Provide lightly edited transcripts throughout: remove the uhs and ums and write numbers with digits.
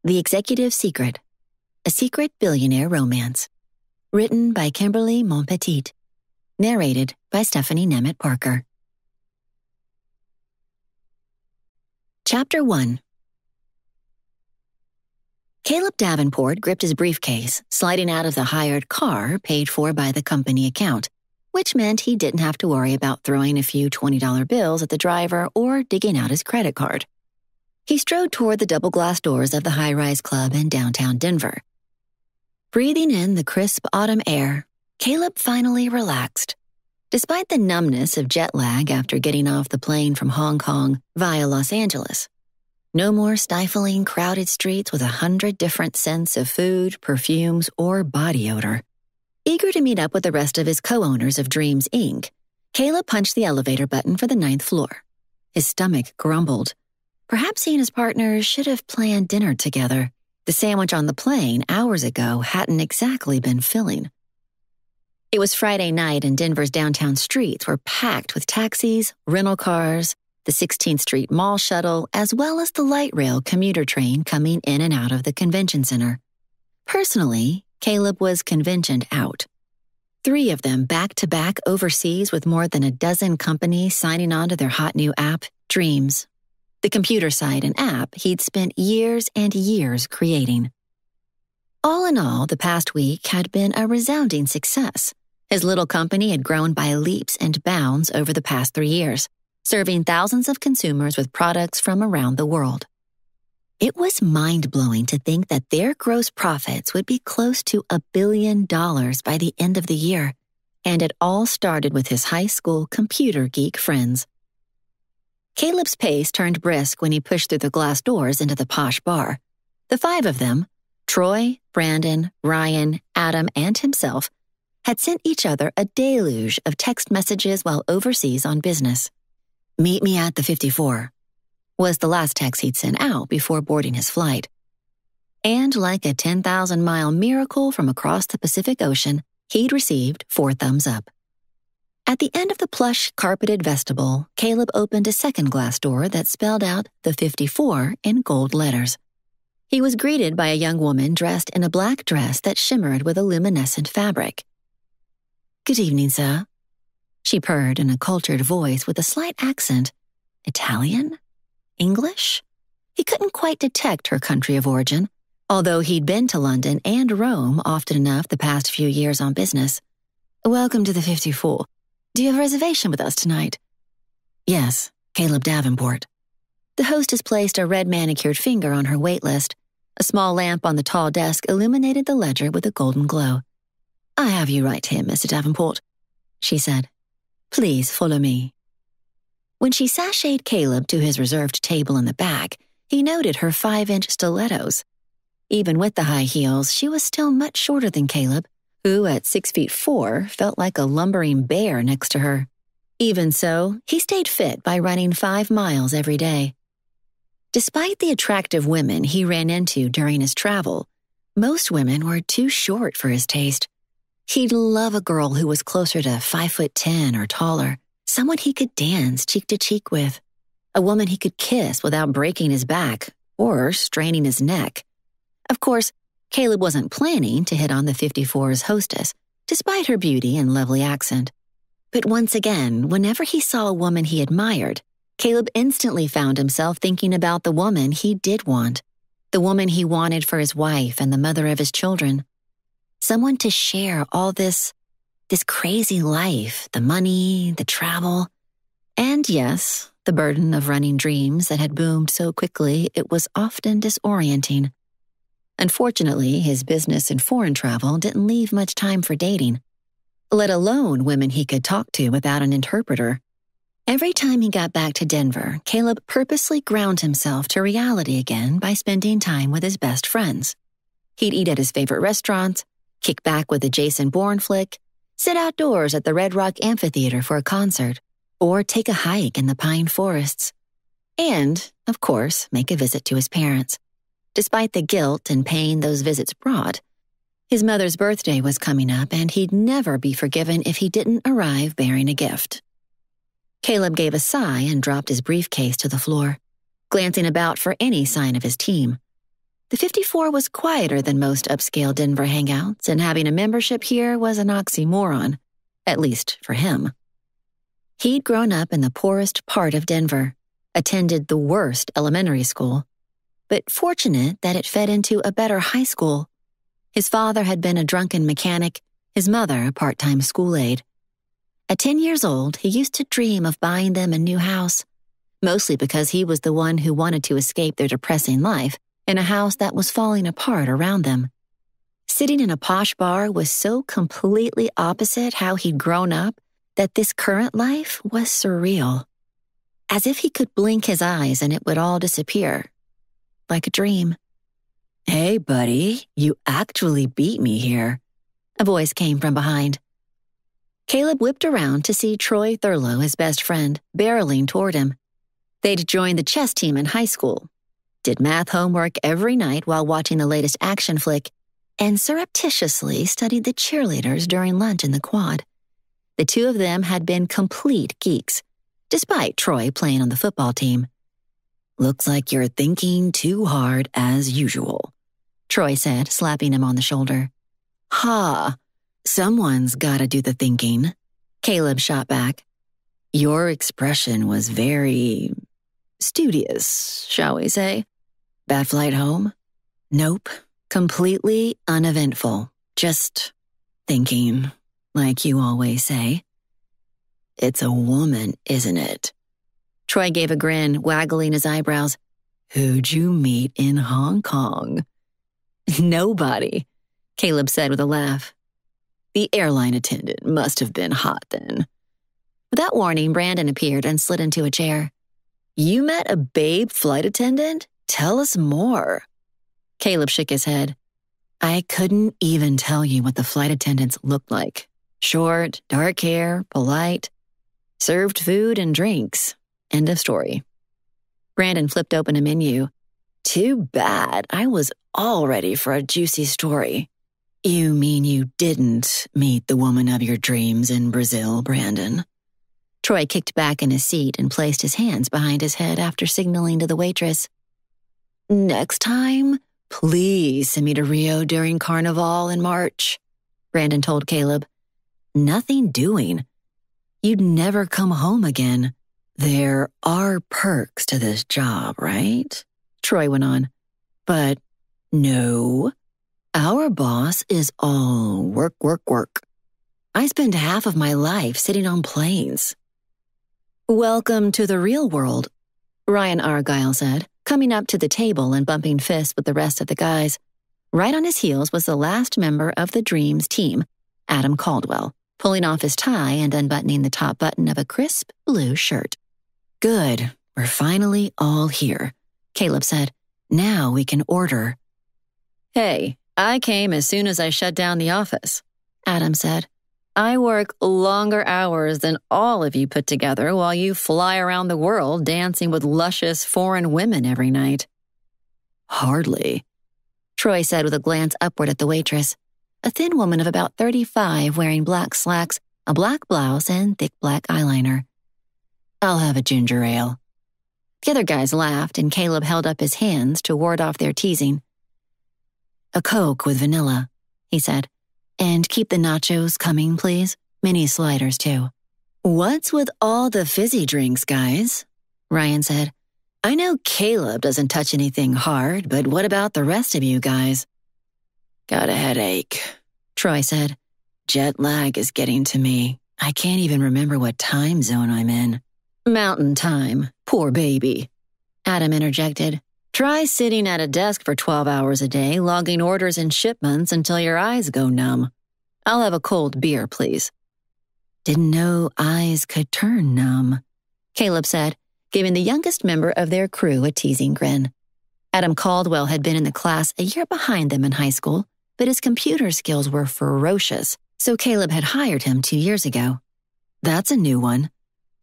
The Executive Secret, a secret billionaire romance. Written by Kimberly Montpetit. Narrated by Stephanie Nemeth Parker. Chapter 1. Caleb Davenport gripped his briefcase, sliding out of the hired car paid for by the company account, which meant he didn't have to worry about throwing a few $20 bills at the driver or digging out his credit card. He strode toward the double-glass doors of the high-rise club in downtown Denver. Breathing in the crisp autumn air, Caleb finally relaxed. Despite the numbness of jet lag after getting off the plane from Hong Kong via Los Angeles. No more stifling, crowded streets with 100 different scents of food, perfumes, or body odor. Eager to meet up with the rest of his co-owners of Dreams, Inc., Caleb punched the elevator button for the 9th floor. His stomach grumbled. Perhaps he and his partners should have planned dinner together. The sandwich on the plane hours ago hadn't exactly been filling. It was Friday night and Denver's downtown streets were packed with taxis, rental cars, the 16th Street Mall shuttle, as well as the light rail commuter train coming in and out of the convention center. Personally, Caleb was conventioned out. 3 of them back-to-back overseas with more than a dozen companies signing on to their hot new app, Dreams. The computer site and app he'd spent years and years creating. All in all, the past week had been a resounding success. His little company had grown by leaps and bounds over the past 3 years, serving thousands of consumers with products from around the world. It was mind-blowing to think that their gross profits would be close to $1 billion by the end of the year, and it all started with his high school computer geek friends. Caleb's pace turned brisk when he pushed through the glass doors into the posh bar. The 5 of them, Troy, Brandon, Ryan, Adam, and himself, had sent each other a deluge of text messages while overseas on business. "Meet me at the 54, was the last text he'd sent out before boarding his flight. And like a 10,000-mile miracle from across the Pacific Ocean, he'd received 4 thumbs up. At the end of the plush, carpeted vestibule, Caleb opened a second glass door that spelled out the 54 in gold letters. He was greeted by a young woman dressed in a black dress that shimmered with a luminescent fabric. "Good evening, sir," she purred in a cultured voice with a slight accent. Italian? English? He couldn't quite detect her country of origin, although he'd been to London and Rome often enough the past few years on business. "Welcome to the 54. Do you have a reservation with us tonight?" "Yes, Caleb Davenport." The hostess placed a red manicured finger on her wait list. A small lamp on the tall desk illuminated the ledger with a golden glow. "I have you right here, Mr. Davenport," she said. "Please follow me." When she sashayed Caleb to his reserved table in the back, he noted her 5-inch stilettos. Even with the high heels, she was still much shorter than Caleb, who at 6'4" felt like a lumbering bear next to her. Even so, he stayed fit by running 5 miles every day. Despite the attractive women he ran into during his travel, most women were too short for his taste. He'd love a girl who was closer to 5'10" or taller, someone he could dance cheek to cheek with, a woman he could kiss without breaking his back or straining his neck. Of course, Caleb wasn't planning to hit on the 54's hostess, despite her beauty and lovely accent. But once again, whenever he saw a woman he admired, Caleb instantly found himself thinking about the woman he did want, the woman he wanted for his wife and the mother of his children. Someone to share all this crazy life, the money, the travel, and yes, the burden of running Dreams that had boomed so quickly it was often disorienting. Unfortunately, his business and foreign travel didn't leave much time for dating, let alone women he could talk to without an interpreter. Every time he got back to Denver, Caleb purposely ground himself to reality again by spending time with his best friends. He'd eat at his favorite restaurants, kick back with a Jason Bourne flick, sit outdoors at the Red Rock Amphitheater for a concert, or take a hike in the pine forests. And, of course, make a visit to his parents. Despite the guilt and pain those visits brought, his mother's birthday was coming up and he'd never be forgiven if he didn't arrive bearing a gift. Caleb gave a sigh and dropped his briefcase to the floor, glancing about for any sign of his team. The 54 was quieter than most upscale Denver hangouts, and having a membership here was an oxymoron, at least for him. He'd grown up in the poorest part of Denver, attended the worst elementary school, but fortunate that it fed into a better high school. His father had been a drunken mechanic, his mother a part-time school aide. At 10 years old, he used to dream of buying them a new house, mostly because he was the one who wanted to escape their depressing life in a house that was falling apart around them. Sitting in a posh bar was so completely opposite how he'd grown up that this current life was surreal. As if he could blink his eyes and it would all disappear, like a dream. "Hey, buddy, you actually beat me here," a voice came from behind. Caleb whipped around to see Troy Thurlow, his best friend, barreling toward him. They'd joined the chess team in high school, did math homework every night while watching the latest action flick, and surreptitiously studied the cheerleaders during lunch in the quad. The two of them had been complete geeks, despite Troy playing on the football team. "Looks like you're thinking too hard as usual," Troy said, slapping him on the shoulder. "Ha, someone's gotta do the thinking," Caleb shot back. "Your expression was very studious, shall we say? Bad flight home?" "Nope, completely uneventful. Just thinking, like you always say." "It's a woman, isn't it?" Troy gave a grin, waggling his eyebrows. "Who'd you meet in Hong Kong?" "Nobody," Caleb said with a laugh. "The airline attendant must have been hot then." Without warning, Brandon appeared and slid into a chair. "You met a babe flight attendant? Tell us more." Caleb shook his head. "I couldn't even tell you what the flight attendants looked like. Short, dark hair, polite. Served food and drinks. End of story." Brandon flipped open a menu. "Too bad. I was all ready for a juicy story." "You mean you didn't meet the woman of your dreams in Brazil, Brandon?" Troy kicked back in his seat and placed his hands behind his head after signaling to the waitress. "Next time, please send me to Rio during Carnival in March," Brandon told Caleb. "Nothing doing. You'd never come home again." "There are perks to this job, right?" Troy went on. "But no, our boss is all work, work, work. I spend half of my life sitting on planes." "Welcome to the real world," Ryan Argyle said, coming up to the table and bumping fists with the rest of the guys. Right on his heels was the last member of the Dreams team, Adam Caldwell, pulling off his tie and unbuttoning the top button of a crisp blue shirt. "Good, we're finally all here," Caleb said. "Now we can order." "Hey, I came as soon as I shut down the office," Adam said. "I work longer hours than all of you put together while you fly around the world dancing with luscious foreign women every night." "Hardly," Troy said with a glance upward at the waitress, a thin woman of about 35 wearing black slacks, a black blouse, and thick black eyeliner. "I'll have a ginger ale." The other guys laughed, and Caleb held up his hands to ward off their teasing. "A Coke with vanilla," he said. "And keep the nachos coming, please. Mini sliders, too." "What's with all the fizzy drinks, guys?" Ryan said. "I know Caleb doesn't touch anything hard, but what about the rest of you guys?" "Got a headache," Troy said. "Jet lag is getting to me. I can't even remember what time zone I'm in." "Mountain time, poor baby," Adam interjected. "Try sitting at a desk for 12 hours a day, logging orders and shipments until your eyes go numb. I'll have a cold beer, please." "Didn't know eyes could turn numb," Caleb said, giving the youngest member of their crew a teasing grin. Adam Caldwell had been in the class a year behind them in high school, but his computer skills were ferocious, so Caleb had hired him 2 years ago. That's a new one.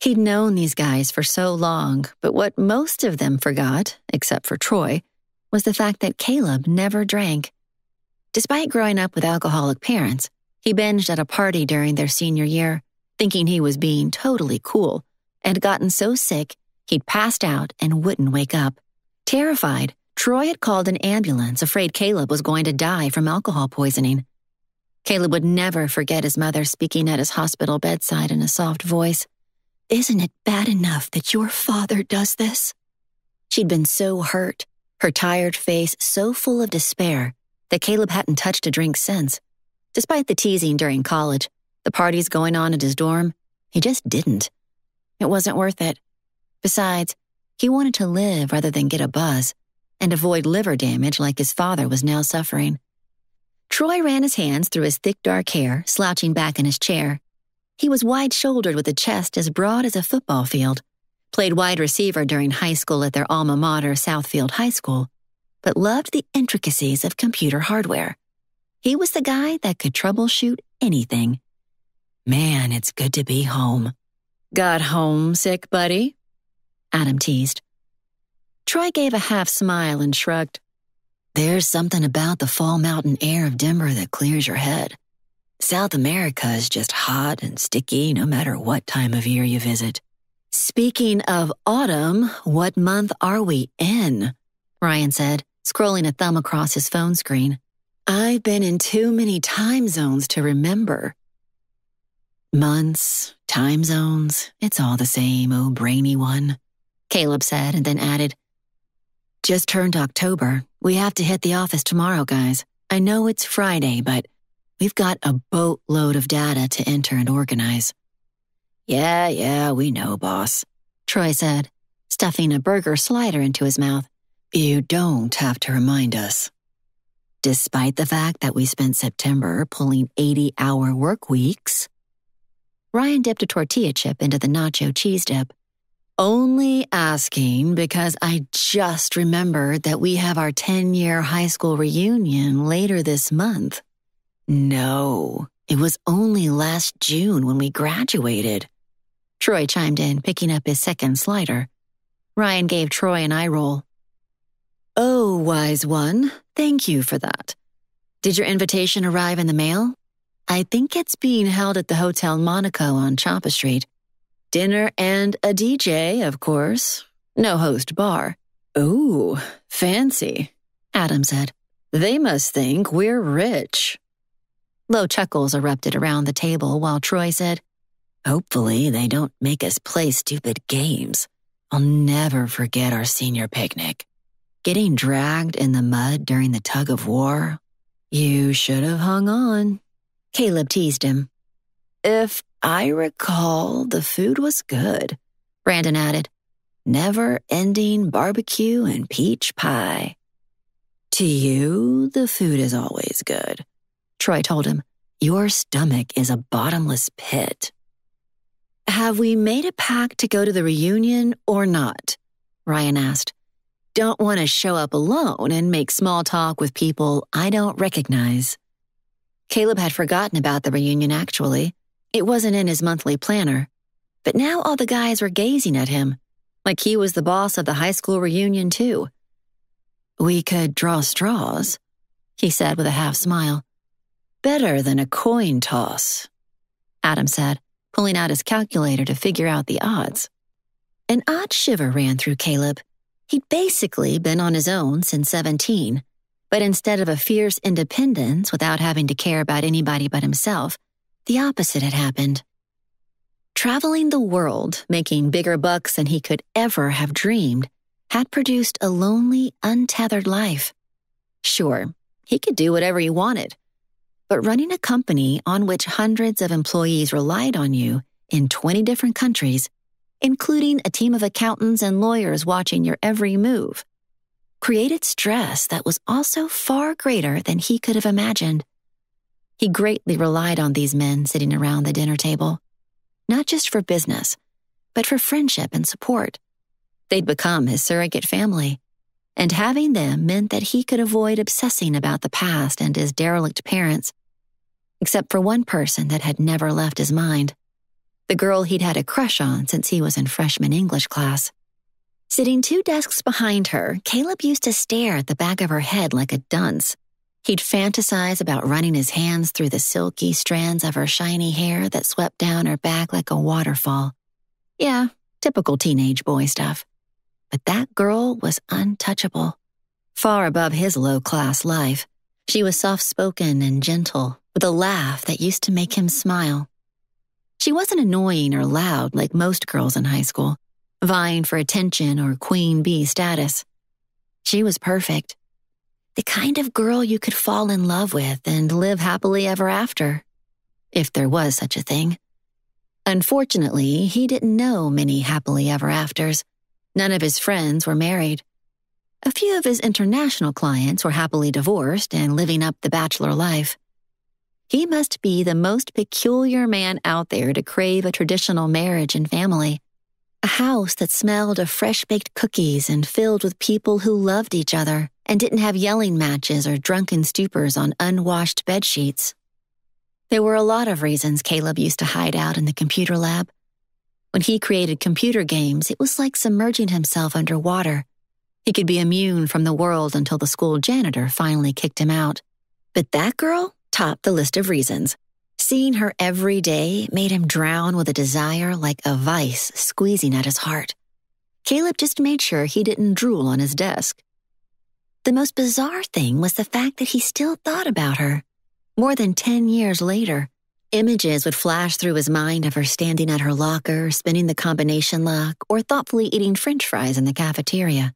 He'd known these guys for so long, but what most of them forgot, except for Troy, was the fact that Caleb never drank. Despite growing up with alcoholic parents, he binged at a party during their senior year, thinking he was being totally cool, and gotten so sick he'd passed out and wouldn't wake up. Terrified, Troy had called an ambulance, afraid Caleb was going to die from alcohol poisoning. Caleb would never forget his mother speaking at his hospital bedside in a soft voice. "Isn't it bad enough that your father does this?" She'd been so hurt, her tired face so full of despair, that Caleb hadn't touched a drink since. Despite the teasing during college, the parties going on at his dorm, he just didn't. It wasn't worth it. Besides, he wanted to live rather than get a buzz and avoid liver damage like his father was now suffering. Troy ran his hands through his thick dark hair, slouching back in his chair. He was wide-shouldered with a chest as broad as a football field, played wide receiver during high school at their alma mater, Southfield High School, but loved the intricacies of computer hardware. He was the guy that could troubleshoot anything. "Man, it's good to be home." "Got homesick, buddy?" Adam teased. Troy gave a half smile and shrugged. "There's something about the fall mountain air of Denver that clears your head. South America is just hot and sticky no matter what time of year you visit." "Speaking of autumn, what month are we in?" Ryan said, scrolling a thumb across his phone screen. "I've been in too many time zones to remember." "Months, time zones, it's all the same, oh brainy one," Caleb said, and then added, "Just turned October. We have to hit the office tomorrow, guys. I know it's Friday, but we've got a boatload of data to enter and organize." Yeah, we know, boss," Troy said, stuffing a burger slider into his mouth. "You don't have to remind us." Despite the fact that we spent September pulling 80-hour work weeks. Ryan dipped a tortilla chip into the nacho cheese dip. "Only asking because I just remembered that we have our 10-year high school reunion later this month." "No, it was only last June when we graduated," Troy chimed in, picking up his second slider. Ryan gave Troy an eye roll. "Oh, wise one, thank you for that. Did your invitation arrive in the mail? I think it's being held at the Hotel Monaco on Champa Street. Dinner and a DJ, of course. No host bar." "Ooh, fancy," Adam said. "They must think we're rich." Low chuckles erupted around the table while Troy said, "Hopefully they don't make us play stupid games. I'll never forget our senior picnic. Getting dragged in the mud during the tug of war. You should have hung on." Caleb teased him. "If I recall, the food was good," Brandon added. "Never-ending barbecue and peach pie." "To you, the food is always good," Troy told him. "Your stomach is a bottomless pit." "Have we made a pact to go to the reunion or not?" Ryan asked. "Don't want to show up alone and make small talk with people I don't recognize." Caleb had forgotten about the reunion, actually. It wasn't in his monthly planner. But now all the guys were gazing at him, like he was the boss of the high school reunion, too. "We could draw straws," he said with a half smile. "Better than a coin toss," Adam said, pulling out his calculator to figure out the odds. An odd shiver ran through Caleb. He'd basically been on his own since 17, but instead of a fierce independence without having to care about anybody but himself, the opposite had happened. Traveling the world, making bigger bucks than he could ever have dreamed, had produced a lonely, untethered life. Sure, he could do whatever he wanted, but running a company on which hundreds of employees relied on you in 20 different countries, including a team of accountants and lawyers watching your every move, created stress that was also far greater than he could have imagined. He greatly relied on these men sitting around the dinner table, not just for business, but for friendship and support. They'd become his surrogate family, and having them meant that he could avoid obsessing about the past and his derelict parents, except for one person that had never left his mind, the girl he'd had a crush on since he was in freshman English class. Sitting 2 desks behind her, Caleb used to stare at the back of her head like a dunce. He'd fantasize about running his hands through the silky strands of her shiny hair that swept down her back like a waterfall. Yeah, typical teenage boy stuff. But that girl was untouchable. far above his low-class life. She was soft-spoken and gentle, with a laugh that used to make him smile. She wasn't annoying or loud like most girls in high school, vying for attention or queen bee status. She was perfect. The kind of girl you could fall in love with and live happily ever after, if there was such a thing. Unfortunately, he didn't know many happily ever afters. None of his friends were married. A few of his international clients were happily divorced and living up the bachelor life. He must be the most peculiar man out there to crave a traditional marriage and family. A house that smelled of fresh-baked cookies and filled with people who loved each other and didn't have yelling matches or drunken stupors on unwashed bedsheets. There were a lot of reasons Caleb used to hide out in the computer lab. When he created computer games, it was like submerging himself underwater. He could be immune from the world until the school janitor finally kicked him out. But that girl topped the list of reasons. Seeing her every day made him drown with a desire like a vice squeezing at his heart. Caleb just made sure he didn't drool on his desk. The most bizarre thing was the fact that he still thought about her. More than 10 years later, images would flash through his mind of her standing at her locker, spinning the combination lock, or thoughtfully eating French fries in the cafeteria.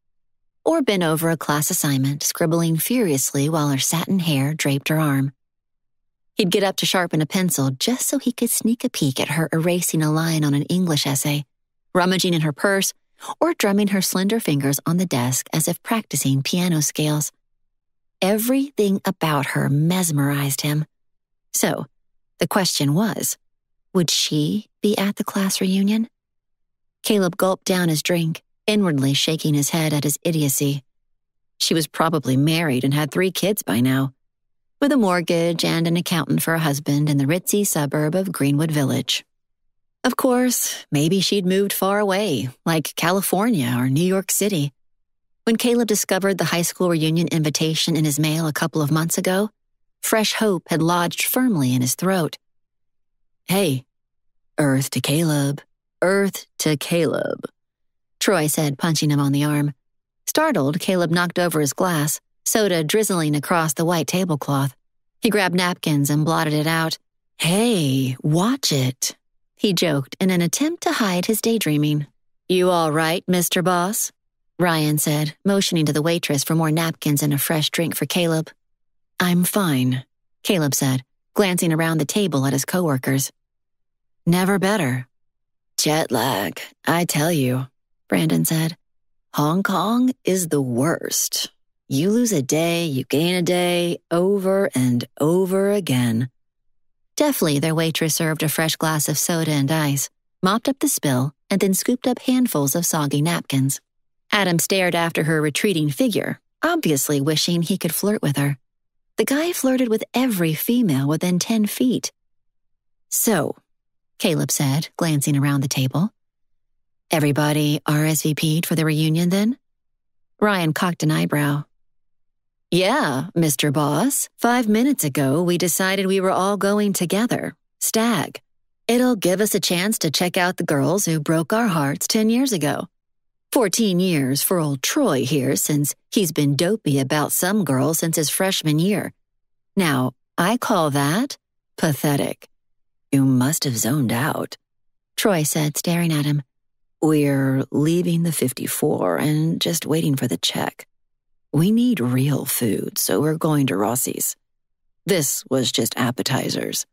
Or bent over a class assignment, scribbling furiously while her satin hair draped her arm. He'd get up to sharpen a pencil just so he could sneak a peek at her erasing a line on an English essay, rummaging in her purse, or drumming her slender fingers on the desk as if practicing piano scales. Everything about her mesmerized him. So, the question was, would she be at the class reunion? Caleb gulped down his drink, inwardly shaking his head at his idiocy. She was probably married and had 3 kids by now, with a mortgage and an accountant for a husband in the ritzy suburb of Greenwood Village. Of course, maybe she'd moved far away, like California or New York City. When Caleb discovered the high school reunion invitation in his mail a couple of months ago, fresh hope had lodged firmly in his throat. "Hey, Earth to Caleb, Earth to Caleb," Troy said, punching him on the arm. Startled, Caleb knocked over his glass, soda drizzling across the white tablecloth. He grabbed napkins and blotted it out. "Hey, watch it," he joked in an attempt to hide his daydreaming. "You all right, Mr. Boss?" Ryan said, motioning to the waitress for more napkins and a fresh drink for Caleb. "I'm fine," Caleb said, glancing around the table at his coworkers. "Never better." "Jet lag, I tell you," Brandon said. "Hong Kong is the worst. You lose a day, you gain a day, over and over again." Deftly, their waitress served a fresh glass of soda and ice, mopped up the spill, and then scooped up handfuls of soggy napkins. Adam stared after her retreating figure, obviously wishing he could flirt with her. The guy flirted with every female within 10 feet. "So," Caleb said, glancing around the table. "Everybody RSVP'd for the reunion then?" Ryan cocked an eyebrow. "Yeah, Mr. Boss. 5 minutes ago, we decided we were all going together. Stag. It'll give us a chance to check out the girls who broke our hearts 10 years ago. 14 years for old Troy here since he's been dopey about some girl since his freshman year. Now, I call that pathetic." "You must have zoned out," Troy said, staring at him. "We're leaving the 54 and just waiting for the check. We need real food, so we're going to Rossi's. This was just appetizers."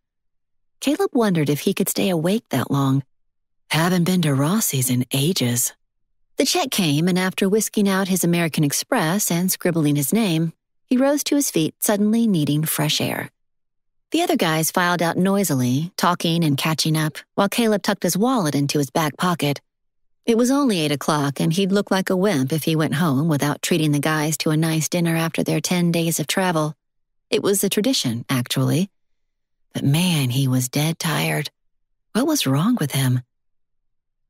Caleb wondered if he could stay awake that long. "Haven't been to Rossi's in ages." The check came, and after whisking out his American Express and scribbling his name, he rose to his feet, suddenly needing fresh air. The other guys filed out noisily, talking and catching up, while Caleb tucked his wallet into his back pocket. It was only 8 o'clock, and he'd look like a wimp if he went home without treating the guys to a nice dinner after their 10 days of travel. It was a tradition, actually. But man, he was dead tired. What was wrong with him?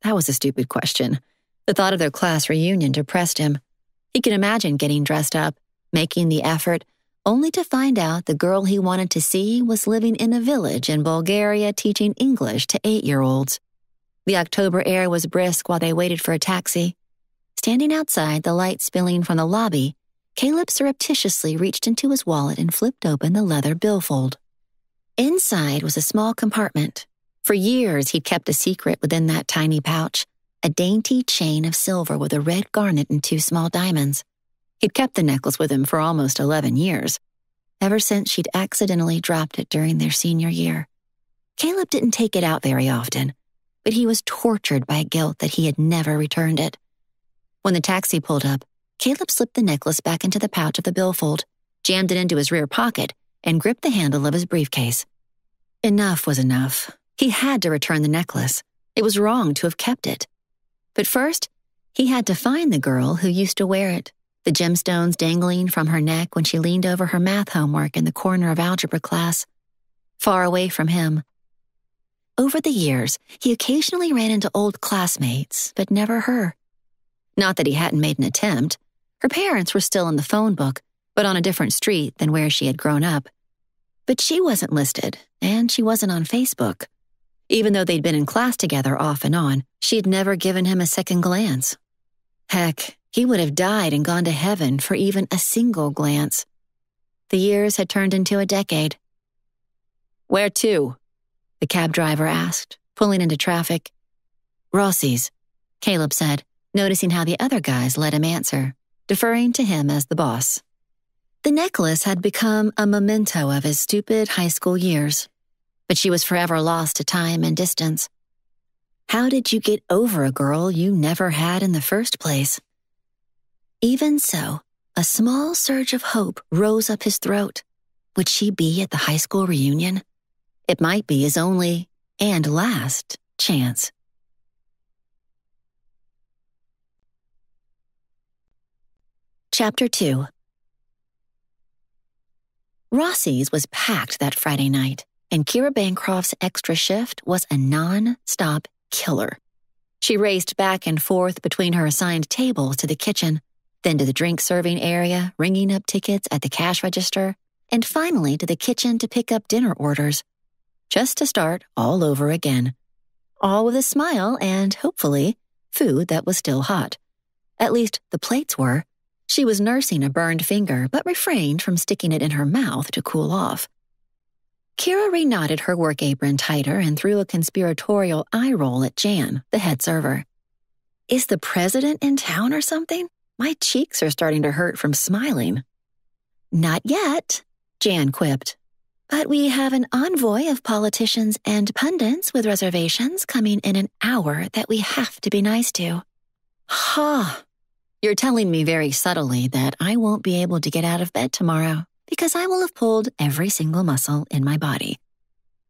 That was a stupid question. The thought of their class reunion depressed him. He could imagine getting dressed up, making the effort, only to find out the girl he wanted to see was living in a village in Bulgaria teaching English to 8-year-olds. The October air was brisk while they waited for a taxi. Standing outside, the light spilling from the lobby, Caleb surreptitiously reached into his wallet and flipped open the leather billfold. Inside was a small compartment. For years, he'd kept a secret within that tiny pouch, a dainty chain of silver with a red garnet and 2 small diamonds. He'd kept the necklace with him for almost 11 years, ever since she'd accidentally dropped it during their senior year. Caleb didn't take it out very often, but he was tortured by guilt that he had never returned it. When the taxi pulled up, Caleb slipped the necklace back into the pouch of the billfold, jammed it into his rear pocket, and gripped the handle of his briefcase. Enough was enough. He had to return the necklace. It was wrong to have kept it. But first, he had to find the girl who used to wear it, the gemstones dangling from her neck when she leaned over her math homework in the corner of algebra class, far away from him. Over the years, he occasionally ran into old classmates, but never her. Not that he hadn't made an attempt. Her parents were still in the phone book, but on a different street than where she had grown up. But she wasn't listed, and she wasn't on Facebook. Even though they'd been in class together off and on, she had never given him a second glance. Heck, he would have died and gone to heaven for even a single glance. The years had turned into a decade. "Where to?" the cab driver asked, pulling into traffic. "Rossi's," Caleb said, noticing how the other guys let him answer, deferring to him as the boss. The necklace had become a memento of his stupid high school years, but she was forever lost to time and distance. How did you get over a girl you never had in the first place? Even so, a small surge of hope rose up his throat. Would she be at the high school reunion? It might be his only and last chance. Chapter 2. Rossi's was packed that Friday night, and Kira Bancroft's extra shift was a non-stop killer. She raced back and forth between her assigned tables to the kitchen, then to the drink-serving area, ringing up tickets at the cash register, and finally to the kitchen to pick up dinner orders, just to start all over again. All with a smile and, hopefully, food that was still hot. At least the plates were. She was nursing a burned finger, but refrained from sticking it in her mouth to cool off. Kira reknotted her work apron tighter and threw a conspiratorial eye roll at Jan, the head server. "Is the president in town or something? My cheeks are starting to hurt from smiling." "Not yet," Jan quipped. "But we have an envoy of politicians and pundits with reservations coming in an hour that we have to be nice to." "Ha! You're telling me very subtly that I won't be able to get out of bed tomorrow because I will have pulled every single muscle in my body."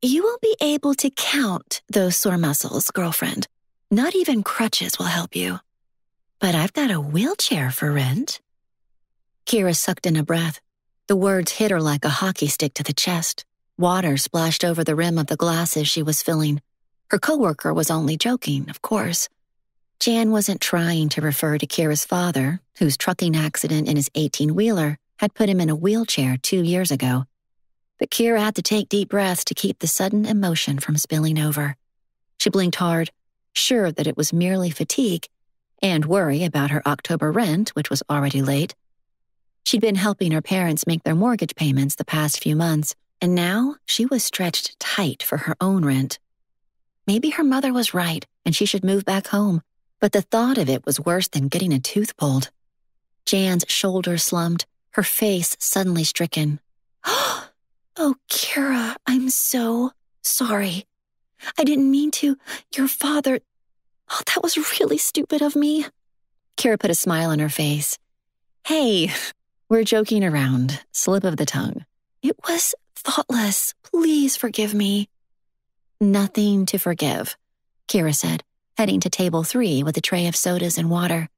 "You won't be able to count those sore muscles, girlfriend. Not even crutches will help you." "But I've got a wheelchair for rent." Kira sucked in a breath. The words hit her like a hockey stick to the chest. Water splashed over the rim of the glasses she was filling. Her coworker was only joking, of course. Jan wasn't trying to refer to Kira's father, whose trucking accident in his 18-wheeler had put him in a wheelchair 2 years ago. But Kira had to take deep breaths to keep the sudden emotion from spilling over. She blinked hard, sure that it was merely fatigue, and worry about her October rent, which was already late. She'd been helping her parents make their mortgage payments the past few months, and now she was stretched tight for her own rent. Maybe her mother was right, and she should move back home. But the thought of it was worse than getting a tooth pulled. Jan's shoulders slumped, her face suddenly stricken. "Oh, Kira, I'm so sorry. I didn't mean to. Your father... Oh, that was really stupid of me." Kira put a smile on her face. "Hey, we're joking around. Slip of the tongue." "It was thoughtless. Please forgive me." "Nothing to forgive," Kira said, heading to table 3 with a tray of sodas and water.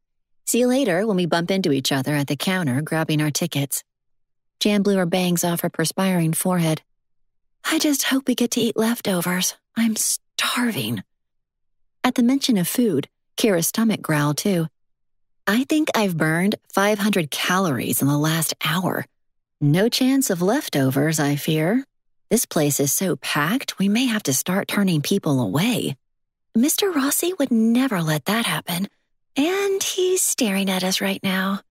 "See you later when we bump into each other at the counter grabbing our tickets." Jan blew her bangs off her perspiring forehead. "I just hope we get to eat leftovers. I'm starving." At the mention of food, Kira's stomach growled too. "I think I've burned 500 calories in the last hour. No chance of leftovers, I fear. This place is so packed, we may have to start turning people away." "Mr. Rossi would never let that happen, and he's staring at us right now."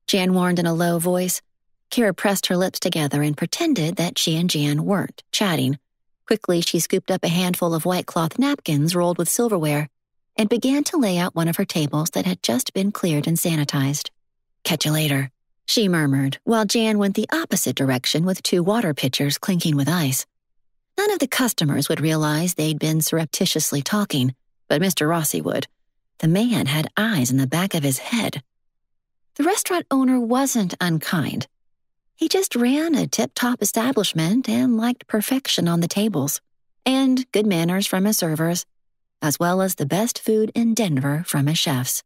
Jan warned in a low voice. Kira pressed her lips together and pretended that she and Jan weren't chatting. Quickly, she scooped up a handful of white cloth napkins rolled with silverware and began to lay out one of her tables that had just been cleared and sanitized. "Catch you later," she murmured, while Jan went the opposite direction with 2 water pitchers clinking with ice. None of the customers would realize they'd been surreptitiously talking, but Mr. Rossi would. The man had eyes in the back of his head. The restaurant owner wasn't unkind. He just ran a tip-top establishment and liked perfection on the tables, and good manners from his servers, as well as the best food in Denver from his chefs.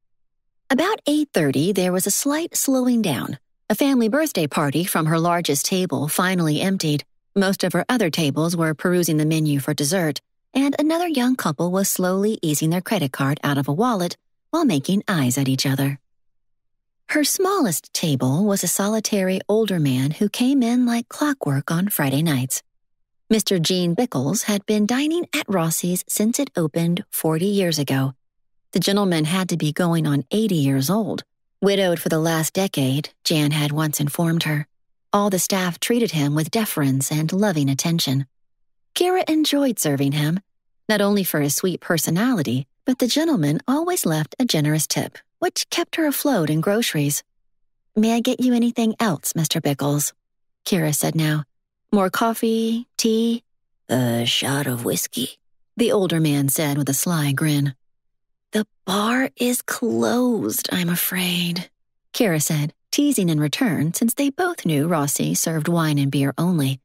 About 8:30, there was a slight slowing down. A family birthday party from her largest table finally emptied. Most of her other tables were perusing the menu for dessert, and another young couple was slowly easing their credit card out of a wallet while making eyes at each other. Her smallest table was a solitary older man who came in like clockwork on Friday nights. Mr. Gene Bickles had been dining at Rossi's since it opened 40 years ago. The gentleman had to be going on 80 years old. Widowed for the last decade, Jan had once informed her. All the staff treated him with deference and loving attention. Kira enjoyed serving him, not only for his sweet personality, but the gentleman always left a generous tip, which kept her afloat in groceries. "May I get you anything else, Mr. Bickles?" Kira said now. "More coffee, tea?" "A shot of whiskey," the older man said with a sly grin. "The bar is closed, I'm afraid," Kira said, teasing in return since they both knew Rossi served wine and beer only.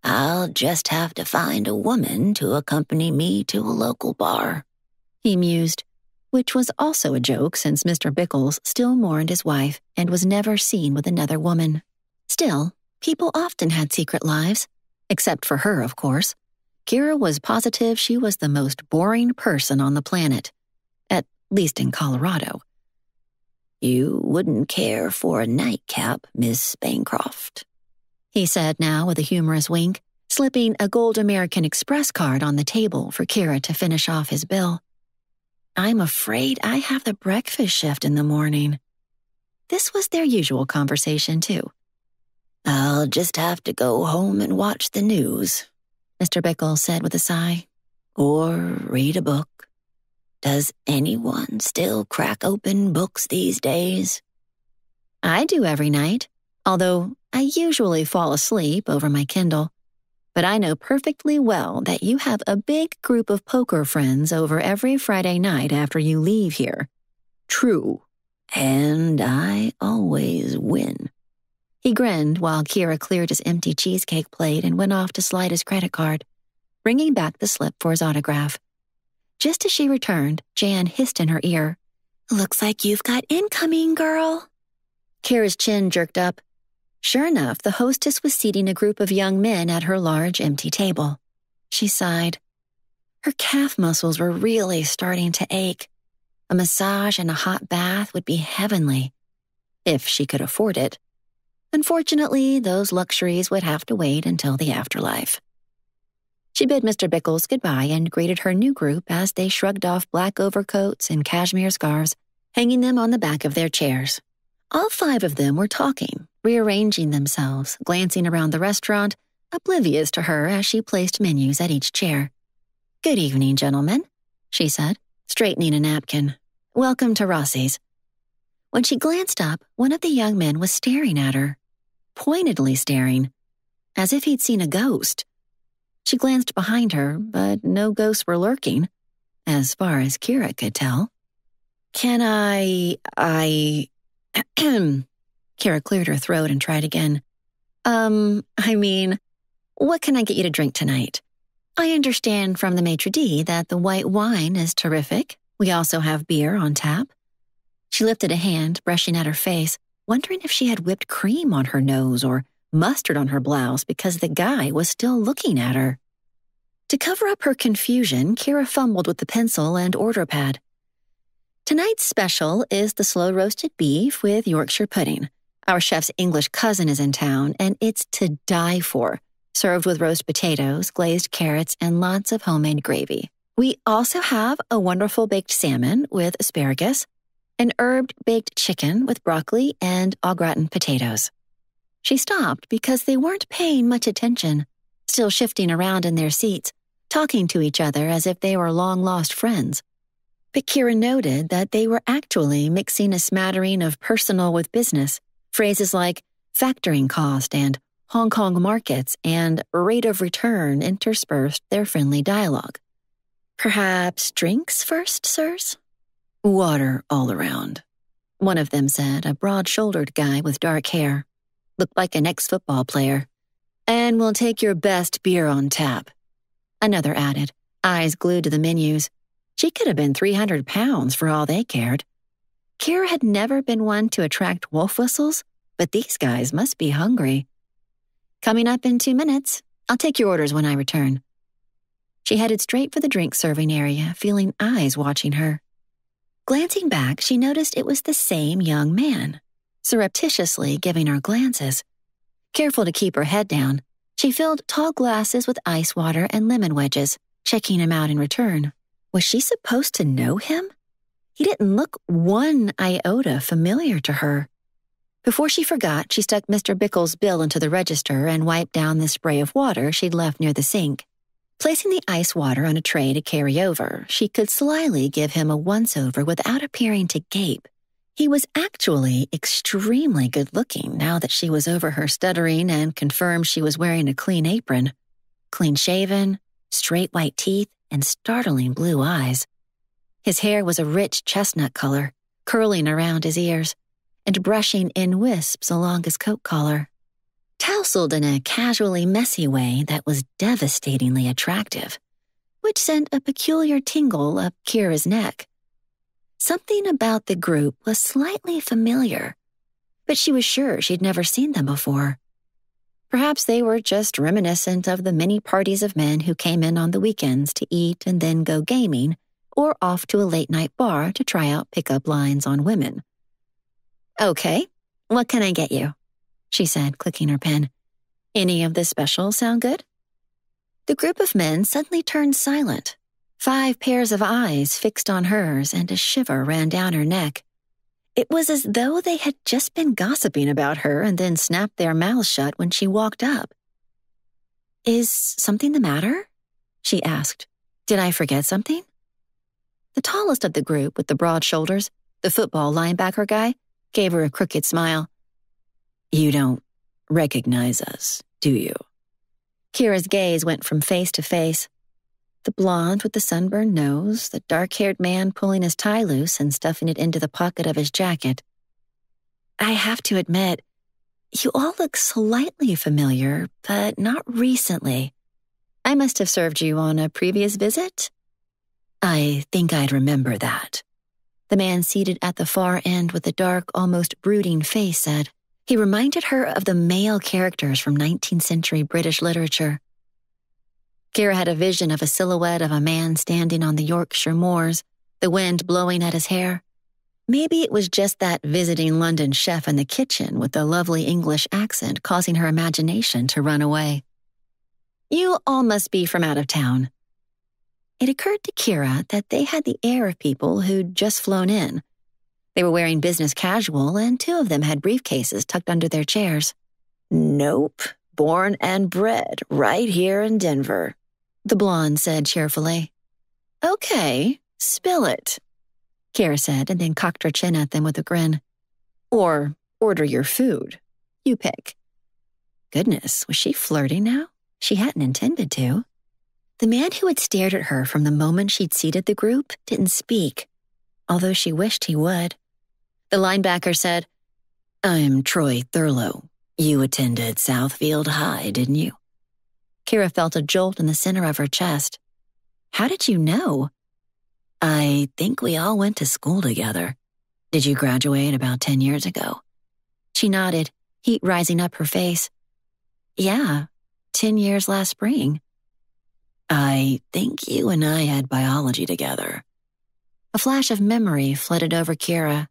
"I'll just have to find a woman to accompany me to a local bar," he mused, which was also a joke since Mr. Bickles still mourned his wife and was never seen with another woman. Still, people often had secret lives, except for her, of course. Kira was positive she was the most boring person on the planet, at least in Colorado. "You wouldn't care for a nightcap, Miss Bancroft," he said now with a humorous wink, slipping a gold American Express card on the table for Kira to finish off his bill. "I'm afraid I have the breakfast shift in the morning." This was their usual conversation, too. "I'll just have to go home and watch the news," Mr. Bickles said with a sigh. "Or read a book. Does anyone still crack open books these days?" "I do every night, although I usually fall asleep over my Kindle. But I know perfectly well that you have a big group of poker friends over every Friday night after you leave here." "True, and I always win." He grinned while Kira cleared his empty cheesecake plate and went off to slide his credit card, bringing back the slip for his autograph. Just as she returned, Jan hissed in her ear, "Looks like you've got incoming, girl." Kira's chin jerked up. Sure enough, the hostess was seating a group of young men at her large, empty table. She sighed. Her calf muscles were really starting to ache. A massage and a hot bath would be heavenly, if she could afford it. Unfortunately, those luxuries would have to wait until the afterlife. She bid Mr. Bickles goodbye and greeted her new group as they shrugged off black overcoats and cashmere scarves, hanging them on the back of their chairs. All 5 of them were talking, rearranging themselves, glancing around the restaurant, oblivious to her as she placed menus at each chair. "Good evening, gentlemen," she said, straightening a napkin. "Welcome to Rossi's." When she glanced up, one of the young men was staring at her, pointedly staring, as if he'd seen a ghost. She glanced behind her, but no ghosts were lurking, as far as Kira could tell. "Can I... Kira cleared her throat and tried again. What can I get you to drink tonight? I understand from the maitre d' that the white wine is terrific. We also have beer on tap." She lifted a hand, brushing at her face, wondering if she had whipped cream on her nose or mustard on her blouse because the guy was still looking at her. To cover up her confusion, Kira fumbled with the pencil and order pad. "Tonight's special is the slow-roasted beef with Yorkshire pudding. Our chef's English cousin is in town, and it's to die for, served with roast potatoes, glazed carrots, and lots of homemade gravy. We also have a wonderful baked salmon with asparagus." an herbed baked chicken with broccoli and au gratin potatoes. She stopped because they weren't paying much attention, still shifting around in their seats, talking to each other as if they were long-lost friends. But Kira noted that they were actually mixing a smattering of personal with business, phrases like factoring cost and Hong Kong markets and rate of return interspersed their friendly dialogue. Perhaps drinks first, sirs? Water all around, one of them said, a broad-shouldered guy with dark hair. Looked like an ex-football player. And we'll take your best beer on tap. Another added, eyes glued to the menus. She could have been 300 pounds for all they cared. Kira had never been one to attract wolf whistles, but these guys must be hungry. Coming up in 2 minutes. I'll take your orders when I return. She headed straight for the drink serving area, feeling eyes watching her. Glancing back, she noticed it was the same young man, surreptitiously giving her glances. Careful to keep her head down, she filled tall glasses with ice water and lemon wedges, checking him out in return. Was she supposed to know him? He didn't look one iota familiar to her. Before she forgot, she stuck Mr. Bickle's bill into the register and wiped down the spray of water she'd left near the sink. Placing the ice water on a tray to carry over, she could slyly give him a once-over without appearing to gape. He was actually extremely good-looking now that she was over her stuttering and confirmed she was wearing a clean apron. Clean-shaven, straight white teeth, and startling blue eyes. His hair was a rich chestnut color, curling around his ears, and brushing in wisps along his coat collar. Tousled in a casually messy way that was devastatingly attractive, which sent a peculiar tingle up Kira's neck. Something about the group was slightly familiar, but she was sure she'd never seen them before. Perhaps they were just reminiscent of the many parties of men who came in on the weekends to eat and then go gaming, or off to a late-night bar to try out pickup lines on women. Okay, what can I get you? She said, clicking her pen. Any of the specials sound good? The group of men suddenly turned silent. 5 pairs of eyes fixed on hers, and a shiver ran down her neck. It was as though they had just been gossiping about her and then snapped their mouths shut when she walked up. Is something the matter? She asked. Did I forget something? The tallest of the group, with the broad shoulders, the football linebacker guy, gave her a crooked smile. You don't recognize us, do you? Kira's gaze went from face to face. The blonde with the sunburned nose, the dark-haired man pulling his tie loose and stuffing it into the pocket of his jacket. I have to admit, you all look slightly familiar, but not recently. I must have served you on a previous visit? I think I'd remember that. The man seated at the far end with the dark, almost brooding face said. He reminded her of the male characters from 19th century British literature. Kira had a vision of a silhouette of a man standing on the Yorkshire moors, the wind blowing at his hair. Maybe it was just that visiting London chef in the kitchen with the lovely English accent causing her imagination to run away. You all must be from out of town. It occurred to Kira that they had the air of people who'd just flown in. They were wearing business casual, and 2 of them had briefcases tucked under their chairs. Nope, born and bred right here in Denver, the blonde said cheerfully. Okay, spill it, Kira said, and then cocked her chin at them with a grin. Or order your food. You pick. Goodness, was she flirting now? She hadn't intended to. The man who had stared at her from the moment she'd seated the group didn't speak, although she wished he would. The linebacker said, I'm Troy Thurlow. You attended Southfield High, didn't you? Kira felt a jolt in the center of her chest. How did you know? I think we all went to school together. Did you graduate about 10 years ago? She nodded, heat rising up her face. Yeah, 10 years last spring. I think you and I had biology together. A flash of memory flooded over Kira.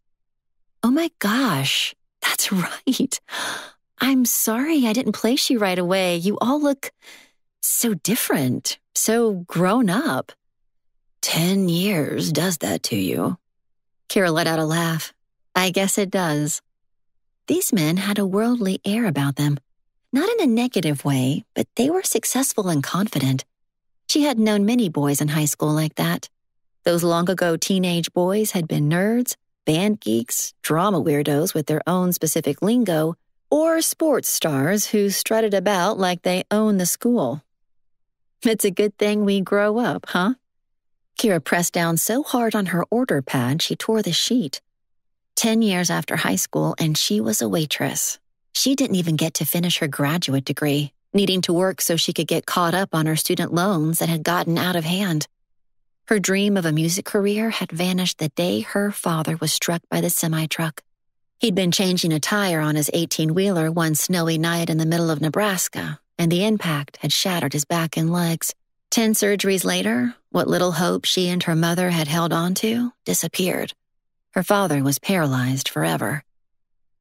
Oh my gosh, that's right. I'm sorry I didn't place you right away. You all look so different, so grown up. 10 years does that to you. Kira let out a laugh. I guess it does. These men had a worldly air about them. Not in a negative way, but they were successful and confident. She had known many boys in high school like that. Those long-ago teenage boys had been nerds, band geeks, drama weirdos with their own specific lingo, or sports stars who strutted about like they owned the school. It's a good thing we grow up, huh? Kira pressed down so hard on her order pad she tore the sheet. 10 years after high school, and she was a waitress. She didn't even get to finish her graduate degree, needing to work so she could get caught up on her student loans that had gotten out of hand. Her dream of a music career had vanished the day her father was struck by the semi-truck. He'd been changing a tire on his 18-wheeler one snowy night in the middle of Nebraska, and the impact had shattered his back and legs. 10 surgeries later, what little hope she and her mother had held on to disappeared. Her father was paralyzed forever.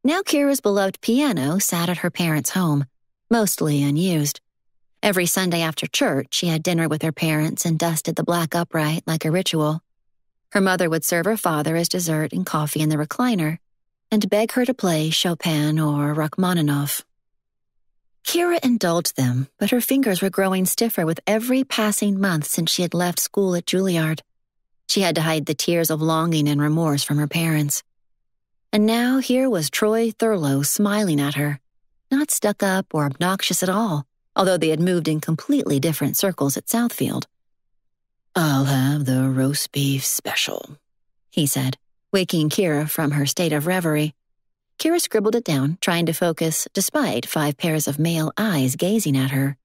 Now Kira's beloved piano sat at her parents' home, mostly unused. Every Sunday after church, she had dinner with her parents and dusted the black upright like a ritual. Her mother would serve her father as dessert and coffee in the recliner and beg her to play Chopin or Rachmaninoff. Kira indulged them, but her fingers were growing stiffer with every passing month since she had left school at Juilliard. She had to hide the tears of longing and remorse from her parents. And now here was Troy Thurlow smiling at her, not stuck up or obnoxious at all, although they had moved in completely different circles at Southfield. I'll have the roast beef special, he said, waking Kira from her state of reverie. Kira scribbled it down, trying to focus despite 5 pairs of male eyes gazing at her.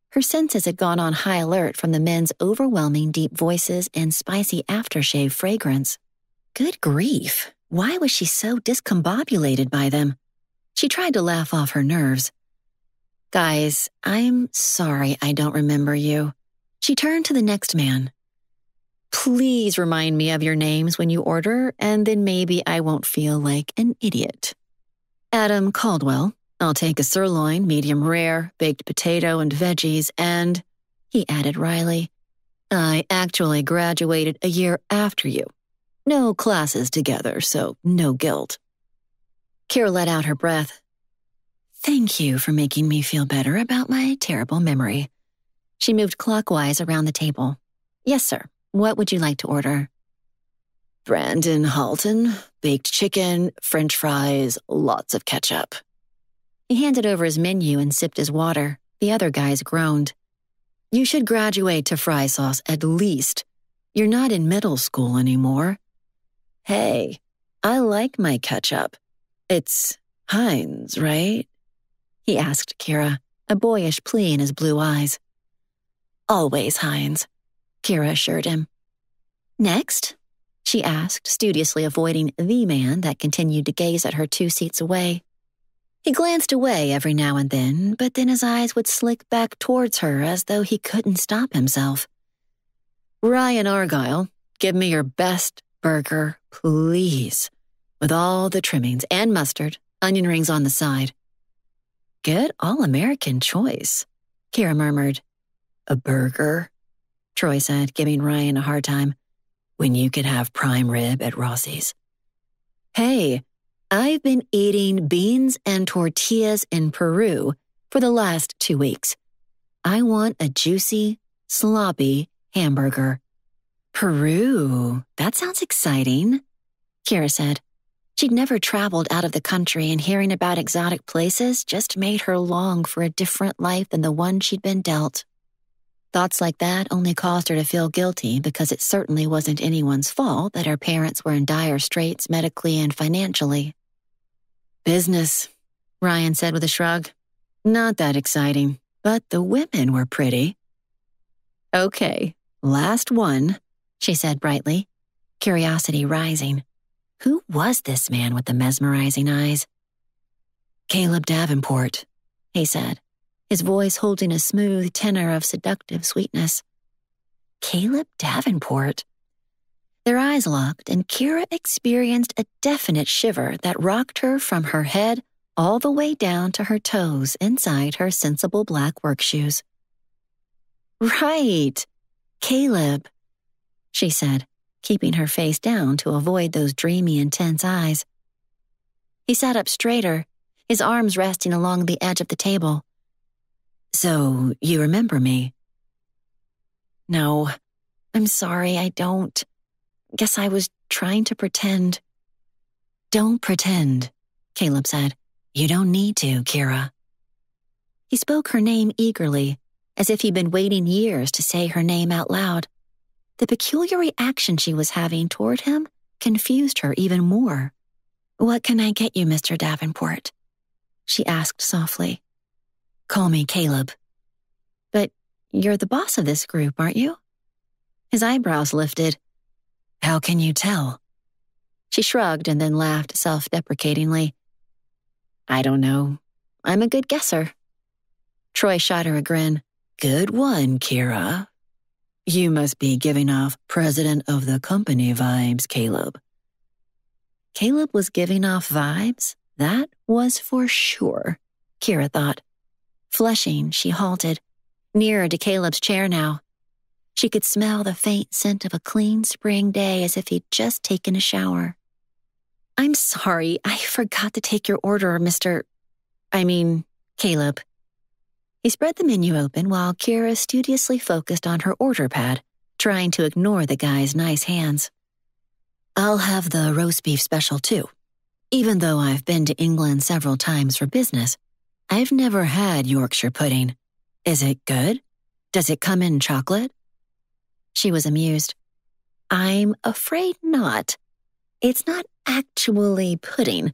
Her senses had gone on high alert from the men's overwhelming deep voices and spicy aftershave fragrance. Good grief, why was she so discombobulated by them? She tried to laugh off her nerves. Guys, I'm sorry I don't remember you. She turned to the next man. Please remind me of your names when you order, and then maybe I won't feel like an idiot. Adam Caldwell. I'll take a sirloin, medium rare, baked potato and veggies, and, he added wryly, I actually graduated a year after you. No classes together, so no guilt. Kira let out her breath. Thank you for making me feel better about my terrible memory. She moved clockwise around the table. Yes, sir. What would you like to order? Brandon Halton, baked chicken, French fries, lots of ketchup. He handed over his menu and sipped his water. The other guys groaned. You should graduate to fry sauce at least. You're not in middle school anymore. Hey, I like my ketchup. It's Heinz, right? He asked Kira, a boyish plea in his blue eyes. Always Heinz, Kira assured him. Next? She asked, studiously avoiding the man that continued to gaze at her 2 seats away. He glanced away every now and then, but then his eyes would slick back towards her as though he couldn't stop himself. Ryan Argyle, give me your best burger, please, with all the trimmings and mustard, onion rings on the side. Good all-American choice, Kira murmured. A burger, Troy said, giving Ryan a hard time, when you could have prime rib at Rossi's. Hey, I've been eating beans and tortillas in Peru for the last 2 weeks. I want a juicy, sloppy hamburger. Peru, that sounds exciting, Kira said. She'd never traveled out of the country, and hearing about exotic places just made her long for a different life than the one she'd been dealt. Thoughts like that only caused her to feel guilty because it certainly wasn't anyone's fault that her parents were in dire straits medically and financially. Business, Ryan said with a shrug. Not that exciting, but the women were pretty. Okay, last one, she said brightly, curiosity rising. Who was this man with the mesmerizing eyes? Caleb Davenport, he said, his voice holding a smooth tenor of seductive sweetness. Caleb Davenport. Their eyes locked, and Kira experienced a definite shiver that rocked her from her head all the way down to her toes inside her sensible black work shoes. Right, Caleb, she said, keeping her face down to avoid those dreamy, intense eyes. He sat up straighter, his arms resting along the edge of the table. "So, you remember me?" "No, I'm sorry, I don't. Guess I was trying to pretend." "Don't pretend," Caleb said. "You don't need to, Kira." He spoke her name eagerly, as if he'd been waiting years to say her name out loud. The peculiar reaction she was having toward him confused her even more. "What can I get you, Mr. Davenport?" she asked softly. "Call me Caleb." "But you're the boss of this group, aren't you?" His eyebrows lifted. "How can you tell?" She shrugged and then laughed self-deprecatingly. "I don't know. I'm a good guesser." Troy shot her a grin. "Good one, Kira. You must be giving off president of the company vibes, Caleb." Caleb was giving off vibes? That was for sure, Kira thought. Flushing, she halted, nearer to Caleb's chair now. She could smell the faint scent of a clean spring day as if he'd just taken a shower. "I'm sorry, I forgot to take your order, Caleb." He spread the menu open while Kira studiously focused on her order pad, trying to ignore the guy's nice hands. "I'll have the roast beef special too. Even though I've been to England several times for business, I've never had Yorkshire pudding. Is it good? Does it come in chocolate?" She was amused. "I'm afraid not. It's not actually pudding.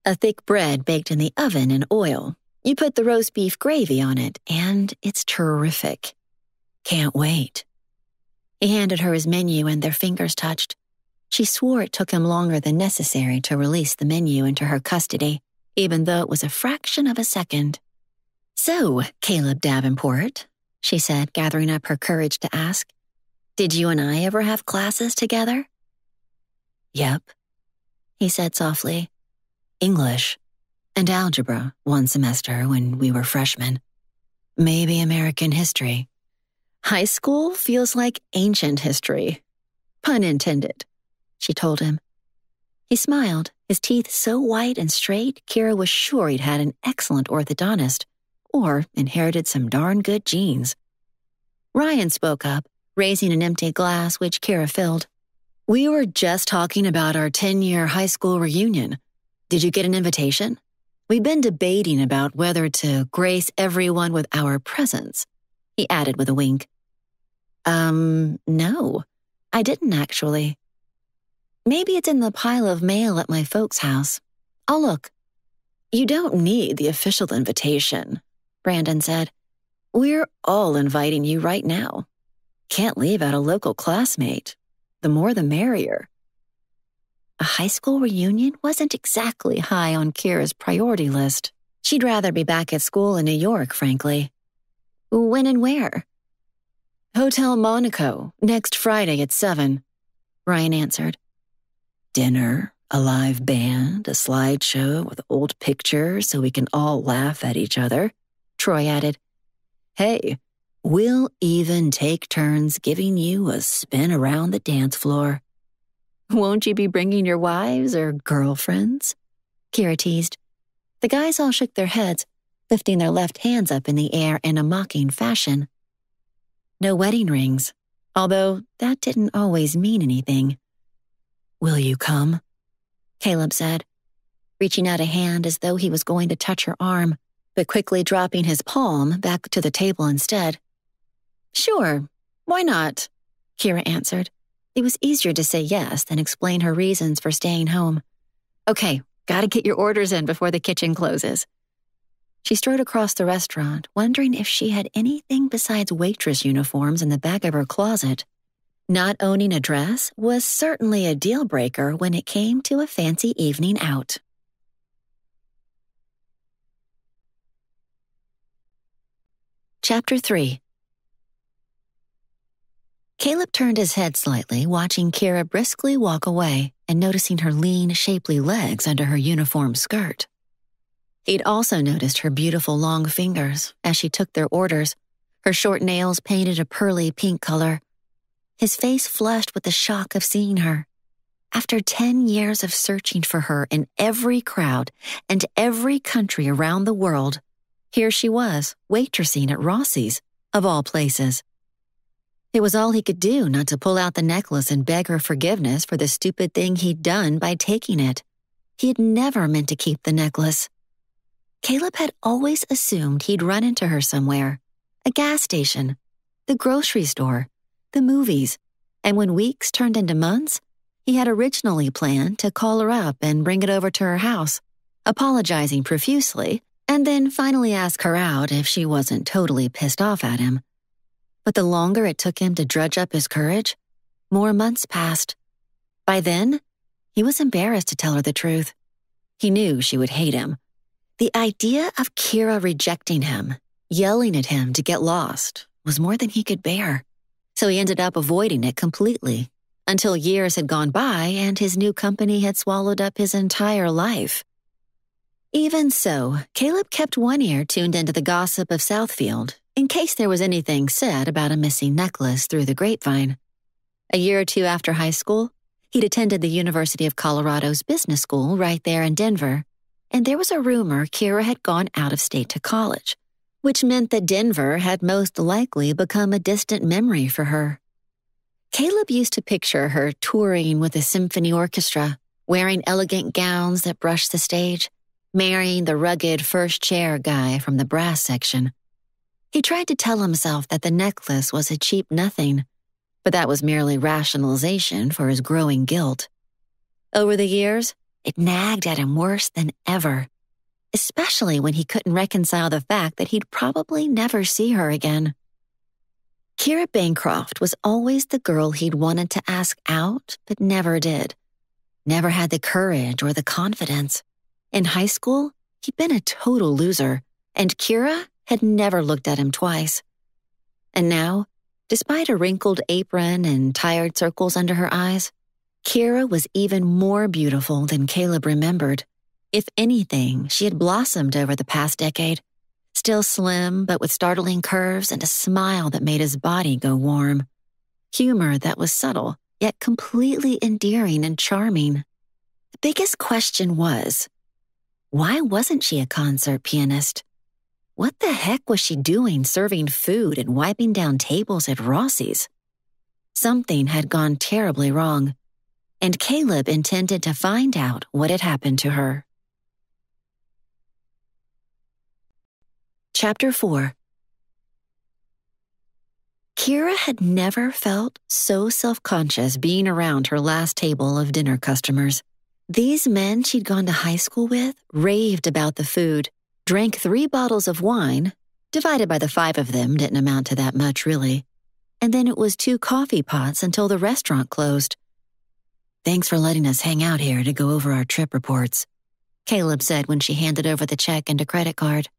A thick bread baked in the oven in oil. You put the roast beef gravy on it, and it's terrific." "Can't wait." He handed her his menu and their fingers touched. She swore it took him longer than necessary to release the menu into her custody, even though it was a fraction of a second. "So, Caleb Davenport," she said, gathering up her courage to ask, "did you and I ever have classes together?" "Yep," he said softly. "English and algebra one semester when we were freshmen. Maybe American history. High school feels like ancient history. Pun intended," she told him. He smiled, his teeth so white and straight, Kira was sure he'd had an excellent orthodontist, or inherited some darn good genes. Ryan spoke up, raising an empty glass which Kira filled. "We were just talking about our 10-year high school reunion. Did you get an invitation? We've been debating about whether to grace everyone with our presence," he added with a wink. No, I didn't actually. Maybe it's in the pile of mail at my folks' house. I'll look." "You don't need the official invitation," Brandon said. "We're all inviting you right now. Can't leave out a local classmate. The more the merrier." A high school reunion wasn't exactly high on Kira's priority list. She'd rather be back at school in New York, frankly. "When and where?" "Hotel Monaco, next Friday at 7, Ryan answered. "Dinner, a live band, a slideshow with old pictures so we can all laugh at each other," Troy added. "Hey, we'll even take turns giving you a spin around the dance floor." "Won't you be bringing your wives or girlfriends?" Kira teased. The guys all shook their heads, lifting their left hands up in the air in a mocking fashion. No wedding rings, although that didn't always mean anything. "Will you come?" Caleb said, reaching out a hand as though he was going to touch her arm, but quickly dropping his palm back to the table instead. "Sure, why not?" Kira answered. It was easier to say yes than explain her reasons for staying home. "Okay, gotta get your orders in before the kitchen closes." She strode across the restaurant, wondering if she had anything besides waitress uniforms in the back of her closet. Not owning a dress was certainly a deal breaker when it came to a fancy evening out. Chapter 3. Caleb turned his head slightly, watching Kira briskly walk away and noticing her lean, shapely legs under her uniform skirt. He'd also noticed her beautiful long fingers as she took their orders, her short nails painted a pearly pink color. his face flushed with the shock of seeing her. After 10 years of searching for her in every crowd and every country around the world, here she was, waitressing at Rossi's, of all places. It was all he could do not to pull out the necklace and beg her forgiveness for the stupid thing he'd done by taking it. He had never meant to keep the necklace. Caleb had always assumed he'd run into her somewhere, a gas station, the grocery store, the movies, and when weeks turned into months, he had originally planned to call her up and bring it over to her house, apologizing profusely, and then finally ask her out if she wasn't totally pissed off at him. But the longer it took him to drudge up his courage, more months passed. By then, he was embarrassed to tell her the truth. He knew she would hate him. The idea of Kira rejecting him, yelling at him to get lost, was more than he could bear. So he ended up avoiding it completely, until years had gone by and his new company had swallowed up his entire life. Even so, Caleb kept one ear tuned into the gossip of Southfield, in case there was anything said about a missing necklace through the grapevine. A year or two after high school, he'd attended the University of Colorado's business school right there in Denver, and there was a rumor Kira had gone out of state to college, which meant that Denver had most likely become a distant memory for her. Caleb used to picture her touring with a symphony orchestra, wearing elegant gowns that brushed the stage, marrying the rugged first chair guy from the brass section. He tried to tell himself that the necklace was a cheap nothing, but that was merely rationalization for his growing guilt. Over the years, it nagged at him worse than ever, especially when he couldn't reconcile the fact that he'd probably never see her again. Kira Bancroft was always the girl he'd wanted to ask out, but never did. Never had the courage or the confidence. In high school, he'd been a total loser, and Kira had never looked at him twice. And now, despite a wrinkled apron and tired circles under her eyes, Kira was even more beautiful than Caleb remembered. If anything, she had blossomed over the past decade, still slim but with startling curves and a smile that made his body go warm. Humor that was subtle, yet completely endearing and charming. The biggest question was, why wasn't she a concert pianist? What the heck was she doing serving food and wiping down tables at Rossi's? Something had gone terribly wrong, and Caleb intended to find out what had happened to her. Chapter 4. Kira had never felt so self-conscious being around her last table of dinner customers. These men she'd gone to high school with raved about the food, drank 3 bottles of wine, divided by the 5 of them didn't amount to that much really, and then it was 2 coffee pots until the restaurant closed. "Thanks for letting us hang out here to go over our trip reports," Caleb said when she handed over the check and a credit card.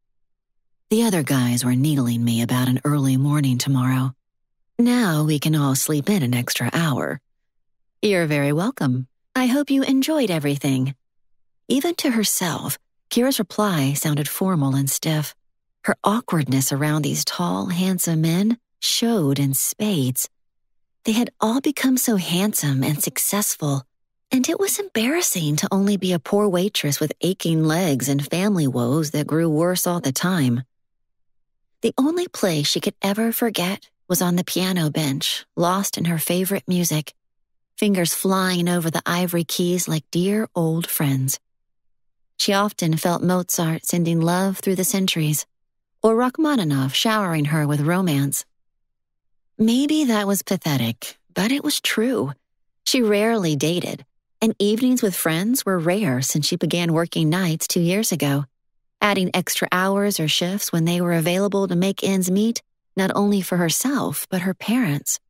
"The other guys were needling me about an early morning tomorrow. Now we can all sleep in an extra hour." "You're very welcome. I hope you enjoyed everything." Even to herself, Kira's reply sounded formal and stiff. Her awkwardness around these tall, handsome men showed in spades. They had all become so handsome and successful, and it was embarrassing to only be a poor waitress with aching legs and family woes that grew worse all the time. The only place she could ever forget was on the piano bench, lost in her favorite music, fingers flying over the ivory keys like dear old friends. She often felt Mozart sending love through the centuries, or Rachmaninoff showering her with romance. Maybe that was pathetic, but it was true. She rarely dated, and evenings with friends were rare since she began working nights 2 years ago, adding extra hours or shifts when they were available to make ends meet, not only for herself, but her parents.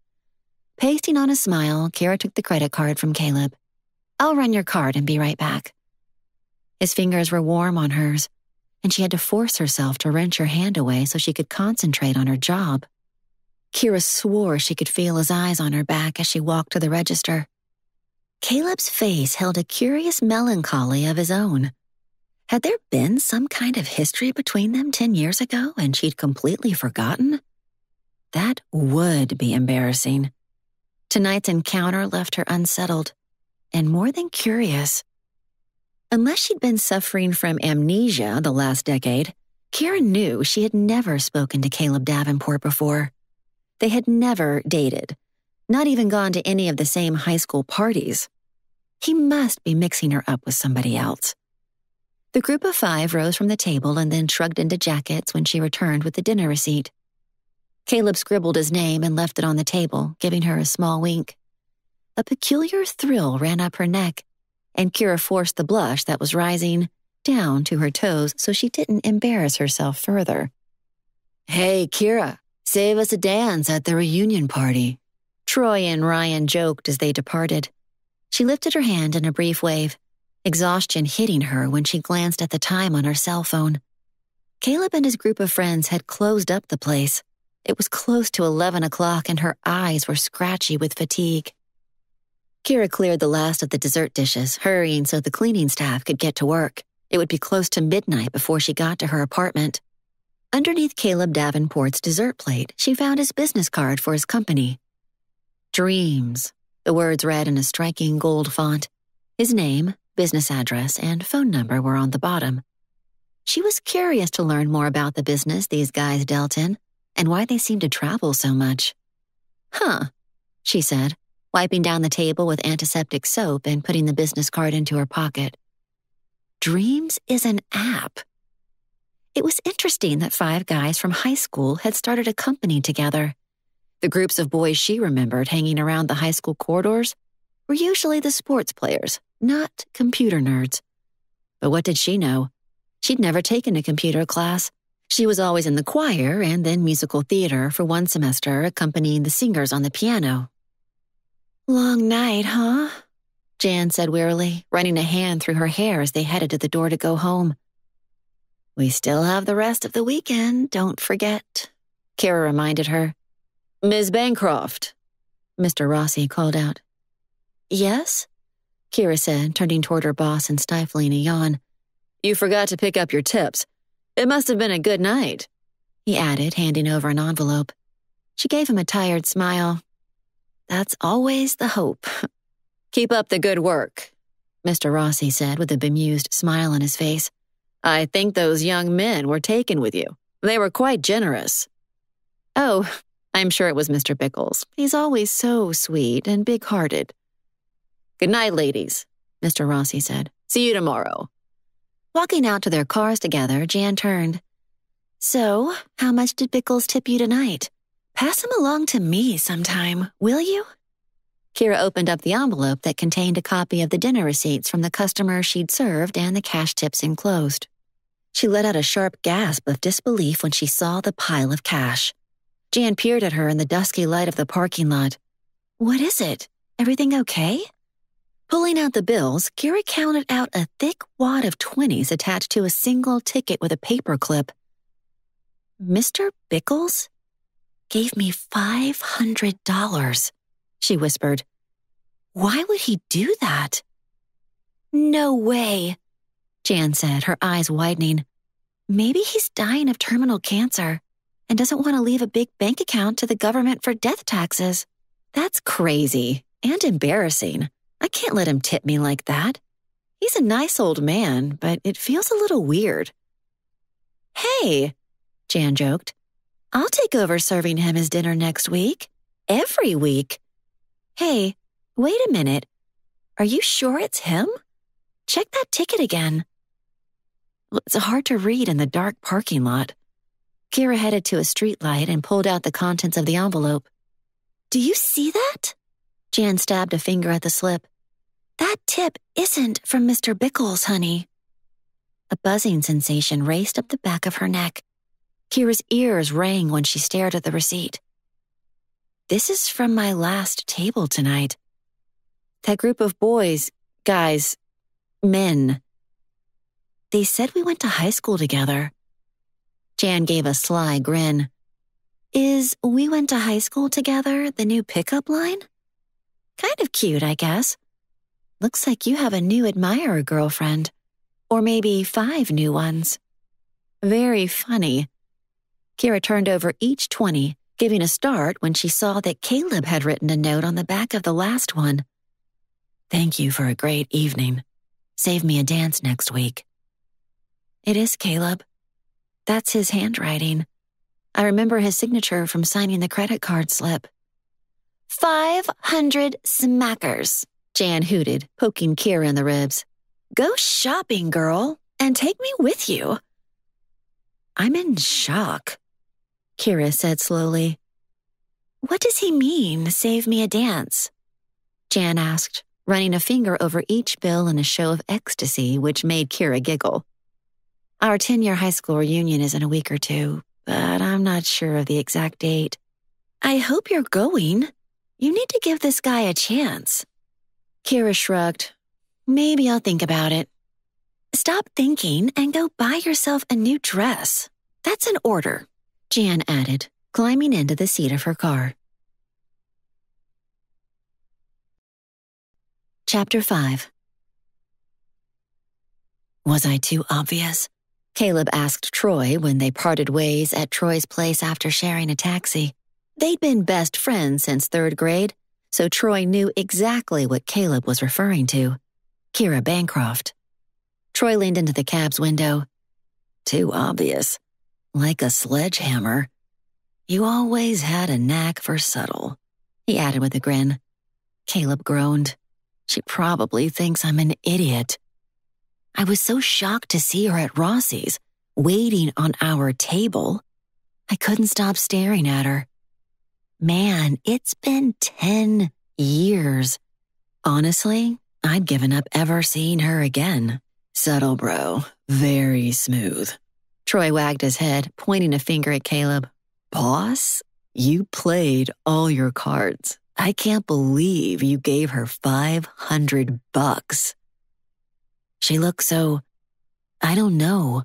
Pasting on a smile, Kira took the credit card from Caleb. "I'll run your card and be right back." His fingers were warm on hers, and she had to force herself to wrench her hand away so she could concentrate on her job. Kira swore she could feel his eyes on her back as she walked to the register. Caleb's face held a curious melancholy of his own. Had there been some kind of history between them 10 years ago and she'd completely forgotten? That would be embarrassing. Tonight's encounter left her unsettled and more than curious. Unless she'd been suffering from amnesia the last decade, Kira knew she had never spoken to Caleb Davenport before. They had never dated, not even gone to any of the same high school parties. He must be mixing her up with somebody else. The group of 5 rose from the table and then shrugged into jackets when she returned with the dinner receipt. Caleb scribbled his name and left it on the table, giving her a small wink. A peculiar thrill ran up her neck, and Kira forced the blush that was rising down to her toes so she didn't embarrass herself further. "Hey, Kira, save us a dance at the reunion party," Troy and Ryan joked as they departed. She lifted her hand in a brief wave, exhaustion hitting her when she glanced at the time on her cell phone. Caleb and his group of friends had closed up the place. It was close to 11 o'clock and her eyes were scratchy with fatigue. Kira cleared the last of the dessert dishes, hurrying so the cleaning staff could get to work. It would be close to midnight before she got to her apartment. Underneath Caleb Davenport's dessert plate, she found his business card for his company. Dreams, the words read in a striking gold font. His name, business address, and phone number were on the bottom. She was curious to learn more about the business these guys dealt in and why they seemed to travel so much. "Huh," she said, wiping down the table with antiseptic soap and putting the business card into her pocket. Dreams is an app. It was interesting that 5 guys from high school had started a company together. The groups of boys she remembered hanging around the high school corridors were usually the sports players, not computer nerds. But what did she know? She'd never taken a computer class. She was always in the choir and then musical theater for one semester, accompanying the singers on the piano. "Long night, huh?" Jan said wearily, running a hand through her hair as they headed to the door to go home. "We still have the rest of the weekend, don't forget," Kira reminded her. "Ms. Bancroft," Mr. Rossi called out. "Yes?" Kira said, turning toward her boss and stifling a yawn. "You forgot to pick up your tips. It must have been a good night," he added, handing over an envelope. She gave him a tired smile. "That's always the hope." "Keep up the good work," Mr. Rossi said with a bemused smile on his face. "I think those young men were taken with you. They were quite generous." "Oh, I'm sure it was Mr. Bickles. He's always so sweet and big-hearted." "Good night, ladies," Mr. Rossi said. "See you tomorrow." Walking out to their cars together, Jan turned. "So, how much did Bickles tip you tonight? Pass him along to me sometime, will you?" Kira opened up the envelope that contained a copy of the dinner receipts from the customer she'd served and the cash tips enclosed. She let out a sharp gasp of disbelief when she saw the pile of cash. Jan peered at her in the dusky light of the parking lot. "What is it? Everything okay?" Pulling out the bills, Kira counted out a thick wad of 20s attached to a single ticket with a paper clip. "Mr. Bickles gave me $500, she whispered. "Why would he do that?" "No way," Jan said, her eyes widening. "Maybe he's dying of terminal cancer and doesn't want to leave a big bank account to the government for death taxes. That's crazy and embarrassing. I can't let him tip me like that. He's a nice old man, but it feels a little weird." "Hey," Jan joked. "I'll take over serving him his dinner next week. Every week. Hey, wait a minute. Are you sure it's him? Check that ticket again." It's hard to read in the dark parking lot. Kira headed to a streetlight and pulled out the contents of the envelope. "Do you see that?" Jan stabbed a finger at the slip. "That tip isn't from Mr. Bickles, honey." A buzzing sensation raced up the back of her neck. Kira's ears rang when she stared at the receipt. "This is from my last table tonight. That group of boys, guys, men. They said we went to high school together." Jan gave a sly grin. "Is 'we went to high school together' the new pickup line? Kind of cute, I guess. Looks like you have a new admirer girlfriend. Or maybe 5 new ones." "Very funny." Kira turned over each 20, giving a start when she saw that Caleb had written a note on the back of the last one. "Thank you for a great evening. Save me a dance next week." "It is Caleb. That's his handwriting. I remember his signature from signing the credit card slip." 500 smackers, Jan hooted, poking Kira in the ribs. "Go shopping, girl, and take me with you." "I'm in shock," Kira said slowly. "What does he mean, save me a dance?" Jan asked, running a finger over each bill in a show of ecstasy which made Kira giggle. "Our 10-year high school reunion is in a week or two, but I'm not sure of the exact date." "I hope you're going. You need to give this guy a chance." Kira shrugged. "Maybe I'll think about it." "Stop thinking and go buy yourself a new dress. That's an order," Jan added, climbing into the seat of her car. Chapter 5. "Was I too obvious?" Caleb asked Troy when they parted ways at Troy's place after sharing a taxi. They'd been best friends since 3rd grade, so Troy knew exactly what Caleb was referring to. Kira Bancroft. Troy leaned into the cab's window. "Too obvious. Like a sledgehammer. You always had a knack for subtle," he added with a grin. Caleb groaned. "She probably thinks I'm an idiot." "I was so shocked to see her at Rossi's, waiting on our table. I couldn't stop staring at her. Man, it's been 10 years. Honestly, I'd given up ever seeing her again." "Subtle, bro. Very smooth." Troy wagged his head, pointing a finger at Caleb. "Boss, you played all your cards. I can't believe you gave her $500. She looked so, I don't know,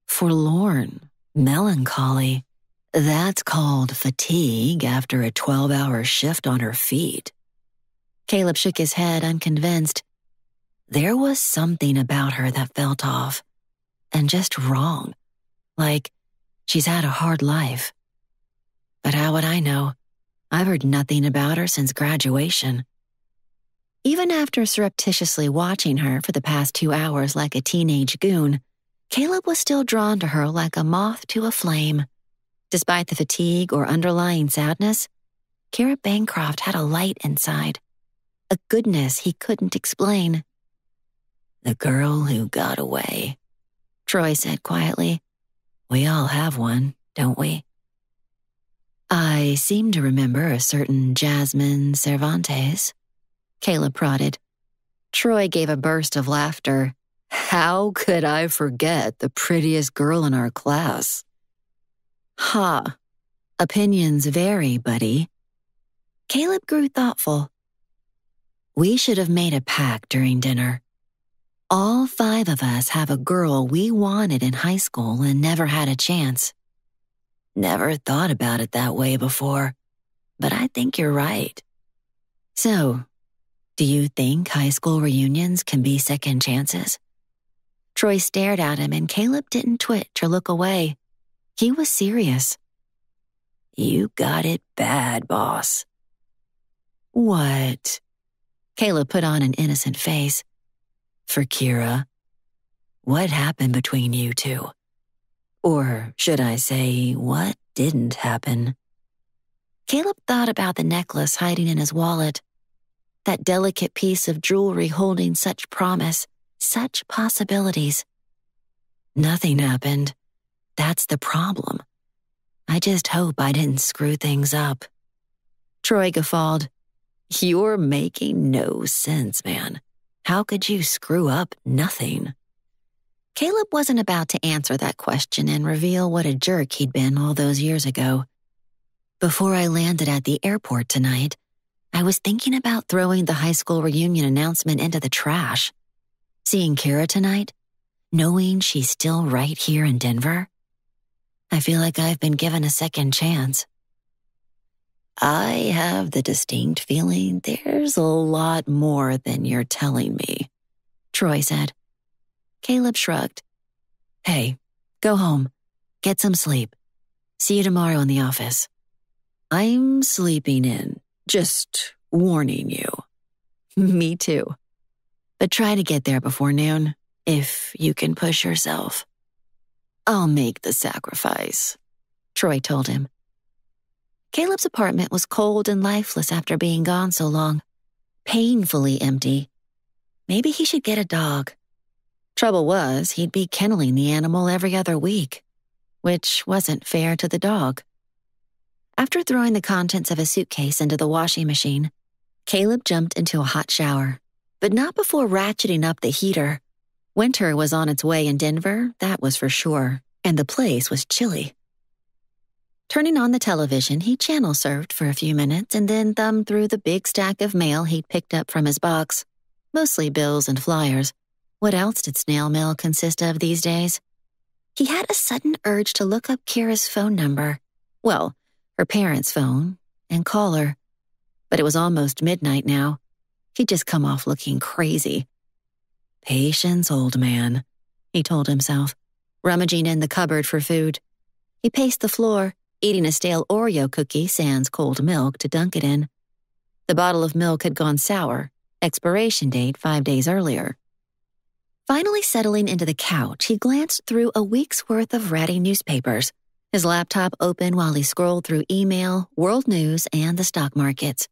forlorn, melancholy. That's called fatigue after a 12-hour shift on her feet." Caleb shook his head, unconvinced. There was something about her that felt off, and just wrong. Like, she's had a hard life. But how would I know? I've heard nothing about her since graduation. Even after surreptitiously watching her for the past 2 hours like a teenage goon, Caleb was still drawn to her like a moth to a flame. Despite the fatigue or underlying sadness, Kira Bancroft had a light inside, a goodness he couldn't explain. "The girl who got away," Troy said quietly. "We all have one, don't we?" "I seem to remember a certain Jasmine Cervantes," Caleb prodded. Troy gave a burst of laughter. "How could I forget the prettiest girl in our class?" "Ha. Opinions vary, buddy." Caleb grew thoughtful. "We should have made a pact during dinner. All 5 of us have a girl we wanted in high school and never had a chance." "Never thought about it that way before, but I think you're right." "So, do you think high school reunions can be second chances?" Troy stared at him and Caleb didn't twitch or look away. He was serious. "You got it bad, boss." "What?" Caleb put on an innocent face. "For Kira, what happened between you two? Or should I say, what didn't happen?" Caleb thought about the necklace hiding in his wallet, that delicate piece of jewelry holding such promise, such possibilities. "Nothing happened. That's the problem. I just hope I didn't screw things up." Troy guffawed. "You're making no sense, man. How could you screw up nothing?" Caleb wasn't about to answer that question and reveal what a jerk he'd been all those years ago. "Before I landed at the airport tonight, I was thinking about throwing the high school reunion announcement into the trash. Seeing Kira tonight, knowing she's still right here in Denver, I feel like I've been given a second chance." "I have the distinct feeling there's a lot more than you're telling me," Troy said. Caleb shrugged. "Hey, go home. Get some sleep. See you tomorrow in the office." I'm sleeping in. Just warning you. Me too. But try to get there before noon, if you can push yourself. I'll make the sacrifice, Troy told him. Caleb's apartment was cold and lifeless after being gone so long. Painfully empty. Maybe he should get a dog. Trouble was, he'd be kenneling the animal every other week, which wasn't fair to the dog. After throwing the contents of his suitcase into the washing machine, Caleb jumped into a hot shower, but not before ratcheting up the heater. Winter was on its way in Denver, that was for sure, and the place was chilly. Turning on the television, he channel surfed for a few minutes and then thumbed through the big stack of mail he'd picked up from his box, mostly bills and flyers. What else did snail mail consist of these days? He had a sudden urge to look up Kira's phone number. Well, her parents' phone, and call her. But it was almost midnight now. He'd just come off looking crazy. Patience, old man, he told himself, rummaging in the cupboard for food. He paced the floor, eating a stale Oreo cookie sans cold milk to dunk it in. The bottle of milk had gone sour, expiration date 5 days earlier. Finally settling into the couch, he glanced through a week's worth of ratty newspapers, his laptop open while he scrolled through email, world news, and the stock markets.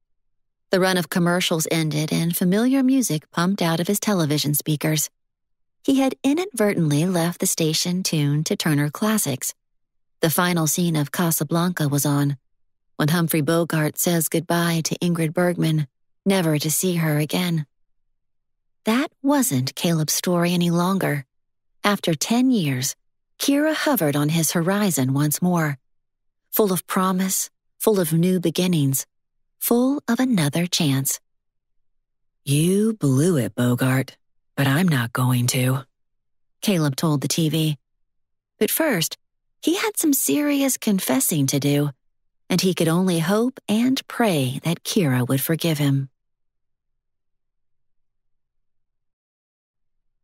The run of commercials ended and familiar music pumped out of his television speakers. He had inadvertently left the station tuned to Turner Classics. The final scene of Casablanca was on, when Humphrey Bogart says goodbye to Ingrid Bergman, never to see her again. That wasn't Caleb's story any longer. After 10 years, Kira hovered on his horizon once more, full of promise, full of new beginnings, full of another chance. You blew it, Bogart, but I'm not going to, Caleb told the TV. But first, he had some serious confessing to do, and he could only hope and pray that Kira would forgive him.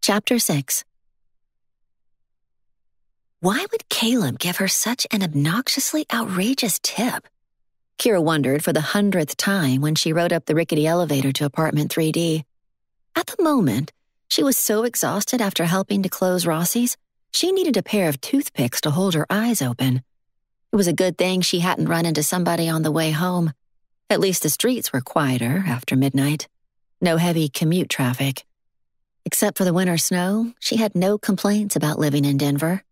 Chapter 6. Why would Caleb give her such an obnoxiously outrageous tip? Kira wondered for the 100th time when she rode up the rickety elevator to apartment 3D. At the moment, she was so exhausted after helping to close Rossi's, she needed a pair of toothpicks to hold her eyes open. It was a good thing she hadn't run into somebody on the way home. At least the streets were quieter after midnight. No heavy commute traffic. Except for the winter snow, she had no complaints about living in Denver.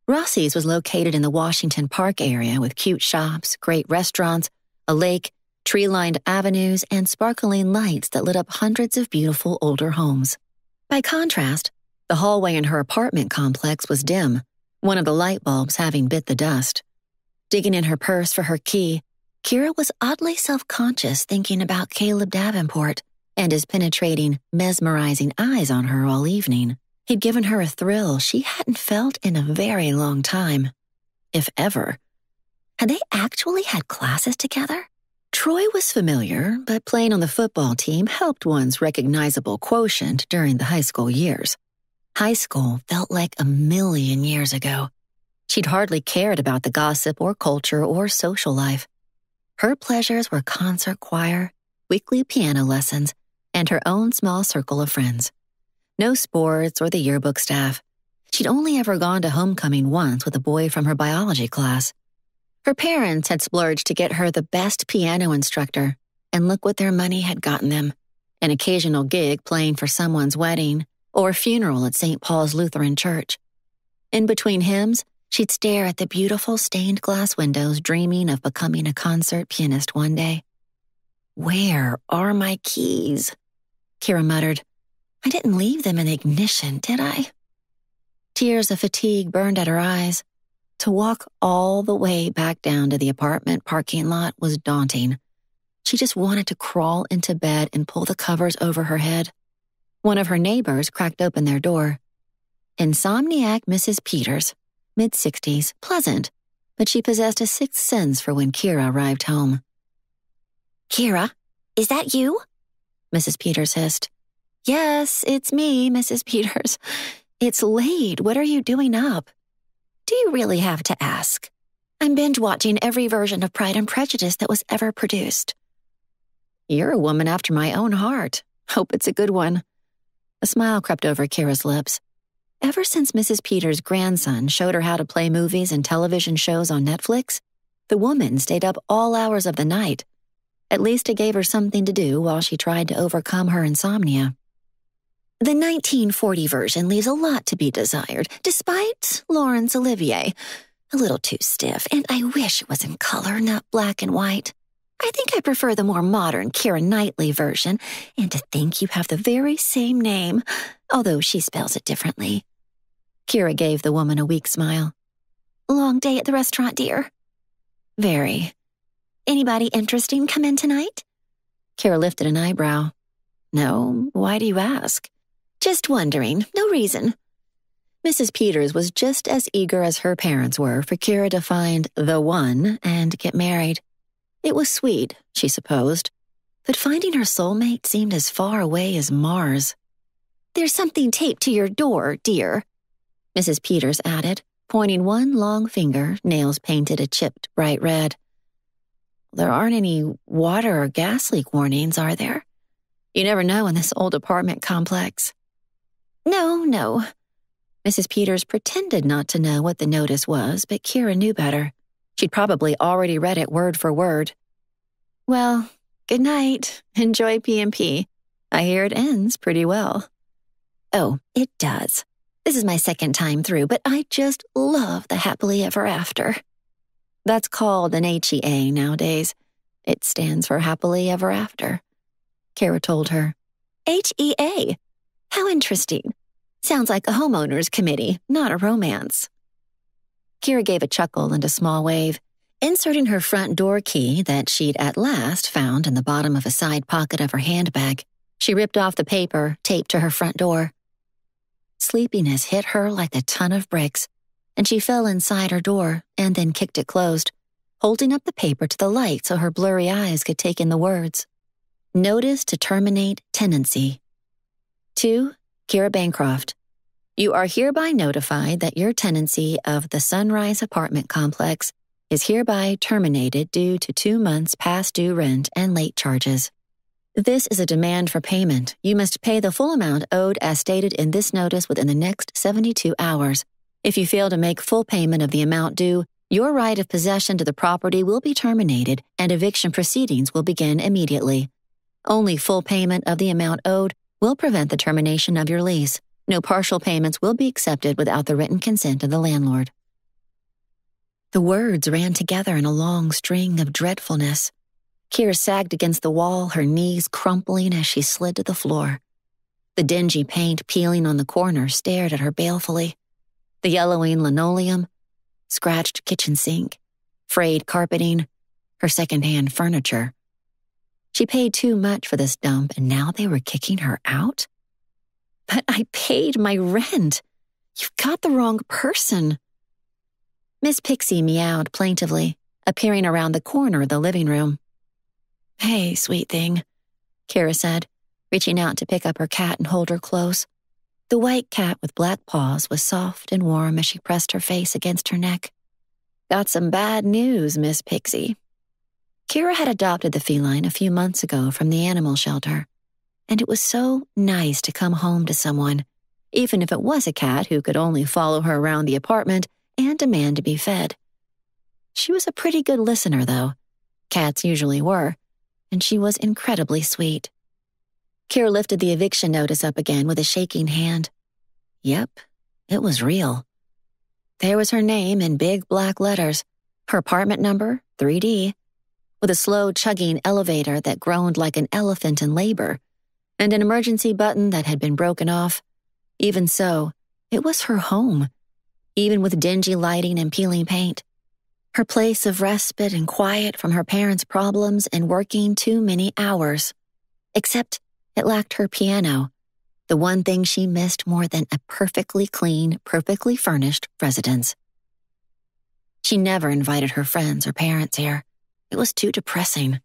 Rossi's was located in the Washington Park area with cute shops, great restaurants, a lake, tree-lined avenues, and sparkling lights that lit up hundreds of beautiful older homes. By contrast, the hallway in her apartment complex was dim, one of the light bulbs having bit the dust. Digging in her purse for her key, Kira was oddly self-conscious thinking about Caleb Davenport and his penetrating, mesmerizing eyes on her all evening. He'd given her a thrill she hadn't felt in a very long time, if ever. Had they actually had classes together? Troy was familiar, but playing on the football team helped one's recognizable quotient during the high school years. High school felt like a million years ago. She'd hardly cared about the gossip or culture or social life. Her pleasures were concert choir, weekly piano lessons, and her own small circle of friends. No sports or the yearbook staff. She'd only ever gone to homecoming once with a boy from her biology class. Her parents had splurged to get her the best piano instructor, and look what their money had gotten them. An occasional gig playing for someone's wedding, or funeral at St. Paul's Lutheran Church. In between hymns, she'd stare at the beautiful stained glass windows dreaming of becoming a concert pianist one day. Where are my keys? Kira muttered. I didn't leave them in the ignition, did I? Tears of fatigue burned at her eyes. To walk all the way back down to the apartment parking lot was daunting. She just wanted to crawl into bed and pull the covers over her head. One of her neighbors cracked open their door. Insomniac Mrs. Peters, mid-60s, pleasant, but she possessed a sixth sense for when Kira arrived home. Kira, is that you? Mrs. Peters hissed. Yes, it's me, Mrs. Peters. It's late. What are you doing up? Do you really have to ask? I'm binge-watching every version of Pride and Prejudice that was ever produced. You're a woman after my own heart. Hope it's a good one. A smile crept over Kira's lips. Ever since Mrs. Peters' grandson showed her how to play movies and television shows on Netflix, the woman stayed up all hours of the night. At least it gave her something to do while she tried to overcome her insomnia. The 1940 version leaves a lot to be desired, despite Laurence Olivier. A little too stiff, and I wish it was in color, not black and white. I think I prefer the more modern Keira Knightley version, and to think you have the very same name, although she spells it differently. Kira gave the woman a weak smile. Long day at the restaurant, dear? Very. Anybody interesting come in tonight? Kira lifted an eyebrow. No, why do you ask? Just wondering, no reason. Mrs. Peters was just as eager as her parents were for Kira to find the one and get married. It was sweet, she supposed, but finding her soulmate seemed as far away as Mars. There's something taped to your door, dear, Mrs. Peters added, pointing one long finger, nails painted a chipped bright red. There aren't any water or gas leak warnings, are there? You never know in this old apartment complex. No. Mrs. Peters pretended not to know what the notice was, but Kira knew better. She'd probably already read it word for word. Well, good night. Enjoy P&P. I hear it ends pretty well. Oh, it does. This is my second time through, but I just love the happily ever after. That's called an HEA nowadays. It stands for happily ever after. Kira told her. HEA? How interesting. Sounds like a homeowners committee, not a romance. Kira gave a chuckle and a small wave. Inserting her front door key that she'd at last found in the bottom of a side pocket of her handbag, she ripped off the paper taped to her front door. Sleepiness hit her like a ton of bricks, and she fell inside her door and then kicked it closed, holding up the paper to the light so her blurry eyes could take in the words. Notice to terminate tenancy. To Kira Bancroft. You are hereby notified that your tenancy of the Sunrise apartment complex is hereby terminated due to 2 months past due rent and late charges. This is a demand for payment. You must pay the full amount owed as stated in this notice within the next 72 hours. If you fail to make full payment of the amount due, your right of possession to the property will be terminated and eviction proceedings will begin immediately. Only full payment of the amount owed will prevent the termination of your lease. No partial payments will be accepted without the written consent of the landlord. The words ran together in a long string of dreadfulness. Kira sagged against the wall, her knees crumpling as she slid to the floor. The dingy paint peeling on the corner stared at her balefully. The yellowing linoleum, scratched kitchen sink, frayed carpeting, her secondhand furniture. She paid too much for this dump, and now they were kicking her out? But I paid my rent. You've got the wrong person. Miss Pixie meowed plaintively, appearing around the corner of the living room. Hey, sweet thing, Kira said, reaching out to pick up her cat and hold her close. The white cat with black paws was soft and warm as she pressed her face against her neck. Got some bad news, Miss Pixie. Kira had adopted the feline a few months ago from the animal shelter, and it was so nice to come home to someone, even if it was a cat who could only follow her around the apartment and demand to be fed. She was a pretty good listener, though. Cats usually were, and she was incredibly sweet. Kira lifted the eviction notice up again with a shaking hand. Yep, it was real. There was her name in big black letters, her apartment number, 3D, with a slow chugging elevator that groaned like an elephant in labor, and an emergency button that had been broken off. Even so, it was her home, even with dingy lighting and peeling paint. Her place of respite and quiet from her parents' problems and working too many hours. Except it lacked her piano, the one thing she missed more than a perfectly clean, perfectly furnished residence. She never invited her friends or parents here. It was too depressing.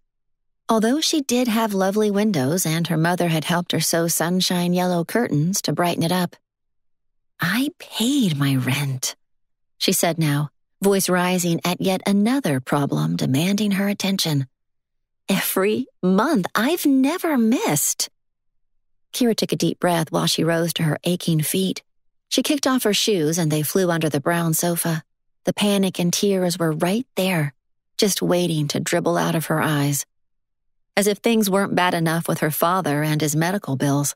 Although she did have lovely windows and her mother had helped her sew sunshine yellow curtains to brighten it up. I paid my rent, she said now, voice rising at yet another problem demanding her attention. Every month, I've never missed. Kira took a deep breath while she rose to her aching feet. She kicked off her shoes and they flew under the brown sofa. The panic and tears were right there, just waiting to dribble out of her eyes. As if things weren't bad enough with her father and his medical bills.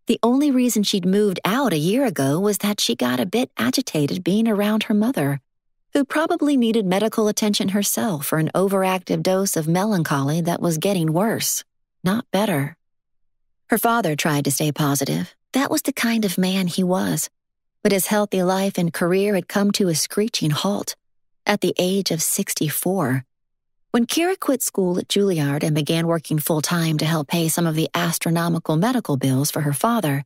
The only reason she'd moved out a year ago was that she got a bit agitated being around her mother, who probably needed medical attention herself for an overactive dose of melancholy that was getting worse, not better. Her father tried to stay positive. That was the kind of man he was. But his healthy life and career had come to a screeching halt at the age of 64. When Kira quit school at Juilliard and began working full-time to help pay some of the astronomical medical bills for her father,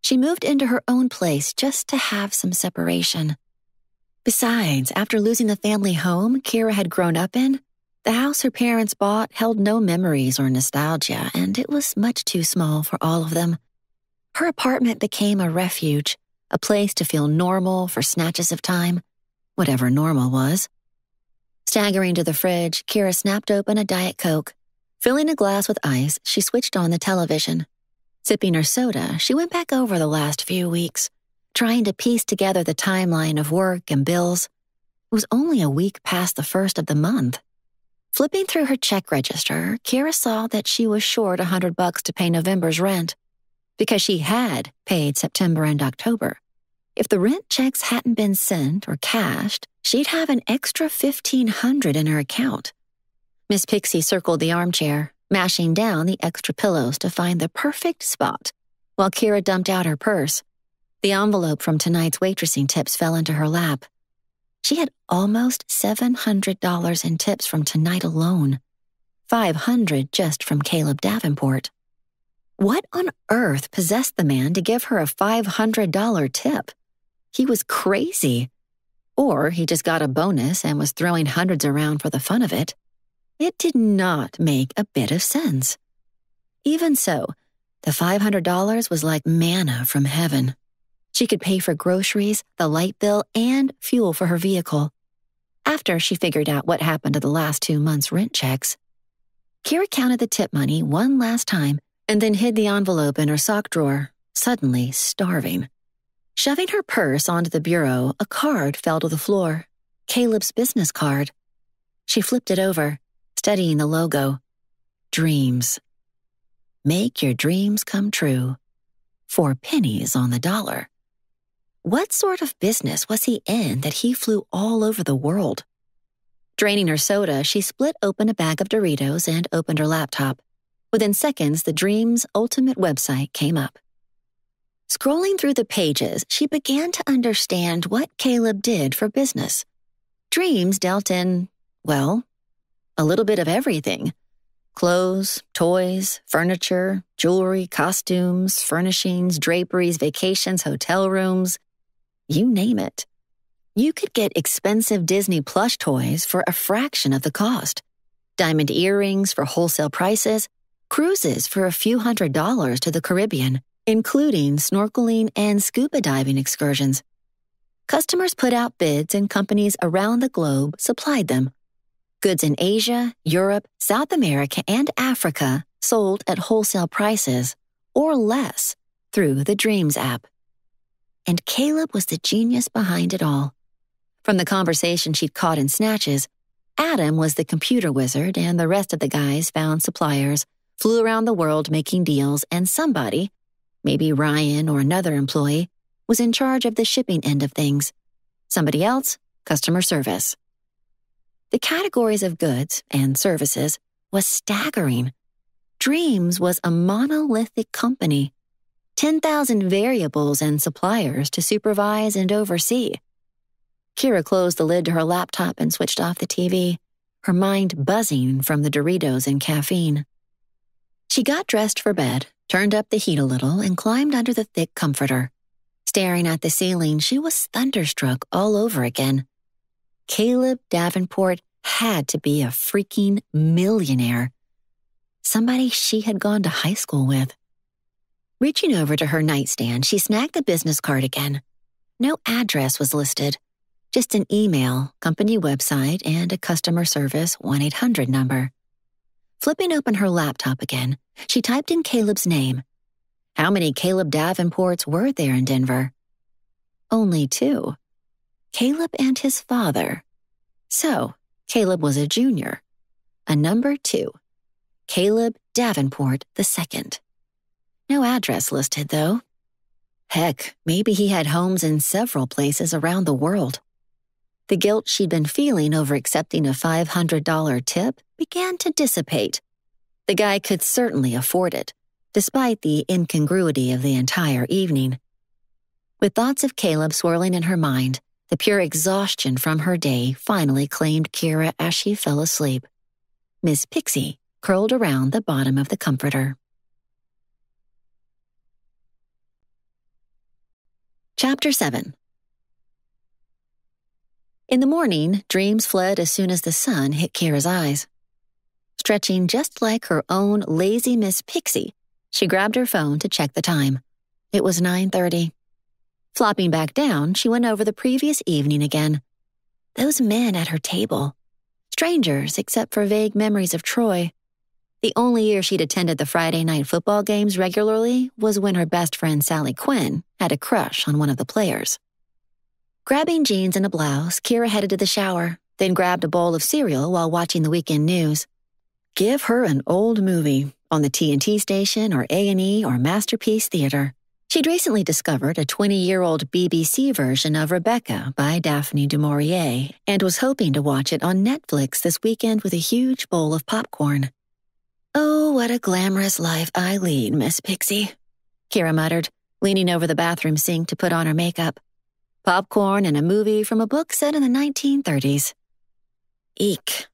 she moved into her own place just to have some separation. Besides, after losing the family home Kira had grown up in, the house her parents bought held no memories or nostalgia, and it was much too small for all of them. Her apartment became a refuge, a place to feel normal for snatches of time, whatever normal was. Staggering to the fridge, Kira snapped open a Diet Coke. Filling a glass with ice, she switched on the television. Sipping her soda, she went back over the last few weeks, trying to piece together the timeline of work and bills. It was only a week past the first of the month. Flipping through her check register, Kira saw that she was short $100 to pay November's rent, because she had paid September and October. If the rent checks hadn't been sent or cashed, she'd have an extra $1,500 in her account. Miss Pixie circled the armchair, mashing down the extra pillows to find the perfect spot, while Kira dumped out her purse. The envelope from tonight's waitressing tips fell into her lap. She had almost $700 in tips from tonight alone, $500 just from Caleb Davenport. What on earth possessed the man to give her a $500 tip? He was crazy. Or he just got a bonus and was throwing hundreds around for the fun of it. It did not make a bit of sense. Even so, the $500 was like manna from heaven. She could pay for groceries, the light bill, and fuel for her vehicle. After she figured out what happened to the last 2 months' rent checks, Kira counted the tip money one last time and then hid the envelope in her sock drawer, suddenly starving. Shoving her purse onto the bureau, a card fell to the floor. Caleb's business card. She flipped it over, studying the logo. Dreams. Make your dreams come true. 4 pennies on the dollar. What sort of business was he in that he flew all over the world? Draining her soda, she split open a bag of Doritos and opened her laptop. Within seconds, the Dreams' ultimate website came up. Scrolling through the pages, she began to understand what Caleb did for business. Dreams dealt in, well, a little bit of everything. Clothes, toys, furniture, jewelry, costumes, furnishings, draperies, vacations, hotel rooms. You name it. You could get expensive Disney plush toys for a fraction of the cost. Diamond earrings for wholesale prices. Cruises for a few $100s to the Caribbean, including snorkeling and scuba diving excursions. Customers put out bids and companies around the globe supplied them. Goods in Asia, Europe, South America, and Africa sold at wholesale prices, or less, through the Dreams app. And Caleb was the genius behind it all. From the conversation she'd caught in snatches, Adam was the computer wizard and the rest of the guys found suppliers, flew around the world making deals, and somebody, maybe Ryan or another employee, was in charge of the shipping end of things. Somebody else, customer service. The categories of goods and services was staggering. Dreams was a monolithic company, 10,000 variables and suppliers to supervise and oversee. Kira closed the lid to her laptop and switched off the TV, her mind buzzing from the Doritos and caffeine. She got dressed for bed, turned up the heat a little, and climbed under the thick comforter. Staring at the ceiling, she was thunderstruck all over again. Caleb Davenport had to be a freaking millionaire. Somebody she had gone to high school with. Reaching over to her nightstand, she snagged the business card again. No address was listed. Just an email, company website, and a customer service 1-800 number. Flipping open her laptop again, she typed in Caleb's name. How many Caleb Davenports were there in Denver? Only 2. Caleb and his father. So, Caleb was a junior. A number 2. Caleb Davenport II. No address listed, though. Heck, maybe he had homes in several places around the world. The guilt she'd been feeling over accepting a $500 tip began to dissipate. The guy could certainly afford it, despite the incongruity of the entire evening. With thoughts of Caleb swirling in her mind, the pure exhaustion from her day finally claimed Kira as she fell asleep. Miss Pixie curled around the bottom of the comforter. Chapter 7. In the morning, dreams fled as soon as the sun hit Kira's eyes. Stretching just like her own lazy Miss Pixie, she grabbed her phone to check the time. It was 9:30. Flopping back down, she went over the previous evening again. Those men at her table. Strangers except for vague memories of Troy. The only year she'd attended the Friday night football games regularly was when her best friend Sally Quinn had a crush on one of the players. Grabbing jeans and a blouse, Kira headed to the shower, then grabbed a bowl of cereal while watching the weekend news. Give her an old movie on the TNT station or A&E or Masterpiece Theater. She'd recently discovered a 20-year-old BBC version of Rebecca by Daphne du Maurier and was hoping to watch it on Netflix this weekend with a huge bowl of popcorn. Oh, what a glamorous life I lead, Miss Pixie, Kira muttered, leaning over the bathroom sink to put on her makeup. Popcorn and a movie from a book set in the 1930s. Eek.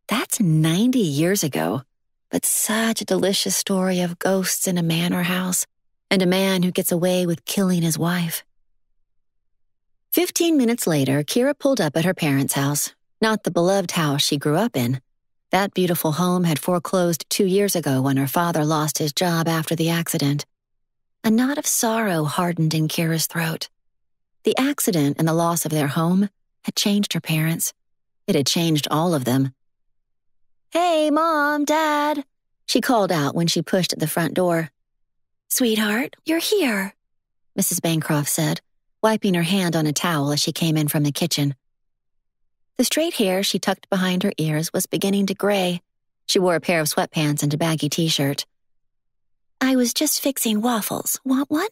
That's 90 years ago, but such a delicious story of ghosts in a manor house and a man who gets away with killing his wife. 15 minutes later, Kira pulled up at her parents' house, not the beloved house she grew up in. That beautiful home had foreclosed 2 years ago when her father lost his job after the accident. A knot of sorrow hardened in Kira's throat. The accident and the loss of their home had changed her parents. It had changed all of them. Hey, Mom, Dad, she called out when she pushed at the front door. Sweetheart, you're here, Mrs. Bancroft said, wiping her hand on a towel as she came in from the kitchen. The straight hair she tucked behind her ears was beginning to gray. She wore a pair of sweatpants and a baggy t-shirt. I was just fixing waffles. Want one?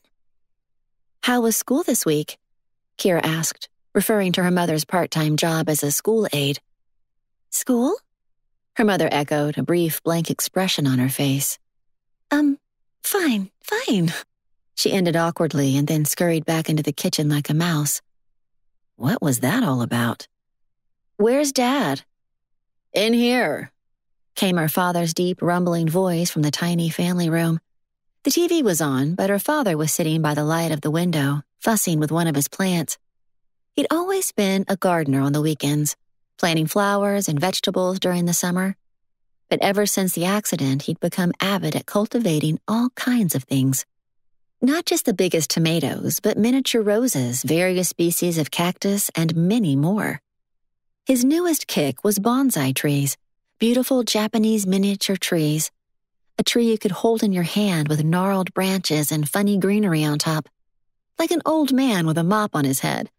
How was school this week? Kira asked, referring to her mother's part-time job as a school aide. School? Her mother echoed, a brief, blank expression on her face. Fine. She ended awkwardly and then scurried back into the kitchen like a mouse. What was that all about? Where's Dad? In here, came her father's deep, rumbling voice from the tiny family room. The TV was on, but her father was sitting by the light of the window, fussing with one of his plants. He'd always been a gardener on the weekends, planting flowers and vegetables during the summer. But ever since the accident, he'd become avid at cultivating all kinds of things. Not just the biggest tomatoes, but miniature roses, various species of cactus, and many more. His newest kick was bonsai trees, beautiful Japanese miniature trees. A tree you could hold in your hand with gnarled branches and funny greenery on top. Like an old man with a mop on his head.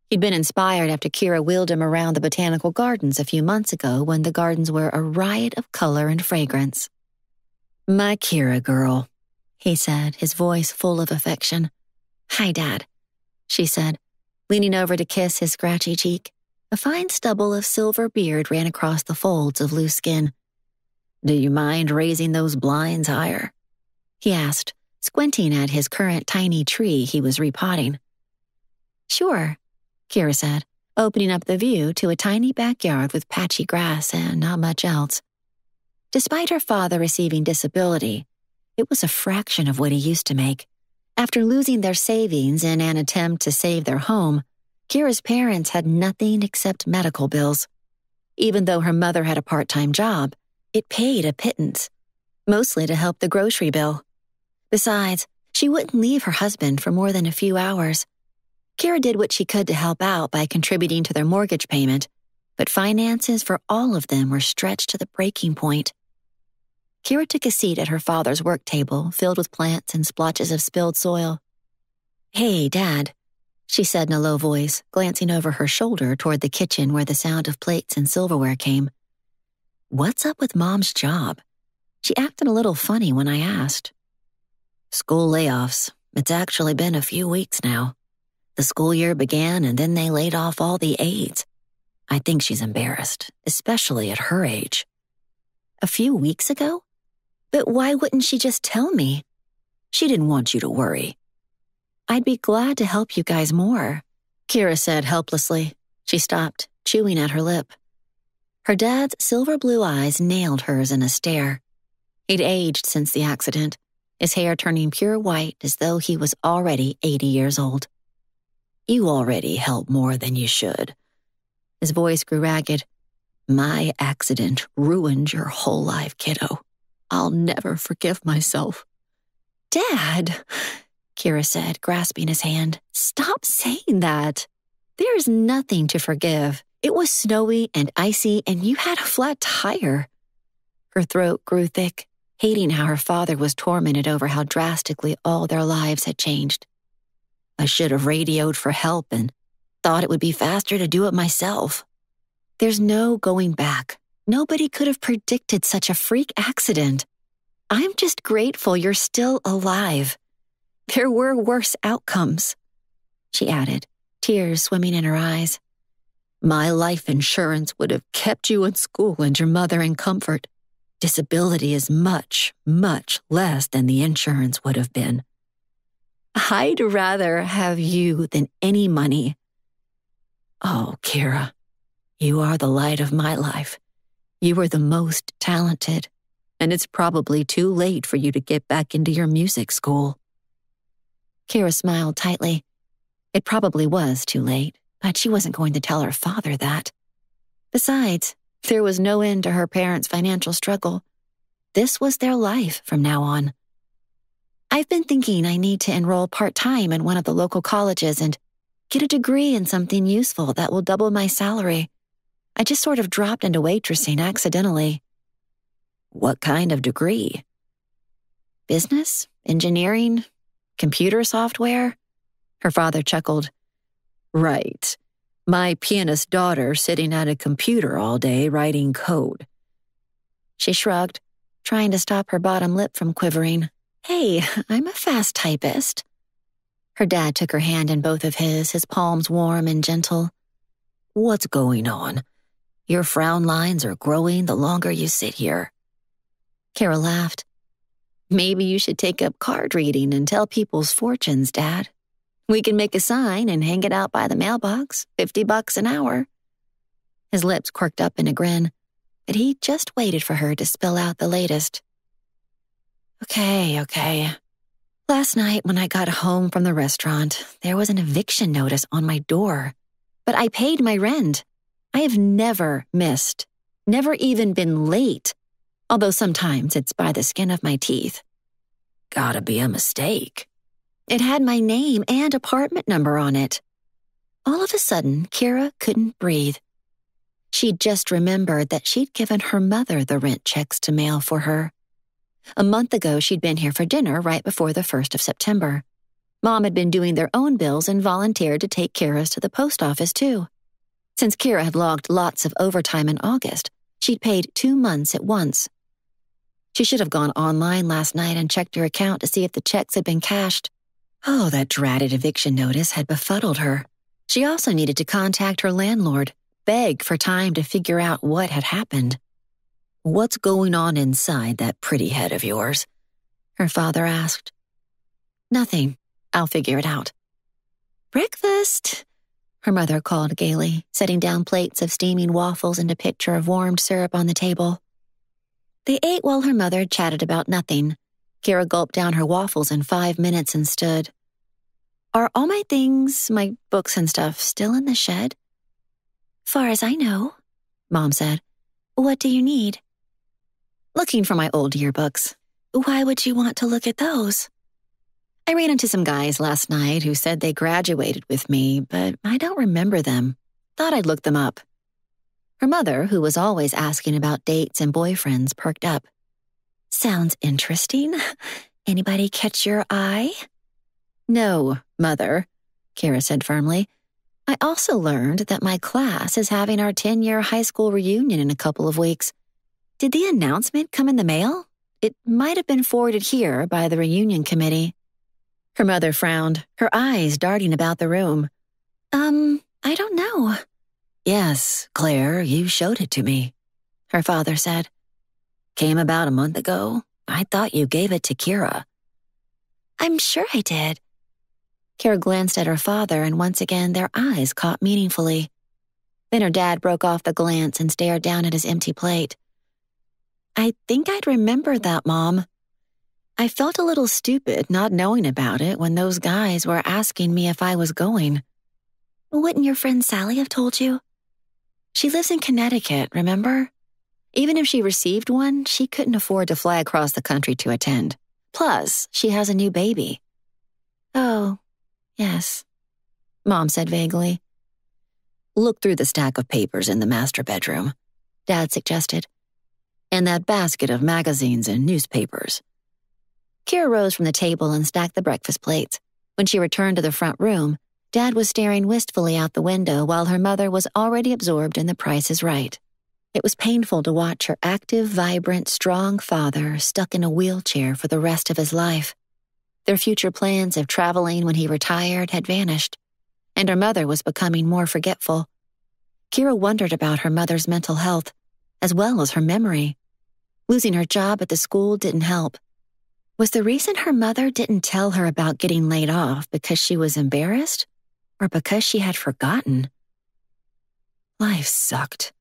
He'd been inspired after Kira wheeled him around the botanical gardens a few months ago when the gardens were a riot of color and fragrance. My Kira girl, he said, his voice full of affection. Hi, Dad, she said, leaning over to kiss his scratchy cheek. A fine stubble of silver beard ran across the folds of loose skin. Do you mind raising those blinds higher? He asked, squinting at his current tiny tree he was repotting. Sure, Kira said, opening up the view to a tiny backyard with patchy grass and not much else. Despite her father receiving disability, it was a fraction of what he used to make. After losing their savings in an attempt to save their home, Kira's parents had nothing except medical bills. Even though her mother had a part-time job, it paid a pittance, mostly to help the grocery bill. Besides, she wouldn't leave her husband for more than a few hours. Kira did what she could to help out by contributing to their mortgage payment, but finances for all of them were stretched to the breaking point. Kira took a seat at her father's work table, filled with plants and splotches of spilled soil. "Hey, Dad," she said in a low voice, glancing over her shoulder toward the kitchen where the sound of plates and silverware came. "What's up with Mom's job? She acted a little funny when I asked." "School layoffs. It's actually been a few weeks now. The school year began and then they laid off all the aides. I think she's embarrassed, especially at her age." "A few weeks ago? But why wouldn't she just tell me?" "She didn't want you to worry." "I'd be glad to help you guys more," Kira said helplessly. She stopped, chewing at her lip. Her dad's silver blue eyes nailed hers in a stare. He'd aged since the accident, his hair turning pure white as though he was already 80 years old. "You already help more than you should." His voice grew ragged. "My accident ruined your whole life, kiddo. I'll never forgive myself." "Dad," Kira said, grasping his hand, "stop saying that. There's nothing to forgive. It was snowy and icy, and you had a flat tire." Her throat grew thick, hating how her father was tormented over how drastically all their lives had changed. "I should have radioed for help and thought it would be faster to do it myself." "There's no going back. Nobody could have predicted such a freak accident. I'm just grateful you're still alive. There were worse outcomes," she added, tears swimming in her eyes. "My life insurance would have kept you in school and your mother in comfort. Disability is much, much less than the insurance would have been." "I'd rather have you than any money." "Oh, Kira, you are the light of my life. You are the most talented, and it's probably too late for you to get back into your music school." Kira smiled tightly. It probably was too late, but she wasn't going to tell her father that. Besides, there was no end to her parents' financial struggle. This was their life from now on. "I've been thinking I need to enroll part-time in one of the local colleges and get a degree in something useful that will double my salary. I just sort of dropped into waitressing accidentally." "What kind of degree?" "Business, engineering, computer software." Her father chuckled. "Right. My pianist daughter sitting at a computer all day writing code." She shrugged, trying to stop her bottom lip from quivering. "Hey, I'm a fast typist." Her dad took her hand in both of his palms warm and gentle. "What's going on? Your frown lines are growing the longer you sit here." Kira laughed. "Maybe you should take up card reading and tell people's fortunes, Dad. We can make a sign and hang it out by the mailbox, $50 an hour." His lips quirked up in a grin, but he just waited for her to spill out the latest. Okay. Last night when I got home from the restaurant, there was an eviction notice on my door. But I paid my rent. I have never missed, never even been late, although sometimes it's by the skin of my teeth." "Gotta be a mistake." "It had my name and apartment number on it." All of a sudden, Kira couldn't breathe. She'd just remembered that she'd given her mother the rent checks to mail for her. A month ago, she'd been here for dinner right before the 1st of September. Mom had been doing their own bills and volunteered to take Kira's to the post office, too. Since Kira had logged lots of overtime in August, she'd paid 2 months at once. She should have gone online last night and checked her account to see if the checks had been cashed. Oh, that dreaded eviction notice had befuddled her. She also needed to contact her landlord, beg for time to figure out what had happened. "What's going on inside that pretty head of yours?" her father asked. "Nothing. I'll figure it out." "Breakfast," her mother called gaily, setting down plates of steaming waffles and a pitcher of warmed syrup on the table. They ate while her mother chatted about nothing. Kira gulped down her waffles in 5 minutes and stood. "Are all my things, my books and stuff, still in the shed?" "Far as I know," Mom said. "What do you need?" "Looking for my old yearbooks." "Why would you want to look at those?" I ran into some guys last night who said they graduated with me, but I don't remember them. Thought I'd look them up. Her mother, who was always asking about dates and boyfriends, perked up. Sounds interesting. Anybody catch your eye? No, Mother, Kira said firmly. I also learned that my class is having our 10-year high school reunion in a couple of weeks. Did the announcement come in the mail? It might have been forwarded here by the reunion committee. Her mother frowned, her eyes darting about the room. I don't know. Yes, Claire, you showed it to me, her father said. Came about a month ago. I thought you gave it to Kira. I'm sure I did. Kira glanced at her father, and once again their eyes caught meaningfully. Then her dad broke off the glance and stared down at his empty plate. I think I'd remember that, Mom. I felt a little stupid not knowing about it when those guys were asking me if I was going. Wouldn't your friend Sally have told you? She lives in Connecticut, remember? Even if she received one, she couldn't afford to fly across the country to attend. Plus, she has a new baby. Oh, yes, Mom said vaguely. Look through the stack of papers in the master bedroom, Dad suggested. And that basket of magazines and newspapers. Kira rose from the table and stacked the breakfast plates. When she returned to the front room, Dad was staring wistfully out the window while her mother was already absorbed in The Price is Right. It was painful to watch her active, vibrant, strong father stuck in a wheelchair for the rest of his life. Their future plans of traveling when he retired had vanished, and her mother was becoming more forgetful. Kira wondered about her mother's mental health, as well as her memory. Losing her job at the school didn't help. Was the reason her mother didn't tell her about getting laid off because she was embarrassed, or because she had forgotten? Life sucked.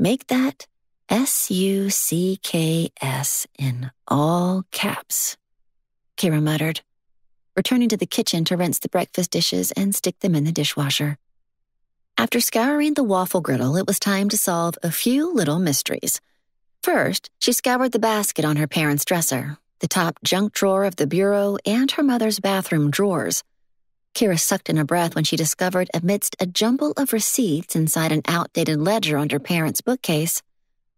Make that S-U-C-K-S in all caps, Kira muttered, returning to the kitchen to rinse the breakfast dishes and stick them in the dishwasher. After scouring the waffle griddle, it was time to solve a few little mysteries. First, she scoured the basket on her parents' dresser, the top junk drawer of the bureau, and her mother's bathroom drawers. Kira sucked in a breath when she discovered, amidst a jumble of receipts inside an outdated ledger on her parents' bookcase,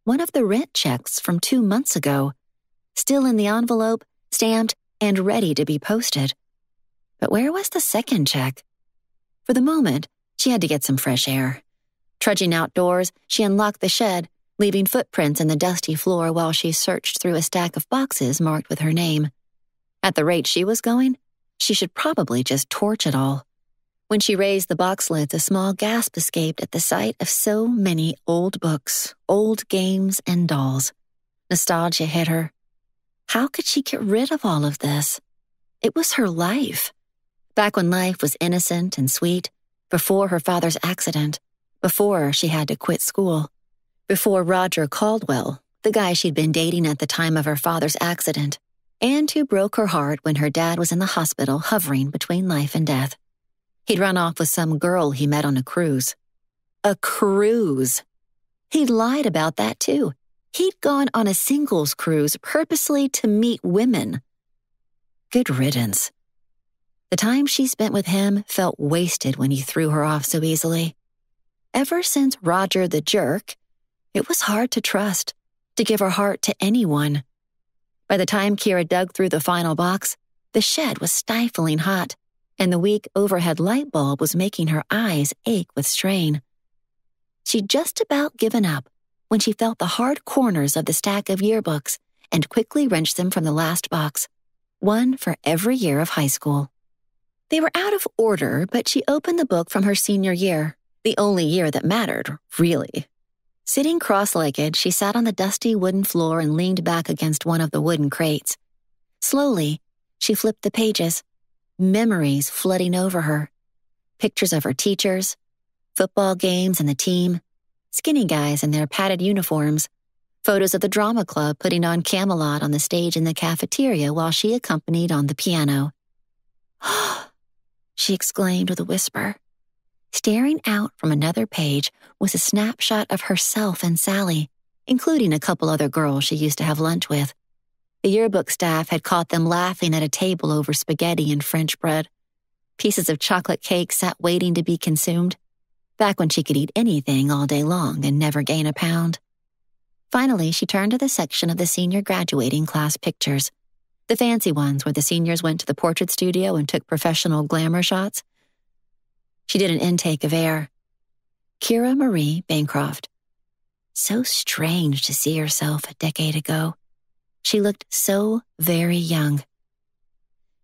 one of the rent checks from 2 months ago, still in the envelope, stamped, and ready to be posted. But where was the second check? For the moment, she had to get some fresh air. Trudging outdoors, she unlocked the shed, leaving footprints in the dusty floor while she searched through a stack of boxes marked with her name. At the rate she was going, she should probably just torch it all. When she raised the box lids, a small gasp escaped at the sight of so many old books, old games, and dolls. Nostalgia hit her. How could she get rid of all of this? It was her life. Back when life was innocent and sweet, before her father's accident, before she had to quit school, before Roger Caldwell, the guy she'd been dating at the time of her father's accident, and who broke her heart when her dad was in the hospital hovering between life and death. He'd run off with some girl he met on a cruise. A cruise! He'd lied about that too. He'd gone on a singles cruise purposely to meet women. Good riddance. The time she spent with him felt wasted when he threw her off so easily. Ever since Roger the jerk, it was hard to trust, to give her heart to anyone. By the time Kira dug through the final box, the shed was stifling hot, and the weak overhead light bulb was making her eyes ache with strain. She'd just about given up when she felt the hard corners of the stack of yearbooks and quickly wrenched them from the last box, one for every year of high school. They were out of order, but she opened the book from her senior year, the only year that mattered, really. Sitting cross-legged, she sat on the dusty wooden floor and leaned back against one of the wooden crates. Slowly, she flipped the pages, memories flooding over her. Pictures of her teachers, football games and the team, skinny guys in their padded uniforms, photos of the drama club putting on Camelot on the stage in the cafeteria while she accompanied on the piano. She exclaimed with a whisper. Staring out from another page was a snapshot of herself and Sally, including a couple other girls she used to have lunch with. The yearbook staff had caught them laughing at a table over spaghetti and French bread. Pieces of chocolate cake sat waiting to be consumed, back when she could eat anything all day long and never gain a pound. Finally, she turned to the section of the senior graduating class pictures, the fancy ones where the seniors went to the portrait studio and took professional glamour shots. She did an intake of air. Kira Marie Bancroft. So strange to see herself a decade ago. She looked so very young.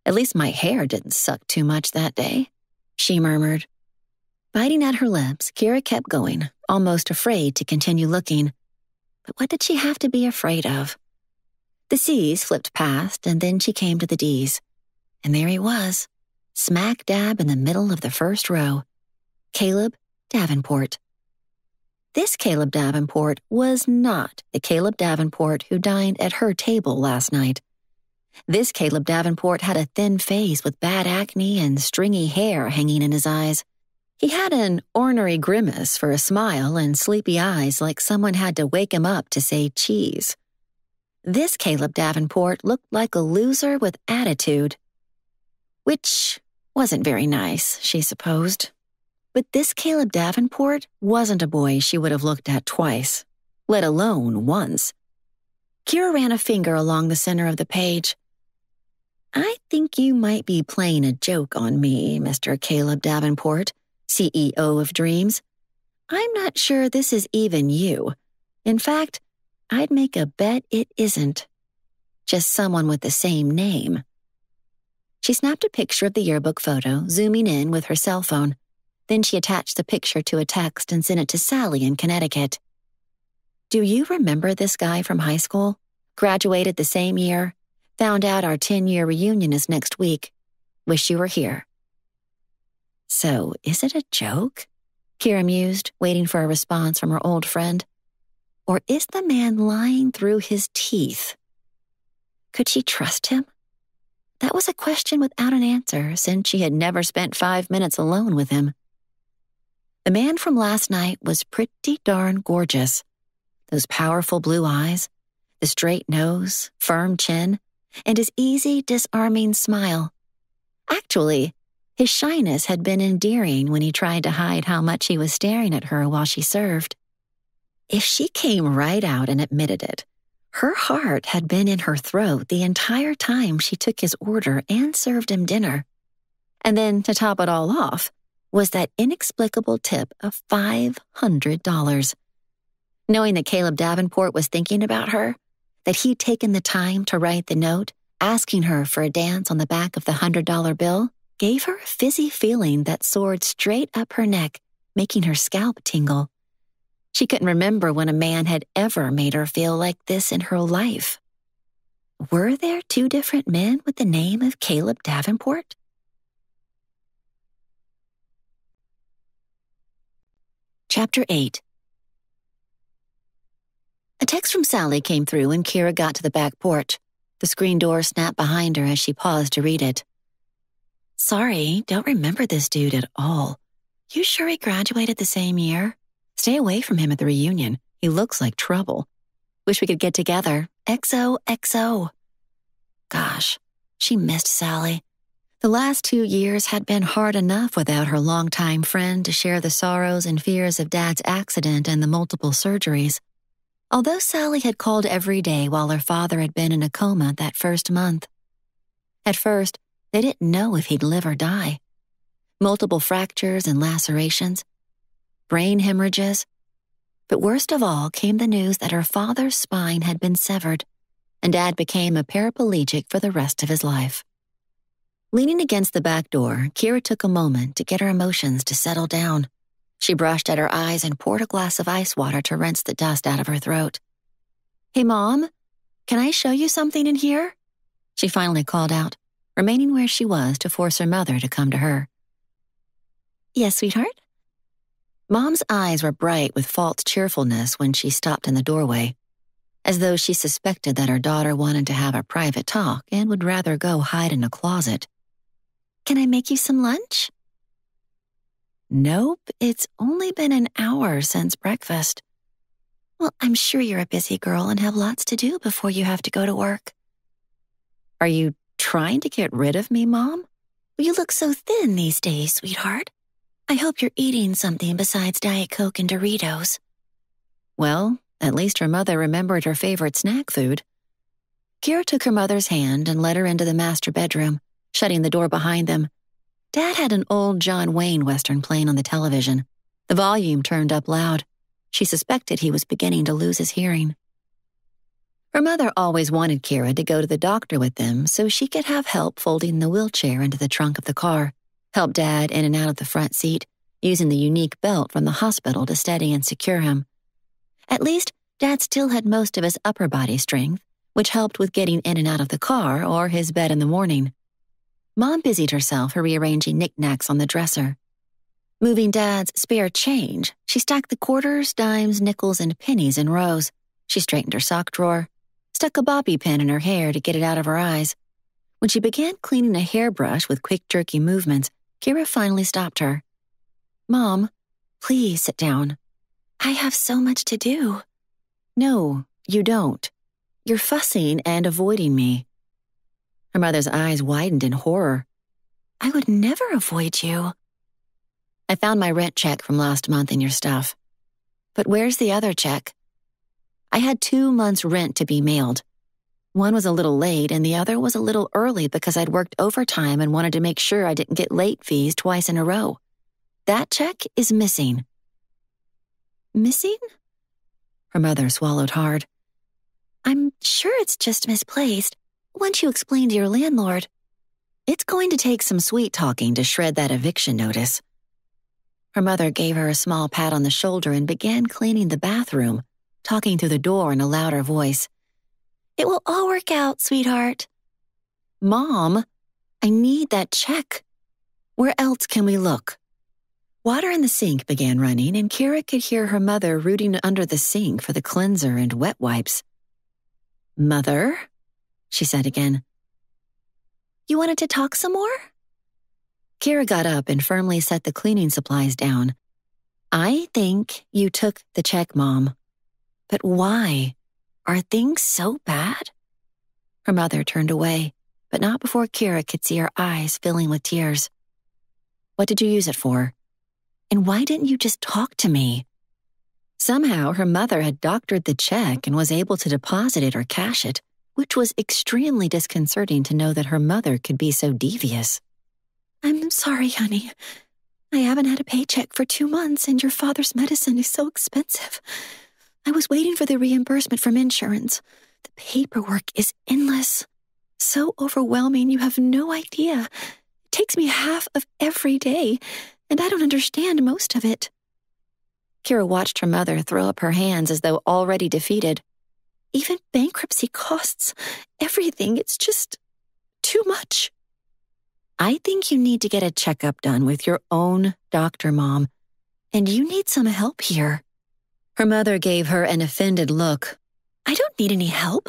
At least my hair didn't suck too much that day, she murmured. Biting at her lips, Kira kept going, almost afraid to continue looking. But what did she have to be afraid of? The C's flipped past, and then she came to the D's. And there he was, smack dab in the middle of the first row. Caleb Davenport. This Caleb Davenport was not the Caleb Davenport who dined at her table last night. This Caleb Davenport had a thin face with bad acne and stringy hair hanging in his eyes. He had an ornery grimace for a smile and sleepy eyes like someone had to wake him up to say cheese. This Caleb Davenport looked like a loser with attitude, which wasn't very nice, she supposed. But this Caleb Davenport wasn't a boy she would have looked at twice, let alone once. Kira ran a finger along the center of the page. I think you might be playing a joke on me, Mr. Caleb Davenport, CEO of Dreams. I'm not sure this is even you. In fact, I'd make a bet it isn't. Just someone with the same name. She snapped a picture of the yearbook photo, zooming in with her cell phone. Then she attached the picture to a text and sent it to Sally in Connecticut. Do you remember this guy from high school? Graduated the same year. Found out our 10-year reunion is next week. Wish you were here. So, is it a joke? Kira mused, waiting for a response from her old friend. Or is the man lying through his teeth? Could she trust him? That was a question without an answer, since she had never spent 5 minutes alone with him. The man from last night was pretty darn gorgeous. Those powerful blue eyes, the straight nose, firm chin, and his easy, disarming smile. Actually, his shyness had been endearing when he tried to hide how much he was staring at her while she served. If she came right out and admitted it, her heart had been in her throat the entire time she took his order and served him dinner. And then, to top it all off, was that inexplicable tip of $500. Knowing that Caleb Davenport was thinking about her, that he'd taken the time to write the note, asking her for a dance on the back of the $100 bill, gave her a fizzy feeling that soared straight up her neck, making her scalp tingle. She couldn't remember when a man had ever made her feel like this in her life. Were there two different men with the name of Caleb Davenport? Chapter 8. A text from Sally came through when Kira got to the back porch. The screen door snapped behind her as she paused to read it. Sorry, don't remember this dude at all. You sure he graduated the same year? Stay away from him at the reunion. He looks like trouble. Wish we could get together. XOXO. Gosh, she missed Sally. The last 2 years had been hard enough without her longtime friend to share the sorrows and fears of Dad's accident and the multiple surgeries. Although Sally had called every day while her father had been in a coma that first month. At first, they didn't know if he'd live or die. Multiple fractures and lacerations, brain hemorrhages. But worst of all came the news that her father's spine had been severed, and Dad became a paraplegic for the rest of his life. Leaning against the back door, Kira took a moment to get her emotions to settle down. She brushed at her eyes and poured a glass of ice water to rinse the dust out of her throat. Hey, Mom, can I show you something in here? She finally called out, remaining where she was to force her mother to come to her. Yes, sweetheart? Mom's eyes were bright with false cheerfulness when she stopped in the doorway, as though she suspected that her daughter wanted to have a private talk and would rather go hide in a closet. Can I make you some lunch? Nope, it's only been an hour since breakfast. Well, I'm sure you're a busy girl and have lots to do before you have to go to work. Are you trying to get rid of me, Mom? You look so thin these days, sweetheart. I hope you're eating something besides Diet Coke and Doritos. Well, at least her mother remembered her favorite snack food. Kira took her mother's hand and led her into the master bedroom, shutting the door behind them. Dad had an old John Wayne Western playing on the television, the volume turned up loud. She suspected he was beginning to lose his hearing. Her mother always wanted Kira to go to the doctor with them so she could have help folding the wheelchair into the trunk of the car, help Dad in and out of the front seat, using the unique belt from the hospital to steady and secure him. At least, Dad still had most of his upper body strength, which helped with getting in and out of the car or his bed in the morning. Mom busied herself rearranging knickknacks on the dresser. Moving Dad's spare change, she stacked the quarters, dimes, nickels, and pennies in rows. She straightened her sock drawer, stuck a bobby pin in her hair to get it out of her eyes. When she began cleaning a hairbrush with quick, jerky movements, Kira finally stopped her. Mom, please sit down. I have so much to do. No, you don't. You're fussing and avoiding me. Her mother's eyes widened in horror. I would never avoid you. I found my rent check from last month in your stuff. But where's the other check? I had 2 months' rent to be mailed. One was a little late and the other was a little early because I'd worked overtime and wanted to make sure I didn't get late fees twice in a row. That check is missing. Missing? Her mother swallowed hard. I'm sure it's just misplaced. Once you explain to your landlord, it's going to take some sweet talking to shred that eviction notice. Her mother gave her a small pat on the shoulder and began cleaning the bathroom, talking through the door in a louder voice. It will all work out, sweetheart. Mom, I need that check. Where else can we look? Water in the sink began running, and Kira could hear her mother rooting under the sink for the cleanser and wet wipes. Mother, she said again. You wanted to talk some more? Kira got up and firmly set the cleaning supplies down. I think you took the check, Mom. But why? Are things so bad? Her mother turned away, but not before Kira could see her eyes filling with tears. What did you use it for? And why didn't you just talk to me? Somehow her mother had doctored the check and was able to deposit it or cash it, which was extremely disconcerting to know that her mother could be so devious. I'm sorry, honey. I haven't had a paycheck for 2 months and your father's medicine is so expensive. I was waiting for the reimbursement from insurance. The paperwork is endless. So overwhelming, you have no idea. It takes me half of every day, and I don't understand most of it. Kira watched her mother throw up her hands as though already defeated. Even bankruptcy costs everything. It's just too much. I think you need to get a checkup done with your own doctor, Mom, and you need some help here. Her mother gave her an offended look. I don't need any help.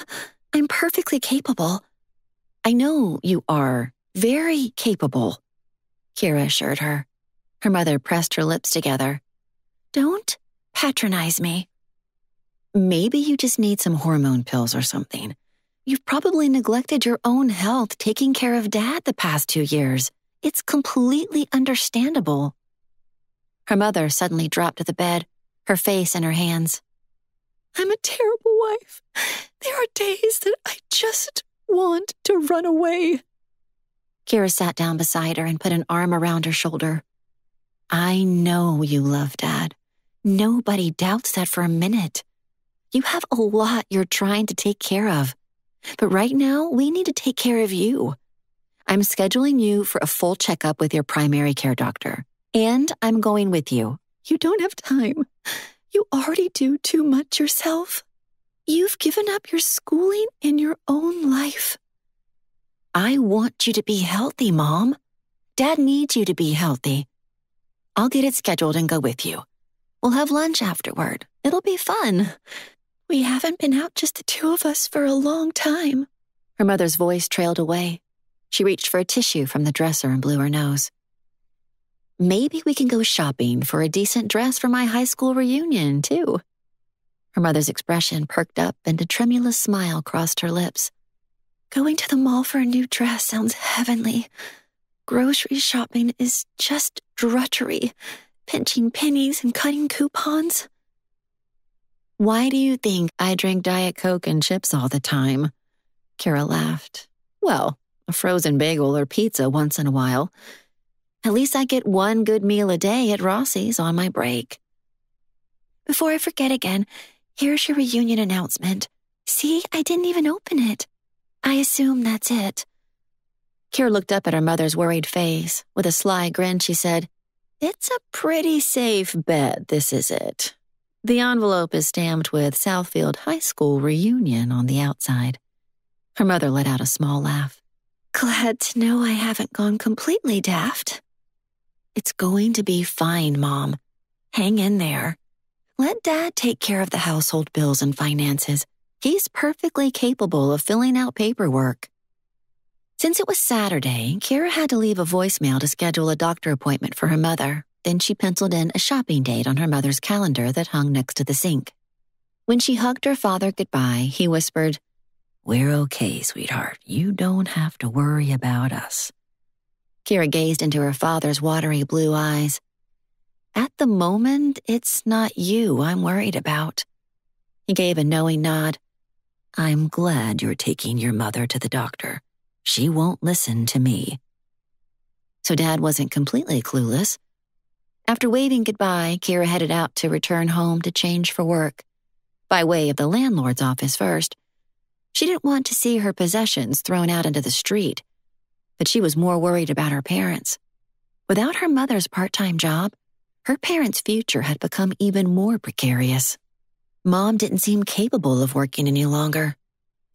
I'm perfectly capable. I know you are very capable, Kira assured her. Her mother pressed her lips together. Don't patronize me. Maybe you just need some hormone pills or something. You've probably neglected your own health taking care of Dad the past 2 years. It's completely understandable. Her mother suddenly dropped to the bed, her face in her hands. I'm a terrible wife. There are days that I just want to run away. Kira sat down beside her and put an arm around her shoulder. I know you love Dad. Nobody doubts that for a minute. You have a lot you're trying to take care of. But right now, we need to take care of you. I'm scheduling you for a full checkup with your primary care doctor. And I'm going with you. You don't have time. You already do too much yourself. You've given up your schooling and your own life. I want you to be healthy, Mom. Dad needs you to be healthy. I'll get it scheduled and go with you. We'll have lunch afterward. It'll be fun. We haven't been out just the two of us for a long time. Her mother's voice trailed away. She reached for a tissue from the dresser and blew her nose. Maybe we can go shopping for a decent dress for my high school reunion, too. Her mother's expression perked up and a tremulous smile crossed her lips. Going to the mall for a new dress sounds heavenly. Grocery shopping is just drudgery, pinching pennies and cutting coupons. Why do you think I drink Diet Coke and chips all the time? Kira laughed. Well, a frozen bagel or pizza once in a while. At least I get one good meal a day at Rossi's on my break. Before I forget again, here's your reunion announcement. See, I didn't even open it. I assume that's it. Kira looked up at her mother's worried face. With a sly grin, she said, "It's a pretty safe bet this is it." The envelope is stamped with Southfield High School reunion on the outside. Her mother let out a small laugh. Glad to know I haven't gone completely daft. It's going to be fine, Mom. Hang in there. Let Dad take care of the household bills and finances. He's perfectly capable of filling out paperwork. Since it was Saturday, Kira had to leave a voicemail to schedule a doctor appointment for her mother. Then she penciled in a shopping date on her mother's calendar that hung next to the sink. When she hugged her father goodbye, he whispered, "We're okay, sweetheart. You don't have to worry about us." Kira gazed into her father's watery blue eyes. At the moment, it's not you I'm worried about. He gave a knowing nod. I'm glad you're taking your mother to the doctor. She won't listen to me. So Dad wasn't completely clueless. After waving goodbye, Kira headed out to return home to change for work, by way of the landlord's office first. She didn't want to see her possessions thrown out into the street, but she was more worried about her parents. Without her mother's part-time job, her parents' future had become even more precarious. Mom didn't seem capable of working any longer.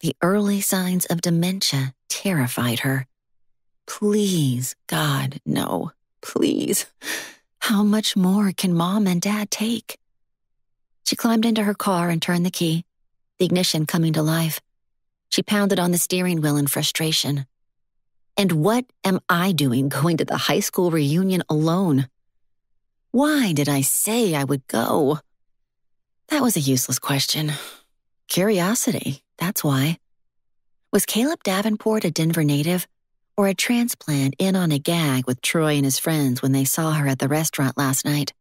The early signs of dementia terrified her. Please, God, no. Please. How much more can Mom and Dad take? She climbed into her car and turned the key, the ignition coming to life. She pounded on the steering wheel in frustration. And what am I doing going to the high school reunion alone? Why did I say I would go? That was a useless question. Curiosity, that's why. Was Caleb Davenport a Denver native, or a transplant in on a gag with Troy and his friends when they saw her at the restaurant last night?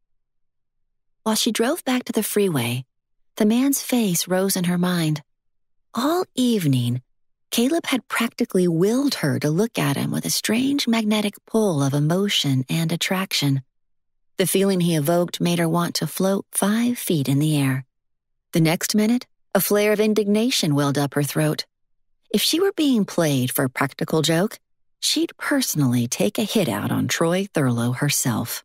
While she drove back to the freeway, the man's face rose in her mind. All evening, Caleb had practically willed her to look at him with a strange magnetic pull of emotion and attraction. The feeling he evoked made her want to float 5 feet in the air. The next minute, a flare of indignation welled up her throat. If she were being played for a practical joke, she'd personally take a hit out on Troy Thurlow herself.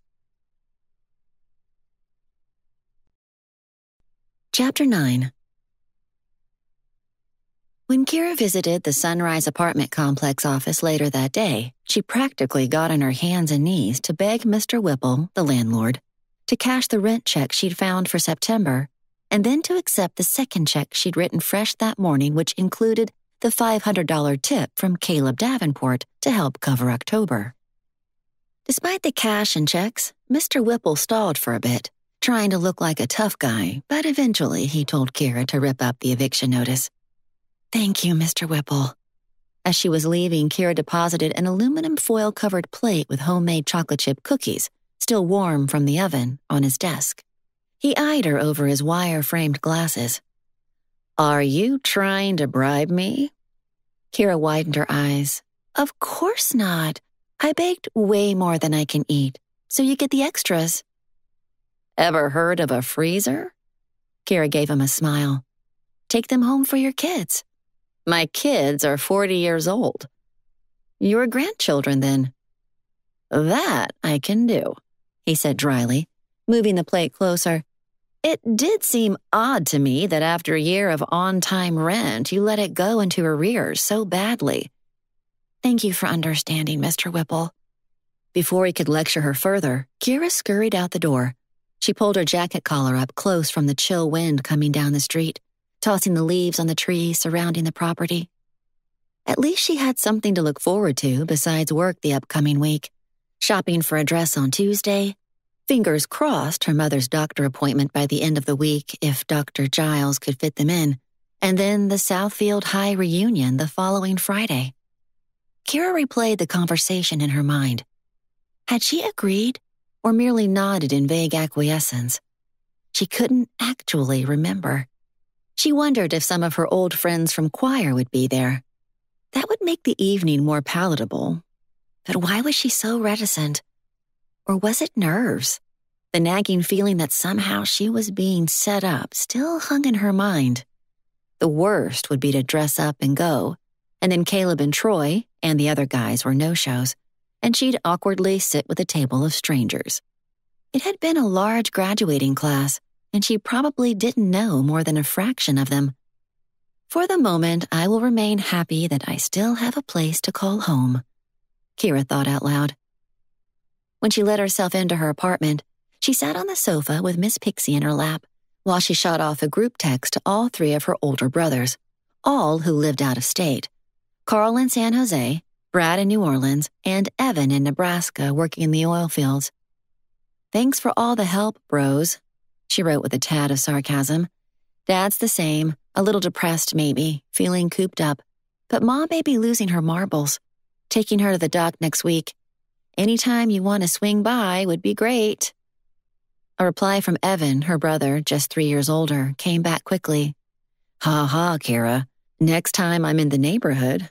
Chapter 9. When Kira visited the Sunrise apartment complex office later that day, she practically got on her hands and knees to beg Mr. Whipple, the landlord, to cash the rent check she'd found for September, and then to accept the second check she'd written fresh that morning, which included the $500 tip from Caleb Davenport to help cover October. Despite the cash and checks, Mr. Whipple stalled for a bit, trying to look like a tough guy, but eventually he told Kira to rip up the eviction notice. Thank you, Mr. Whipple. As she was leaving, Kira deposited an aluminum foil-covered plate with homemade chocolate chip cookies, still warm from the oven, on his desk. He eyed her over his wire-framed glasses. Are you trying to bribe me? Kira widened her eyes. Of course not. I baked way more than I can eat, so you get the extras. Ever heard of a freezer? Kira gave him a smile. Take them home for your kids. My kids are 40 years old. Your grandchildren, then. That I can do, he said dryly, moving the plate closer. It did seem odd to me that after a year of on-time rent, you let it go into arrears so badly. Thank you for understanding, Mr. Whipple. Before he could lecture her further, Kira scurried out the door. She pulled her jacket collar up close from the chill wind coming down the street, tossing the leaves on the trees surrounding the property. At least she had something to look forward to besides work the upcoming week. Shopping for a dress on Tuesday. Fingers crossed her mother's doctor appointment by the end of the week if Dr. Giles could fit them in. And then the Southfield High reunion the following Friday. Kira replayed the conversation in her mind. Had she agreed or merely nodded in vague acquiescence? She couldn't actually remember. She wondered if some of her old friends from choir would be there. That would make the evening more palatable. But why was she so reticent? Or was it nerves? The nagging feeling that somehow she was being set up still hung in her mind. The worst would be to dress up and go, and then Caleb and Troy and the other guys were no-shows, and she'd awkwardly sit with a table of strangers. It had been a large graduating class, and she probably didn't know more than a fraction of them. For the moment, I will remain happy that I still have a place to call home, Kira thought out loud. When she let herself into her apartment, she sat on the sofa with Miss Pixie in her lap while she shot off a group text to all three of her older brothers, all who lived out of state. Carl in San Jose, Brad in New Orleans, and Evan in Nebraska working in the oil fields. "Thanks for all the help, bros," she wrote with a tad of sarcasm. "Dad's the same, a little depressed maybe, feeling cooped up. But Mom may be losing her marbles. Taking her to the doc next week. Anytime you want to swing by would be great." A reply from Evan, her brother, just 3 years older, came back quickly. "Ha ha, Kira. Next time I'm in the neighborhood."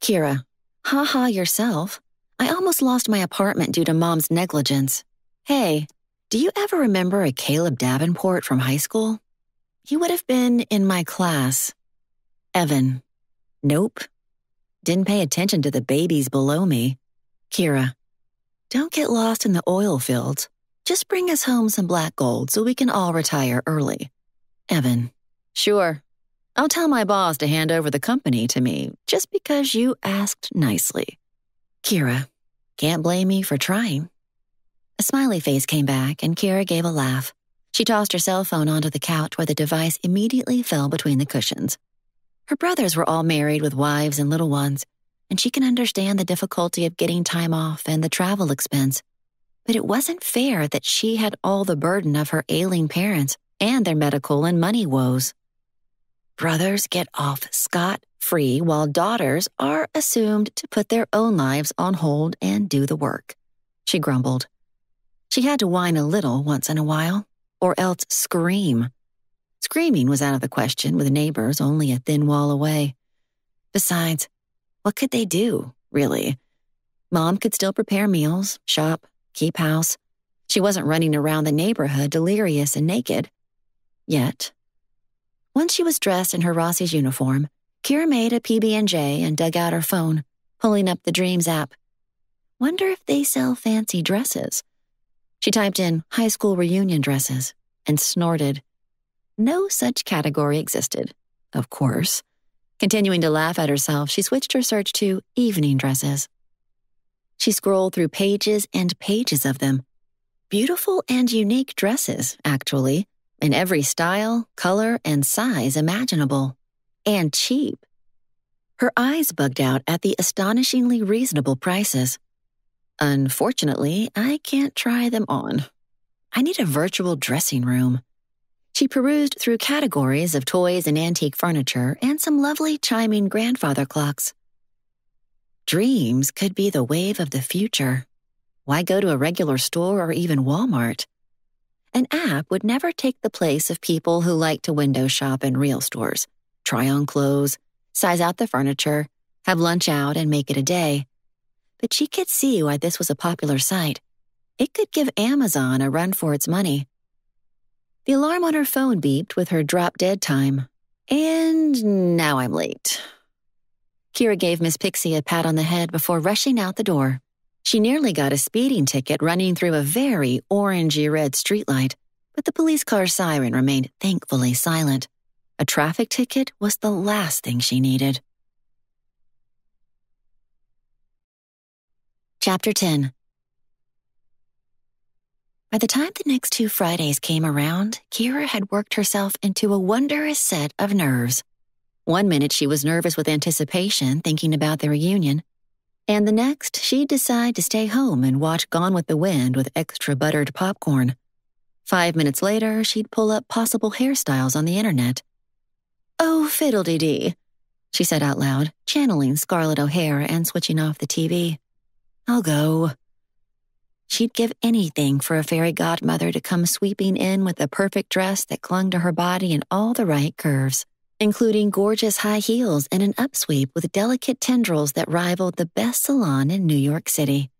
Kira: "Ha ha yourself. I almost lost my apartment due to Mom's negligence. Hey, do you ever remember a Caleb Davenport from high school? He would have been in my class." Evan: "Nope. Didn't pay attention to the babies below me." Kira: "Don't get lost in the oil fields. Just bring us home some black gold so we can all retire early." Evan: "Sure. I'll tell my boss to hand over the company to me just because you asked nicely." Kira: "Can't blame me for trying." A smiley face came back and Kira gave a laugh. She tossed her cell phone onto the couch where the device immediately fell between the cushions. Her brothers were all married with wives and little ones, and she can understand the difficulty of getting time off and the travel expense. But it wasn't fair that she had all the burden of her ailing parents and their medical and money woes. Brothers get off scot-free while daughters are assumed to put their own lives on hold and do the work, she grumbled. She had to whine a little once in a while, or else scream. Screaming was out of the question with neighbors only a thin wall away. Besides, what could they do, really? Mom could still prepare meals, shop, keep house. She wasn't running around the neighborhood delirious and naked. Yet. Once she was dressed in her Rossi's uniform, Kira made a PB&J and dug out her phone, pulling up the Dreams app. Wonder if they sell fancy dresses. She typed in high school reunion dresses and snorted. No such category existed, of course. Continuing to laugh at herself, she switched her search to evening dresses. She scrolled through pages and pages of them. Beautiful and unique dresses, actually, in every style, color, and size imaginable. And cheap. Her eyes bugged out at the astonishingly reasonable prices. Unfortunately, I can't try them on. I need a virtual dressing room. She perused through categories of toys and antique furniture and some lovely chiming grandfather clocks. Dreams could be the wave of the future. Why go to a regular store or even Walmart? An app would never take the place of people who like to window shop in real stores, try on clothes, size out the furniture, have lunch out, and make it a day. But she could see why this was a popular site. It could give Amazon a run for its money. The alarm on her phone beeped with her drop-dead time. And now I'm late. Kira gave Miss Pixie a pat on the head before rushing out the door. She nearly got a speeding ticket running through a very orangey-red streetlight, but the police car's siren remained thankfully silent. A traffic ticket was the last thing she needed. Chapter 10. By the time the next 2 Fridays came around, Kira had worked herself into a wondrous set of nerves. One minute she was nervous with anticipation, thinking about the reunion, and the next she'd decide to stay home and watch Gone with the Wind with extra buttered popcorn. 5 minutes later, she'd pull up possible hairstyles on the internet. "Oh, fiddle-dee-dee," she said out loud, channeling Scarlett O'Hara and switching off the TV. "I'll go." She'd give anything for a fairy godmother to come sweeping in with a perfect dress that clung to her body in all the right curves, including gorgeous high heels and an upsweep with delicate tendrils that rivaled the best salon in New York City.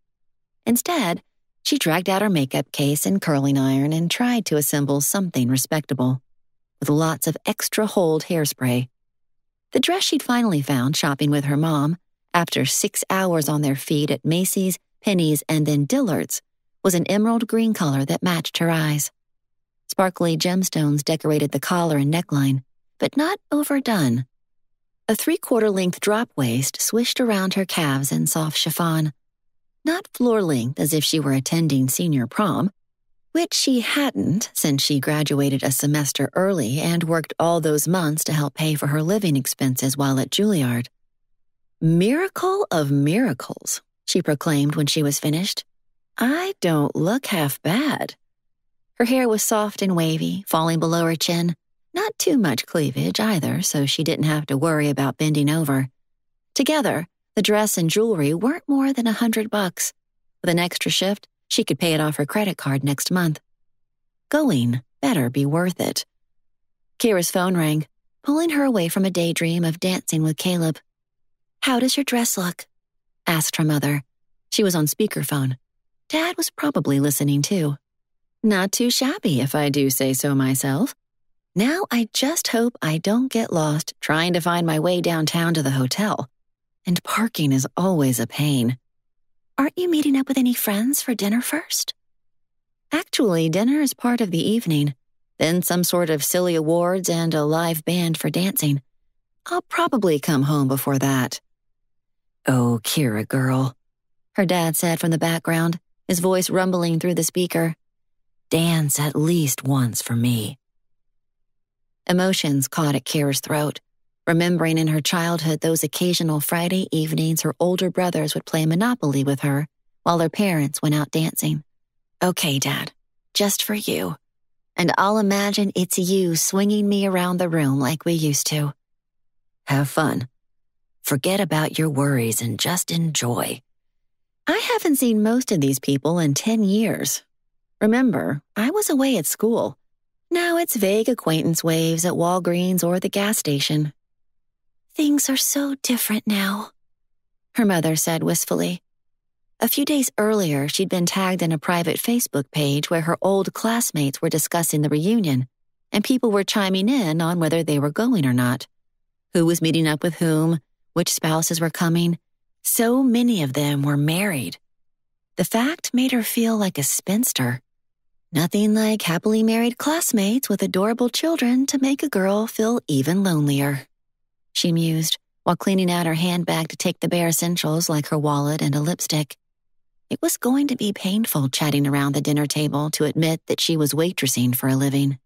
Instead, she dragged out her makeup case and curling iron and tried to assemble something respectable, with lots of extra hold hairspray. The dress she'd finally found shopping with her mom, after 6 hours on their feet at Macy's, Penny's, and then Dillard's, was an emerald green color that matched her eyes. Sparkly gemstones decorated the collar and neckline, but not overdone. A 3/4 length drop waist swished around her calves in soft chiffon. Not floor length as if she were attending senior prom, which she hadn't since she graduated a semester early and worked all those months to help pay for her living expenses while at Juilliard. "Miracle of miracles," she proclaimed when she was finished. "I don't look half bad." Her hair was soft and wavy, falling below her chin. Not too much cleavage either, so she didn't have to worry about bending over. Together, the dress and jewelry weren't more than $100. With an extra shift, she could pay it off her credit card next month. Going better be worth it. Kira's phone rang, pulling her away from a daydream of dancing with Caleb. "How does your dress look?" asked her mother. She was on speakerphone. Dad was probably listening too. "Not too shabby, if I do say so myself. Now I just hope I don't get lost trying to find my way downtown to the hotel. And parking is always a pain." "Aren't you meeting up with any friends for dinner first?" "Actually, dinner is part of the evening, then some sort of silly awards and a live band for dancing. I'll probably come home before that." "Oh, Kira girl," her dad said from the background, his voice rumbling through the speaker. "Dance at least once for me." Emotions caught at Kira's throat, remembering in her childhood those occasional Friday evenings her older brothers would play Monopoly with her while their parents went out dancing. "Okay, Dad, just for you. And I'll imagine it's you swinging me around the room like we used to." "Have fun. Forget about your worries and just enjoy." "I haven't seen most of these people in 10 years. Remember, I was away at school. Now it's vague acquaintance waves at Walgreens or the gas station." "Things are so different now," her mother said wistfully. A few days earlier, she'd been tagged in a private Facebook page where her old classmates were discussing the reunion, and people were chiming in on whether they were going or not. Who was meeting up with whom, which spouses were coming. So many of them were married. The fact made her feel like a spinster. Nothing like happily married classmates with adorable children to make a girl feel even lonelier, she mused, while cleaning out her handbag to take the bare essentials like her wallet and a lipstick. It was going to be painful chatting around the dinner table to admit that she was waitressing for a living.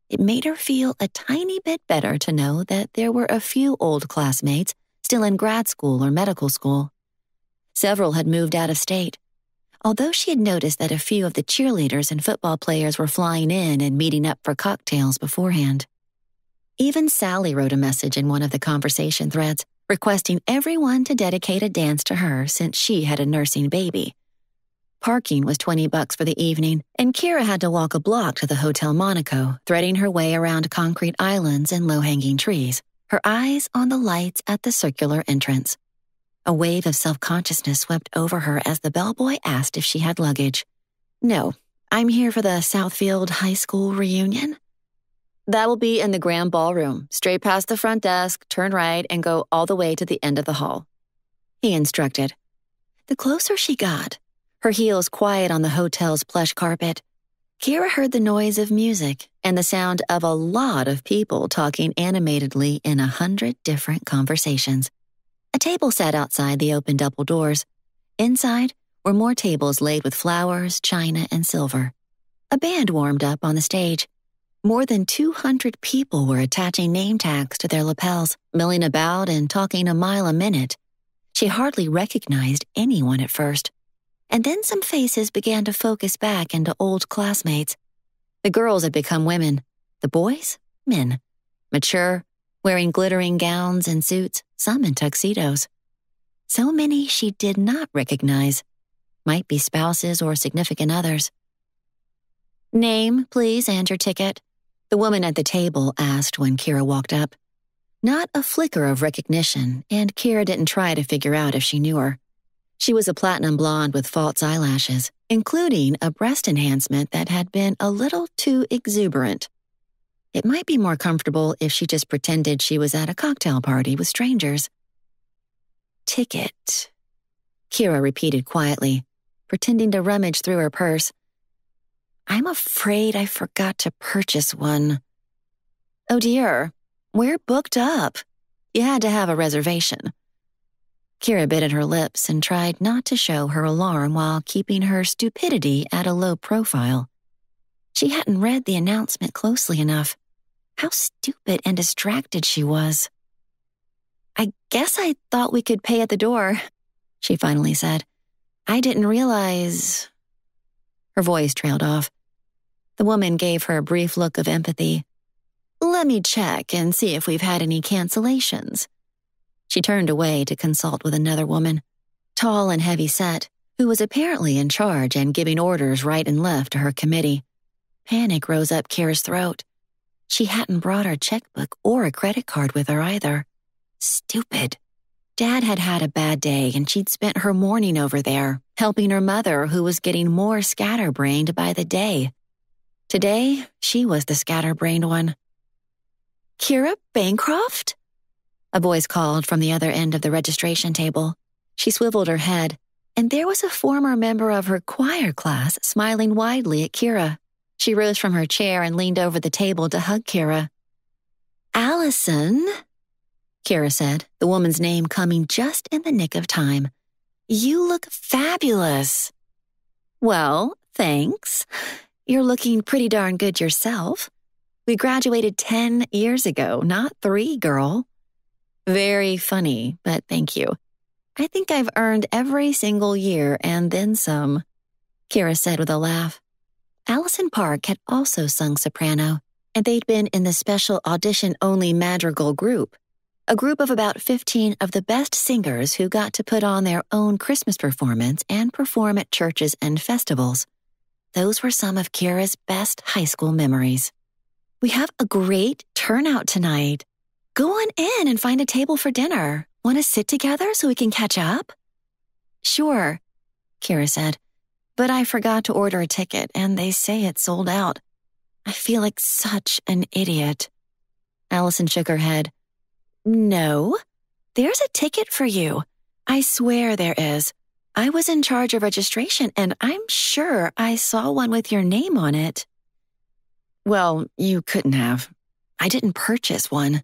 It made her feel a tiny bit better to know that there were a few old classmates still in grad school or medical school. Several had moved out of state, although she had noticed that a few of the cheerleaders and football players were flying in and meeting up for cocktails beforehand. Even Sally wrote a message in one of the conversation threads, requesting everyone to dedicate a dance to her since she had a nursing baby. Parking was $20 for the evening, and Kira had to walk a block to the Hotel Monaco, threading her way around concrete islands and low-hanging trees, her eyes on the lights at the circular entrance. A wave of self-consciousness swept over her as the bellboy asked if she had luggage. "No, I'm here for the Southfield High School reunion." "That will be in the grand ballroom, straight past the front desk, turn right, and go all the way to the end of the hall," he instructed. The closer she got, her heels quiet on the hotel's plush carpet, Kira heard the noise of music and the sound of a lot of people talking animatedly in 100 different conversations. A table sat outside the open double doors. Inside were more tables laid with flowers, china, and silver. A band warmed up on the stage. More than 200 people were attaching name tags to their lapels, milling about and talking a mile a minute. She hardly recognized anyone at first. And then some faces began to focus back into old classmates. The girls had become women. The boys, men. Mature, wearing glittering gowns and suits, some in tuxedos. So many she did not recognize. Might be spouses or significant others. "Name, please, and your ticket," the woman at the table asked when Kira walked up. Not a flicker of recognition, and Kira didn't try to figure out if she knew her. She was a platinum blonde with false eyelashes, including a breast enhancement that had been a little too exuberant. It might be more comfortable if she just pretended she was at a cocktail party with strangers. "Ticket," Kira repeated quietly, pretending to rummage through her purse. "I'm afraid I forgot to purchase one." "Oh dear, we're booked up. You had to have a reservation." Kira bit at her lips and tried not to show her alarm while keeping her stupidity at a low profile. She hadn't read the announcement closely enough. How stupid and distracted she was. "I guess I thought we could pay at the door," she finally said. "I didn't realize—" Her voice trailed off. The woman gave her a brief look of empathy. "Let me check and see if we've had any cancellations." She turned away to consult with another woman, tall and heavy-set, who was apparently in charge and giving orders right and left to her committee. Panic rose up Kira's throat. She hadn't brought her checkbook or a credit card with her either. Stupid. Dad had had a bad day and she'd spent her morning over there, helping her mother who was getting more scatterbrained by the day. Today, she was the scatterbrained one. "Kira Bancroft?" a voice called from the other end of the registration table. She swiveled her head, and there was a former member of her choir class smiling widely at Kira. She rose from her chair and leaned over the table to hug Kira. "Allison," Kira said, the woman's name coming just in the nick of time. "You look fabulous." "Well, thanks. You're looking pretty darn good yourself. We graduated 10 years ago, not 3, girl." "Very funny, but thank you. I think I've earned every single year and then some," Kira said with a laugh. Allison Park had also sung soprano, and they'd been in the special audition-only madrigal group, a group of about 15 of the best singers who got to put on their own Christmas performance and perform at churches and festivals. Those were some of Kira's best high school memories. "We have a great turnout tonight. Go on in and find a table for dinner. Want to sit together so we can catch up?" "Sure," Kira said, "but I forgot to order a ticket and they say it's sold out. I feel like such an idiot." Allison shook her head. "No, there's a ticket for you. I swear there is. I was in charge of registration and I'm sure I saw one with your name on it." "Well, you couldn't have. I didn't purchase one.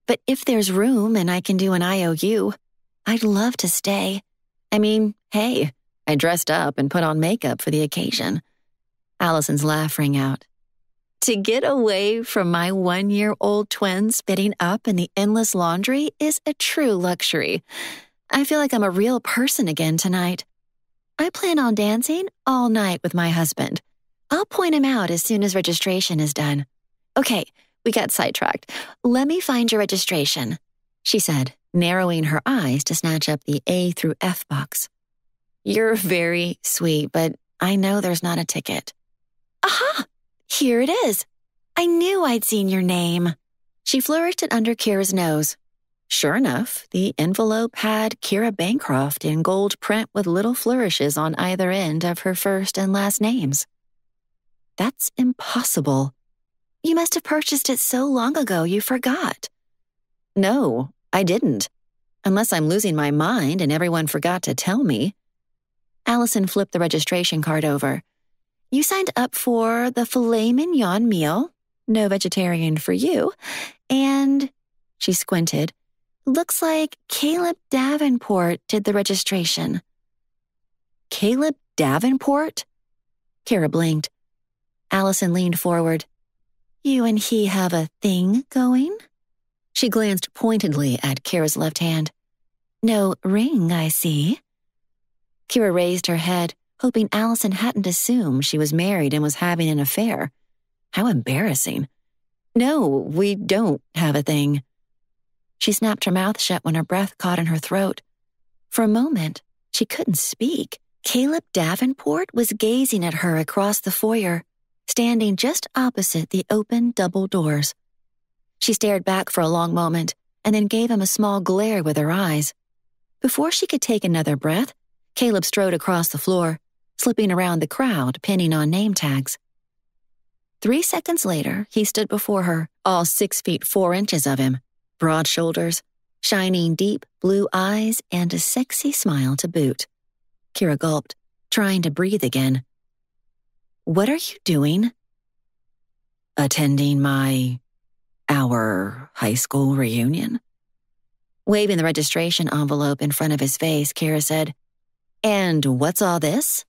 But if there's room and I can do an IOU, I'd love to stay. I mean, hey, I dressed up and put on makeup for the occasion." Allison's laugh rang out. "To get away from my 1-year-old twin spitting up in the endless laundry is a true luxury. I feel like I'm a real person again tonight. I plan on dancing all night with my husband. I'll point him out as soon as registration is done. Okay, we got sidetracked. Let me find your registration," she said, narrowing her eyes to snatch up the A through F box. "You're very sweet, but I know there's not a ticket." "Aha! Here it is. I knew I'd seen your name." She flourished it under Kira's nose. Sure enough, the envelope had Kira Bancroft in gold print with little flourishes on either end of her first and last names. "That's impossible. You must have purchased it so long ago you forgot." "No, I didn't. Unless I'm losing my mind and everyone forgot to tell me." Allison flipped the registration card over. "You signed up for the filet mignon meal, no vegetarian for you, and," she squinted, "looks like Caleb Davenport did the registration." "Caleb Davenport?" Kira blinked. Allison leaned forward. "You and he have a thing going?" She glanced pointedly at Kira's left hand. "No ring, I see." Kira raised her head, hoping Allison hadn't assumed she was married and was having an affair. How embarrassing. "No, we don't have a thing." She snapped her mouth shut when her breath caught in her throat. For a moment, she couldn't speak. Caleb Davenport was gazing at her across the foyer, standing just opposite the open double doors. She stared back for a long moment and then gave him a small glare with her eyes. Before she could take another breath, Caleb strode across the floor, slipping around the crowd, pinning on name tags. 3 seconds later, he stood before her, all 6 feet 4 inches of him, broad shoulders, shining deep blue eyes, and a sexy smile to boot. Kira gulped, trying to breathe again. "What are you doing?" "Attending our high school reunion." Waving the registration envelope in front of his face, Kira said, "And what's all this?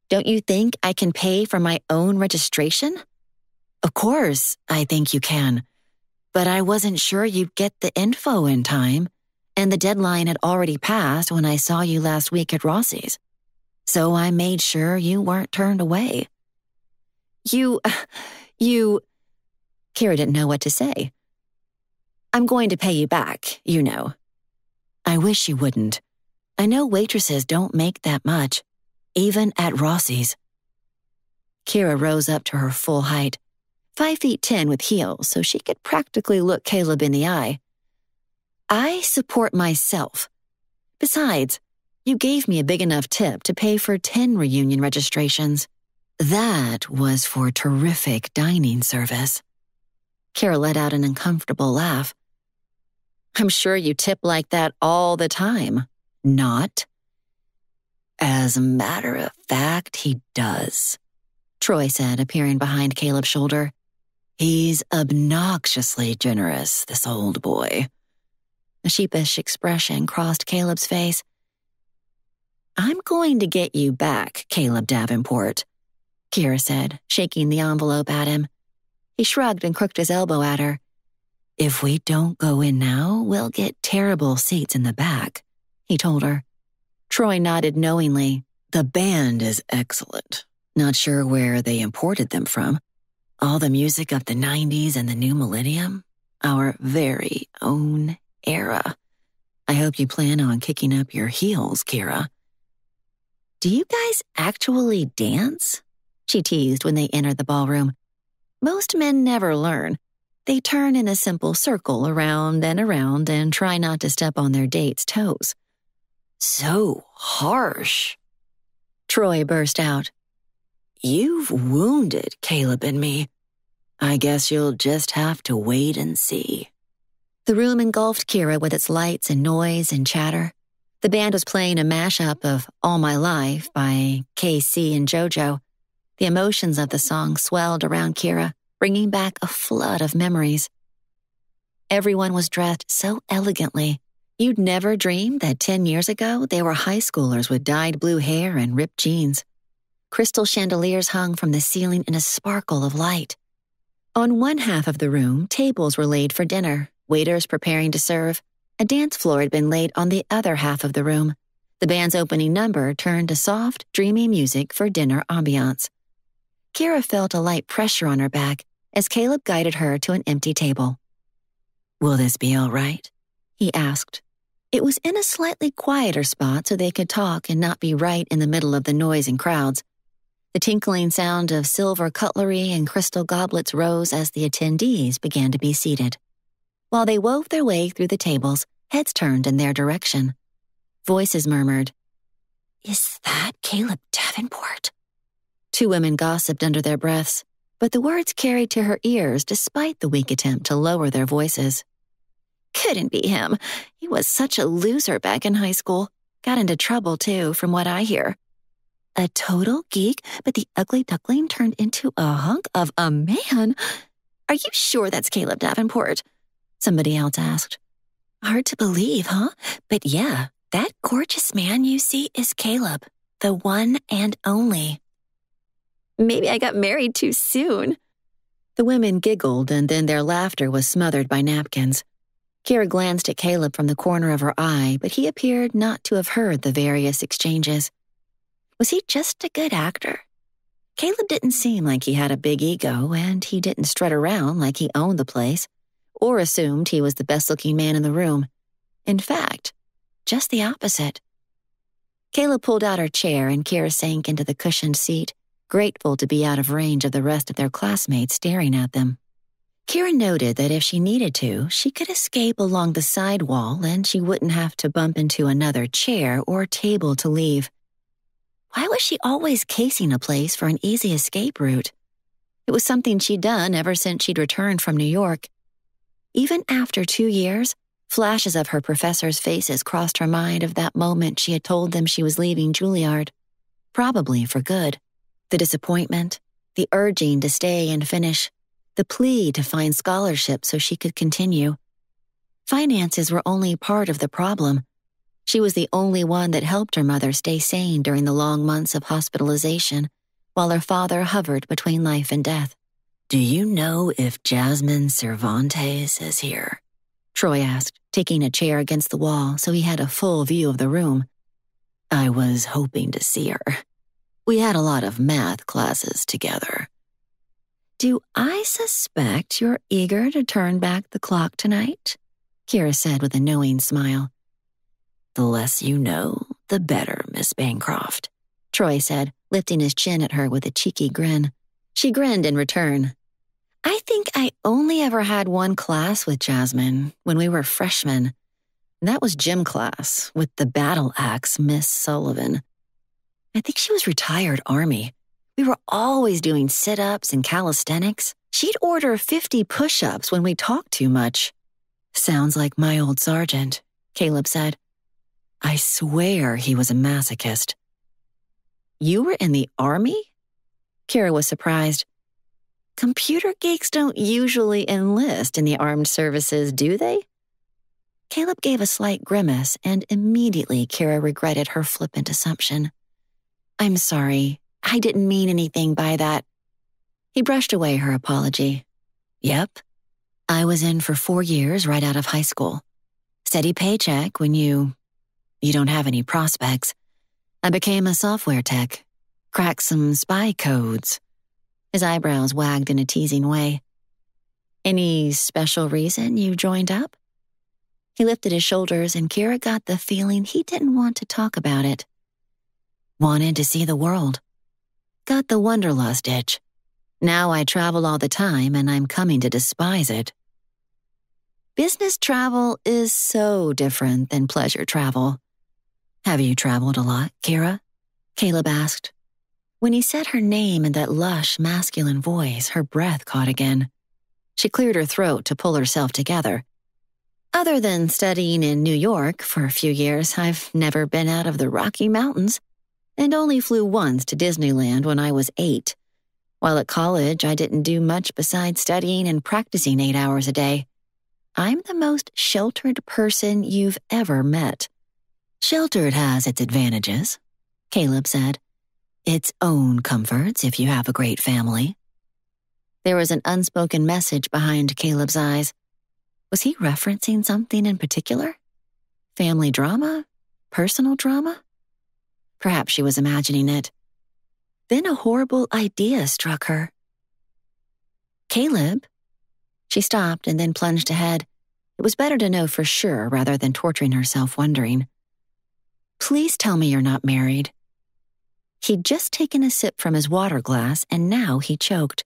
Don't you think I can pay for my own registration?" "Of course, I think you can. But I wasn't sure you'd get the info in time, and the deadline had already passed when I saw you last week at Rossi's. So I made sure you weren't turned away." You... Kira didn't know what to say. "I'm going to pay you back, you know." "I wish you wouldn't. I know waitresses don't make that much, even at Rossi's." Kira rose up to her full height, 5 feet 10 with heels, so she could practically look Caleb in the eye. "I support myself. Besides, you gave me a big enough tip to pay for 10 reunion registrations. That was for terrific dining service." Kira let out an uncomfortable laugh. "I'm sure you tip like that all the time." "Not." "As a matter of fact, he does," Troy said, appearing behind Caleb's shoulder. "He's obnoxiously generous, this old boy." A sheepish expression crossed Caleb's face. "I'm going to get you back, Caleb Davenport," Kira said, shaking the envelope at him. He shrugged and crooked his elbow at her. "If we don't go in now, we'll get terrible seats in the back," he told her. Troy nodded knowingly. "The band is excellent. Not sure where they imported them from. All the music of the 90s and the new millennium. Our very own era. I hope you plan on kicking up your heels, Kira." "Do you guys actually dance?" she teased when they entered the ballroom. Most men never learn. They turn in a simple circle around and try not to step on their date's toes. "So harsh," Troy burst out. "You've wounded Caleb and me. I guess you'll just have to wait and see." The room engulfed Kira with its lights and noise and chatter. The band was playing a mashup of All My Life by KC and JoJo. The emotions of the song swelled around Kira, bringing back a flood of memories. Everyone was dressed so elegantly. You'd never dreamed that 10 years ago they were high schoolers with dyed blue hair and ripped jeans. Crystal chandeliers hung from the ceiling in a sparkle of light. On one half of the room, tables were laid for dinner, waiters preparing to serve. A dance floor had been laid on the other half of the room. The band's opening number turned to soft, dreamy music for dinner ambiance. Kira felt a light pressure on her back as Caleb guided her to an empty table. "Will this be all right?" he asked. It was in a slightly quieter spot so they could talk and not be right in the middle of the noise and crowds. The tinkling sound of silver cutlery and crystal goblets rose as the attendees began to be seated. While they wove their way through the tables, heads turned in their direction. Voices murmured, "Is that Caleb Davenport?" 2 women gossiped under their breaths, but the words carried to her ears despite the weak attempt to lower their voices. "Couldn't be him. He was such a loser back in high school. Got into trouble, too, from what I hear." "A total geek, but the ugly duckling turned into a hunk of a man? Are you sure that's Caleb Davenport?" somebody else asked. "Hard to believe, huh? But yeah, that gorgeous man you see is Caleb, the one and only." "Maybe I got married too soon." The women giggled, and then their laughter was smothered by napkins. Kira glanced at Caleb from the corner of her eye, but he appeared not to have heard the various exchanges. Was he just a good actor? Caleb didn't seem like he had a big ego, and he didn't strut around like he owned the place, or assumed he was the best-looking man in the room. In fact, just the opposite. Kayla pulled out her chair and Kira sank into the cushioned seat, grateful to be out of range of the rest of their classmates staring at them. Kira noted that if she needed to, she could escape along the side wall and she wouldn't have to bump into another chair or table to leave. Why was she always casing a place for an easy escape route? It was something she'd done ever since she'd returned from New York. Even after 2 years, flashes of her professors' faces crossed her mind of that moment she had told them she was leaving Juilliard. Probably for good. The disappointment, the urging to stay and finish, the plea to find scholarship so she could continue. Finances were only part of the problem. She was the only one that helped her mother stay sane during the long months of hospitalization, while her father hovered between life and death. "Do you know if Jasmine Cervantes is here?" Troy asked, taking a chair against the wall so he had a full view of the room. "I was hoping to see her. We had a lot of math classes together." "Do I suspect you're eager to turn back the clock tonight?" Kira said with a knowing smile. "The less you know, the better, Miss Bancroft," Troy said, lifting his chin at her with a cheeky grin. She grinned in return. "I think I only ever had one class with Jasmine when we were freshmen. That was gym class with the battle axe, Miss Sullivan. I think she was retired Army. We were always doing sit-ups and calisthenics. She'd order 50 push-ups when we talked too much." "Sounds like my old sergeant," Caleb said. "I swear he was a masochist." "You were in the Army?" Kira was surprised. "Computer geeks don't usually enlist in the armed services, do they?" Caleb gave a slight grimace, and immediately Kira regretted her flippant assumption. "I'm sorry. I didn't mean anything by that." He brushed away her apology. "Yep. I was in for 4 years right out of high school. Steady paycheck when you don't have any prospects. I became a software tech. Cracked some spy codes." His eyebrows wagged in a teasing way. "Any special reason you joined up?" He lifted his shoulders and Kira got the feeling he didn't want to talk about it. "Wanted to see the world. Got the wanderlust itch. Now I travel all the time and I'm coming to despise it." "Business travel is so different than pleasure travel." "Have you traveled a lot, Kira?" Caleb asked. When he said her name in that lush, masculine voice, her breath caught again. She cleared her throat to pull herself together. "Other than studying in New York for a few years, I've never been out of the Rocky Mountains and only flew once to Disneyland when I was 8. While at college, I didn't do much besides studying and practicing 8 hours a day. I'm the most sheltered person you've ever met." "Sheltered has its advantages," Caleb said. "Its own comforts if you have a great family." There was an unspoken message behind Caleb's eyes. Was he referencing something in particular? Family drama? Personal drama? Perhaps she was imagining it. Then a horrible idea struck her. "Caleb?" She stopped and then plunged ahead. It was better to know for sure rather than torturing herself wondering. "Please tell me you're not married." He'd just taken a sip from his water glass and now he choked,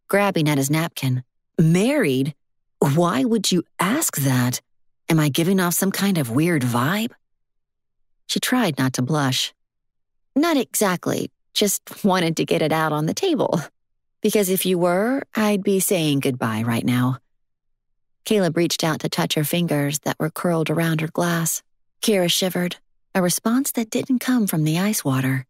grabbing at his napkin. "Married? Why would you ask that? Am I giving off some kind of weird vibe?" She tried not to blush. "Not exactly, just wanted to get it out on the table. Because if you were, I'd be saying goodbye right now." Caleb reached out to touch her fingers that were curled around her glass. Kira shivered, a response that didn't come from the ice water.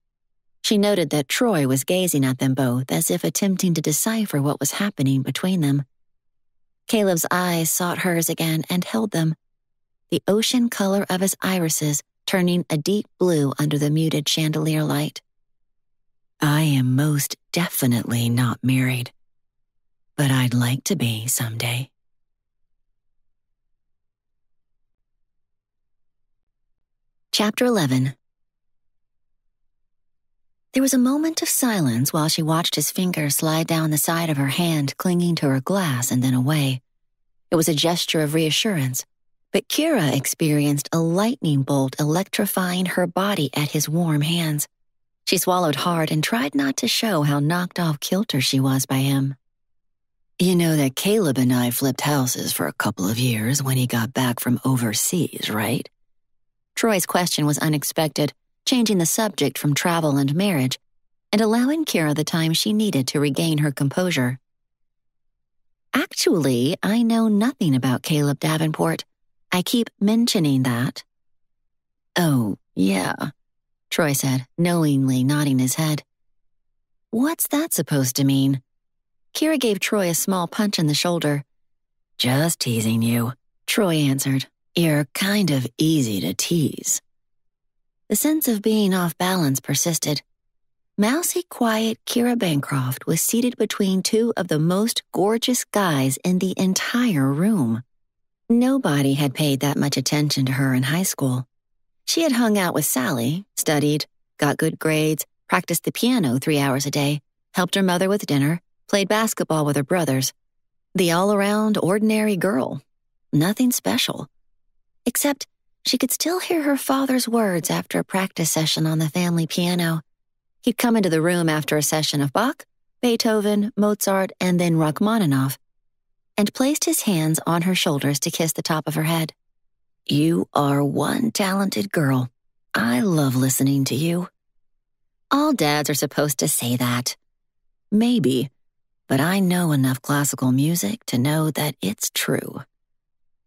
She noted that Troy was gazing at them both as if attempting to decipher what was happening between them. Caleb's eyes sought hers again and held them, the ocean color of his irises turning a deep blue under the muted chandelier light. "I am most definitely not married, but I'd like to be someday." Chapter 11. There was a moment of silence while she watched his fingers slide down the side of her hand, clinging to her glass and then away. It was a gesture of reassurance, but Kira experienced a lightning bolt electrifying her body at his warm hands. She swallowed hard and tried not to show how knocked off kilter she was by him. You know that Caleb and I flipped houses for a couple of years when he got back from overseas, right? Troy's question was unexpected, changing the subject from travel and marriage, and allowing Kira the time she needed to regain her composure. Actually, I know nothing about Caleb Davenport. I keep mentioning that. Oh, yeah, Troy said, knowingly nodding his head. What's that supposed to mean? Kira gave Troy a small punch in the shoulder. Just teasing you, Troy answered. You're kind of easy to tease. The sense of being off balance persisted. Mousy, quiet Kira Bancroft was seated between two of the most gorgeous guys in the entire room. Nobody had paid that much attention to her in high school. She had hung out with Sally, studied, got good grades, practiced the piano 3 hours a day, helped her mother with dinner, played basketball with her brothers. The all-around ordinary girl. Nothing special. Except she could still hear her father's words after a practice session on the family piano. He'd come into the room after a session of Bach, Beethoven, Mozart, and then Rachmaninoff, and placed his hands on her shoulders to kiss the top of her head. You are one talented girl. I love listening to you. All dads are supposed to say that. Maybe, but I know enough classical music to know that it's true.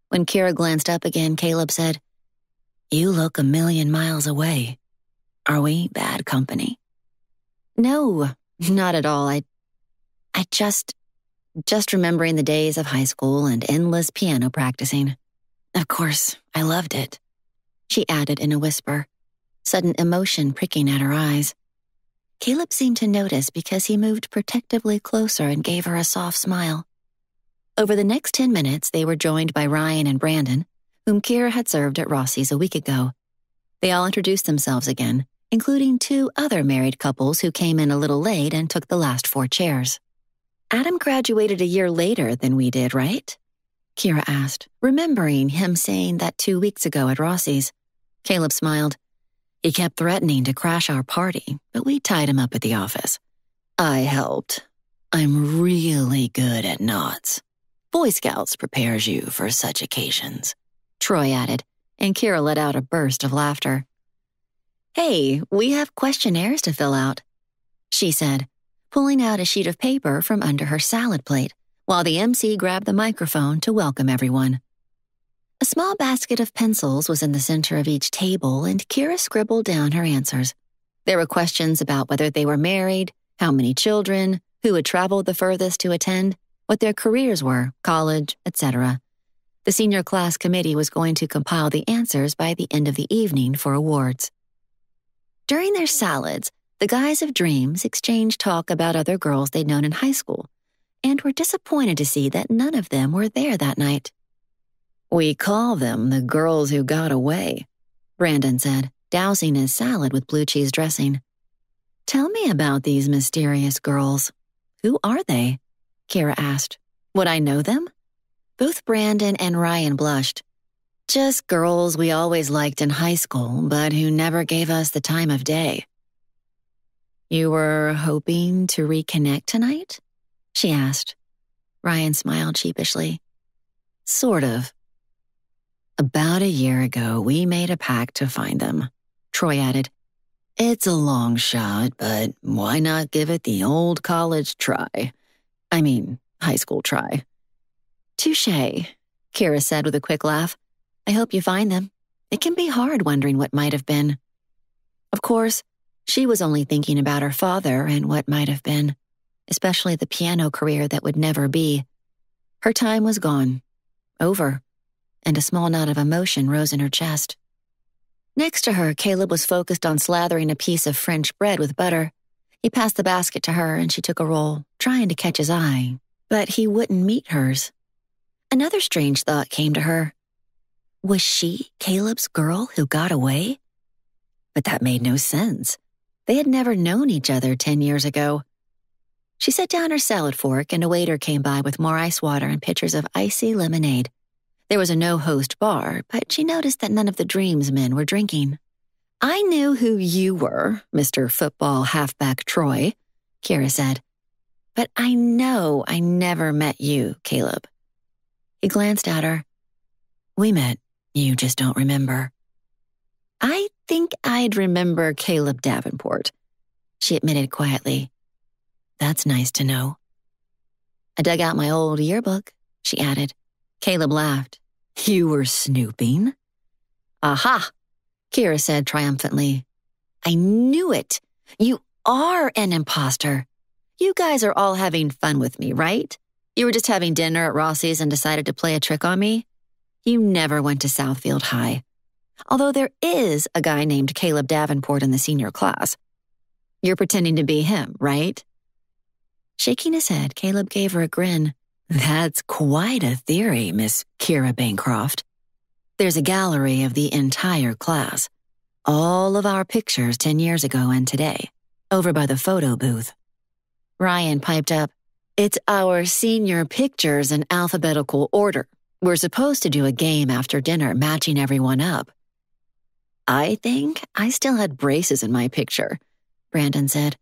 When Kira glanced up again, Caleb said, You look a million miles away. Are we bad company? No, not at all. I just remembering the days of high school and endless piano practicing. Of course, I loved it, she added in a whisper, sudden emotion pricking at her eyes. Caleb seemed to notice because he moved protectively closer and gave her a soft smile. Over the next 10 minutes, they were joined by Ryan and Brandon, whom Kira had served at Rossi's a week ago. They all introduced themselves again, including 2 other married couples who came in a little late and took the last 4 chairs. Adam graduated a year later than we did, right? Kira asked, remembering him saying that 2 weeks ago at Rossi's. Caleb smiled. He kept threatening to crash our party, but we tied him up at the office. I helped. I'm really good at knots. Boy Scouts prepares you for such occasions, Troy added, and Kira let out a burst of laughter. Hey, we have questionnaires to fill out, she said, pulling out a sheet of paper from under her salad plate, while the MC grabbed the microphone to welcome everyone. A small basket of pencils was in the center of each table, and Kira scribbled down her answers. There were questions about whether they were married, how many children, who had traveled the furthest to attend, what their careers were, college, etc. The senior class committee was going to compile the answers by the end of the evening for awards. During their salads, the guys of dreams exchanged talk about other girls they'd known in high school, and were disappointed to see that none of them were there that night. We call them the girls who got away, Brandon said, dousing his salad with blue cheese dressing. Tell me about these mysterious girls. Who are they? Kira asked. Would I know them? Both Brandon and Ryan blushed. Just girls we always liked in high school, but who never gave us the time of day. You were hoping to reconnect tonight? She asked. Ryan smiled sheepishly. Sort of. About a year ago, we made a pact to find them, Troy added. It's a long shot, but why not give it the old college try? I mean, high school try. Touché, Kira said with a quick laugh. I hope you find them. It can be hard wondering what might have been. Of course, she was only thinking about her father and what might have been, especially the piano career that would never be. Her time was gone. Over. And a small knot of emotion rose in her chest. Next to her, Caleb was focused on slathering a piece of French bread with butter. He passed the basket to her and she took a roll, trying to catch his eye, but he wouldn't meet hers. Another strange thought came to her. Was she Caleb's girl who got away? But that made no sense. They had never known each other 10 years ago. She set down her salad fork and a waiter came by with more ice water and pitchers of icy lemonade. There was a no-host bar, but she noticed that none of the Dreams men were drinking. "I knew who you were, Mr. Football Halfback Troy," Kira said. "But I know I never met you, Caleb." He glanced at her. "We met. You just don't remember." "I think I'd remember Caleb Davenport," she admitted quietly. "That's nice to know." "I dug out my old yearbook," she added. Caleb laughed. "You were snooping?" "Aha!" Kira said triumphantly. "I knew it! You are an imposter. You guys are all having fun with me, right? You were just having dinner at Rossi's and decided to play a trick on me? You never went to Southfield High. Although there is a guy named Caleb Davenport in the senior class. You're pretending to be him, right?" Shaking his head, Caleb gave her a grin. "That's quite a theory, Miss Kira Bancroft. There's a gallery of the entire class. All of our pictures 10 years ago and today, over by the photo booth." Ryan piped up, "It's our senior pictures in alphabetical order. We're supposed to do a game after dinner matching everyone up." "I think I still had braces in my picture," Brandon said.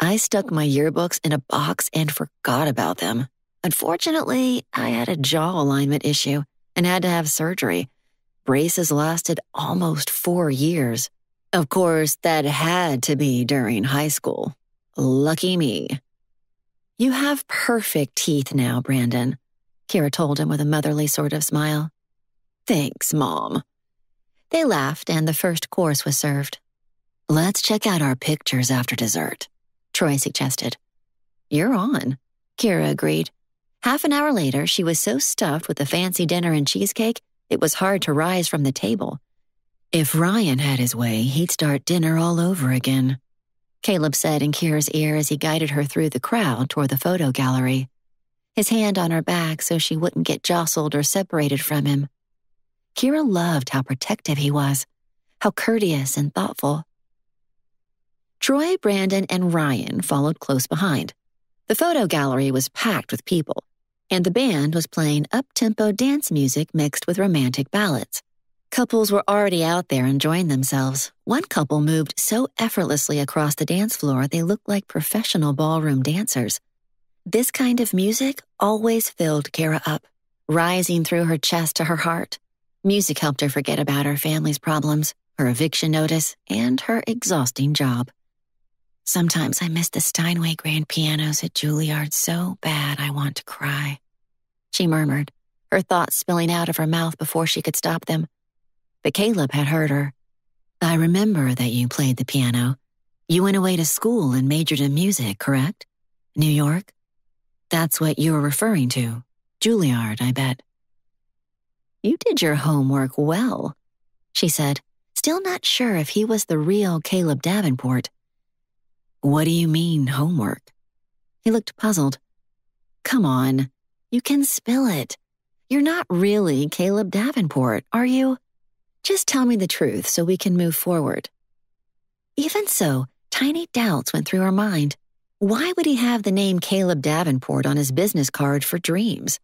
"I stuck my yearbooks in a box and forgot about them. Unfortunately, I had a jaw alignment issue and had to have surgery. Braces lasted almost 4 years. Of course, that had to be during high school. Lucky me." "You have perfect teeth now, Brandon," Kira told him with a motherly sort of smile. "Thanks, Mom." They laughed and the first course was served. "Let's check out our pictures after dessert," Troy suggested. "You're on," Kira agreed. Half an hour later, she was so stuffed with the fancy dinner and cheesecake, it was hard to rise from the table. "If Ryan had his way, he'd start dinner all over again," Caleb said in Kira's ear as he guided her through the crowd toward the photo gallery, his hand on her back so she wouldn't get jostled or separated from him. Kira loved how protective he was, how courteous and thoughtful. Troy, Brandon, and Ryan followed close behind. The photo gallery was packed with people, and the band was playing up-tempo dance music mixed with romantic ballads. Couples were already out there enjoying themselves. One couple moved so effortlessly across the dance floor they looked like professional ballroom dancers. This kind of music always filled Kira up, rising through her chest to her heart. Music helped her forget about her family's problems, her eviction notice, and her exhausting job. "Sometimes I miss the Steinway grand pianos at Juilliard so bad I want to cry," she murmured, her thoughts spilling out of her mouth before she could stop them. But Caleb had heard her. "I remember that you played the piano. You went away to school and majored in music, correct? New York? That's what you were referring to. Juilliard, I bet." "You did your homework well," she said, still not sure if he was the real Caleb Davenport. "What do you mean, homework?" He looked puzzled. "Come on, you can spill it. You're not really Caleb Davenport, are you? Just tell me the truth so we can move forward." Even so, tiny doubts went through her mind. Why would he have the name Caleb Davenport on his business card for Dreams?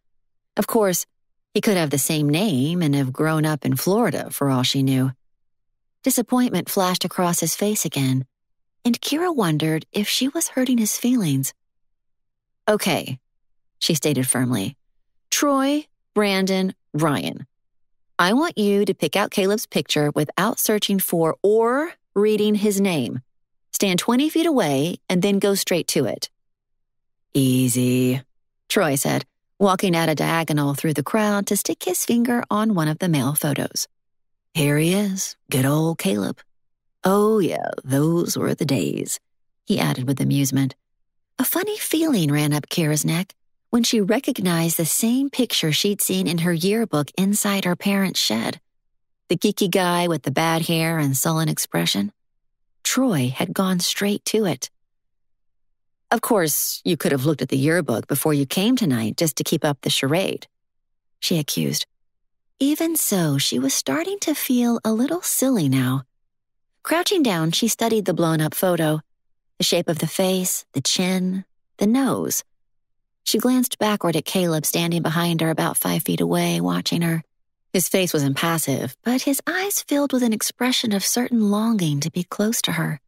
Of course, he could have the same name and have grown up in Florida for all she knew. Disappointment flashed across his face again, and Kira wondered if she was hurting his feelings. "Okay," she stated firmly. "Troy, Brandon, Ryan. I want you to pick out Caleb's picture without searching for or reading his name. Stand 20 feet away and then go straight to it." "Easy," Troy said, walking at a diagonal through the crowd to stick his finger on one of the male photos. "Here he is, good old Caleb. Oh yeah, those were the days," he added with amusement. A funny feeling ran up Kira's neck when she recognized the same picture she'd seen in her yearbook inside her parents' shed. The geeky guy with the bad hair and sullen expression. Troy had gone straight to it. "Of course, you could have looked at the yearbook before you came tonight just to keep up the charade," she accused. Even so, she was starting to feel a little silly now. Crouching down, she studied the blown-up photo. The shape of the face, the chin, the nose. She glanced backward at Caleb standing behind her about 5 feet away, watching her. His face was impassive, but his eyes filled with an expression of certain longing to be close to her.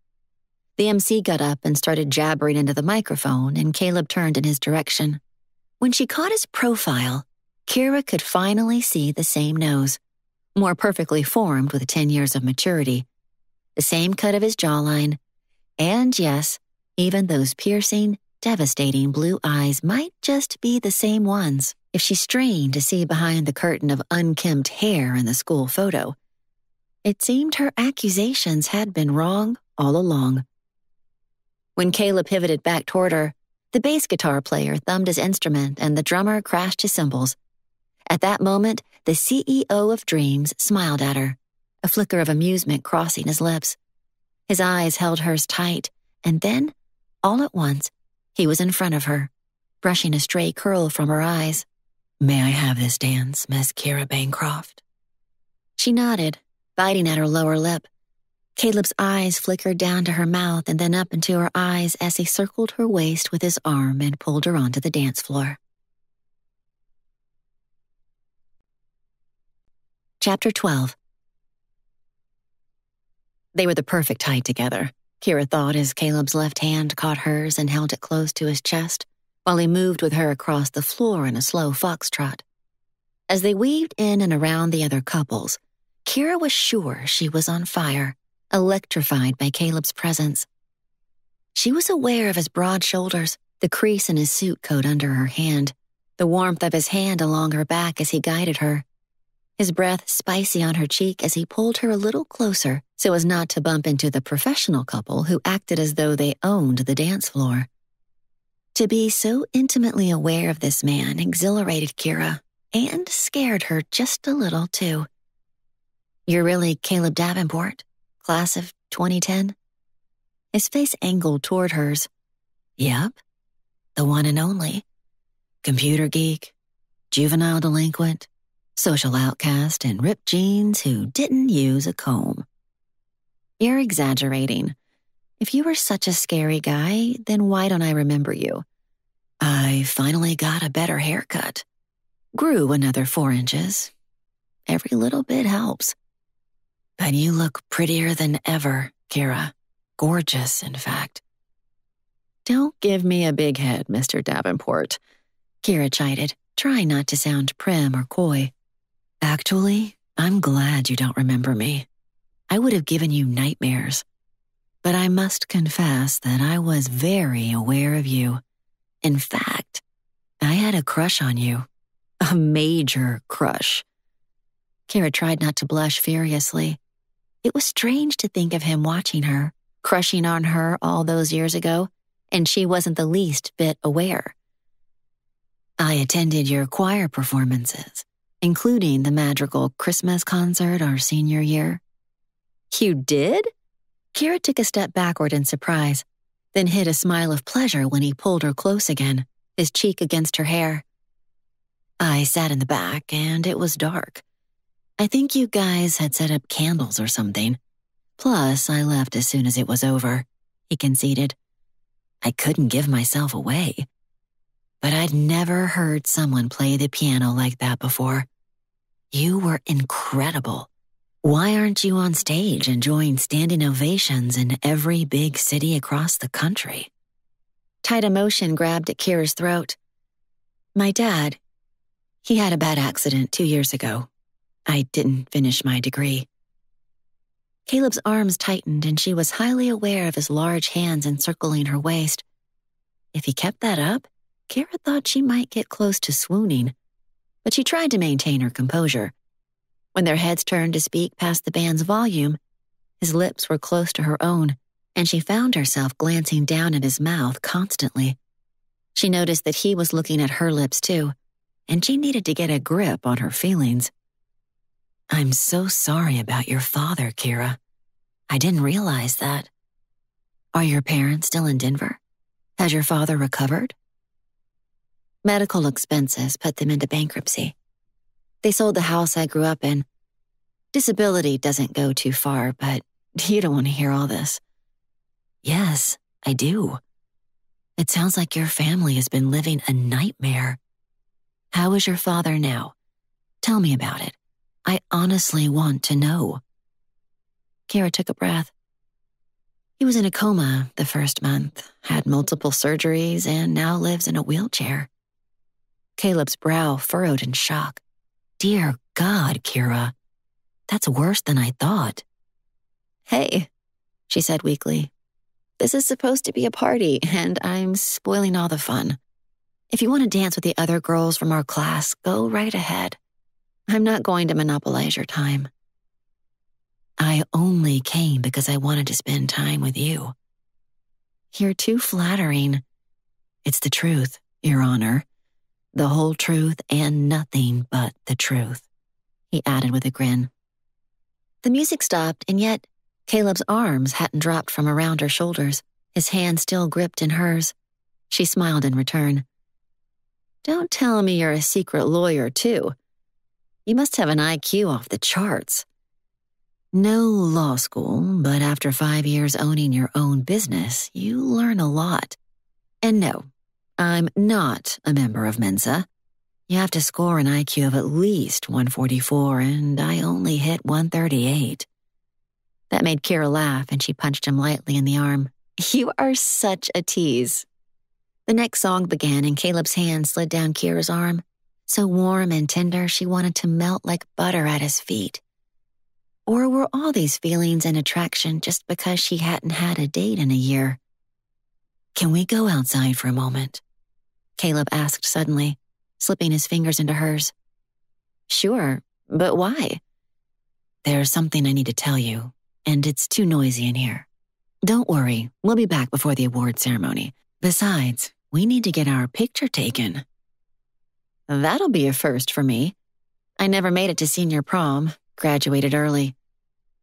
The MC got up and started jabbering into the microphone, and Caleb turned in his direction. When she caught his profile, Kira could finally see the same nose, more perfectly formed with 10 years of maturity, the same cut of his jawline, and yes, even those piercing, devastating blue eyes might just be the same ones if she strained to see behind the curtain of unkempt hair in the school photo. It seemed her accusations had been wrong all along. When Kayla pivoted back toward her, the bass guitar player thumbed his instrument and the drummer crashed his cymbals. At that moment, the CEO of Dreams smiled at her, a flicker of amusement crossing his lips. His eyes held hers tight, and then, all at once, he was in front of her, brushing a stray curl from her eyes. "May I have this dance, Miss Kira Bancroft?" She nodded, biting at her lower lip. Caleb's eyes flickered down to her mouth and then up into her eyes as he circled her waist with his arm and pulled her onto the dance floor. Chapter 12. They were the perfect height together, Kira thought as Caleb's left hand caught hers and held it close to his chest, while he moved with her across the floor in a slow foxtrot. As they weaved in and around the other couples, Kira was sure she was on fire, electrified by Caleb's presence. She was aware of his broad shoulders, the crease in his suit coat under her hand, the warmth of his hand along her back as he guided her, his breath spicy on her cheek as he pulled her a little closer so as not to bump into the professional couple who acted as though they owned the dance floor. To be so intimately aware of this man exhilarated Kira and scared her just a little, too. "You're really Caleb Davenport, class of 2010? His face angled toward hers. "Yep, the one and only. Computer geek, juvenile delinquent, social outcast, and ripped jeans who didn't use a comb." "You're exaggerating. If you were such a scary guy, then why don't I remember you?" "I finally got a better haircut. Grew another 4 inches. Every little bit helps. But you look prettier than ever, Kira. Gorgeous, in fact." "Don't give me a big head, Mr. Davenport," Kira chided, trying not to sound prim or coy. "Actually, I'm glad you don't remember me. I would have given you nightmares. But I must confess that I was very aware of you. In fact, I had a crush on you. A major crush." Kira tried not to blush furiously. It was strange to think of him watching her, crushing on her all those years ago, and she wasn't the least bit aware. "I attended your choir performances, including the Madrigal Christmas concert our senior year." "You did?" Kira took a step backward in surprise, then hid a smile of pleasure when he pulled her close again, his cheek against her hair. "I sat in the back, and it was dark. I think you guys had set up candles or something. Plus, I left as soon as it was over," he conceded. "I couldn't give myself away. But I'd never heard someone play the piano like that before. You were incredible. Why aren't you on stage enjoying standing ovations in every big city across the country?" Tight emotion grabbed at Kira's throat. "My dad, he had a bad accident 2 years ago. I didn't finish my degree." Caleb's arms tightened and she was highly aware of his large hands encircling her waist. If he kept that up, Kira thought she might get close to swooning, but she tried to maintain her composure. When their heads turned to speak past the band's volume, his lips were close to her own, and she found herself glancing down at his mouth constantly. She noticed that he was looking at her lips too, and she needed to get a grip on her feelings. "I'm so sorry about your father, Kira. I didn't realize that. Are your parents still in Denver? Has your father recovered?" "Medical expenses put them into bankruptcy. They sold the house I grew up in. Disability doesn't go too far, but you don't want to hear all this." "Yes, I do. It sounds like your family has been living a nightmare. How is your father now? Tell me about it. I honestly want to know." Kira took a breath. He was in a coma the first month, had multiple surgeries, and now lives in a wheelchair. Caleb's brow furrowed in shock. "Dear God, Kira. That's worse than I thought." "Hey," she said weakly. "This is supposed to be a party, and I'm spoiling all the fun. If you want to dance with the other girls from our class, go right ahead. I'm not going to monopolize your time. I only came because I wanted to spend time with you." "You're too flattering." "It's the truth, Your Honor. The whole truth and nothing but the truth," he added with a grin. The music stopped, and yet Caleb's arms hadn't dropped from around her shoulders, his hand still gripped in hers. She smiled in return. "Don't tell me you're a secret lawyer, too. You must have an IQ off the charts." "No law school, but after 5 years owning your own business, you learn a lot. And no, I'm not a member of Mensa. You have to score an IQ of at least 144, and I only hit 138. That made Kira laugh, and she punched him lightly in the arm. "You are such a tease." The next song began, and Caleb's hand slid down Kira's arm, so warm and tender she wanted to melt like butter at his feet. Or were all these feelings and attraction just because she hadn't had a date in a year? "Can we go outside for a moment?" Caleb asked suddenly, slipping his fingers into hers. "Sure, but why?" "There's something I need to tell you, and it's too noisy in here. Don't worry, we'll be back before the award ceremony. Besides, we need to get our picture taken." "That'll be a first for me. I never made it to senior prom, graduated early."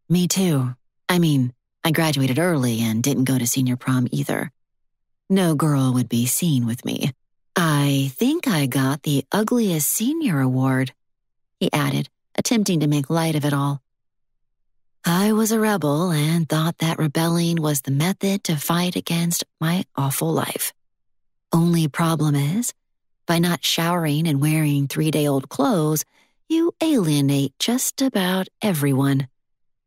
"Me too. I graduated early and didn't go to senior prom either. No girl would be seen with me. I think I got the ugliest senior award," he added, attempting to make light of it all. "I was a rebel and thought that rebelling was the method to fight against my awful life. Only problem is, by not showering and wearing 3-day-old clothes, you alienate just about everyone.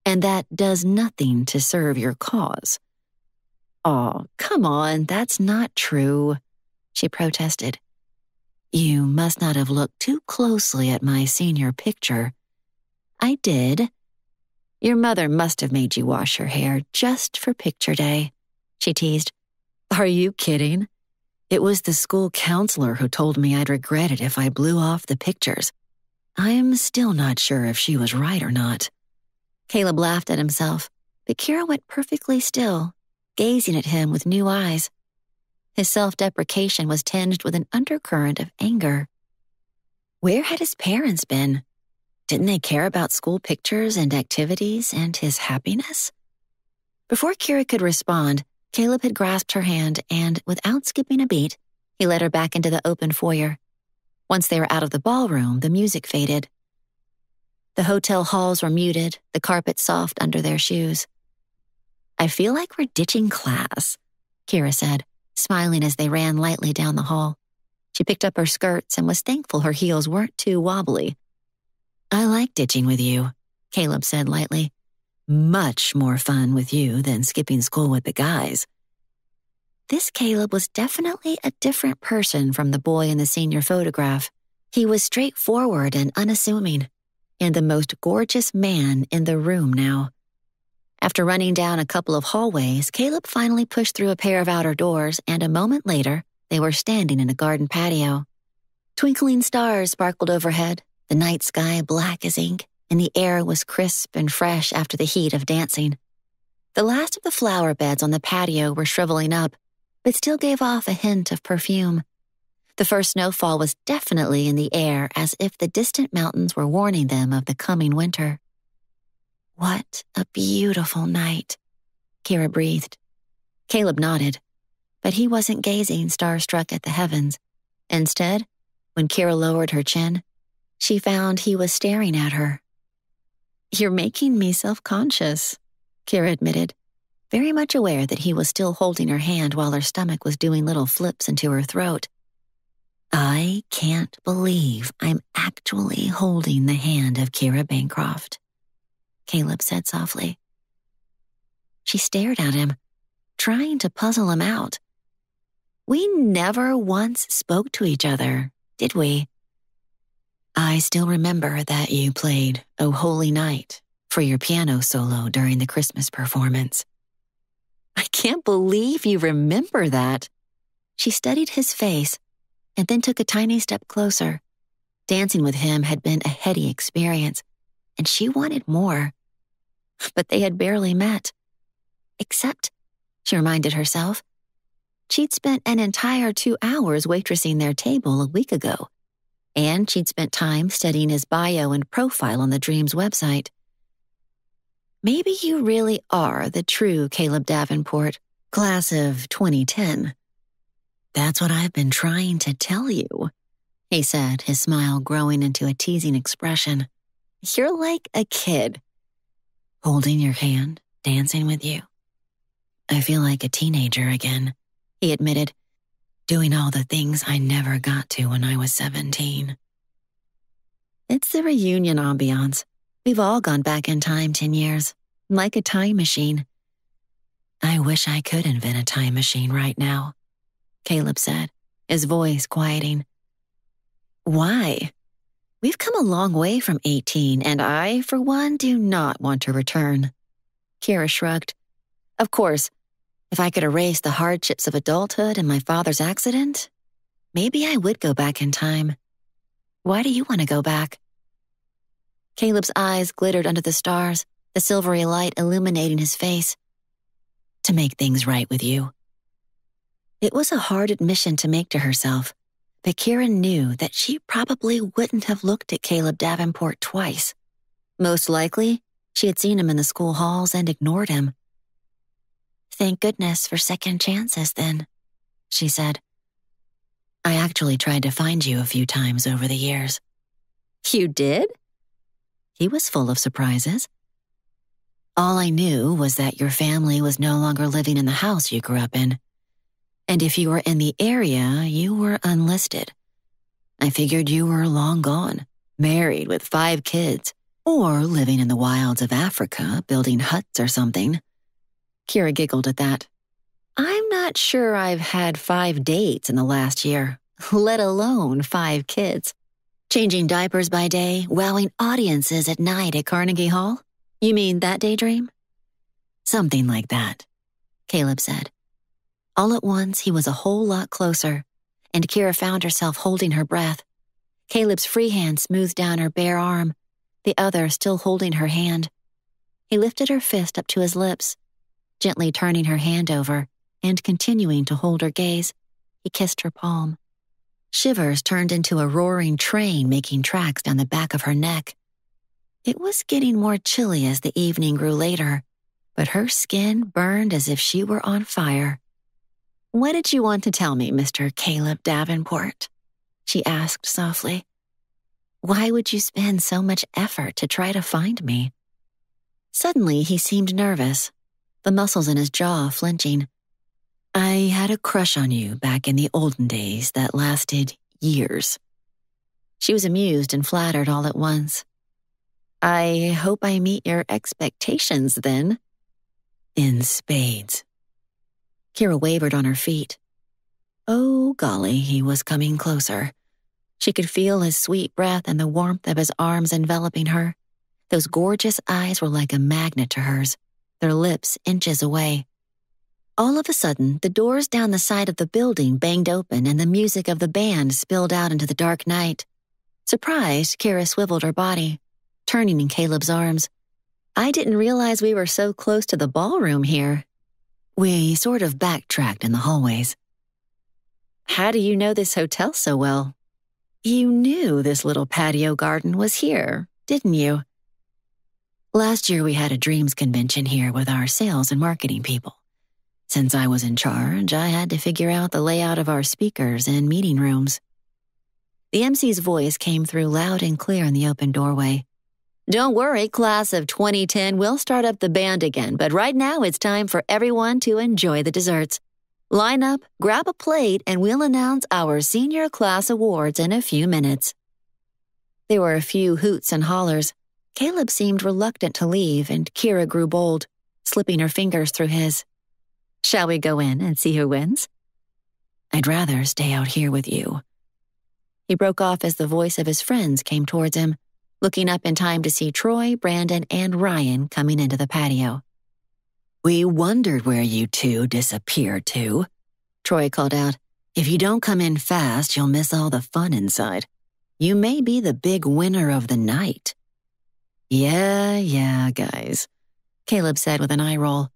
And that does nothing to serve your cause." "Aw, come on, that's not true," she protested. "You must not have looked too closely at my senior picture." "I did." "Your mother must have made you wash your hair just for picture day," she teased. "Are you kidding? It was the school counselor who told me I'd regret it if I blew off the pictures. I'm still not sure if she was right or not." Caleb laughed at himself, but Kira went perfectly still, gazing at him with new eyes. His self-deprecation was tinged with an undercurrent of anger. Where had his parents been? Didn't they care about school pictures and activities and his happiness? Before Kira could respond, Caleb had grasped her hand and, without skipping a beat, he led her back into the open foyer. Once they were out of the ballroom, the music faded. The hotel halls were muted, the carpet soft under their shoes. "I feel like we're ditching class," Kira said, smiling as they ran lightly down the hall. She picked up her skirts and was thankful her heels weren't too wobbly. "I like ditching with you," Caleb said lightly. "Much more fun with you than skipping school with the guys." This Caleb was definitely a different person from the boy in the senior photograph. He was straightforward and unassuming, and the most gorgeous man in the room now. After running down a couple of hallways, Caleb finally pushed through a pair of outer doors, and a moment later, they were standing in a garden patio. Twinkling stars sparkled overhead, the night sky black as ink, and the air was crisp and fresh after the heat of dancing. The last of the flower beds on the patio were shriveling up, but still gave off a hint of perfume. The first snowfall was definitely in the air, as if the distant mountains were warning them of the coming winter. "What a beautiful night," Kira breathed. Caleb nodded, but he wasn't gazing starstruck at the heavens. Instead, when Kira lowered her chin, she found he was staring at her. "You're making me self-conscious," Kira admitted. very much aware that he was still holding her hand while her stomach was doing little flips into her throat. I can't believe I'm actually holding the hand of Kira Bancroft, Caleb said softly. She stared at him, trying to puzzle him out. We never once spoke to each other, did we? I still remember that you played "O Holy Night" for your piano solo during the Christmas performance. I can't believe you remember that. She studied his face and then took a tiny step closer. Dancing with him had been a heady experience, and she wanted more. But they had barely met. Except, she reminded herself, she'd spent an entire 2 hours waitressing their table a week ago, and she'd spent time studying his bio and profile on the Dreams website. Maybe you really are the true Caleb Davenport, class of 2010. That's what I've been trying to tell you, he said, his smile growing into a teasing expression. You're like a kid. Holding your hand, dancing with you. I feel like a teenager again, he admitted, doing all the things I never got to when I was 17. It's the reunion ambiance. We've all gone back in time 10 years, like a time machine. I wish I could invent a time machine right now, Caleb said, his voice quieting. Why? We've come a long way from 18, and I, for one, do not want to return. Kira shrugged. Of course, if I could erase the hardships of adulthood and my father's accident, maybe I would go back in time. Why do you want to go back? Caleb's eyes glittered under the stars, the silvery light illuminating his face. To make things right with you. It was a hard admission to make to herself, but Kira knew that she probably wouldn't have looked at Caleb Davenport twice. Most likely, she had seen him in the school halls and ignored him. Thank goodness for second chances, then, she said. I actually tried to find you a few times over the years. You did? He was full of surprises. All I knew was that your family was no longer living in the house you grew up in. And if you were in the area, you were unlisted. I figured you were long gone, married with 5 kids, or living in the wilds of Africa, building huts or something. Kira giggled at that. I'm not sure I've had 5 dates in the last year, let alone 5 kids. Changing diapers by day, wowing audiences at night at Carnegie Hall? You mean that daydream? Something like that, Caleb said. All at once, he was a whole lot closer, and Kira found herself holding her breath. Caleb's free hand smoothed down her bare arm, the other still holding her hand. He lifted her fist up to his lips, gently turning her hand over and continuing to hold her gaze. He kissed her palm. Shivers turned into a roaring train making tracks down the back of her neck. It was getting more chilly as the evening grew later, but her skin burned as if she were on fire. What did you want to tell me, Mr. Caleb Davenport? She asked softly. Why would you spend so much effort to try to find me? Suddenly, he seemed nervous, the muscles in his jaw flinching. I had a crush on you back in the olden days that lasted years. She was amused and flattered all at once. I hope I meet your expectations then. In spades. Kira wavered on her feet. Oh, golly, he was coming closer. She could feel his sweet breath and the warmth of his arms enveloping her. Those gorgeous eyes were like a magnet to hers, their lips inches away. All of a sudden, the doors down the side of the building banged open and the music of the band spilled out into the dark night. Surprised, Kira swiveled her body, turning in Caleb's arms. I didn't realize we were so close to the ballroom here. We sort of backtracked in the hallways. How do you know this hotel so well? You knew this little patio garden was here, didn't you? Last year we had a Dreams convention here with our sales and marketing people. Since I was in charge, I had to figure out the layout of our speakers and meeting rooms. The MC's voice came through loud and clear in the open doorway. Don't worry, class of 2010, we'll start up the band again, but right now it's time for everyone to enjoy the desserts. Line up, grab a plate, and we'll announce our senior class awards in a few minutes. There were a few hoots and hollers. Caleb seemed reluctant to leave, and Kira grew bold, slipping her fingers through his. Shall we go in and see who wins? I'd rather stay out here with you. He broke off as the voice of his friends came towards him, looking up in time to see Troy, Brandon, and Ryan coming into the patio. We wondered where you two disappeared to, Troy called out. If you don't come in fast, you'll miss all the fun inside. You may be the big winner of the night. Yeah, guys, Caleb said with an eye roll.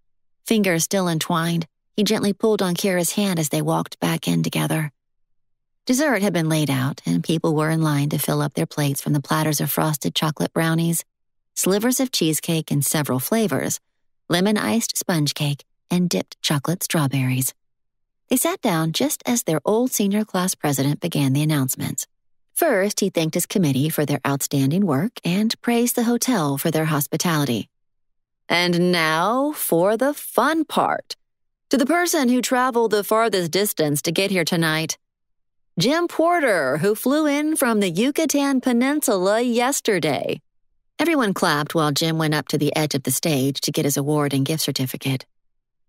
Fingers still entwined, he gently pulled on Kira's hand as they walked back in together. Dessert had been laid out, and people were in line to fill up their plates from the platters of frosted chocolate brownies, slivers of cheesecake in several flavors, lemon-iced sponge cake, and dipped chocolate strawberries. They sat down just as their old senior class president began the announcements. First, he thanked his committee for their outstanding work and praised the hotel for their hospitality. And now for the fun part. To the person who traveled the farthest distance to get here tonight, Jim Porter, who flew in from the Yucatan Peninsula yesterday. Everyone clapped while Jim went up to the edge of the stage to get his award and gift certificate.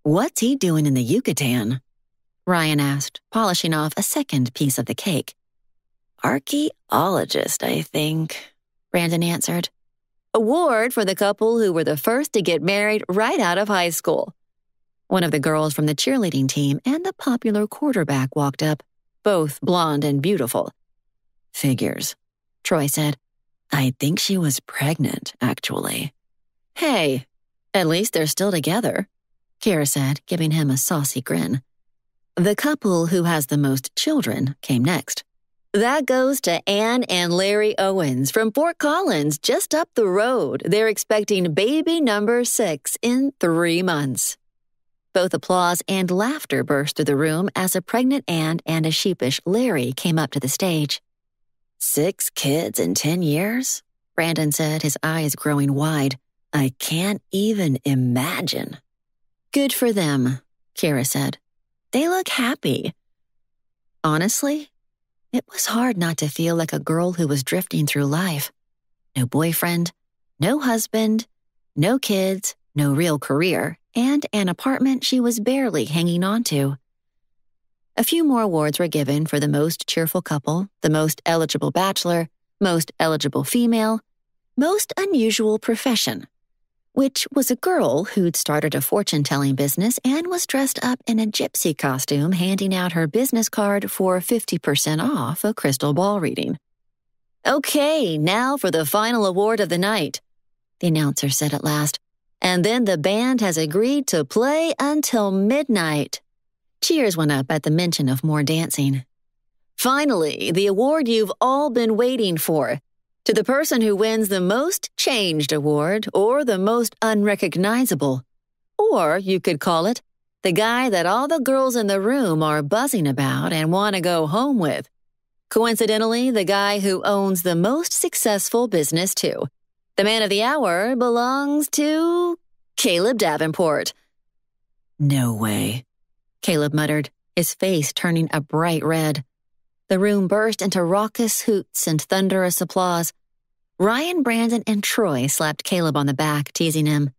What's he doing in the Yucatan? Ryan asked, polishing off a second piece of the cake. Archaeologist, I think, Brandon answered. Award for the couple who were the first to get married right out of high school. One of the girls from the cheerleading team and the popular quarterback walked up, both blonde and beautiful. Figures, Troy said. I think she was pregnant, actually. Hey, at least they're still together, Kira said, giving him a saucy grin. The couple who has the most children came next. That goes to Anne and Larry Owens from Fort Collins, just up the road. They're expecting baby number 6 in 3 months. Both applause and laughter burst through the room as a pregnant Anne and a sheepish Larry came up to the stage. 6 kids in 10 years? Brandon said, his eyes growing wide. I can't even imagine. Good for them, Kira said. They look happy. Honestly, it was hard not to feel like a girl who was drifting through life. No boyfriend, no husband, no kids, no real career, and an apartment she was barely hanging on to. A few more awards were given for the most cheerful couple, the most eligible bachelor, most eligible female, most unusual profession, which was a girl who'd started a fortune-telling business and was dressed up in a gypsy costume handing out her business card for 50% off a crystal ball reading. Okay, now for the final award of the night, the announcer said at last. And then the band has agreed to play until midnight. Cheers went up at the mention of more dancing. Finally, the award you've all been waiting for. To the person who wins the most changed award or the most unrecognizable. Or you could call it the guy that all the girls in the room are buzzing about and want to go home with. Coincidentally, the guy who owns the most successful business too. The man of the hour belongs to Caleb Davenport. No way, Caleb muttered, his face turning a bright red. The room burst into raucous hoots and thunderous applause. Ryan, Brandon, and Troy slapped Caleb on the back, teasing him.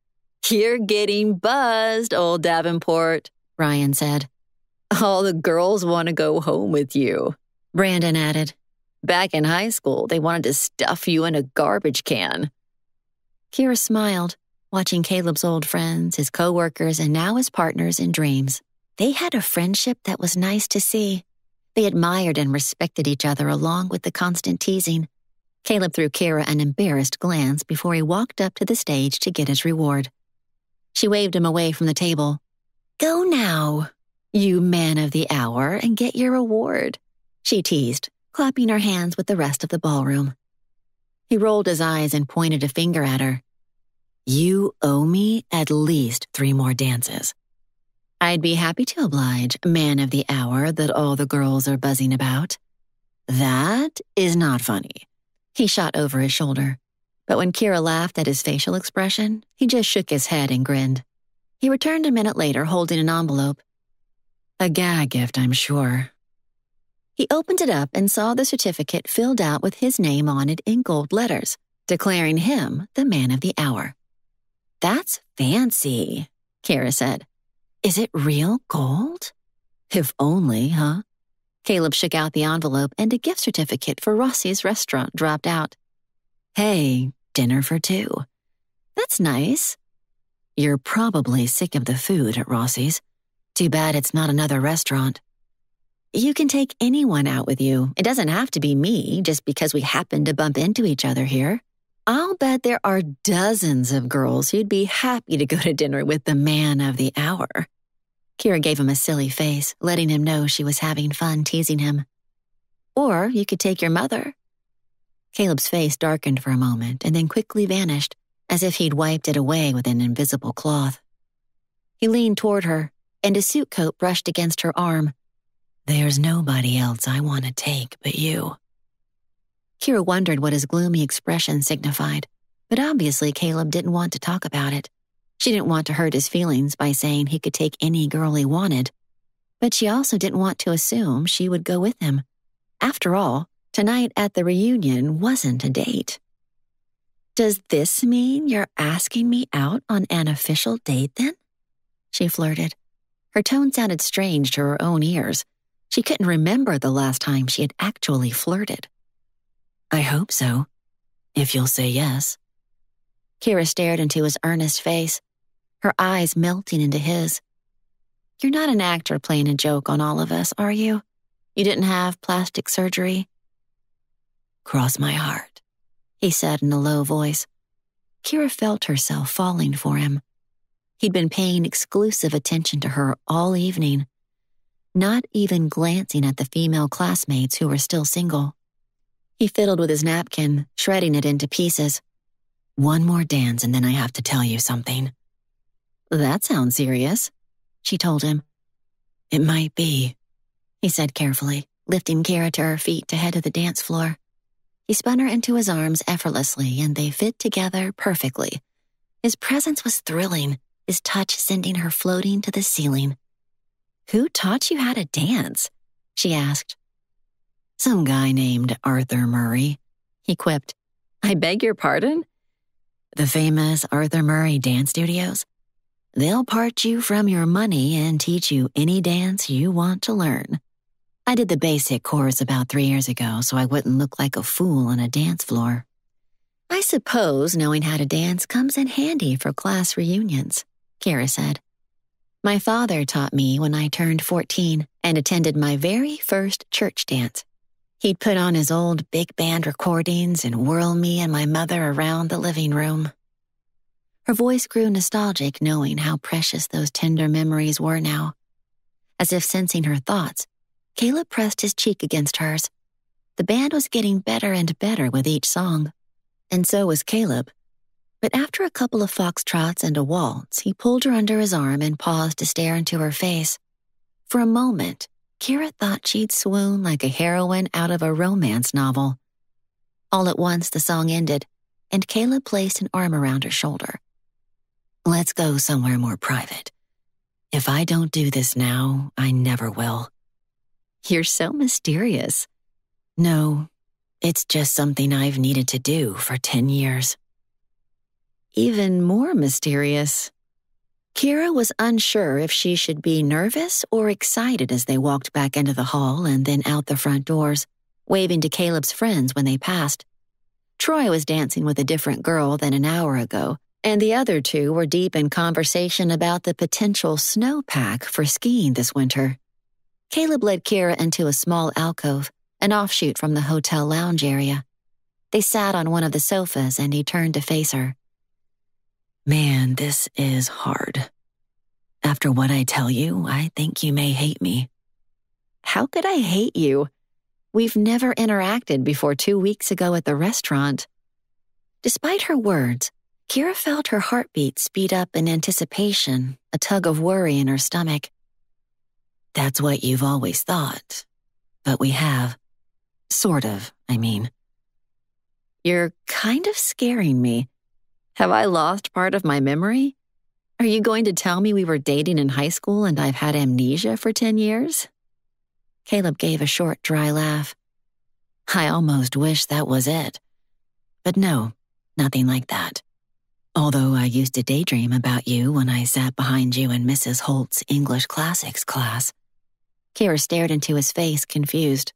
You're getting buzzed, old Davenport, Ryan said. All the girls want to go home with you, Brandon added. Back in high school, they wanted to stuff you in a garbage can. Kira smiled, watching Caleb's old friends, his co-workers, and now his partners in dreams. They had a friendship that was nice to see. They admired and respected each other along with the constant teasing. Caleb threw Kira an embarrassed glance before he walked up to the stage to get his reward. She waved him away from the table. Go now, you man of the hour, and get your award, she teased, clapping her hands with the rest of the ballroom. He rolled his eyes and pointed a finger at her. You owe me at least 3 more dances. I'd be happy to oblige, man of the hour that all the girls are buzzing about. That is not funny. He shot over his shoulder. But when Kira laughed at his facial expression, he just shook his head and grinned. He returned a minute later holding an envelope. A gag gift, I'm sure. He opened it up and saw the certificate filled out with his name on it in gold letters, declaring him the man of the hour. That's fancy, Kira said. Is it real gold? If only, huh? Caleb shook out the envelope and a gift certificate for Rossi's restaurant dropped out. Hey, dinner for two. That's nice. You're probably sick of the food at Rossi's. Too bad it's not another restaurant. You can take anyone out with you. It doesn't have to be me just because we happen to bump into each other here. I'll bet there are dozens of girls who'd be happy to go to dinner with the man of the hour. Kira gave him a silly face, letting him know she was having fun teasing him. Or you could take your mother. Caleb's face darkened for a moment and then quickly vanished, as if he'd wiped it away with an invisible cloth. He leaned toward her, and his suit coat brushed against her arm. There's nobody else I want to take but you. Kira wondered what his gloomy expression signified, but obviously Caleb didn't want to talk about it. She didn't want to hurt his feelings by saying he could take any girl he wanted, but she also didn't want to assume she would go with him. After all, tonight at the reunion wasn't a date. Does this mean you're asking me out on an official date then? She flirted. Her tone sounded strange to her own ears. She couldn't remember the last time she had actually flirted. I hope so, if you'll say yes. Kira stared into his earnest face, her eyes melting into his. You're not an actor playing a joke on all of us, are you? You didn't have plastic surgery? Cross my heart, he said in a low voice. Kira felt herself falling for him. He'd been paying exclusive attention to her all evening, not even glancing at the female classmates who were still single. He fiddled with his napkin, shredding it into pieces. One more dance and then I have to tell you something. That sounds serious, she told him. It might be, he said carefully, lifting Kira to her feet to head to the dance floor. He spun her into his arms effortlessly and they fit together perfectly. His presence was thrilling, his touch sending her floating to the ceiling. Who taught you how to dance? She asked. Some guy named Arthur Murray, he quipped. I beg your pardon? The famous Arthur Murray dance studios. They'll part you from your money and teach you any dance you want to learn. I did the basic course about 3 years ago so I wouldn't look like a fool on a dance floor. I suppose knowing how to dance comes in handy for class reunions, Kira said. My father taught me when I turned 14 and attended my very first church dance. He'd put on his old big band recordings and whirl me and my mother around the living room. Her voice grew nostalgic knowing how precious those tender memories were now. As if sensing her thoughts, Caleb pressed his cheek against hers. The band was getting better and better with each song, and so was Caleb. But after a couple of foxtrots and a waltz, he pulled her under his arm and paused to stare into her face. For a moment, Kira thought she'd swoon like a heroine out of a romance novel. All at once, the song ended, and Caleb placed an arm around her shoulder. Let's go somewhere more private. If I don't do this now, I never will. You're so mysterious. No, it's just something I've needed to do for 10 years. Even more mysterious. Kira was unsure if she should be nervous or excited as they walked back into the hall and then out the front doors, waving to Caleb's friends when they passed. Troy was dancing with a different girl than an hour ago, and the other two were deep in conversation about the potential snowpack for skiing this winter. Caleb led Kira into a small alcove, an offshoot from the hotel lounge area. They sat on one of the sofas and he turned to face her. Man, this is hard. After what I tell you, I think you may hate me. How could I hate you? We've never interacted before 2 weeks ago at the restaurant. Despite her words, Kira felt her heartbeat speed up in anticipation, a tug of worry in her stomach. That's what you've always thought. But we have. Sort of, I mean. You're kind of scaring me. Have I lost part of my memory? Are you going to tell me we were dating in high school and I've had amnesia for 10 years? Caleb gave a short, dry laugh. I almost wish that was it. But no, nothing like that. Although I used to daydream about you when I sat behind you in Mrs. Holt's English Classics class. Kira stared into his face, confused.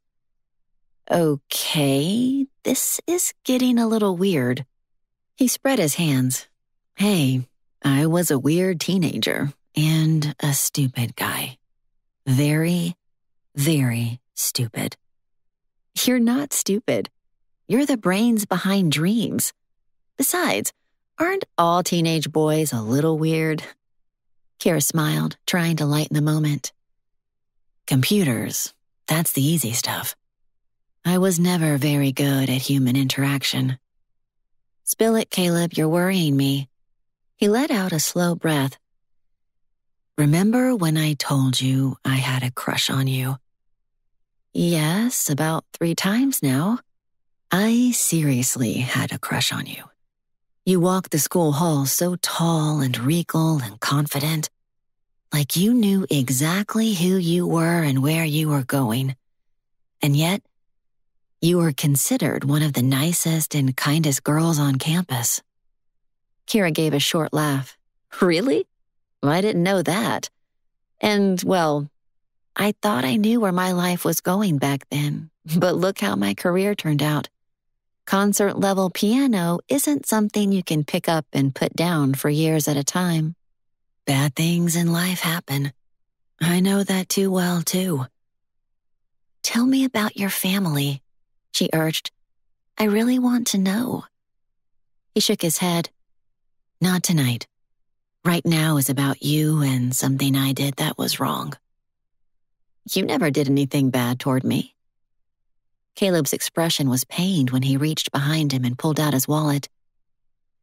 Okay, this is getting a little weird. He spread his hands. Hey, I was a weird teenager and a stupid guy. Very, very stupid. You're not stupid. You're the brains behind dreams. Besides, aren't all teenage boys a little weird? Kira smiled, trying to lighten the moment. Computers, that's the easy stuff. I was never very good at human interaction. Spill it, Caleb, you're worrying me. He let out a slow breath. Remember when I told you I had a crush on you? Yes, about 3 times now. I seriously had a crush on you. You walked the school halls so tall and regal and confident, like you knew exactly who you were and where you were going. And yet, you were considered one of the nicest and kindest girls on campus. Kira gave a short laugh. Really? I didn't know that. And, well, I thought I knew where my life was going back then, but look how my career turned out. Concert-level piano isn't something you can pick up and put down for years at a time. Bad things in life happen. I know that too well, too. Tell me about your family, she urged. I really want to know. He shook his head. Not tonight. Right now is about you and something I did that was wrong. You never did anything bad toward me. Caleb's expression was pained when he reached behind him and pulled out his wallet.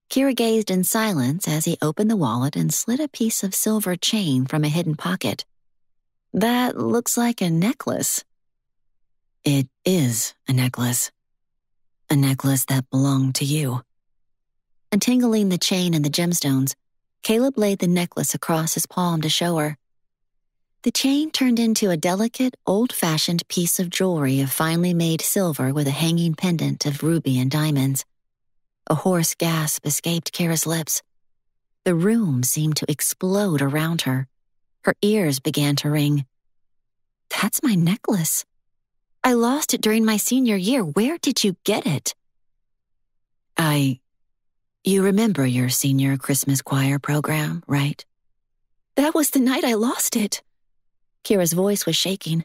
Kira gazed in silence as he opened the wallet and slid a piece of silver chain from a hidden pocket. That looks like a necklace. It is a necklace. A necklace that belonged to you. Untangling the chain and the gemstones, Caleb laid the necklace across his palm to show her. The chain turned into a delicate, old-fashioned piece of jewelry of finely made silver with a hanging pendant of ruby and diamonds. A hoarse gasp escaped Kira's lips. The room seemed to explode around her. Her ears began to ring. That's my necklace. I lost it during my senior year. Where did you get it? You remember your senior Christmas choir program, right? That was the night I lost it. Kira's voice was shaking.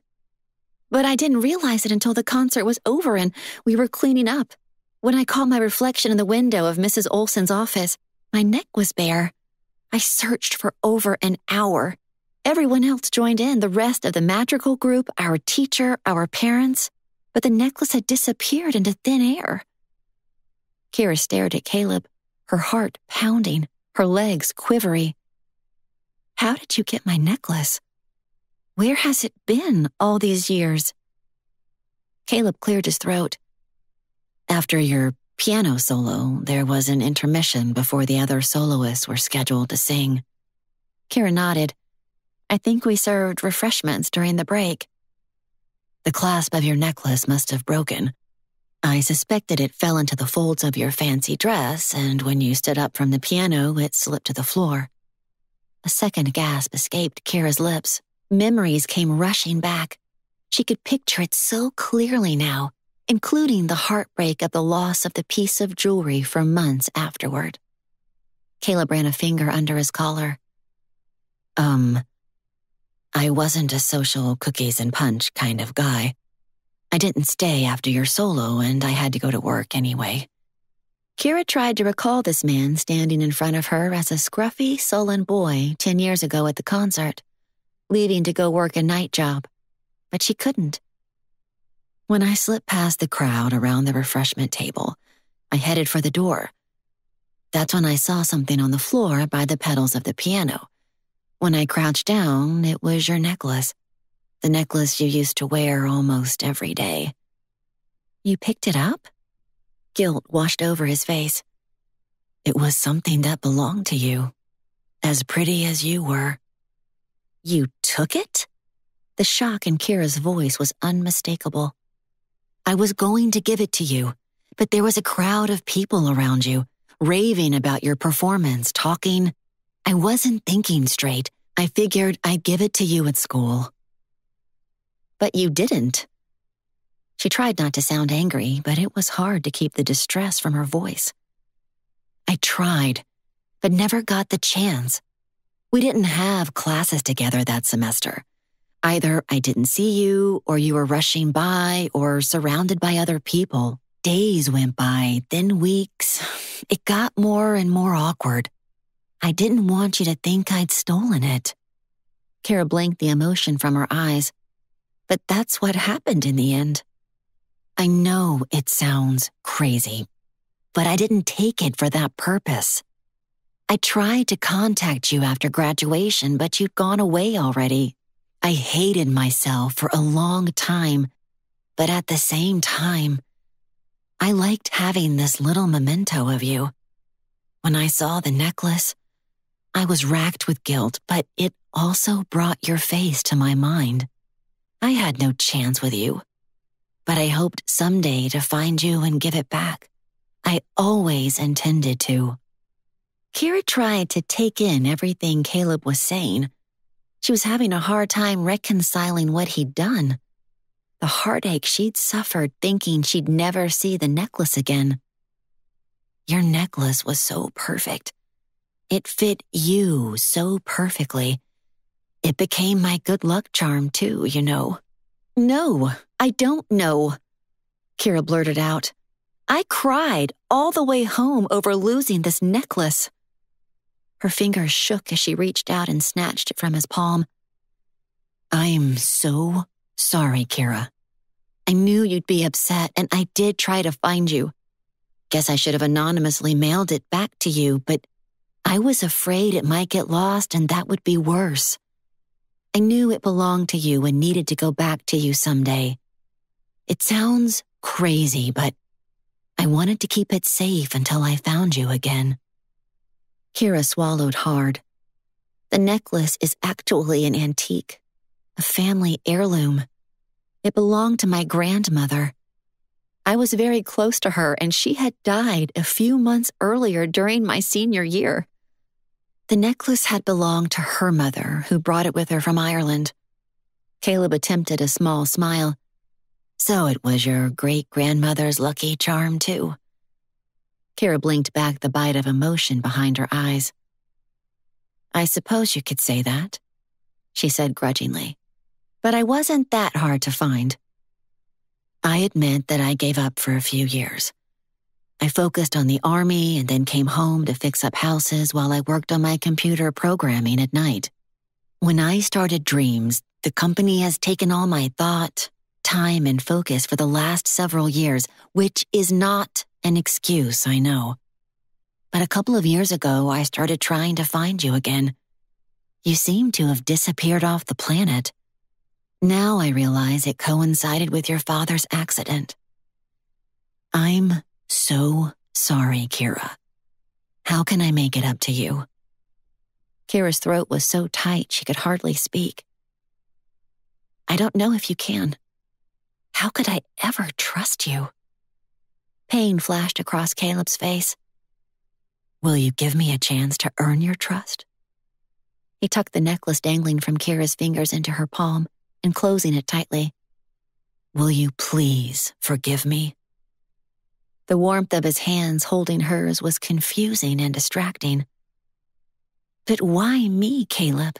But I didn't realize it until the concert was over and we were cleaning up. When I caught my reflection in the window of Mrs. Olson's office, my neck was bare. I searched for over an hour. Everyone else joined in, the rest of the madrigal group, our teacher, our parents. But the necklace had disappeared into thin air. Kira stared at Caleb, her heart pounding, her legs quivery. How did you get my necklace? Where has it been all these years? Caleb cleared his throat. After your piano solo, there was an intermission before the other soloists were scheduled to sing. Kira nodded. I think we served refreshments during the break. The clasp of your necklace must have broken. I suspected it fell into the folds of your fancy dress, and when you stood up from the piano, it slipped to the floor. A second gasp escaped Kira's lips. Memories came rushing back. She could picture it so clearly now, including the heartbreak of the loss of the piece of jewelry for months afterward. Caleb ran a finger under his collar. I wasn't a social cookies and punch kind of guy. I didn't stay after your solo, and I had to go to work anyway. Kira tried to recall this man standing in front of her as a scruffy, sullen boy 10 years ago at the concert, leaving to go work a night job, but she couldn't. When I slipped past the crowd around the refreshment table, I headed for the door. That's when I saw something on the floor by the pedals of the piano. When I crouched down, it was your necklace. The necklace you used to wear almost every day. You picked it up? Guilt washed over his face. It was something that belonged to you, as pretty as you were. You took it? The shock in Kira's voice was unmistakable. I was going to give it to you, but there was a crowd of people around you, raving about your performance, talking. I wasn't thinking straight. I figured I'd give it to you at school. But you didn't. She tried not to sound angry, but it was hard to keep the distress from her voice. I tried, but never got the chance. We didn't have classes together that semester. Either I didn't see you, or you were rushing by, or surrounded by other people. Days went by, then weeks. It got more and more awkward. I didn't want you to think I'd stolen it. Kira blinked the emotion from her eyes. But that's what happened in the end. I know it sounds crazy, but I didn't take it for that purpose. I tried to contact you after graduation, but you'd gone away already. I hated myself for a long time, but at the same time, I liked having this little memento of you. When I saw the necklace, I was racked with guilt, but it also brought your face to my mind. I had no chance with you, but I hoped someday to find you and give it back. I always intended to. Kira tried to take in everything Caleb was saying. She was having a hard time reconciling what he'd done. The heartache she'd suffered thinking she'd never see the necklace again. Your necklace was so perfect. It fit you so perfectly. It became my good luck charm too, you know. No, I don't know, Kira blurted out. I cried all the way home over losing this necklace. Her fingers shook as she reached out and snatched it from his palm. I'm so sorry, Kira. I knew you'd be upset, and I did try to find you. Guess I should have anonymously mailed it back to you, but I was afraid it might get lost and that would be worse. I knew it belonged to you and needed to go back to you someday. It sounds crazy, but I wanted to keep it safe until I found you again. Kira swallowed hard. The necklace is actually an antique, a family heirloom. It belonged to my grandmother. I was very close to her, and she had died a few months earlier during my senior year. The necklace had belonged to her mother, who brought it with her from Ireland. Caleb attempted a small smile. So it was your great-grandmother's lucky charm, too. Kira blinked back the bite of emotion behind her eyes. I suppose you could say that, she said grudgingly. But I wasn't that hard to find. I admit that I gave up for a few years. I focused on the army and then came home to fix up houses while I worked on my computer programming at night. When I started Dreams, the company has taken all my thought, time, and focus for the last several years, which is not an excuse, I know. But a couple of years ago, I started trying to find you again. You seem to have disappeared off the planet. Now I realize it coincided with your father's accident. I'm so sorry, Kira. How can I make it up to you? Kira's throat was so tight she could hardly speak. I don't know if you can. How could I ever trust you? Pain flashed across Caleb's face. Will you give me a chance to earn your trust? He tucked the necklace dangling from Kira's fingers into her palm, enclosing it tightly. Will you please forgive me? The warmth of his hands holding hers was confusing and distracting. But why me, Caleb?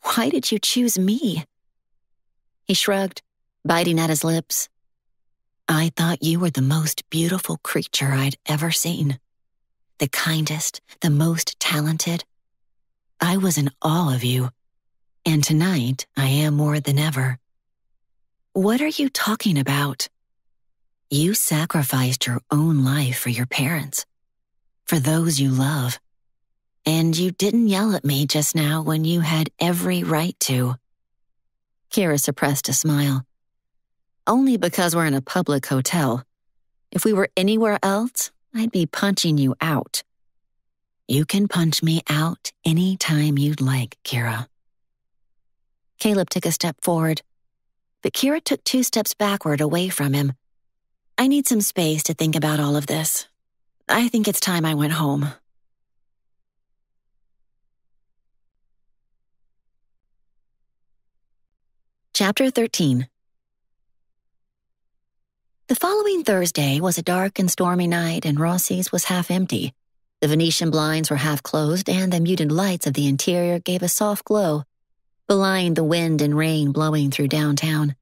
Why did you choose me? He shrugged, biting at his lips. I thought you were the most beautiful creature I'd ever seen. The kindest, the most talented. I was in awe of you. And tonight, I am more than ever. What are you talking about? You sacrificed your own life for your parents, for those you love. And you didn't yell at me just now when you had every right to. Kira suppressed a smile. Only because we're in a public hotel. If we were anywhere else, I'd be punching you out." "You can punch me out any time you'd like, Kira." Caleb took a step forward, but Kira took 2 steps backward away from him. "I need some space to think about all of this. I think it's time I went home." Chapter 13. The following Thursday was a dark and stormy night, and Rossi's was half empty. The Venetian blinds were half closed, and the muted lights of the interior gave a soft glow, belying the wind and rain blowing through downtown.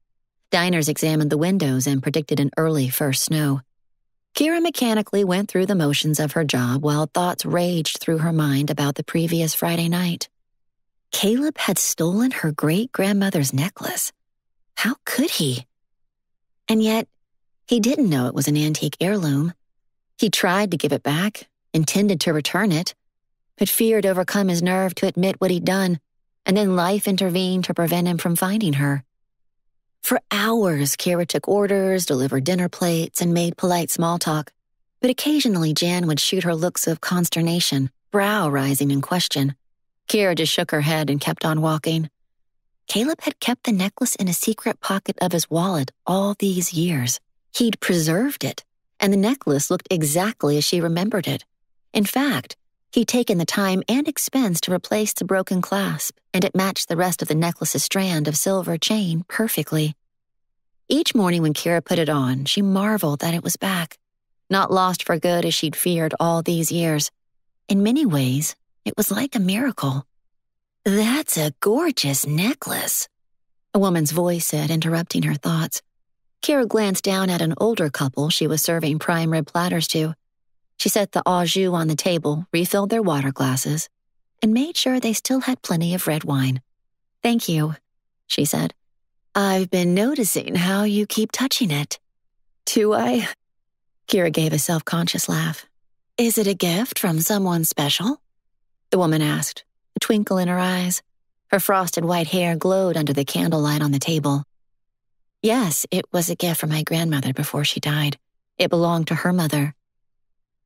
Diners examined the windows and predicted an early first snow. Kira mechanically went through the motions of her job while thoughts raged through her mind about the previous Friday night. Caleb had stolen her great-grandmother's necklace. How could he? And yet, he didn't know it was an antique heirloom. He tried to give it back, intended to return it, but fear had overcome his nerve to admit what he'd done, and then life intervened to prevent him from finding her. For hours, Kira took orders, delivered dinner plates, and made polite small talk, but occasionally Jan would shoot her looks of consternation, brow rising in question. Kira just shook her head and kept on walking. Caleb had kept the necklace in a secret pocket of his wallet all these years. He'd preserved it, and the necklace looked exactly as she remembered it. In fact, he'd taken the time and expense to replace the broken clasp, and it matched the rest of the necklace's strand of silver chain perfectly. Each morning when Kira put it on, she marveled that it was back, not lost for good as she'd feared all these years. In many ways, it was like a miracle. "That's a gorgeous necklace," a woman's voice said, interrupting her thoughts. Kira glanced down at an older couple she was serving prime rib platters to. She set the au jus on the table, refilled their water glasses, and made sure they still had plenty of red wine. "Thank you," she said. "I've been noticing how you keep touching it." "Do I?" Kira gave a self-conscious laugh. "Is it a gift from someone special?" the woman asked, a twinkle in her eyes. Her frosted white hair glowed under the candlelight on the table. "Yes, it was a gift from my grandmother before she died. It belonged to her mother."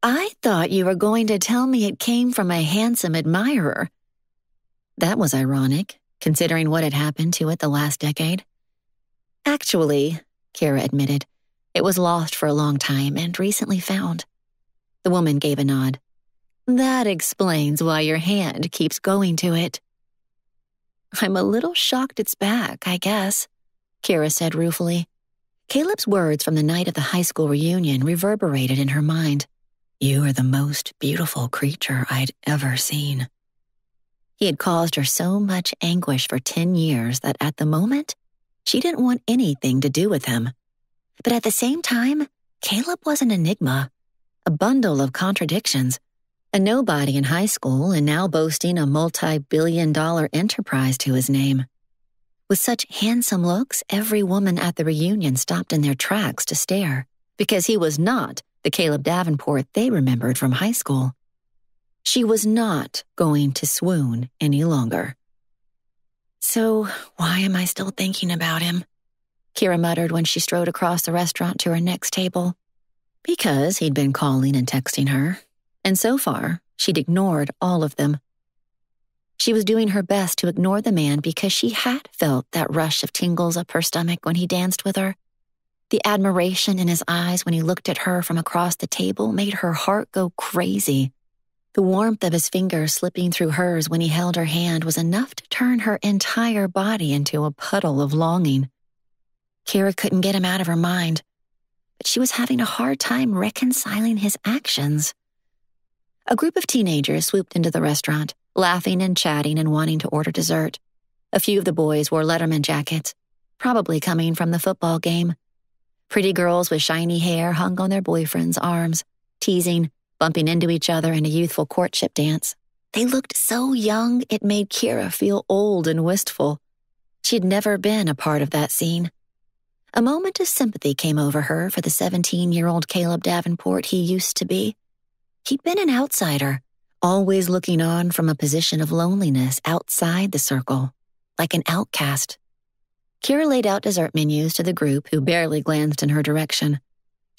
"I thought you were going to tell me it came from a handsome admirer." That was ironic, considering what had happened to it the last decade. "Actually," Kira admitted, "it was lost for a long time and recently found." The woman gave a nod. "That explains why your hand keeps going to it." "I'm a little shocked it's back, I guess," Kira said ruefully. Caleb's words from the night of the high school reunion reverberated in her mind. "You are the most beautiful creature I'd ever seen." He had caused her so much anguish for 10 years that at the moment, she didn't want anything to do with him. But at the same time, Caleb was an enigma, a bundle of contradictions, a nobody in high school and now boasting a multi-billion-dollar enterprise to his name. With such handsome looks, every woman at the reunion stopped in their tracks to stare, because he was not the Caleb Davenport they remembered from high school. She was not going to swoon any longer. "So, why am I still thinking about him?" Kira muttered when she strode across the restaurant to her next table. Because he'd been calling and texting her, and so far, she'd ignored all of them. She was doing her best to ignore the man because she had felt that rush of tingles up her stomach when he danced with her. The admiration in his eyes when he looked at her from across the table made her heart go crazy. The warmth of his fingers slipping through hers when he held her hand was enough to turn her entire body into a puddle of longing. Kira couldn't get him out of her mind, but she was having a hard time reconciling his actions. A group of teenagers swooped into the restaurant, laughing and chatting and wanting to order dessert. A few of the boys wore Letterman jackets, probably coming from the football game. Pretty girls with shiny hair hung on their boyfriends' arms, teasing, bumping into each other in a youthful courtship dance. They looked so young it made Kira feel old and wistful. She'd never been a part of that scene. A moment of sympathy came over her for the 17-year-old Caleb Davenport he used to be. He'd been an outsider, always looking on from a position of loneliness outside the circle, like an outcast. Kira laid out dessert menus to the group who barely glanced in her direction.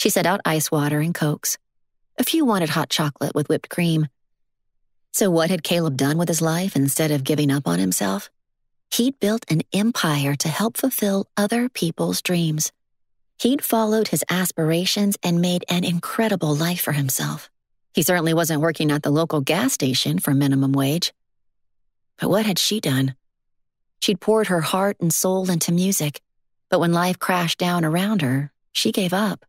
She set out ice water and Cokes. A few wanted hot chocolate with whipped cream. So what had Caleb done with his life instead of giving up on himself? He'd built an empire to help fulfill other people's dreams. He'd followed his aspirations and made an incredible life for himself. He certainly wasn't working at the local gas station for minimum wage. But what had she done? She'd poured her heart and soul into music, but when life crashed down around her, she gave up.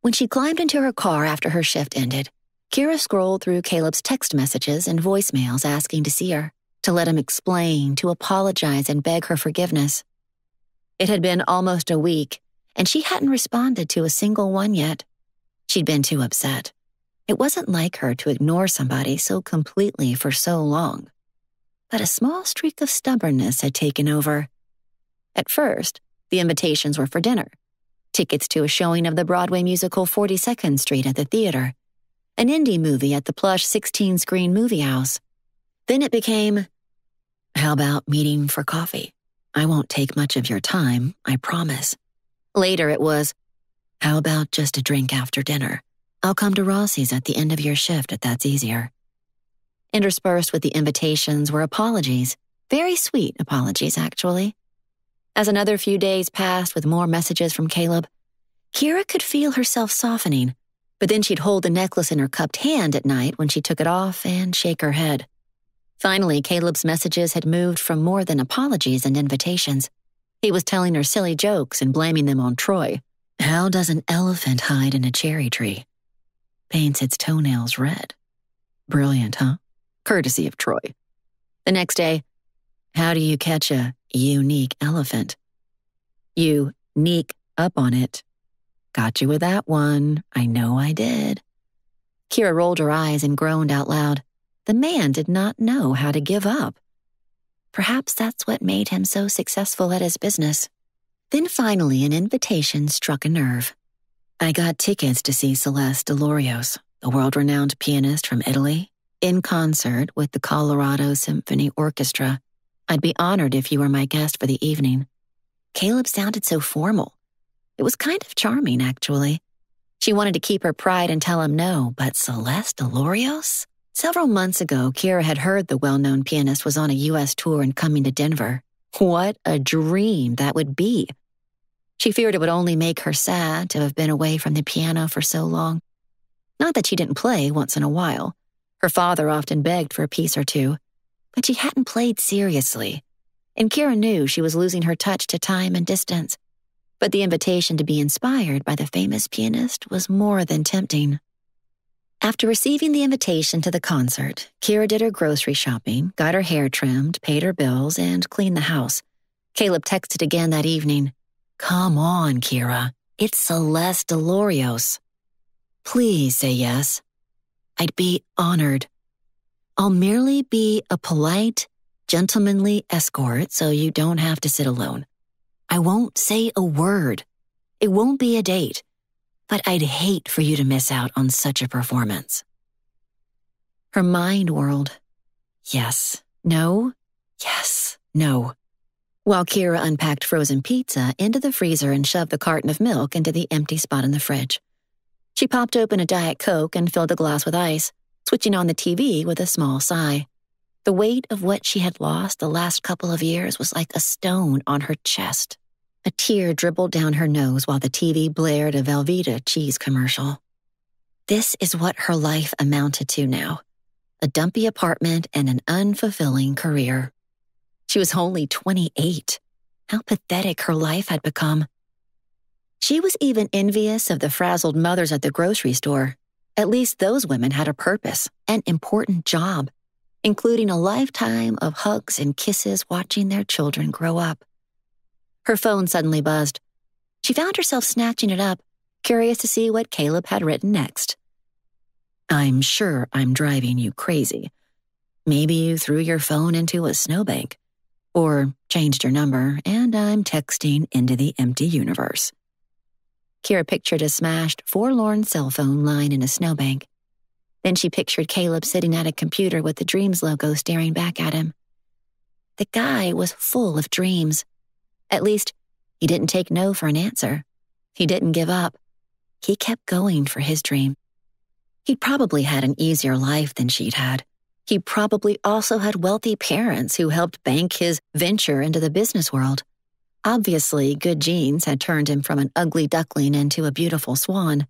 When she climbed into her car after her shift ended, Kira scrolled through Caleb's text messages and voicemails asking to see her, to let him explain, to apologize and beg her forgiveness. It had been almost a week, and she hadn't responded to a single one yet. She'd been too upset. It wasn't like her to ignore somebody so completely for so long. But a small streak of stubbornness had taken over. At first, the invitations were for dinner, tickets to a showing of the Broadway musical 42nd Street at the theater, an indie movie at the plush 16-screen movie house. Then it became, how about meeting for coffee? I won't take much of your time, I promise. Later it was, how about just a drink after dinner? I'll come to Rossi's at the end of your shift if that's easier. Interspersed with the invitations were apologies, very sweet apologies, actually. As another few days passed with more messages from Caleb, Kira could feel herself softening, but then she'd hold the necklace in her cupped hand at night when she took it off and shake her head. Finally, Caleb's messages had moved from more than apologies and invitations. He was telling her silly jokes and blaming them on Troy. How does an elephant hide in a cherry tree? Paints its toenails red. Brilliant, huh? Courtesy of Troy. The next day, how do you catch a unique elephant? You sneak up on it. Got you with that one. I know I did. Kira rolled her eyes and groaned out loud. The man did not know how to give up. Perhaps that's what made him so successful at his business. Then finally an invitation struck a nerve. I got tickets to see Celeste Delorios, the world-renowned pianist from Italy, in concert with the Colorado Symphony Orchestra. I'd be honored if you were my guest for the evening. Caleb sounded so formal. It was kind of charming, actually. She wanted to keep her pride and tell him no, but Celeste Delorios? Several months ago, Kira had heard the well-known pianist was on a U.S. tour and coming to Denver. What a dream that would be. She feared it would only make her sad to have been away from the piano for so long. Not that she didn't play once in a while. Her father often begged for a piece or two, but she hadn't played seriously. And Kira knew she was losing her touch to time and distance. But the invitation to be inspired by the famous pianist was more than tempting. After receiving the invitation to the concert, Kira did her grocery shopping, got her hair trimmed, paid her bills, and cleaned the house. Caleb texted again that evening. Come on, Kira. It's Celeste Delorios. Please say yes. I'd be honored. I'll merely be a polite, gentlemanly escort so you don't have to sit alone. I won't say a word. It won't be a date. But I'd hate for you to miss out on such a performance. Her mind whirled. Yes, no, yes, no. While Kira unpacked frozen pizza into the freezer and shoved the carton of milk into the empty spot in the fridge. She popped open a Diet Coke and filled a glass with ice, switching on the TV with a small sigh. The weight of what she had lost the last couple of years was like a stone on her chest. A tear dribbled down her nose while the TV blared a Velveeta cheese commercial. This is what her life amounted to now. A dumpy apartment and an unfulfilling career. She was only 28. How pathetic her life had become. She was even envious of the frazzled mothers at the grocery store. At least those women had a purpose, an important job, including a lifetime of hugs and kisses watching their children grow up. Her phone suddenly buzzed. She found herself snatching it up, curious to see what Caleb had written next. I'm sure I'm driving you crazy. Maybe you threw your phone into a snowbank, or changed your number, and I'm texting into the empty universe. Kira pictured a smashed, forlorn cell phone lying in a snowbank. Then she pictured Caleb sitting at a computer with the Dreams logo staring back at him. The guy was full of dreams. At least, he didn't take no for an answer. He didn't give up. he kept going for his dream. He'd probably had an easier life than she'd had. He probably also had wealthy parents who helped bank his venture into the business world. Obviously, good genes had turned him from an ugly duckling into a beautiful swan.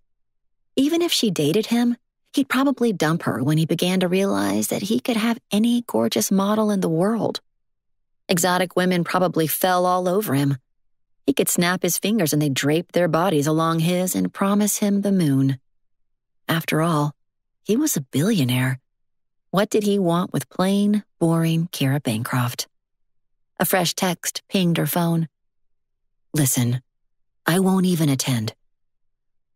Even if she dated him, he'd probably dump her when he began to realize that he could have any gorgeous model in the world. Exotic women probably fell all over him. He could snap his fingers and they'd drape their bodies along his and promise him the moon. After all, he was a billionaire. What did he want with plain, boring Kira Bancroft? A fresh text pinged her phone. "Listen, I won't even attend.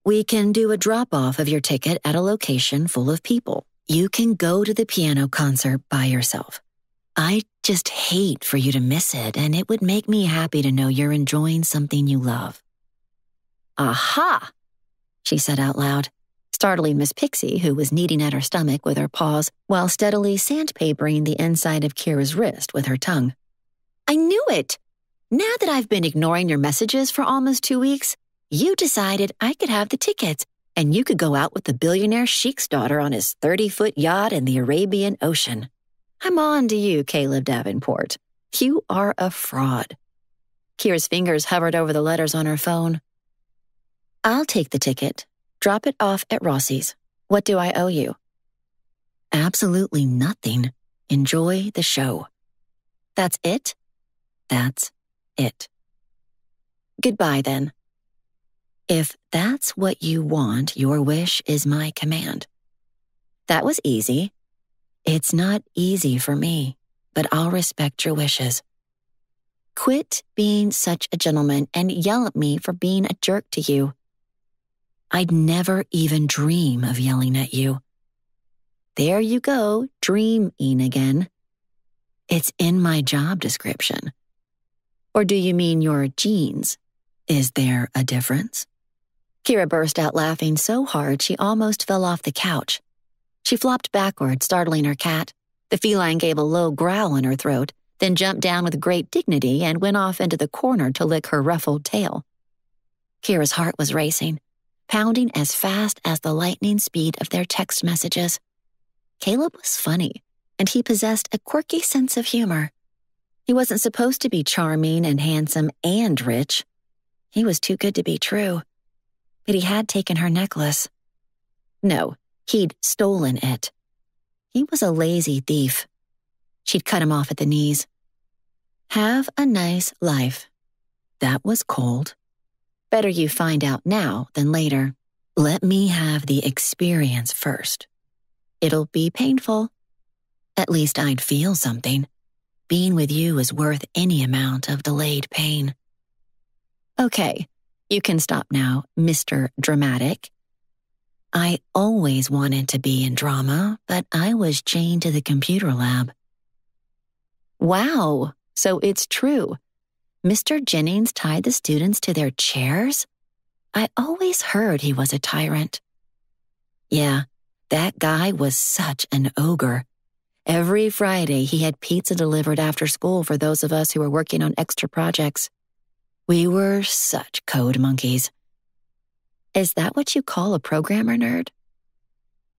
We can do a drop-off of your ticket at a location full of people. You can go to the piano concert by yourself. I just hate for you to miss it, and it would make me happy to know you're enjoying something you love." "Aha!" she said out loud, startling Miss Pixie, who was kneading at her stomach with her paws while steadily sandpapering the inside of Kira's wrist with her tongue. "I knew it! Now that I've been ignoring your messages for almost 2 weeks, you decided I could have the tickets, and you could go out with the billionaire sheik's daughter on his 30-foot yacht in the Arabian Ocean. I'm on to you, Caleb Davenport. You are a fraud." Kira's fingers hovered over the letters on her phone. "I'll take the ticket. Drop it off at Rossi's. What do I owe you?" "Absolutely nothing. Enjoy the show." "That's it?" "That's it." "Goodbye, then." "If that's what you want, your wish is my command." "That was easy." "It's not easy for me, but I'll respect your wishes." "Quit being such a gentleman and yell at me for being a jerk to you." "I'd never even dream of yelling at you." "There you go, dreaming again." "It's in my job description." "Or do you mean your genes? Is there a difference?" Kira burst out laughing so hard she almost fell off the couch. She flopped backward, startling her cat. The feline gave a low growl in her throat, then jumped down with great dignity and went off into the corner to lick her ruffled tail. Kira's heart was racing, pounding as fast as the lightning speed of their text messages. Caleb was funny, and he possessed a quirky sense of humor. He wasn't supposed to be charming and handsome and rich. He was too good to be true. But he had taken her necklace. No, he'd stolen it. He was a lazy thief. She'd cut him off at the knees. "Have a nice life." That was cold. Better you find out now than later. "Let me have the experience first. It'll be painful. At least I'd feel something. Being with you is worth any amount of delayed pain." "Okay, you can stop now, Mr. Dramatic." "I always wanted to be in drama, but I was chained to the computer lab." "Wow, so it's true. Mr. Jennings tied the students to their chairs? I always heard he was a tyrant." "Yeah, that guy was such an ogre. Every Friday he had pizza delivered after school for those of us who were working on extra projects. We were such code monkeys." "Is that what you call a programmer nerd?"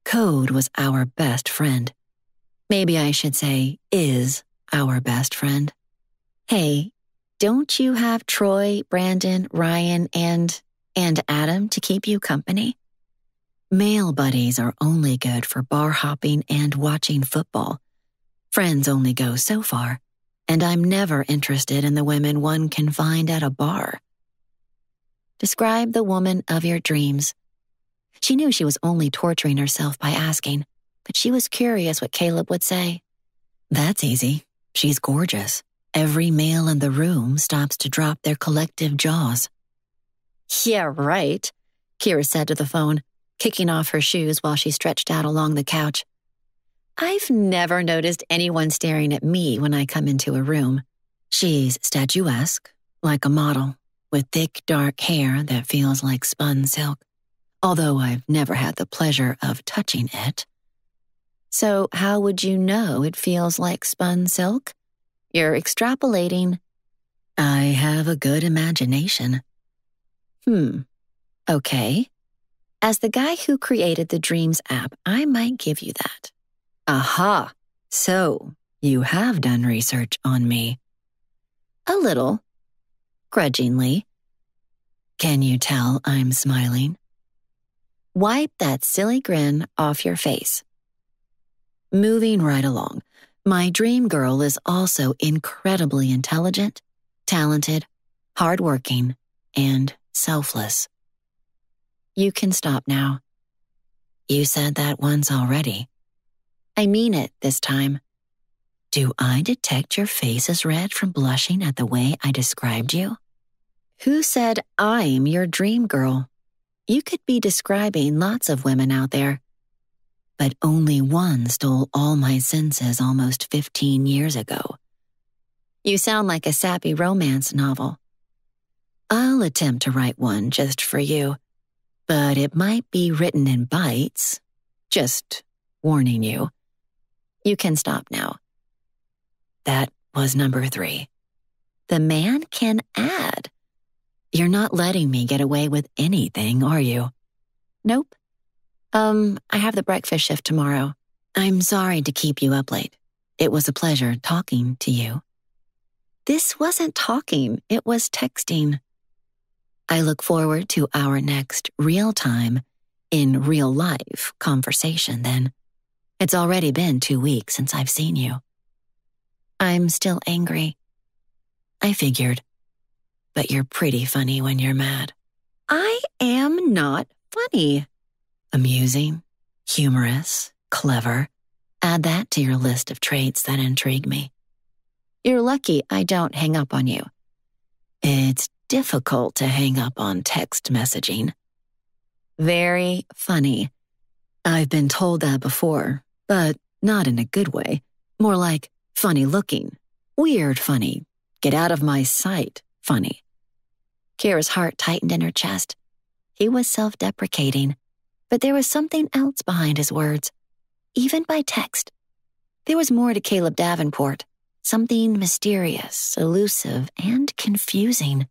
"Code was our best friend. Maybe I should say is our best friend." "Hey, don't you have Troy, Brandon, Ryan, and Adam to keep you company?" "Male buddies are only good for bar hopping and watching football. Friends only go so far, and I'm never interested in the women one can find at a bar." "Describe the woman of your dreams." She knew she was only torturing herself by asking, but she was curious what Caleb would say. "That's easy. She's gorgeous. Every male in the room stops to drop their collective jaws." "Yeah, right," Kira said to the phone, kicking off her shoes while she stretched out along the couch. "I've never noticed anyone staring at me when I come into a room." "She's statuesque, like a model, with thick, dark hair that feels like spun silk, although I've never had the pleasure of touching it." "So how would you know it feels like spun silk? You're extrapolating." "I have a good imagination." Okay. As the guy who created the Dreams app, I might give you that. Aha! So, you have done research on me. A little. Grudgingly. Can you tell I'm smiling? Wipe that silly grin off your face. Moving right along, my dream girl is also incredibly intelligent, talented, hardworking, and selfless. You can stop now. You said that once already. I mean it this time. Do I detect your face is red from blushing at the way I described you? Who said I'm your dream girl? You could be describing lots of women out there, but only one stole all my senses almost 15 years ago. You sound like a sappy romance novel. I'll attempt to write one just for you, but it might be written in bites. Just warning you. You can stop now. That was number 3. The man can add. You're not letting me get away with anything, are you? Nope. I have the breakfast shift tomorrow. I'm sorry to keep you up late. It was a pleasure talking to you. This wasn't talking, it was texting. I look forward to our next real-time, in real life conversation then. It's already been 2 weeks since I've seen you. I'm still angry. I figured. But you're pretty funny when you're mad. I am not funny. Amusing, humorous, clever. Add that to your list of traits that intrigue me. You're lucky I don't hang up on you. It's difficult to hang up on text messaging. Very funny. I've been told that before, but not in a good way. More like funny looking, weird funny, get out of my sight funny. Kira's heart tightened in her chest. He was self-deprecating, but there was something else behind his words, even by text. There was more to Caleb Davenport, something mysterious, elusive, and confusing.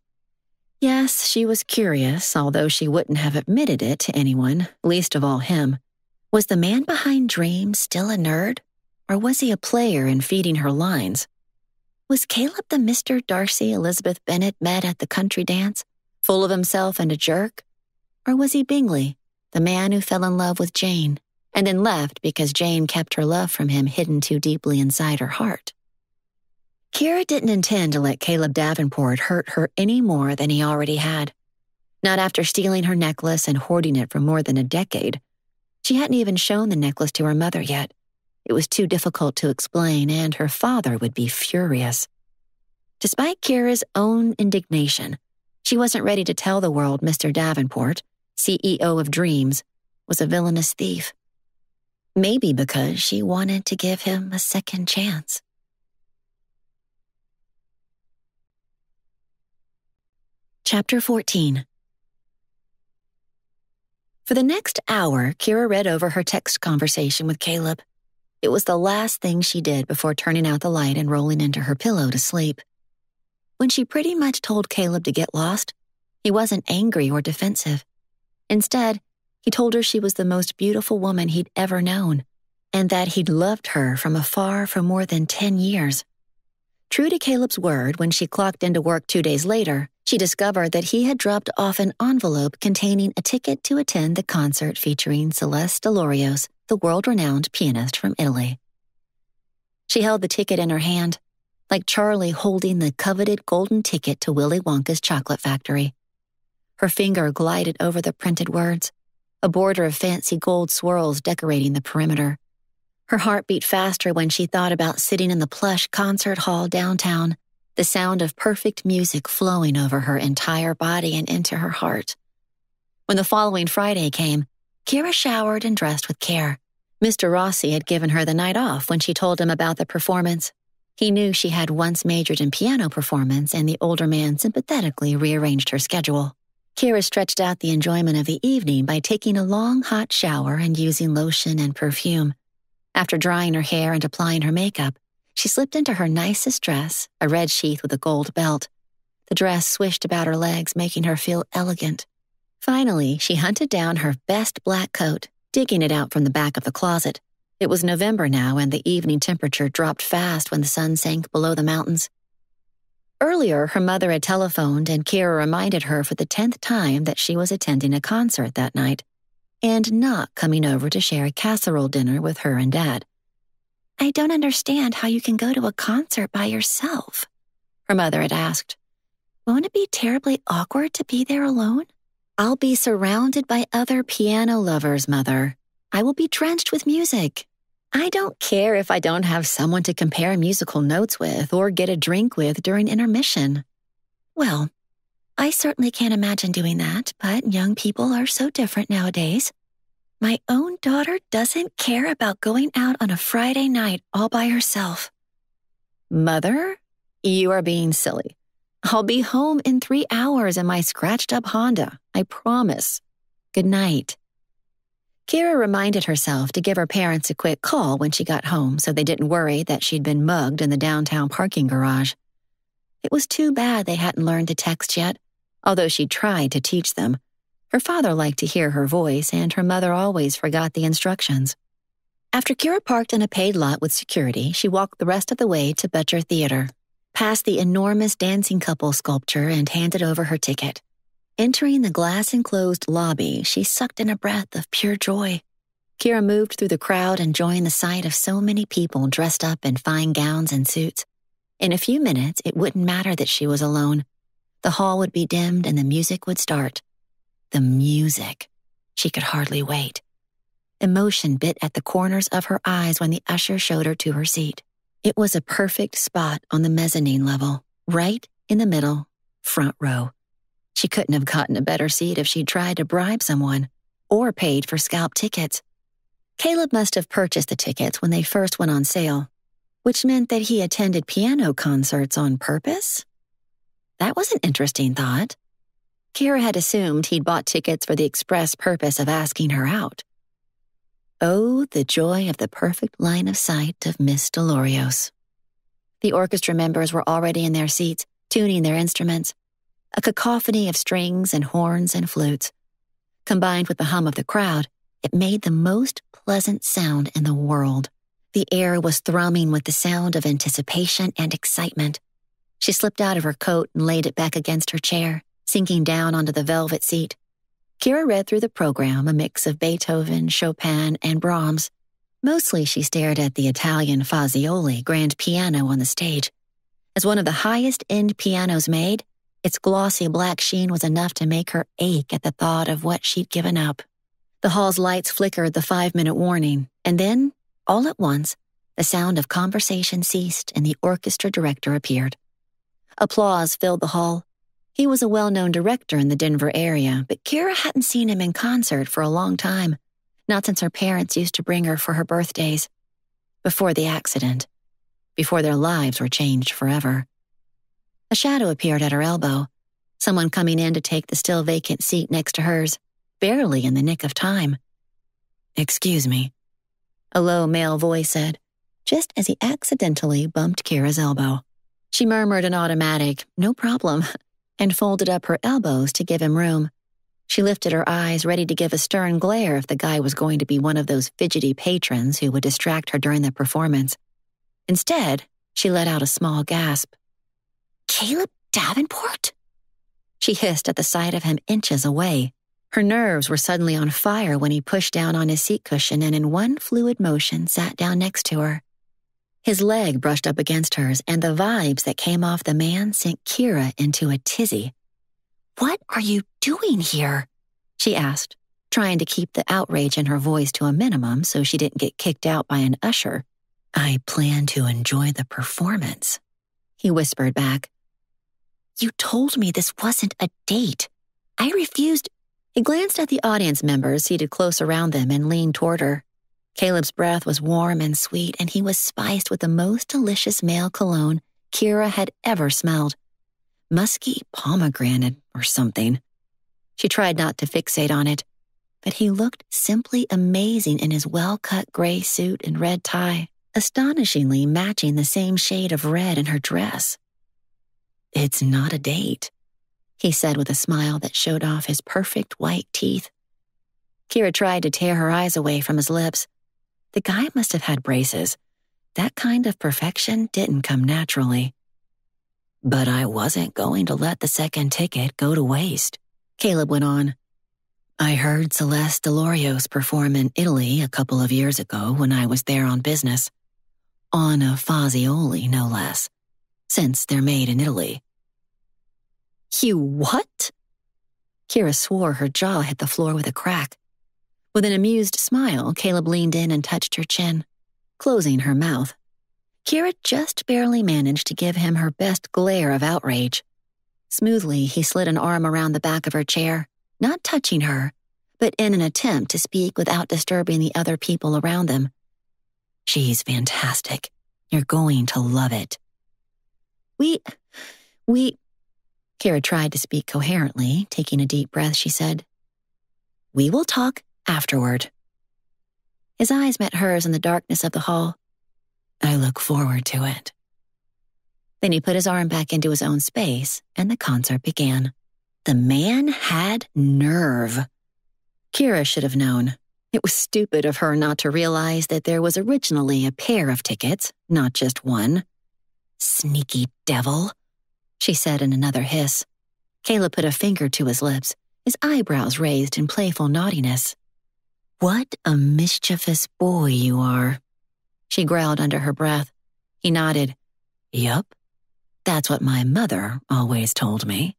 Yes, she was curious, although she wouldn't have admitted it to anyone, least of all him. Was the man behind Dreams still a nerd? Or was he a player in feeding her lines? Was Caleb the Mr. Darcy Elizabeth Bennet met at the country dance, full of himself and a jerk? Or was he Bingley, the man who fell in love with Jane, and then left because Jane kept her love from him hidden too deeply inside her heart? Kira didn't intend to let Caleb Davenport hurt her any more than he already had. Not after stealing her necklace and hoarding it for more than a decade. She hadn't even shown the necklace to her mother yet. It was too difficult to explain, and her father would be furious. Despite Kira's own indignation, she wasn't ready to tell the world Mr. Davenport, CEO of Dreams, was a villainous thief. Maybe because she wanted to give him a second chance. Chapter 14. For the next hour, Kira read over her text conversation with Caleb. It was the last thing she did before turning out the light and rolling into her pillow to sleep. When she pretty much told Caleb to get lost, he wasn't angry or defensive. Instead, he told her she was the most beautiful woman he'd ever known, and that he'd loved her from afar for more than 10 years. True to Caleb's word, when she clocked into work 2 days later, she discovered that he had dropped off an envelope containing a ticket to attend the concert featuring Celeste Delorios, the world-renowned pianist from Italy. She held the ticket in her hand, like Charlie holding the coveted golden ticket to Willy Wonka's chocolate factory. Her finger glided over the printed words, a border of fancy gold swirls decorating the perimeter. Her heart beat faster when she thought about sitting in the plush concert hall downtown, the sound of perfect music flowing over her entire body and into her heart. When the following Friday came, Kira showered and dressed with care. Mr. Rossi had given her the night off when she told him about the performance. He knew she had once majored in piano performance, and the older man sympathetically rearranged her schedule. Kira stretched out the enjoyment of the evening by taking a long, hot shower and using lotion and perfume. After drying her hair and applying her makeup, she slipped into her nicest dress, a red sheath with a gold belt. The dress swished about her legs, making her feel elegant. Finally, she hunted down her best black coat, digging it out from the back of the closet. It was November now, and the evening temperature dropped fast when the sun sank below the mountains. Earlier, her mother had telephoned, and Kira reminded her for the 10th time that she was attending a concert that night and not coming over to share a casserole dinner with her and Dad. "I don't understand how you can go to a concert by yourself," her mother had asked. "Won't it be terribly awkward to be there alone?" "I'll be surrounded by other piano lovers, Mother. I will be drenched with music. I don't care if I don't have someone to compare musical notes with or get a drink with during intermission." "Well, I certainly can't imagine doing that, but young people are so different nowadays. My own daughter doesn't care about going out on a Friday night all by herself." "Mother, you are being silly. I'll be home in 3 hours in my scratched-up Honda, I promise. Good night." Kira reminded herself to give her parents a quick call when she got home so they didn't worry that she'd been mugged in the downtown parking garage. It was too bad they hadn't learned to text yet, although she tried to teach them. Her father liked to hear her voice, and her mother always forgot the instructions. After Kira parked in a paid lot with security, she walked the rest of the way to Butcher Theater, past the enormous dancing couple sculpture, and handed over her ticket. Entering the glass-enclosed lobby, she sucked in a breath of pure joy. Kira moved through the crowd, enjoying the sight of so many people dressed up in fine gowns and suits. In a few minutes, it wouldn't matter that she was alone. The hall would be dimmed and the music would start. The music. She could hardly wait. Emotion bit at the corners of her eyes when the usher showed her to her seat. It was a perfect spot on the mezzanine level, right in the middle, front row. She couldn't have gotten a better seat if she'd tried to bribe someone or paid for scalp tickets. Caleb must have purchased the tickets when they first went on sale, which meant that he attended piano concerts on purpose? That was an interesting thought. Kira had assumed he'd bought tickets for the express purpose of asking her out. Oh, the joy of the perfect line of sight of Miss Delorios. The orchestra members were already in their seats, tuning their instruments. A cacophony of strings and horns and flutes. Combined with the hum of the crowd, it made the most pleasant sound in the world. The air was thrumming with the sound of anticipation and excitement. She slipped out of her coat and laid it back against her chair, sinking down onto the velvet seat. Kira read through the program, a mix of Beethoven, Chopin, and Brahms. Mostly she stared at the Italian Fazioli grand piano on the stage. As one of the highest-end pianos made, its glossy black sheen was enough to make her ache at the thought of what she'd given up. The hall's lights flickered the 5-minute warning, and then, all at once, the sound of conversation ceased and the orchestra director appeared. Applause filled the hall. He was a well-known director in the Denver area, but Kira hadn't seen him in concert for a long time, not since her parents used to bring her for her birthdays. Before the accident. Before their lives were changed forever. A shadow appeared at her elbow, someone coming in to take the still vacant seat next to hers, barely in the nick of time. "Excuse me," a low male voice said, just as he accidentally bumped Kira's elbow. She murmured an automatic, "No problem," and folded up her elbows to give him room. She lifted her eyes, ready to give a stern glare if the guy was going to be one of those fidgety patrons who would distract her during the performance. Instead, she let out a small gasp. "Caleb Davenport?" She hissed at the sight of him inches away. Her nerves were suddenly on fire when he pushed down on his seat cushion and in one fluid motion sat down next to her. His leg brushed up against hers, and the vibes that came off the man sent Kira into a tizzy. "What are you doing here?" she asked, trying to keep the outrage in her voice to a minimum so she didn't get kicked out by an usher. "I plan to enjoy the performance," he whispered back. "You told me this wasn't a date. I refused." He glanced at the audience members seated close around them and leaned toward her. Caleb's breath was warm and sweet, and he was spiced with the most delicious male cologne Kira had ever smelled. Musky pomegranate or something. She tried not to fixate on it, but he looked simply amazing in his well-cut gray suit and red tie, astonishingly matching the same shade of red in her dress. "It's not a date," he said with a smile that showed off his perfect white teeth. Kira tried to tear her eyes away from his lips. The guy must have had braces. That kind of perfection didn't come naturally. But I wasn't going to let the second ticket go to waste, Caleb went on. I heard Celeste Delorios perform in Italy a couple of years ago when I was there on business. On a Fazioli, no less, since they're made in Italy. You what? Kira swore her jaw hit the floor with a crack. With an amused smile, Caleb leaned in and touched her chin, closing her mouth. Kira just barely managed to give him her best glare of outrage. Smoothly, he slid an arm around the back of her chair, not touching her, but in an attempt to speak without disturbing the other people around them. She's fantastic. You're going to love it. We... Kira tried to speak coherently. Taking a deep breath, she said, "We will talk afterward." His eyes met hers in the darkness of the hall. I look forward to it. Then he put his arm back into his own space, and the concert began. The man had nerve. Kira should have known. It was stupid of her not to realize that there was originally a pair of tickets, not just one. Sneaky devil, she said in another hiss. Caleb put a finger to his lips, his eyebrows raised in playful naughtiness. What a mischievous boy you are, she growled under her breath. He nodded. Yup, that's what my mother always told me.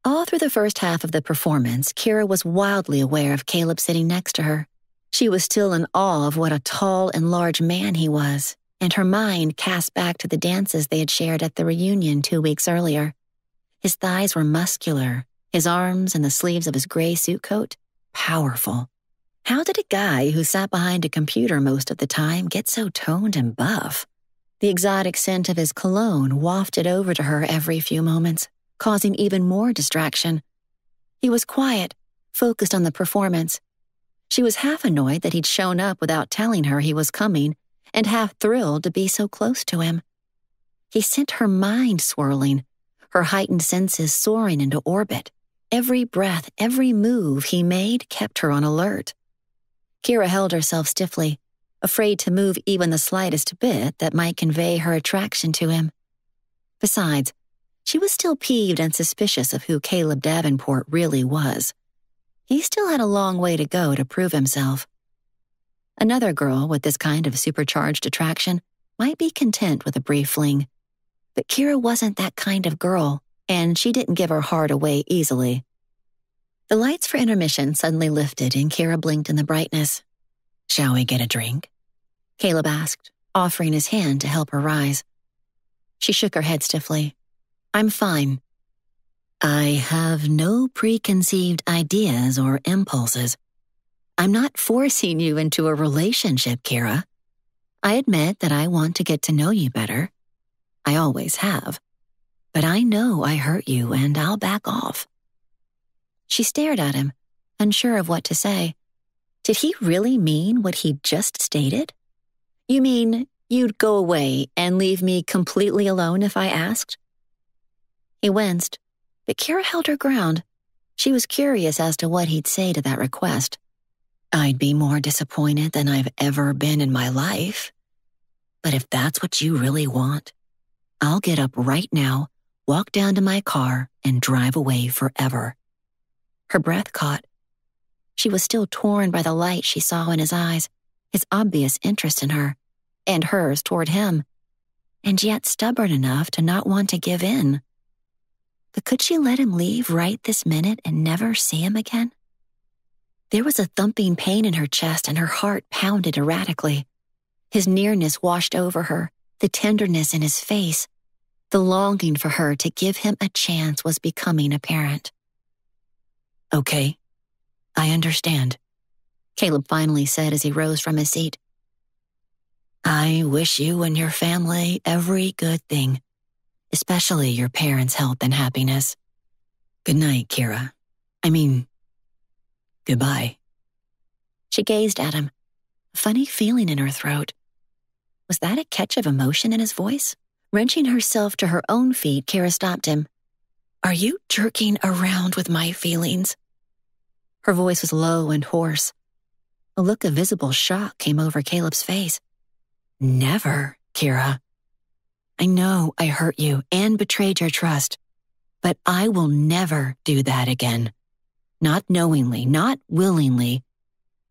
All through the first half of the performance, Kira was wildly aware of Caleb sitting next to her. She was still in awe of what a tall and large man he was, and her mind cast back to the dances they had shared at the reunion 2 weeks earlier. His thighs were muscular, his arms and the sleeves of his gray suit coat, powerful. How did a guy who sat behind a computer most of the time get so toned and buff? The exotic scent of his cologne wafted over to her every few moments, causing even more distraction. He was quiet, focused on the performance. She was half annoyed that he'd shown up without telling her he was coming, and half thrilled to be so close to him. He sent her mind swirling, her heightened senses soaring into orbit. Every breath, every move he made kept her on alert. Kira held herself stiffly, afraid to move even the slightest bit that might convey her attraction to him. Besides, she was still peeved and suspicious of who Caleb Davenport really was. He still had a long way to go to prove himself. Another girl with this kind of supercharged attraction might be content with a brief fling. But Kira wasn't that kind of girl, and she didn't give her heart away easily. The lights for intermission suddenly lifted, and Kira blinked in the brightness. Shall we get a drink? Caleb asked, offering his hand to help her rise. She shook her head stiffly. I'm fine. I have no preconceived ideas or impulses. I'm not forcing you into a relationship, Kira. I admit that I want to get to know you better. I always have. But I know I hurt you, and I'll back off. She stared at him, unsure of what to say. Did he really mean what he'd just stated? You mean you'd go away and leave me completely alone if I asked? He winced, but Kira held her ground. She was curious as to what he'd say to that request. I'd be more disappointed than I've ever been in my life. But if that's what you really want, I'll get up right now, walk down to my car, and drive away forever. Her breath caught. She was still torn by the light she saw in his eyes, his obvious interest in her, and hers toward him, and yet stubborn enough to not want to give in. But could she let him leave right this minute and never see him again? There was a thumping pain in her chest, and her heart pounded erratically. His nearness washed over her, the tenderness in his face. The longing for her to give him a chance was becoming apparent. Okay, I understand, Caleb finally said as he rose from his seat. I wish you and your family every good thing, especially your parents' health and happiness. Good night, Kira. Goodbye. She gazed at him, a funny feeling in her throat. Was that a catch of emotion in his voice? Wrenching herself to her own feet, Kira stopped him. "Are you jerking around with my feelings?" Her voice was low and hoarse. A look of visible shock came over Caleb's face. "Never, Kira. I know I hurt you and betrayed your trust, but I will never do that again. Not knowingly, not willingly.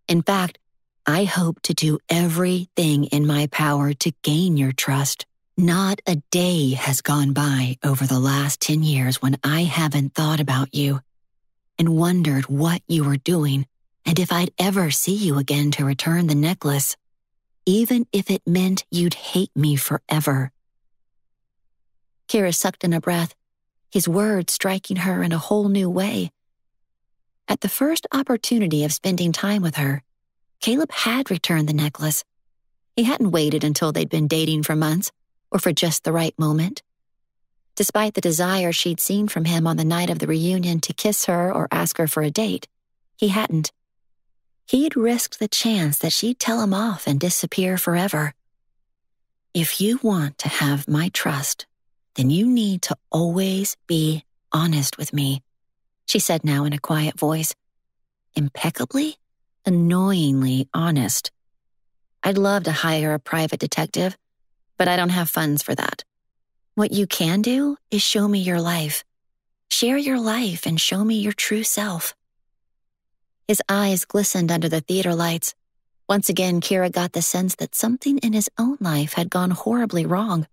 In fact, I hope to do everything in my power to gain your trust. Not a day has gone by over the last 10 years when I haven't thought about you and wondered what you were doing and if I'd ever see you again to return the necklace, even if it meant you'd hate me forever." Kira sucked in a breath, his words striking her in a whole new way. At the first opportunity of spending time with her, Caleb had returned the necklace. He hadn't waited until they'd been dating for months or for just the right moment. Despite the desire she'd seen from him on the night of the reunion to kiss her or ask her for a date, he hadn't. He'd risked the chance that she'd tell him off and disappear forever. "If you want to have my trust, then you need to always be honest with me," she said now in a quiet voice. "Impeccably, annoyingly honest. I'd love to hire a private detective, but I don't have funds for that. What you can do is show me your life. Share your life and show me your true self." His eyes glistened under the theater lights. Once again, Kira got the sense that something in his own life had gone horribly wrong.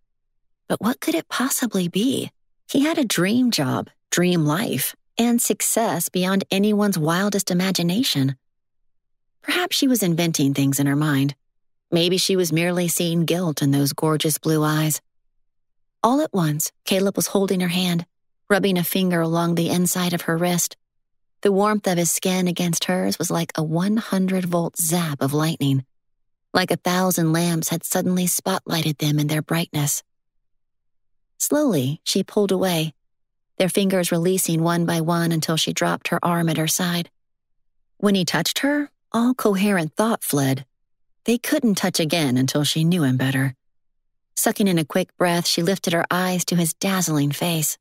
But what could it possibly be? He had a dream job, dream life, and success beyond anyone's wildest imagination. Perhaps she was inventing things in her mind. Maybe she was merely seeing guilt in those gorgeous blue eyes. All at once, Caleb was holding her hand, rubbing a finger along the inside of her wrist. The warmth of his skin against hers was like a 100-volt zap of lightning, like 1,000 lamps had suddenly spotlighted them in their brightness. Slowly, she pulled away, their fingers releasing one by one until she dropped her arm at her side. When he touched her, all coherent thought fled. They couldn't touch again until she knew him better. Sucking in a quick breath, she lifted her eyes to his dazzling face.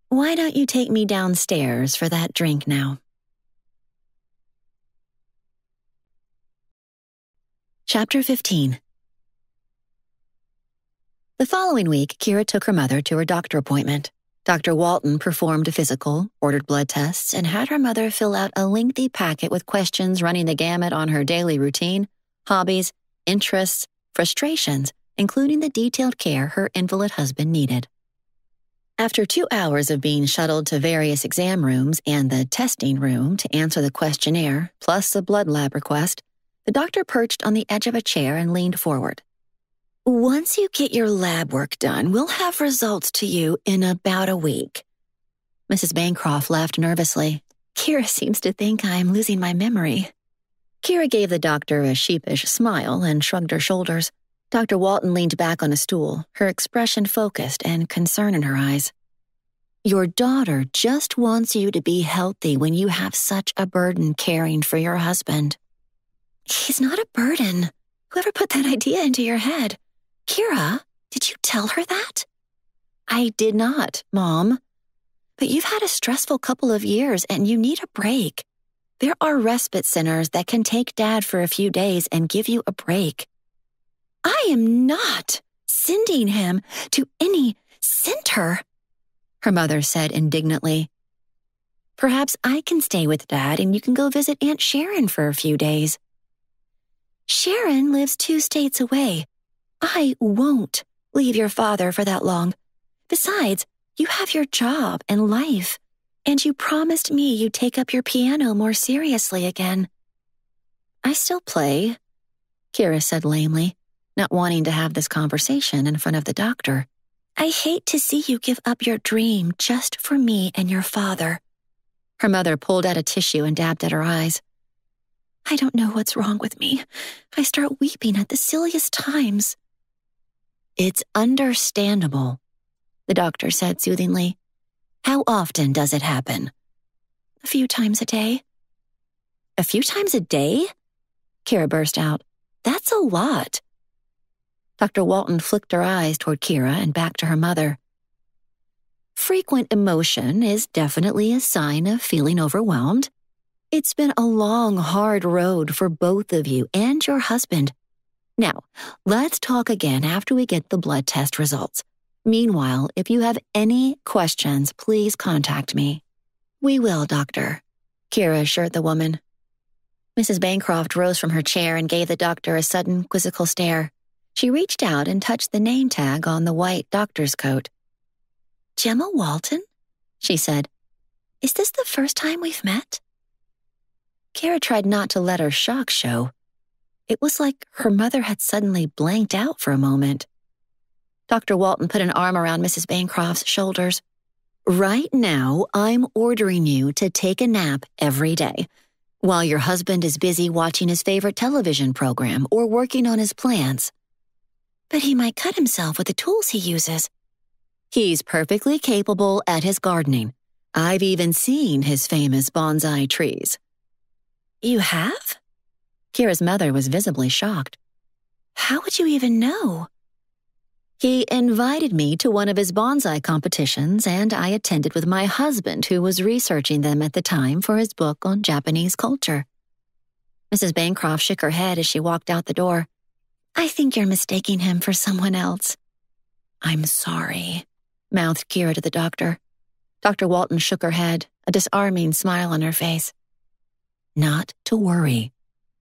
"Why don't you take me downstairs for that drink now?" Chapter 15. The following week, Kira took her mother to her doctor appointment. Dr. Walton performed a physical, ordered blood tests, and had her mother fill out a lengthy packet with questions running the gamut on her daily routine, hobbies, interests, frustrations, including the detailed care her invalid husband needed. After 2 hours of being shuttled to various exam rooms and the testing room to answer the questionnaire, plus a blood lab request, the doctor perched on the edge of a chair and leaned forward. "Once you get your lab work done, we'll have results to you in about a week." Mrs. Bancroft laughed nervously. "Kira seems to think I'm losing my memory." Kira gave the doctor a sheepish smile and shrugged her shoulders. Dr. Walton leaned back on a stool, her expression focused and concern in her eyes. "Your daughter just wants you to be healthy when you have such a burden caring for your husband." "He's not a burden. Whoever put that idea into your head? Kira, did you tell her that?" "I did not, Mom. But you've had a stressful couple of years and you need a break. There are respite centers that can take Dad for a few days and give you a break." "I am not sending him to any center," her mother said indignantly. "Perhaps I can stay with Dad and you can go visit Aunt Sharon for a few days." "Sharon lives 2 states away. I won't leave your father for that long. Besides, you have your job and life, and you promised me you'd take up your piano more seriously again." "I still play," Kira said lamely, not wanting to have this conversation in front of the doctor. "I hate to see you give up your dream just for me and your father." Her mother pulled out a tissue and dabbed at her eyes. "I don't know what's wrong with me. I start weeping at the silliest times." "It's understandable," the doctor said soothingly. "How often does it happen?" "A few times a day." "A few times a day?" Kira burst out. "That's a lot." Dr. Walton flicked her eyes toward Kira and back to her mother. Frequent emotion is definitely a sign of feeling overwhelmed. It's been a long, hard road for both of you and your husband. Now, let's talk again after we get the blood test results. Meanwhile, if you have any questions, please contact me. We will, Doctor, Kira assured the woman. Mrs. Bancroft rose from her chair and gave the doctor a sudden, quizzical stare. She reached out and touched the name tag on the white doctor's coat. Gemma Walton? She said. Is this the first time we've met? Kira tried not to let her shock show. It was like her mother had suddenly blanked out for a moment. Dr. Walton put an arm around Mrs. Bancroft's shoulders. Right now, I'm ordering you to take a nap every day, while your husband is busy watching his favorite television program or working on his plans. But he might cut himself with the tools he uses. He's perfectly capable at his gardening. I've even seen his famous bonsai trees. You have? Kira's mother was visibly shocked. How would you even know? He invited me to one of his bonsai competitions, and I attended with my husband, who was researching them at the time for his book on Japanese culture. Mrs. Bancroft shook her head as she walked out the door. I think you're mistaking him for someone else. I'm sorry, mouthed Kira to the doctor. Dr. Walton shook her head, a disarming smile on her face. Not to worry,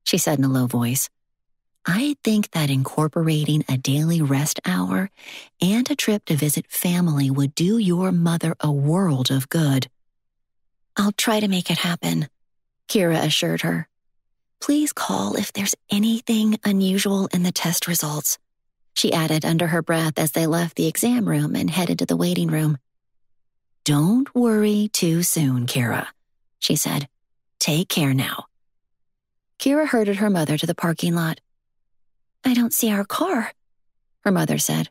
she said in a low voice. I think that incorporating a daily rest hour and a trip to visit family would do your mother a world of good. I'll try to make it happen, Kira assured her. Please call if there's anything unusual in the test results, she added under her breath as they left the exam room and headed to the waiting room. Don't worry too soon, Kira, she said. Take care now. Kira herded her mother to the parking lot. I don't see our car, her mother said.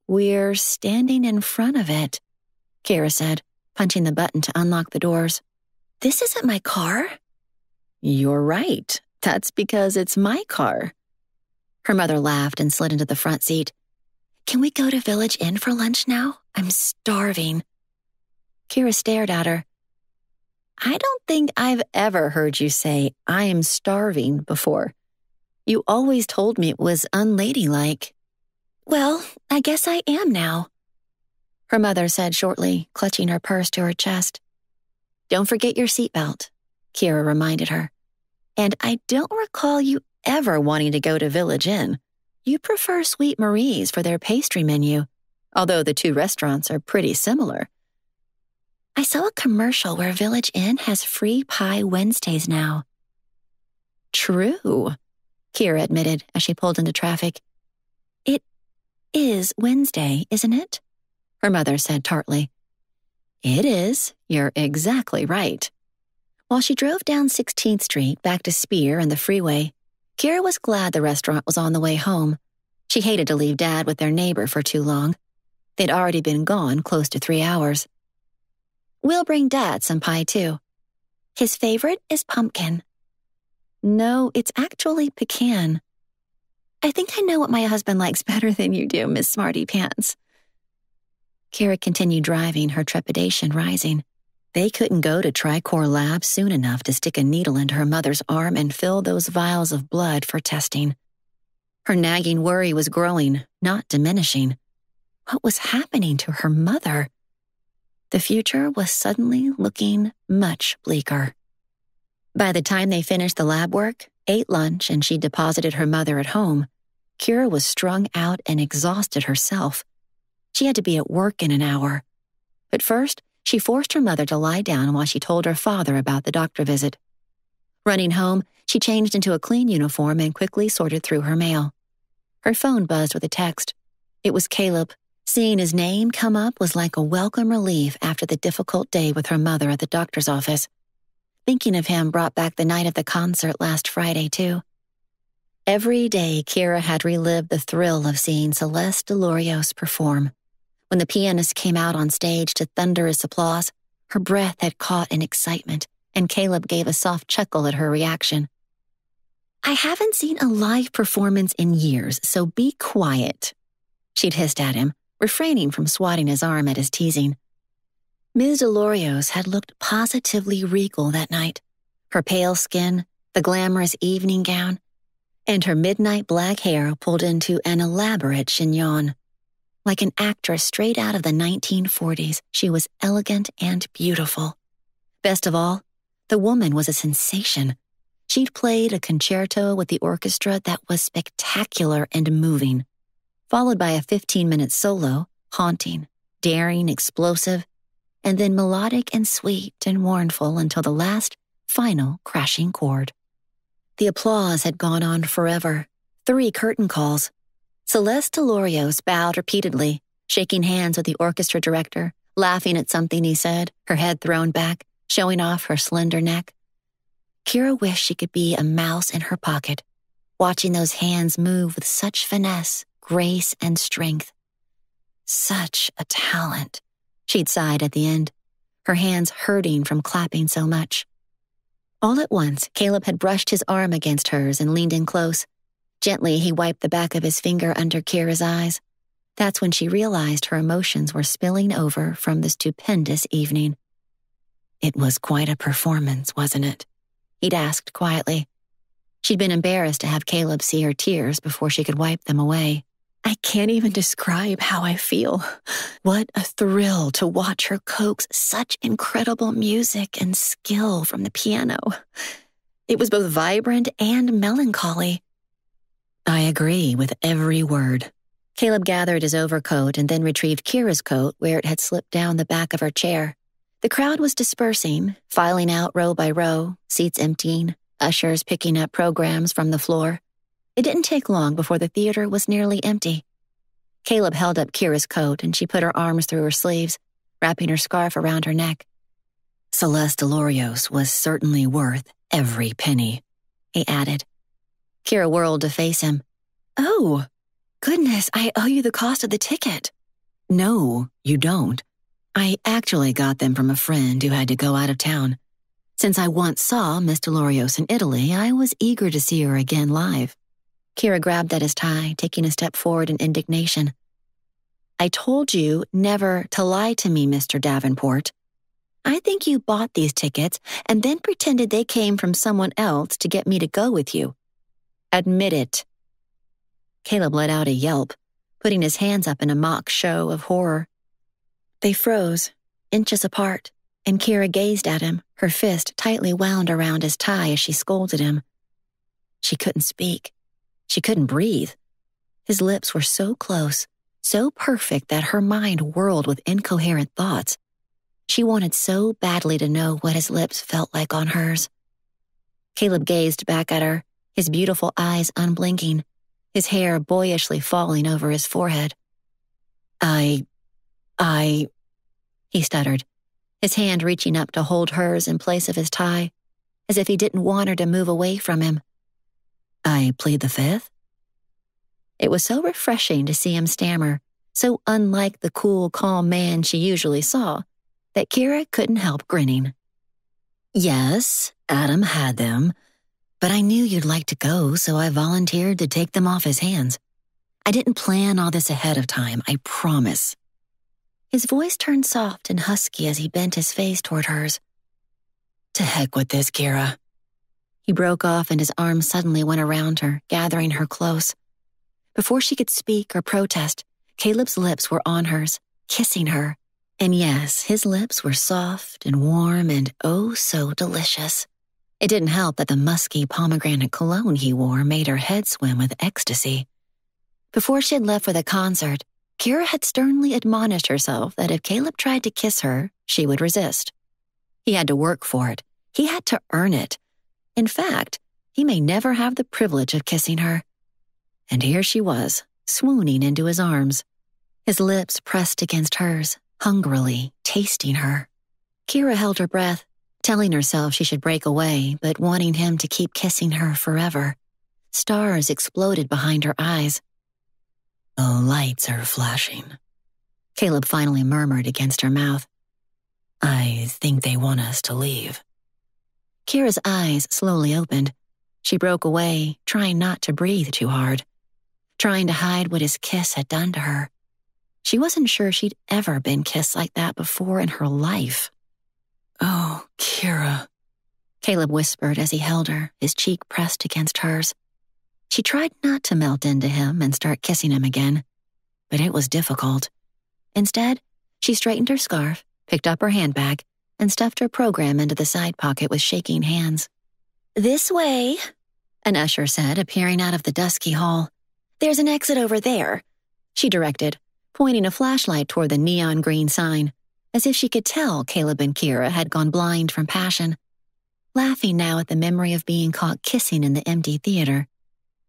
We're standing in front of it, Kira said, punching the button to unlock the doors. This isn't my car. You're right. That's because it's my car. Her mother laughed and slid into the front seat. Can we go to Village Inn for lunch now? I'm starving. Kira stared at her. I don't think I've ever heard you say, I am starving before. You always told me it was unladylike. Well, I guess I am now, her mother said shortly, clutching her purse to her chest. Don't forget your seatbelt, Kira reminded her. And I don't recall you ever wanting to go to Village Inn. You prefer Sweet Marie's for their pastry menu, although the two restaurants are pretty similar. I saw a commercial where Village Inn has free pie Wednesdays now. True, Kira admitted as she pulled into traffic. It is Wednesday, isn't it? Her mother said tartly. It is. You're exactly right. While she drove down 16th Street back to Spear and the freeway, Kira was glad the restaurant was on the way home. She hated to leave Dad with their neighbor for too long. They'd already been gone close to 3 hours. We'll bring Dad some pie, too. His favorite is pumpkin. No, it's actually pecan. I think I know what my husband likes better than you do, Miss Smarty Pants. Kira continued driving, her trepidation rising. They couldn't go to Tricor Labs soon enough to stick a needle into her mother's arm and fill those vials of blood for testing. Her nagging worry was growing, not diminishing. What was happening to her mother? The future was suddenly looking much bleaker. By the time they finished the lab work, ate lunch, and she deposited her mother at home, Kira was strung out and exhausted herself. She had to be at work in an hour. But first, she forced her mother to lie down while she told her father about the doctor visit. Running home, she changed into a clean uniform and quickly sorted through her mail. Her phone buzzed with a text. It was Caleb. Seeing his name come up was like a welcome relief after the difficult day with her mother at the doctor's office. Thinking of him brought back the night of the concert last Friday, too. Every day, Kira had relived the thrill of seeing Celeste Delorios perform. When the pianist came out on stage to thunderous applause, her breath had caught in excitement, and Caleb gave a soft chuckle at her reaction. I haven't seen a live performance in years, so be quiet. She'd hissed at him, refraining from swatting his arm at his teasing. Ms. Delorios had looked positively regal that night. Her pale skin, the glamorous evening gown, and her midnight black hair pulled into an elaborate chignon. Like an actress straight out of the 1940s, she was elegant and beautiful. Best of all, the woman was a sensation. She'd played a concerto with the orchestra that was spectacular and moving, followed by a 15-minute solo, haunting, daring, explosive, and then melodic and sweet and mournful until the last, final crashing chord. The applause had gone on forever. 3 curtain calls. Celeste Delorios bowed repeatedly, shaking hands with the orchestra director, laughing at something he said, her head thrown back, showing off her slender neck. Kira wished she could be a mouse in her pocket, watching those hands move with such finesse, grace, and strength. Such a talent, she'd sighed at the end, her hands hurting from clapping so much. All at once, Caleb had brushed his arm against hers and leaned in close. Gently, he wiped the back of his finger under Kira's eyes. That's when she realized her emotions were spilling over from the stupendous evening. It was quite a performance, wasn't it? He'd asked quietly. She'd been embarrassed to have Caleb see her tears before she could wipe them away. I can't even describe how I feel. What a thrill to watch her coax such incredible music and skill from the piano. It was both vibrant and melancholy. I agree with every word. Caleb gathered his overcoat and then retrieved Kira's coat where it had slipped down the back of her chair. The crowd was dispersing, filing out row by row, seats emptying, ushers picking up programs from the floor. It didn't take long before the theater was nearly empty. Caleb held up Kira's coat and she put her arms through her sleeves, wrapping her scarf around her neck. Celeste Delorios was certainly worth every penny, he added. Kira whirled to face him. Oh, goodness, I owe you the cost of the ticket. No, you don't. I actually got them from a friend who had to go out of town. Since I once saw Miss Delorios in Italy, I was eager to see her again live. Kira grabbed at his tie, taking a step forward in indignation. I told you never to lie to me, Mr. Davenport. I think you bought these tickets and then pretended they came from someone else to get me to go with you. Admit it. Caleb let out a yelp, putting his hands up in a mock show of horror. They froze, inches apart, and Kira gazed at him, her fist tightly wound around his tie as she scolded him. She couldn't speak. She couldn't breathe. His lips were so close, so perfect that her mind whirled with incoherent thoughts. She wanted so badly to know what his lips felt like on hers. Caleb gazed back at her, his beautiful eyes unblinking, his hair boyishly falling over his forehead. He stuttered, his hand reaching up to hold hers in place of his tie, as if he didn't want her to move away from him. I plead the fifth? It was so refreshing to see him stammer, so unlike the cool, calm man she usually saw, that Kira couldn't help grinning. Yes, Adam had them, but I knew you'd like to go, so I volunteered to take them off his hands. I didn't plan all this ahead of time, I promise. His voice turned soft and husky as he bent his face toward hers. To heck with this, Kira. He broke off and his arms suddenly went around her, gathering her close. Before she could speak or protest, Caleb's lips were on hers, kissing her. And yes, his lips were soft and warm and oh so delicious. It didn't help that the musky pomegranate cologne he wore made her head swim with ecstasy. Before she had left for the concert, Kira had sternly admonished herself that if Caleb tried to kiss her, she would resist. He had to work for it. He had to earn it. In fact, he may never have the privilege of kissing her. And here she was, swooning into his arms. His lips pressed against hers, hungrily, tasting her. Kira held her breath, telling herself she should break away, but wanting him to keep kissing her forever. Stars exploded behind her eyes. The lights are flashing, Caleb finally murmured against her mouth. I think they want us to leave. Kira's eyes slowly opened. She broke away, trying not to breathe too hard, trying to hide what his kiss had done to her. She wasn't sure she'd ever been kissed like that before in her life. "Oh, Kira," Caleb whispered as he held her, his cheek pressed against hers. She tried not to melt into him and start kissing him again, but it was difficult. Instead, she straightened her scarf, picked up her handbag, and stuffed her program into the side pocket with shaking hands. "This way," an usher said, appearing out of the dusky hall. "There's an exit over there," she directed, pointing a flashlight toward the neon green sign, as if she could tell Caleb and Kira had gone blind from passion. Laughing now at the memory of being caught kissing in the empty theater,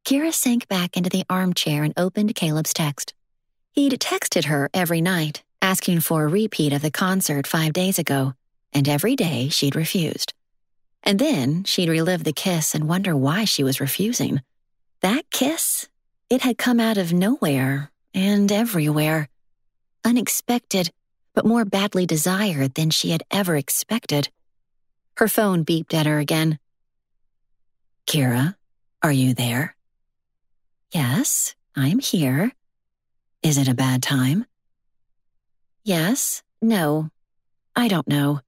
Kira sank back into the armchair and opened Caleb's text. He'd texted her every night, asking for a repeat of the concert 5 days ago, and every day she'd refused. And then she'd relive the kiss and wonder why she was refusing. That kiss, it had come out of nowhere and everywhere. Unexpected, but more badly desired than she had ever expected. Her phone beeped at her again. "Kira, are you there?" "Yes, I'm here." "Is it a bad time?" "Yes, no, I don't know."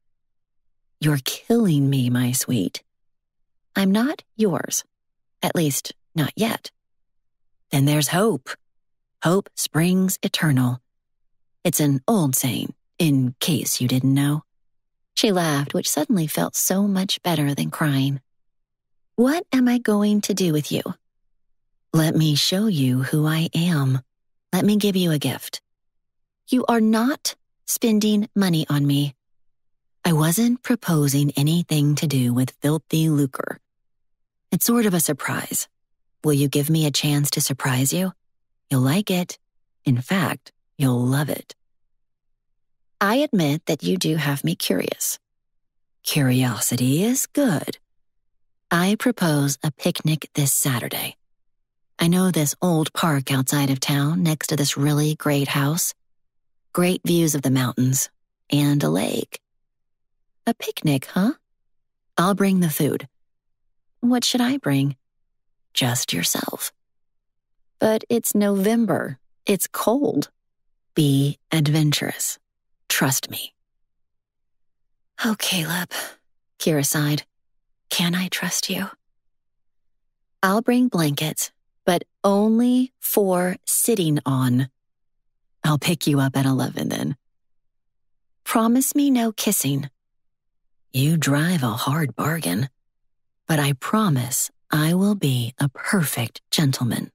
"You're killing me, my sweet." "I'm not yours. At least, not yet." "Then there's hope. Hope springs eternal. It's an old saying, in case you didn't know." She laughed, which suddenly felt so much better than crying. "What am I going to do with you?" "Let me show you who I am. Let me give you a gift." "You are not spending money on me." "I wasn't proposing anything to do with filthy lucre. It's sort of a surprise. Will you give me a chance to surprise you? You'll like it. In fact, you'll love it." "I admit that you do have me curious." "Curiosity is good. I propose a picnic this Saturday. I know this old park outside of town next to this really great house. Great views of the mountains and a lake." "A picnic, huh?" "I'll bring the food." "What should I bring?" "Just yourself." "But it's November. It's cold." "Be adventurous. Trust me." "Oh, Caleb," Kira sighed. "Can I trust you?" "I'll bring blankets, but only for sitting on." "I'll pick you up at 11 then." "Promise me no kissing." "You drive a hard bargain, but I promise I will be a perfect gentleman."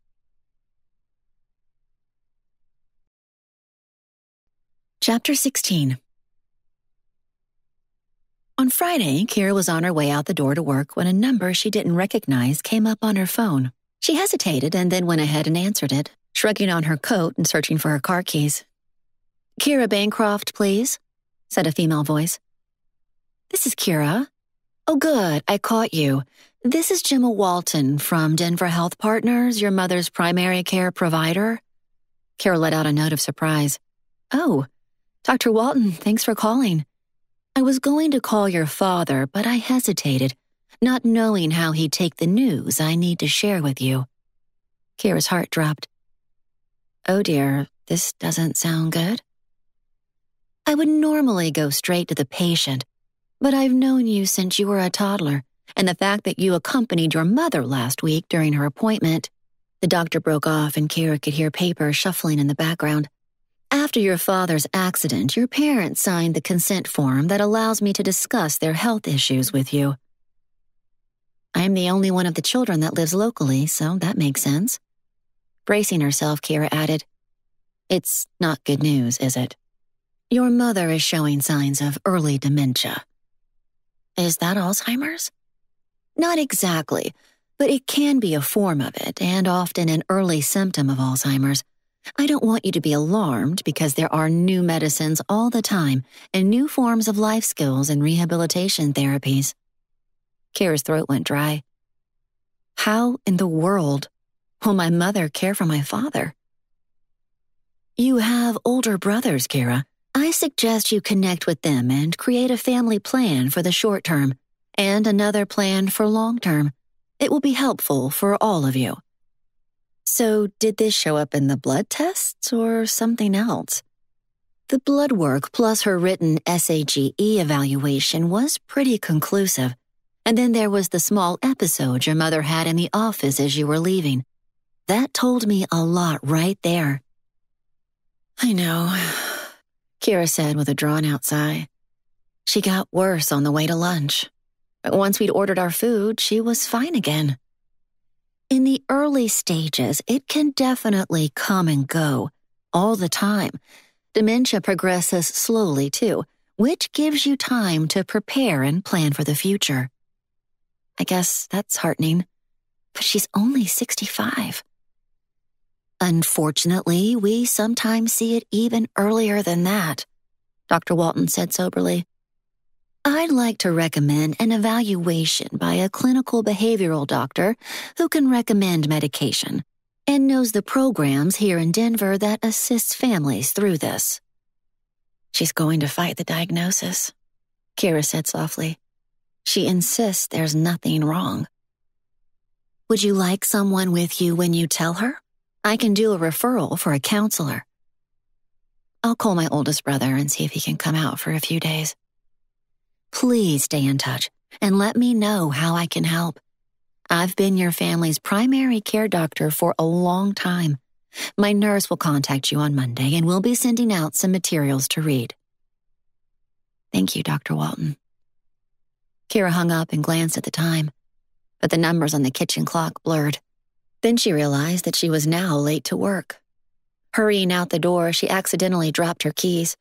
Chapter 16. On Friday, Kira was on her way out the door to work when a number she didn't recognize came up on her phone. She hesitated and then went ahead and answered it, shrugging on her coat and searching for her car keys. "Kira Bancroft, please," said a female voice. "This is Kira." "Oh, good, I caught you. This is Gemma Walton from Denver Health Partners, your mother's primary care provider." Kira let out a note of surprise. "Oh, Dr. Walton, thanks for calling. I was going to call your father, but I hesitated, not knowing how he'd take the news I need to share with you." Kira's heart dropped. "Oh dear, this doesn't sound good." "I would normally go straight to the patient, but I've known you since you were a toddler, and the fact that you accompanied your mother last week during her appointment." The doctor broke off and Kira could hear paper shuffling in the background. "After your father's accident, your parents signed the consent form that allows me to discuss their health issues with you." "I'm the only one of the children that lives locally, so that makes sense." Bracing herself, Kira added, "It's not good news, is it? Your mother is showing signs of early dementia." "Is that Alzheimer's?" "Not exactly, but it can be a form of it and often an early symptom of Alzheimer's. I don't want you to be alarmed because there are new medicines all the time and new forms of life skills and rehabilitation therapies." Kira's throat went dry. "How in the world will my mother care for my father?" "You have older brothers, Kira. I suggest you connect with them and create a family plan for the short term and another plan for long term. It will be helpful for all of you." So, did this show up in the blood tests or something else? The blood work plus her written SAGE evaluation was pretty conclusive. And then there was the small episode your mother had in the office as you were leaving. That told me a lot right there. "I know," Kira said with a drawn-out sigh. She got worse on the way to lunch. But once we'd ordered our food, she was fine again. In the early stages, it can definitely come and go, all the time. Dementia progresses slowly, too, which gives you time to prepare and plan for the future. I guess that's heartening, but she's only 65. Unfortunately, we sometimes see it even earlier than that, Dr. Walton said soberly. I'd like to recommend an evaluation by a clinical behavioral doctor who can recommend medication and knows the programs here in Denver that assists families through this. She's going to fight the diagnosis, Kira said softly. She insists there's nothing wrong. Would you like someone with you when you tell her? I can do a referral for a counselor. I'll call my oldest brother and see if he can come out for a few days. Please stay in touch and let me know how I can help. I've been your family's primary care doctor for a long time. My nurse will contact you on Monday and we'll be sending out some materials to read. Thank you, Dr. Walton. Kira hung up and glanced at the time, but the numbers on the kitchen clock blurred. Then she realized that she was now late to work. Hurrying out the door, she accidentally dropped her keys.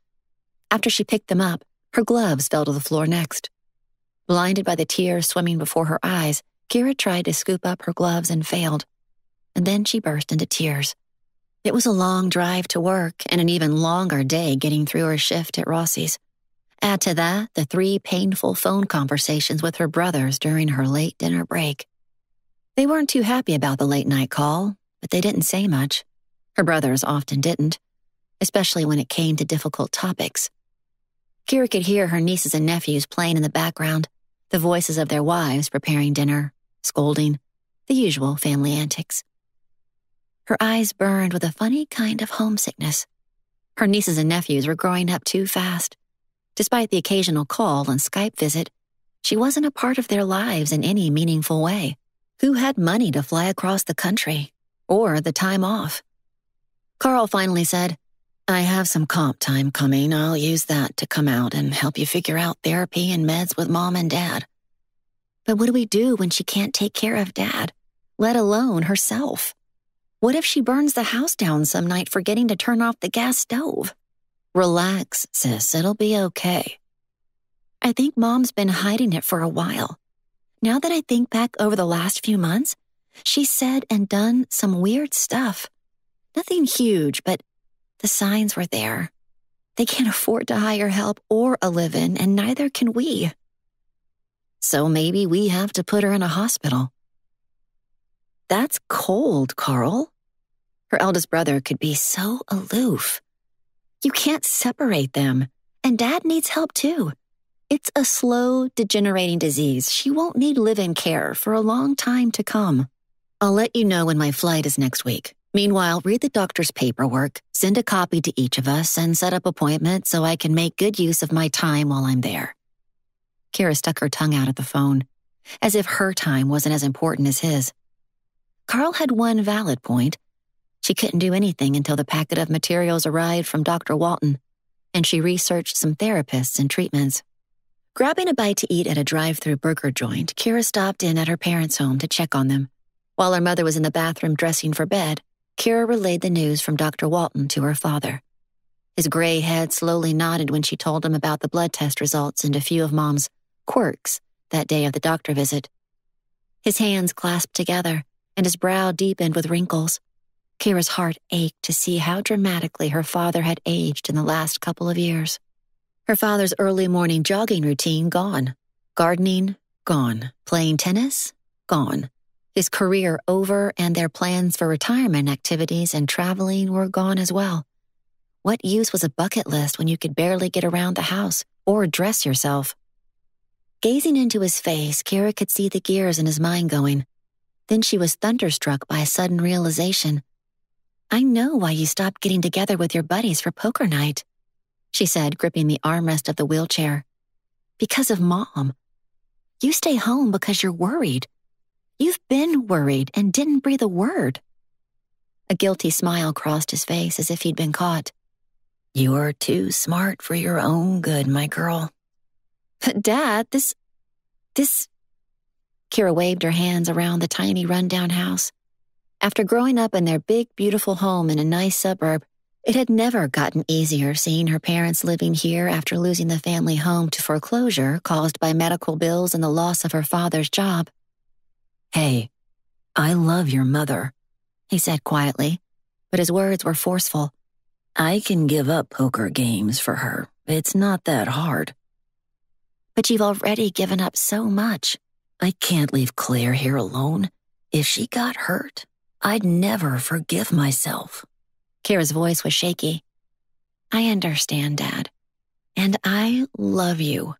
After she picked them up, her gloves fell to the floor next. Blinded by the tears swimming before her eyes, Kira tried to scoop up her gloves and failed. And then she burst into tears. It was a long drive to work and an even longer day getting through her shift at Rossi's. Add to that the 3 painful phone conversations with her brothers during her late dinner break. They weren't too happy about the late-night call, but they didn't say much. Her brothers often didn't, especially when it came to difficult topics. Kira could hear her nieces and nephews playing in the background, the voices of their wives preparing dinner, scolding, the usual family antics. Her eyes burned with a funny kind of homesickness. Her nieces and nephews were growing up too fast. Despite the occasional call and Skype visit, she wasn't a part of their lives in any meaningful way. Who had money to fly across the country? Or the time off? Carl finally said, I have some comp time coming. I'll use that to come out and help you figure out therapy and meds with Mom and Dad. But what do we do when she can't take care of Dad, let alone herself? What if she burns the house down some night forgetting to turn off the gas stove? Relax, sis, it'll be okay. I think Mom's been hiding it for a while. Now that I think back over the last few months, she's said and done some weird stuff. Nothing huge, but the signs were there. They can't afford to hire help or a live-in, and neither can we. So maybe we have to put her in a hospital. That's cold, Carl. Her eldest brother could be so aloof. You can't separate them, and Dad needs help too. It's a slow, degenerating disease. She won't need live-in care for a long time to come. I'll let you know when my flight is next week. Meanwhile, read the doctor's paperwork, send a copy to each of us, and set up appointments so I can make good use of my time while I'm there. Kira stuck her tongue out at the phone, as if her time wasn't as important as his. Carl had one valid point. She couldn't do anything until the packet of materials arrived from Dr. Walton, and she researched some therapists and treatments. Grabbing a bite to eat at a drive-thru burger joint, Kira stopped in at her parents' home to check on them. While her mother was in the bathroom dressing for bed, Kira relayed the news from Dr. Walton to her father. His gray head slowly nodded when she told him about the blood test results and a few of Mom's quirks that day of the doctor visit. His hands clasped together, and his brow deepened with wrinkles. Kira's heart ached to see how dramatically her father had aged in the last couple of years. Her father's early morning jogging routine gone. Gardening, gone. Playing tennis, gone. His career over and their plans for retirement activities and traveling were gone as well. What use was a bucket list when you could barely get around the house or dress yourself? Gazing into his face, Kira could see the gears in his mind going. Then she was thunderstruck by a sudden realization. "I know why you stopped getting together with your buddies for poker night," she said, gripping the armrest of the wheelchair. "Because of Mom. You stay home because you're worried. You've been worried and didn't breathe a word." A guilty smile crossed his face as if he'd been caught. "You're too smart for your own good, my girl." "But Dad, this... Kira waved her hands around the tiny rundown house. After growing up in their big, beautiful home in a nice suburb, it had never gotten easier seeing her parents living here after losing the family home to foreclosure caused by medical bills and the loss of her father's job. "Hey, I love your mother," he said quietly, but his words were forceful. "I can give up poker games for her. It's not that hard." "But you've already given up so much." "I can't leave Claire here alone. If she got hurt, I'd never forgive myself." Kira's voice was shaky. "I understand, Dad. And I love you.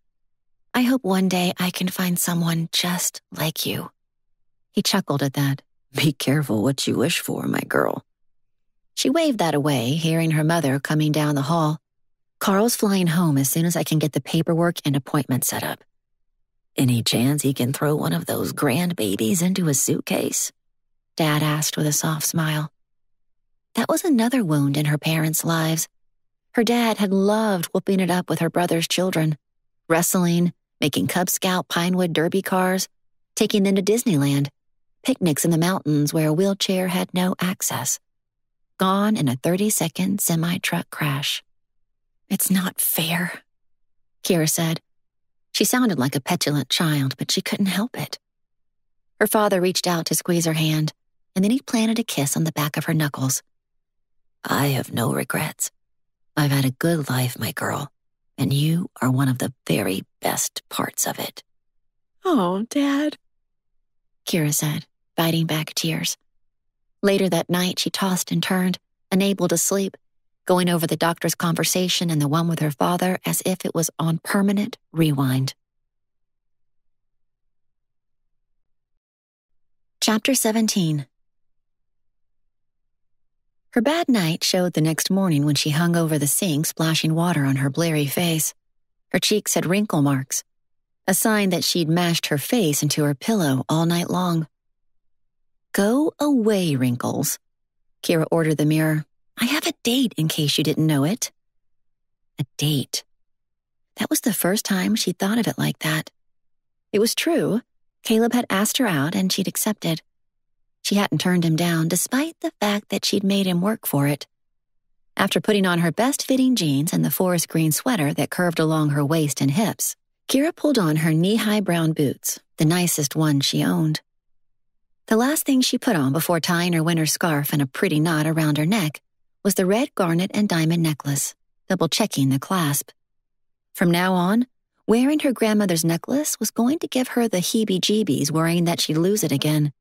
I hope one day I can find someone just like you." He chuckled at that. "Be careful what you wish for, my girl." She waved that away, hearing her mother coming down the hall. "Carl's flying home as soon as I can get the paperwork and appointment set up." "Any chance he can throw one of those grandbabies into a suitcase?" Dad asked with a soft smile. That was another wound in her parents' lives. Her dad had loved whooping it up with her brother's children, wrestling, making Cub Scout Pinewood Derby cars, taking them to Disneyland, picnics in the mountains where a wheelchair had no access. Gone in a 30-second semi-truck crash. "It's not fair," Kira said. She sounded like a petulant child, but she couldn't help it. Her father reached out to squeeze her hand, and then he planted a kiss on the back of her knuckles. "I have no regrets. I've had a good life, my girl, and you are one of the very best parts of it." "Oh, Dad," Kira said, biting back tears. Later that night, she tossed and turned, unable to sleep, going over the doctor's conversation and the one with her father as if it was on permanent rewind. Chapter 17. Her bad night showed the next morning when she hung over the sink, splashing water on her bleary face. Her cheeks had wrinkle marks, a sign that she'd mashed her face into her pillow all night long. "Go away, wrinkles," Kira ordered the mirror. "I have a date in case you didn't know it." A date. That was the first time she'd thought of it like that. It was true. Caleb had asked her out and she'd accepted. She hadn't turned him down, despite the fact that she'd made him work for it. After putting on her best-fitting jeans and the forest green sweater that curved along her waist and hips, Kira pulled on her knee-high brown boots, the nicest ones she owned. The last thing she put on before tying her winter scarf in a pretty knot around her neck was the red garnet and diamond necklace, double-checking the clasp. From now on, wearing her grandmother's necklace was going to give her the heebie-jeebies, worrying that she'd lose it again.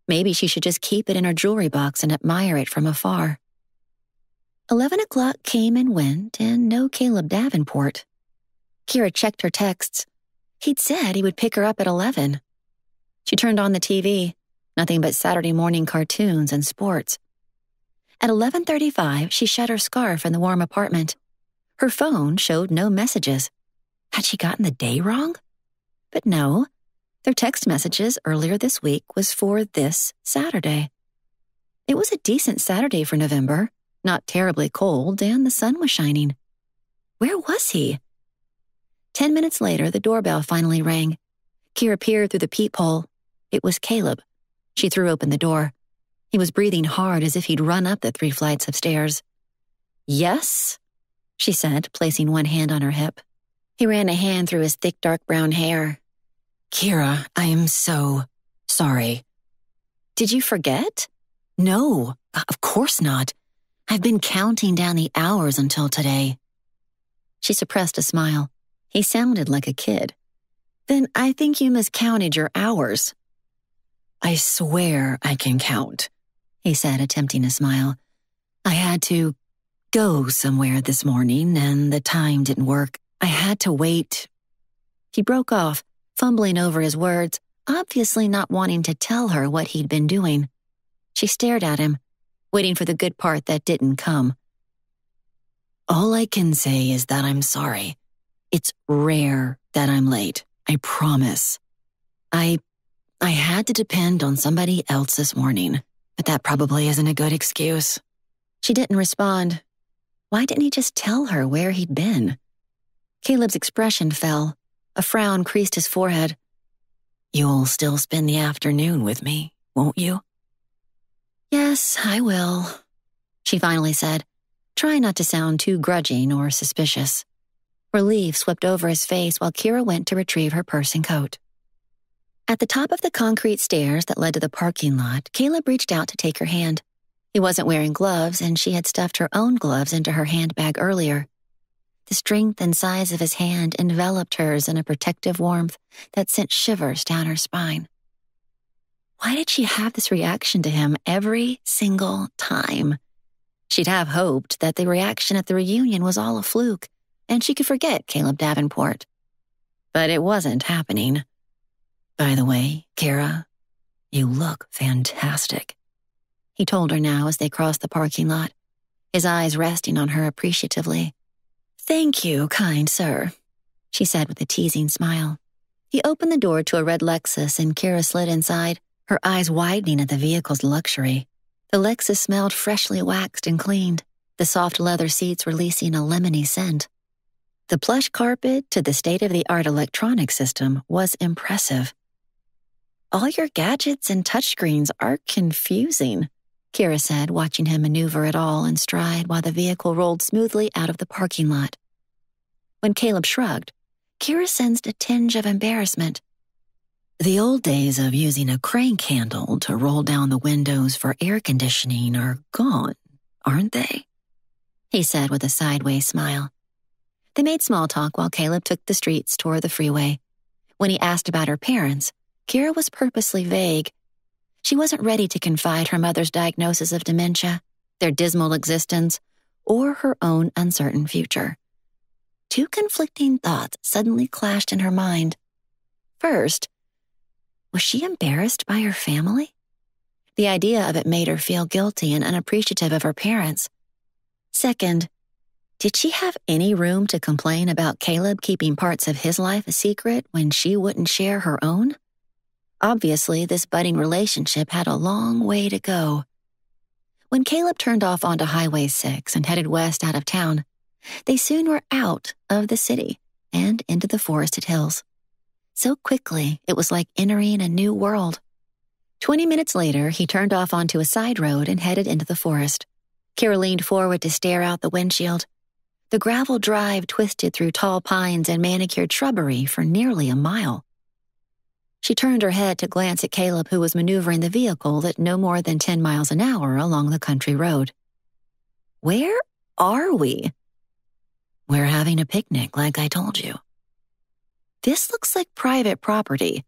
Maybe she should just keep it in her jewelry box and admire it from afar. 11 o'clock came and went, and no Caleb Davenport. Kira checked her texts. He'd said he would pick her up at 11. She turned on the TV, nothing but Saturday morning cartoons and sports. At 11:35, she shut her scarf in the warm apartment. Her phone showed no messages. Had she gotten the day wrong? But no. Their text messages earlier this week was for this Saturday. It was a decent Saturday for November, not terribly cold, and the sun was shining. Where was he? 10 minutes later, the doorbell finally rang. Kira peered through the peephole. It was Caleb. She threw open the door. He was breathing hard as if he'd run up the 3 flights of stairs. "Yes?" she said, placing one hand on her hip. He ran a hand through his thick dark brown hair. "Kira, I am so sorry." "Did you forget?" "No, of course not. I've been counting down the hours until today." She suppressed a smile. He sounded like a kid. "Then I think you miscounted your hours." "I swear I can count," he said, attempting a smile. "I had to go somewhere this morning, and the time didn't work. I had to wait." He broke off, fumbling over his words, obviously not wanting to tell her what he'd been doing. She stared at him, waiting for the good part that didn't come. All I can say is that I'm sorry. It's rare that I'm late, I promise. I had to depend on somebody else this morning, but that probably isn't a good excuse. She didn't respond. Why didn't he just tell her where he'd been? Caleb's expression fell. A frown creased his forehead. You'll still spend the afternoon with me, won't you? Yes, I will, she finally said, trying not to sound too grudging or suspicious. Relief swept over his face while Kira went to retrieve her purse and coat. At the top of the concrete stairs that led to the parking lot, Caleb reached out to take her hand. He wasn't wearing gloves, and she had stuffed her own gloves into her handbag earlier. The strength and size of his hand enveloped hers in a protective warmth that sent shivers down her spine. Why did she have this reaction to him every single time? She'd have hoped that the reaction at the reunion was all a fluke, and she could forget Caleb Davenport. But it wasn't happening. By the way, Kira, you look fantastic, he told her now as they crossed the parking lot, his eyes resting on her appreciatively. Thank you, kind sir, she said with a teasing smile. He opened the door to a red Lexus and Kira slid inside, her eyes widening at the vehicle's luxury. The Lexus smelled freshly waxed and cleaned, the soft leather seats releasing a lemony scent. The plush carpet to the state-of-the-art electronic system was impressive. All your gadgets and touchscreens are confusing, Kira said, watching him maneuver it all in stride while the vehicle rolled smoothly out of the parking lot. When Caleb shrugged, Kira sensed a tinge of embarrassment. The old days of using a crank handle to roll down the windows for air conditioning are gone, aren't they? He said with a sideways smile. They made small talk while Caleb took the streets toward the freeway. When he asked about her parents, Kira was purposely vague. She wasn't ready to confide her mother's diagnosis of dementia, their dismal existence, or her own uncertain future. Two conflicting thoughts suddenly clashed in her mind. First, was she embarrassed by her family? The idea of it made her feel guilty and unappreciative of her parents. Second, did she have any room to complain about Caleb keeping parts of his life a secret when she wouldn't share her own? Obviously, this budding relationship had a long way to go. When Caleb turned off onto Highway 6 and headed west out of town, they soon were out of the city and into the forested hills. So quickly, it was like entering a new world. 20 minutes later, he turned off onto a side road and headed into the forest. Kira leaned forward to stare out the windshield. The gravel drive twisted through tall pines and manicured shrubbery for nearly a mile. She turned her head to glance at Caleb, who was maneuvering the vehicle at no more than 10 miles an hour along the country road. Where are we? We're having a picnic, like I told you. This looks like private property.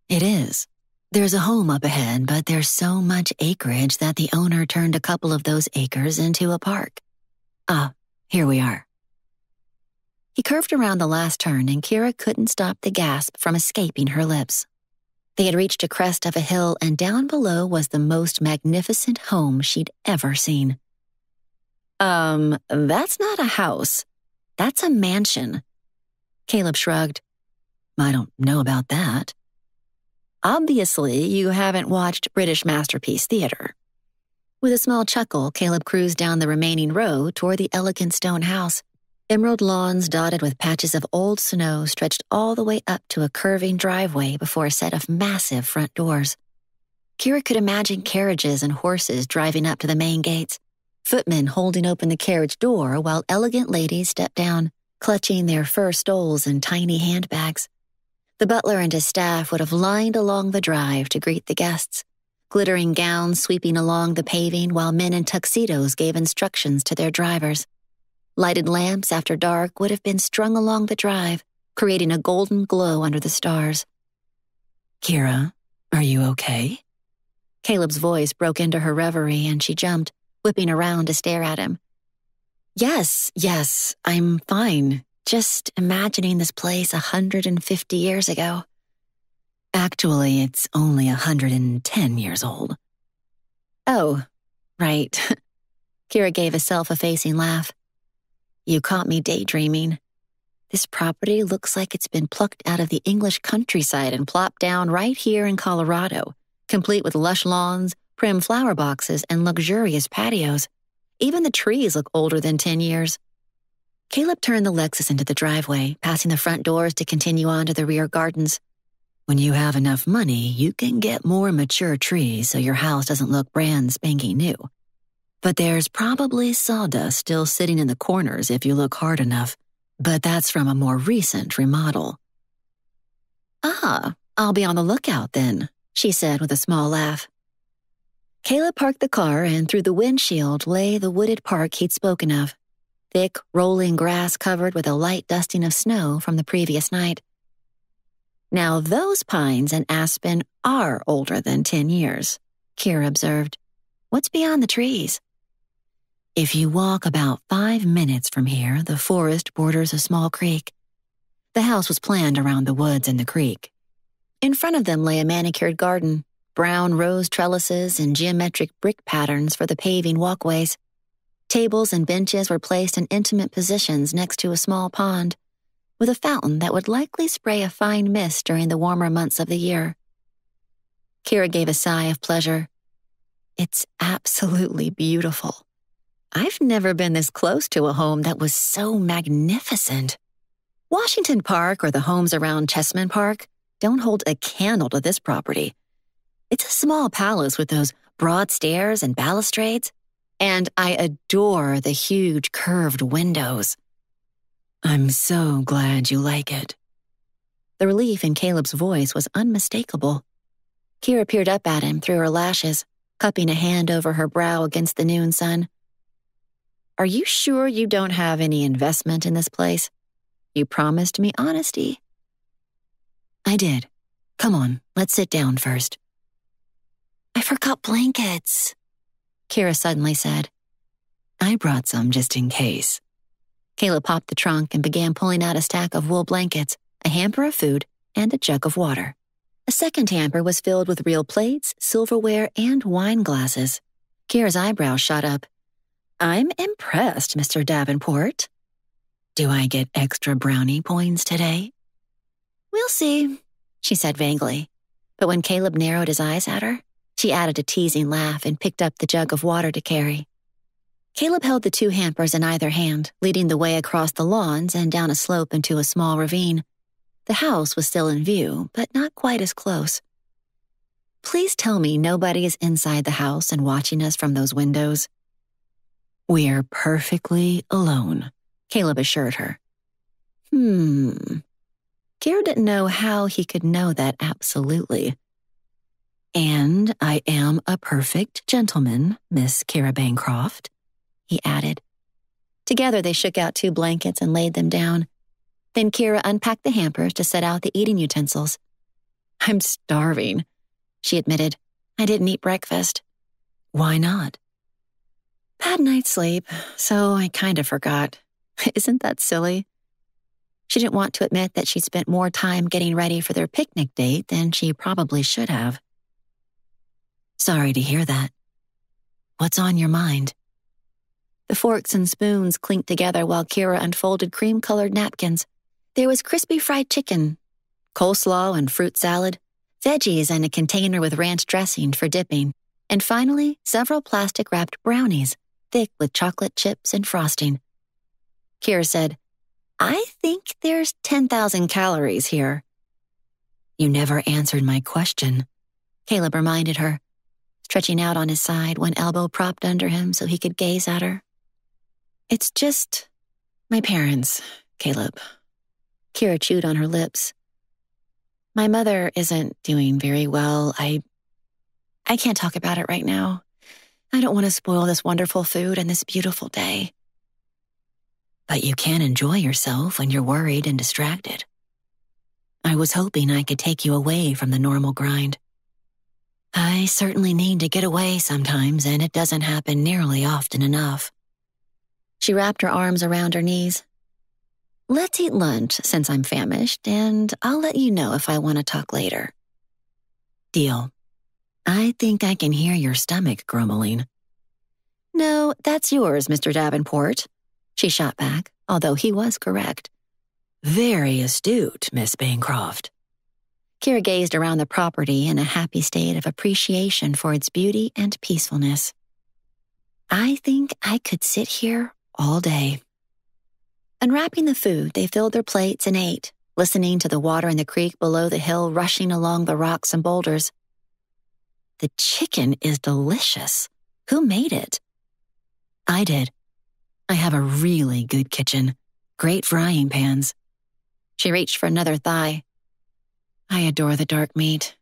It is. There's a home up ahead, but there's so much acreage that the owner turned a couple of those acres into a park. Ah, here we are. He curved around the last turn, and Kira couldn't stop the gasp from escaping her lips. They had reached a crest of a hill, and down below was the most magnificent home she'd ever seen. That's not a house. That's a mansion. Caleb shrugged. I don't know about that. Obviously, you haven't watched British Masterpiece Theater. With a small chuckle, Caleb cruised down the remaining road toward the elegant stone house. Emerald lawns dotted with patches of old snow stretched all the way up to a curving driveway before a set of massive front doors. Kira could imagine carriages and horses driving up to the main gates, footmen holding open the carriage door while elegant ladies stepped down, clutching their fur stoles and tiny handbags. The butler and his staff would have lined along the drive to greet the guests, glittering gowns sweeping along the paving while men in tuxedos gave instructions to their drivers. Lighted lamps after dark would have been strung along the drive, creating a golden glow under the stars. Kira, are you okay? Caleb's voice broke into her reverie and she jumped, whipping around to stare at him. Yes, I'm fine. Just imagining this place 150 years ago. Actually, it's only 110 years old. Oh, right. Kira gave a self-effacing laugh. You caught me daydreaming. This property looks like it's been plucked out of the English countryside and plopped down right here in Colorado, complete with lush lawns, prim flower boxes, and luxurious patios. Even the trees look older than 10 years. Caleb turned the Lexus into the driveway, passing the front doors to continue on to the rear gardens. When you have enough money, you can get more mature trees so your house doesn't look brand spanking new. But there's probably sawdust still sitting in the corners if you look hard enough. But that's from a more recent remodel. Ah, I'll be on the lookout then, she said with a small laugh. Caleb parked the car, and through the windshield lay the wooded park he'd spoken of. Thick, rolling grass covered with a light dusting of snow from the previous night. Now those pines and aspen are older than 10 years, Kira observed. What's beyond the trees? If you walk about 5 minutes from here, the forest borders a small creek. The house was planned around the woods and the creek. In front of them lay a manicured garden, brown rose trellises and geometric brick patterns for the paving walkways. Tables and benches were placed in intimate positions next to a small pond, with a fountain that would likely spray a fine mist during the warmer months of the year. Kira gave a sigh of pleasure. It's absolutely beautiful. I've never been this close to a home that was so magnificent. Washington Park or the homes around Chessman Park don't hold a candle to this property. It's a small palace with those broad stairs and balustrades, and I adore the huge curved windows. I'm so glad you like it. The relief in Caleb's voice was unmistakable. Kira peered up at him through her lashes, cupping a hand over her brow against the noon sun. Are you sure you don't have any investment in this place? You promised me honesty. I did. Come on, let's sit down first. I forgot blankets, Kira suddenly said. I brought some just in case. Caleb popped the trunk and began pulling out a stack of wool blankets, a hamper of food, and a jug of water. A second hamper was filled with real plates, silverware, and wine glasses. Kira's eyebrows shot up. I'm impressed, Mr. Davenport. Do I get extra brownie points today? We'll see, she said vaguely. But when Caleb narrowed his eyes at her, she added a teasing laugh and picked up the jug of water to carry. Caleb held the 2 hampers in either hand, leading the way across the lawns and down a slope into a small ravine. The house was still in view, but not quite as close. Please tell me nobody is inside the house and watching us from those windows. We're perfectly alone, Caleb assured her. Kira didn't know how he could know that absolutely. And I am a perfect gentleman, Miss Kira Bancroft, he added. Together they shook out 2 blankets and laid them down. Then Kira unpacked the hampers to set out the eating utensils. I'm starving, she admitted. I didn't eat breakfast. Why not? Bad night's sleep, so I kind of forgot. Isn't that silly? She didn't want to admit that she'd spent more time getting ready for their picnic date than she probably should have. Sorry to hear that. What's on your mind? The forks and spoons clinked together while Kira unfolded cream-colored napkins. There was crispy fried chicken, coleslaw and fruit salad, veggies and a container with ranch dressing for dipping, and finally, several plastic-wrapped brownies, thick with chocolate chips and frosting. Kira said, I think there's 10,000 calories here. You never answered my question, Caleb reminded her, stretching out on his side, one elbow propped under him so he could gaze at her. It's just my parents, Caleb. Kira chewed on her lips. My mother isn't doing very well. I can't talk about it right now. I don't want to spoil this wonderful food and this beautiful day. But you can enjoy yourself when you're worried and distracted. I was hoping I could take you away from the normal grind. I certainly need to get away sometimes, and it doesn't happen nearly often enough. She wrapped her arms around her knees. Let's eat lunch since I'm famished, and I'll let you know if I want to talk later. Deal. I think I can hear your stomach grumbling. No, that's yours, Mr. Davenport, she shot back, although he was correct. Very astute, Miss Bancroft. Kira gazed around the property in a happy state of appreciation for its beauty and peacefulness. I think I could sit here all day. Unwrapping the food, they filled their plates and ate, listening to the water in the creek below the hill rushing along the rocks and boulders. The chicken is delicious. Who made it? I did. I have a really good kitchen. Great frying pans. She reached for another thigh. I adore the dark meat,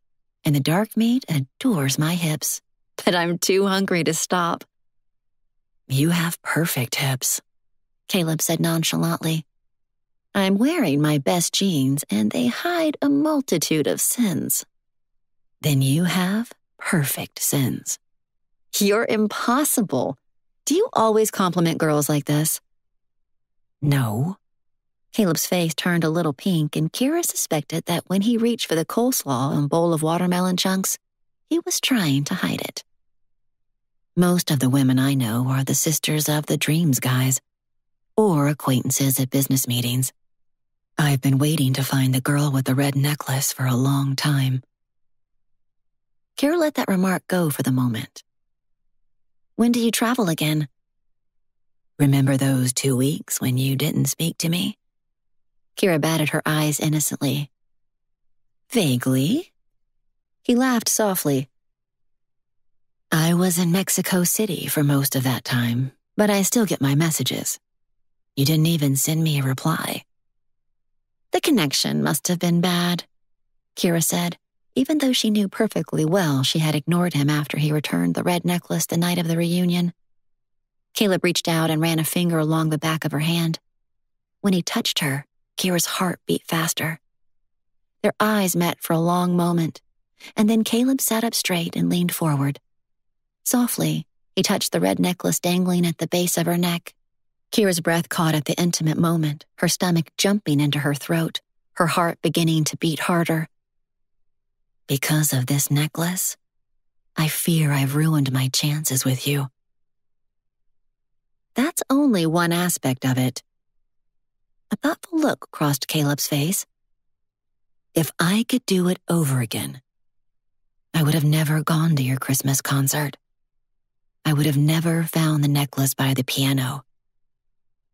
and the dark meat adores my hips, but I'm too hungry to stop. You have perfect hips, Caleb said nonchalantly. I'm wearing my best jeans, and they hide a multitude of sins. Then you have perfect sins. You're impossible. Do you always compliment girls like this? No. Caleb's face turned a little pink, and Kira suspected that when he reached for the coleslaw and bowl of watermelon chunks, he was trying to hide it. Most of the women I know are the sisters of the Dreams guys, or acquaintances at business meetings. I've been waiting to find the girl with the red necklace for a long time. Kira let that remark go for the moment. When do you travel again? Remember those 2 weeks when you didn't speak to me? Kira batted her eyes innocently. Vaguely. He laughed softly. I was in Mexico City for most of that time, but I still get my messages. You didn't even send me a reply. The connection must have been bad, Kira said, even though she knew perfectly well she had ignored him after he returned the red necklace the night of the reunion. Caleb reached out and ran a finger along the back of her hand. When he touched her, Kira's heart beat faster. Their eyes met for a long moment, and then Caleb sat up straight and leaned forward. Softly, he touched the red necklace dangling at the base of her neck. Kira's breath caught at the intimate moment, her stomach jumping into her throat, her heart beginning to beat harder. Because of this necklace, I fear I've ruined my chances with you. That's only one aspect of it. A thoughtful look crossed Caleb's face. If I could do it over again, I would have never gone to your Christmas concert. I would have never found the necklace by the piano.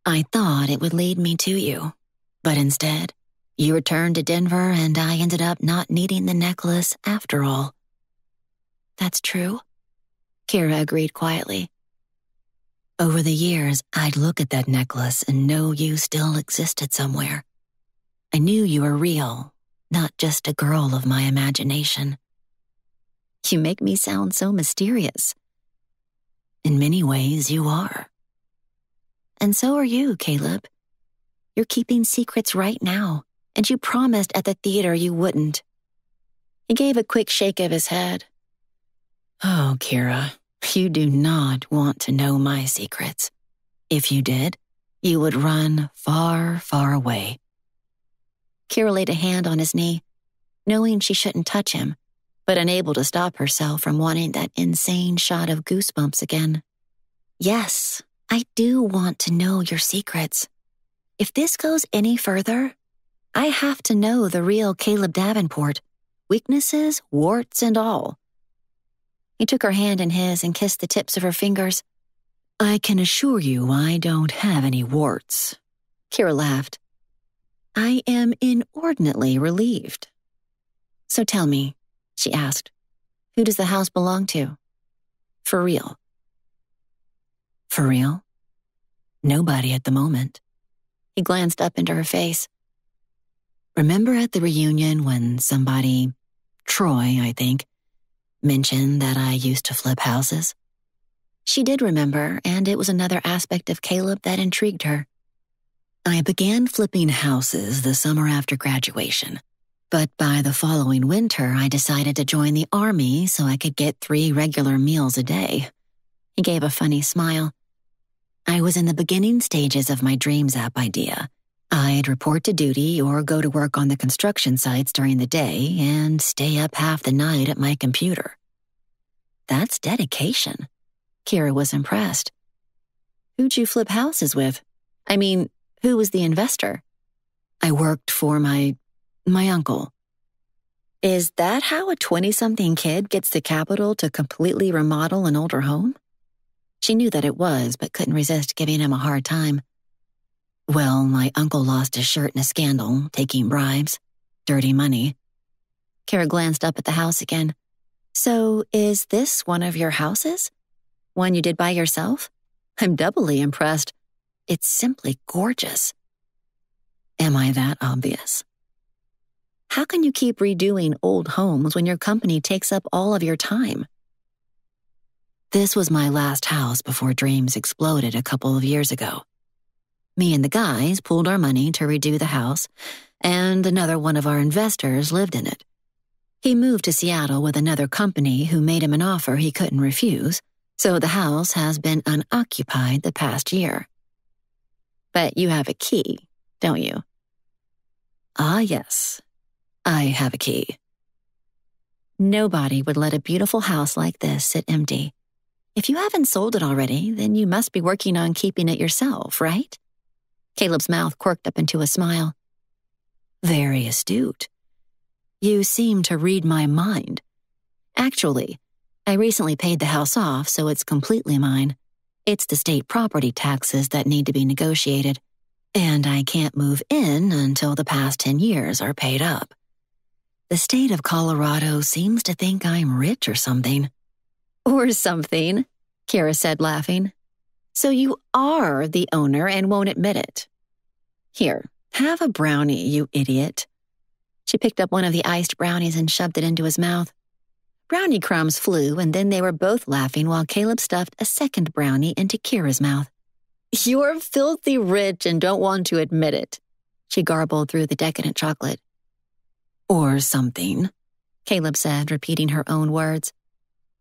I thought it would lead me to you, but instead, you returned to Denver and I ended up not needing the necklace after all. That's true, Kira agreed quietly. Over the years, I'd look at that necklace and know you still existed somewhere. I knew you were real, not just a girl of my imagination. You make me sound so mysterious. In many ways, you are. And so are you, Caleb. You're keeping secrets right now, and you promised at the theater you wouldn't. He gave a quick shake of his head. Oh, Kira, you do not want to know my secrets. If you did, you would run far, far away. Kira laid a hand on his knee, knowing she shouldn't touch him, but unable to stop herself from wanting that insane shot of goosebumps again. Yes, I do want to know your secrets. If this goes any further, I have to know the real Caleb Davenport, weaknesses, warts, and all. He took her hand in his and kissed the tips of her fingers. I can assure you I don't have any warts. Kira laughed. I am inordinately relieved. So tell me, she asked, who does the house belong to? For real. For real? Nobody at the moment. He glanced up into her face. Remember at the reunion when somebody, Troy, I think, mentioned that I used to flip houses? She did remember, and it was another aspect of Caleb that intrigued her. I began flipping houses the summer after graduation, but by the following winter I decided to join the army so I could get 3 regular meals a day. He gave a funny smile. I was in the beginning stages of my Dreams app idea, I'd report to duty or go to work on the construction sites during the day and stay up half the night at my computer. That's dedication. Kira was impressed. Who'd you flip houses with? I mean, who was the investor? I worked for my uncle. Is that how a 20-something kid gets the capital to completely remodel an older home? She knew that it was, but couldn't resist giving him a hard time. Well, my uncle lost his shirt in a scandal, taking bribes. Dirty money. Kira glanced up at the house again. So, is this one of your houses? One you did by yourself? I'm doubly impressed. It's simply gorgeous. Am I that obvious? How can you keep redoing old homes when your company takes up all of your time? This was my last house before dreams exploded a couple of years ago. Me and the guys pooled our money to redo the house, and another one of our investors lived in it. He moved to Seattle with another company who made him an offer he couldn't refuse, so the house has been unoccupied the past year. But you have a key, don't you? Ah, yes. I have a key. Nobody would let a beautiful house like this sit empty. If you haven't sold it already, then you must be working on keeping it yourself, right? Caleb's mouth quirked up into a smile. Very astute. You seem to read my mind. Actually, I recently paid the house off, so it's completely mine. It's the state property taxes that need to be negotiated, and I can't move in until the past 10 years are paid up. The state of Colorado seems to think I'm rich or something. Or something, Kira said, laughing. So you are the owner and won't admit it. Here, have a brownie, you idiot. She picked up one of the iced brownies and shoved it into his mouth. Brownie crumbs flew, and then they were both laughing while Caleb stuffed a second brownie into Kira's mouth. You're filthy rich and don't want to admit it, she garbled through the decadent chocolate. Or something, Caleb said, repeating her own words.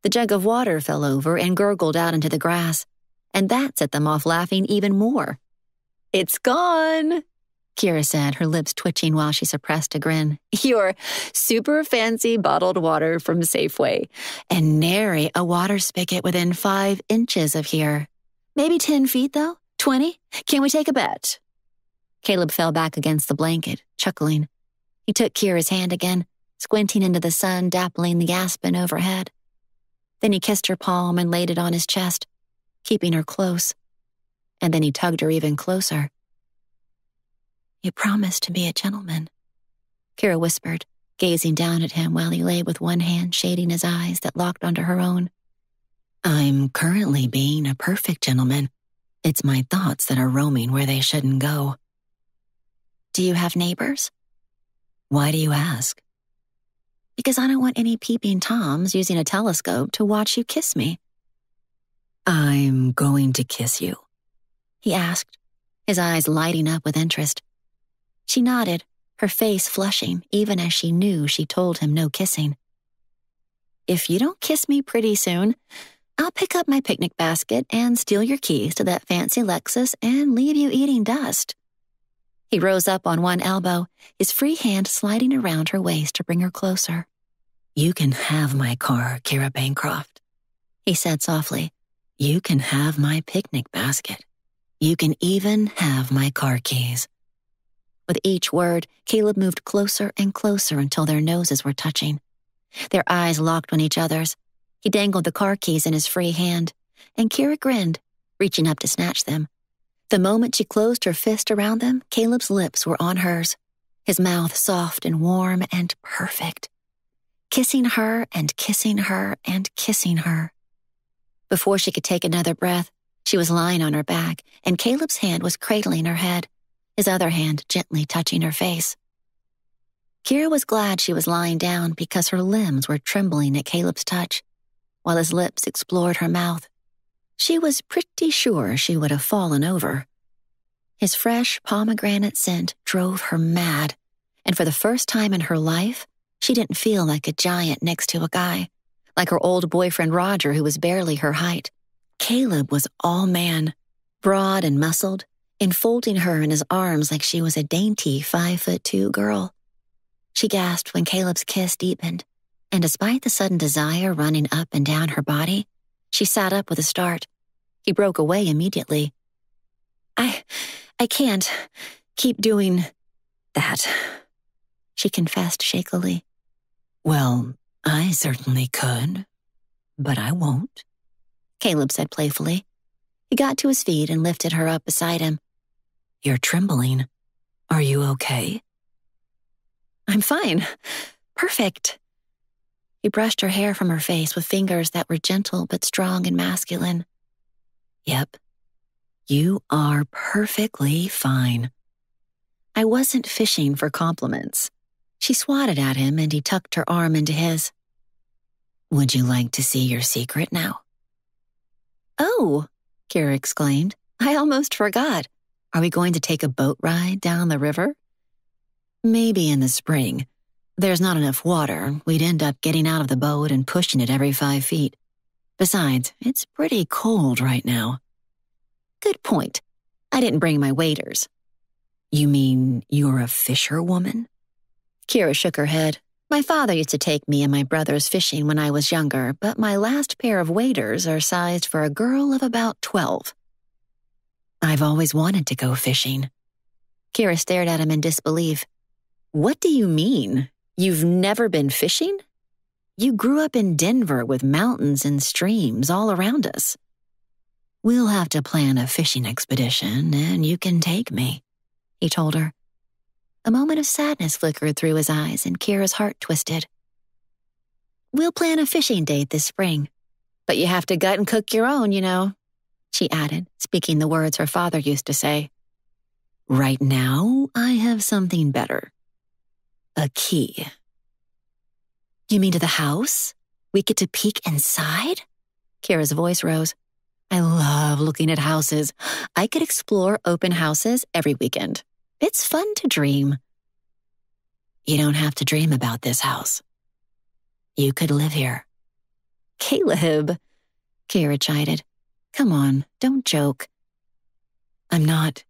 The jug of water fell over and gurgled out into the grass, and that set them off laughing even more. It's gone, Kira said, her lips twitching while she suppressed a grin. Your super fancy bottled water from Safeway, and nary a water spigot within 5 inches of here. Maybe 10 feet, though? 20? Can we take a bet? Caleb fell back against the blanket, chuckling. He took Kira's hand again, squinting into the sun dappling the aspen overhead. Then he kissed her palm and laid it on his chest, keeping her close. And then he tugged her even closer. You promised to be a gentleman, Kira whispered, gazing down at him while he lay with one hand shading his eyes that locked onto her own. I'm currently being a perfect gentleman. It's my thoughts that are roaming where they shouldn't go. Do you have neighbors? Why do you ask? Because I don't want any peeping toms using a telescope to watch you kiss me. I'm going to kiss you, he asked, his eyes lighting up with interest. She nodded, her face flushing, even as she knew she told him no kissing. If you don't kiss me pretty soon, I'll pick up my picnic basket and steal your keys to that fancy Lexus and leave you eating dust. He rose up on one elbow, his free hand sliding around her waist to bring her closer. You can have my car, Kira Bancroft, he said softly. You can have my picnic basket. You can even have my car keys. With each word, Caleb moved closer and closer until their noses were touching. Their eyes locked on each other's. He dangled the car keys in his free hand, and Kira grinned, reaching up to snatch them. The moment she closed her fist around them, Caleb's lips were on hers, his mouth soft and warm and perfect. Kissing her and kissing her and kissing her. Before she could take another breath, she was lying on her back, and Caleb's hand was cradling her head, his other hand gently touching her face. Kira was glad she was lying down because her limbs were trembling at Caleb's touch, while his lips explored her mouth. She was pretty sure she would have fallen over. His fresh pomegranate scent drove her mad, and for the first time in her life, she didn't feel like a giant next to a guy, like her old boyfriend Roger, who was barely her height. Caleb was all man, broad and muscled, enfolding her in his arms like she was a dainty 5'2" girl. She gasped when Caleb's kiss deepened, and despite the sudden desire running up and down her body, she sat up with a start. He broke away immediately. I can't keep doing that, she confessed shakily. Well, I certainly could, but I won't, Caleb said playfully. He got to his feet and lifted her up beside him. You're trembling. Are you okay? I'm fine. Perfect. He brushed her hair from her face with fingers that were gentle but strong and masculine. Yep. You are perfectly fine. I wasn't fishing for compliments. She swatted at him and he tucked her arm into his. Would you like to see your secret now? Oh, Kira exclaimed. I almost forgot. Are we going to take a boat ride down the river? Maybe in the spring. There's not enough water. We'd end up getting out of the boat and pushing it every 5 feet. Besides, it's pretty cold right now. Good point. I didn't bring my waders. You mean you're a fisherwoman? Kira shook her head. My father used to take me and my brothers fishing when I was younger, but my last pair of waders are sized for a girl of about 12. I've always wanted to go fishing. Kira stared at him in disbelief. What do you mean? You've never been fishing? You grew up in Denver with mountains and streams all around us. We'll have to plan a fishing expedition, and you can take me, he told her. A moment of sadness flickered through his eyes, and Kira's heart twisted. We'll plan a fishing date this spring, but you have to gut and cook your own, you know, she added, speaking the words her father used to say. Right now, I have something better. A key. You mean to the house? We get to peek inside? Kira's voice rose. I love looking at houses. I could explore open houses every weekend. It's fun to dream. You don't have to dream about this house. You could live here. Caleb, Kira chided. Come on, don't joke. I'm not.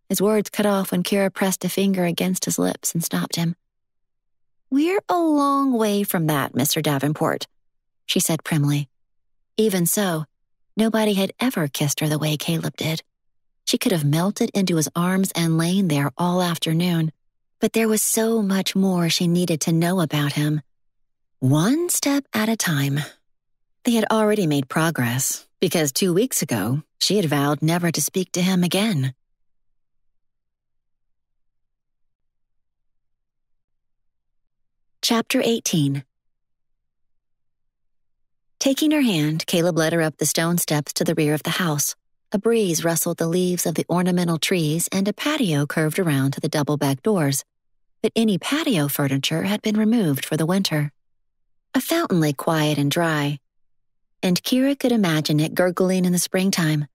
His words cut off when Kira pressed a finger against his lips and stopped him. We're a long way from that, Mr. Davenport, she said primly. Even so, nobody had ever kissed her the way Caleb did. She could have melted into his arms and lain there all afternoon, but there was so much more she needed to know about him. One step at a time. They had already made progress, because 2 weeks ago, she had vowed never to speak to him again. Chapter 18. Taking her hand, Caleb led her up the stone steps to the rear of the house. A breeze rustled the leaves of the ornamental trees and a patio curved around to the double back doors. But any patio furniture had been removed for the winter. A fountain lay quiet and dry, and Kira could imagine it gurgling in the springtime.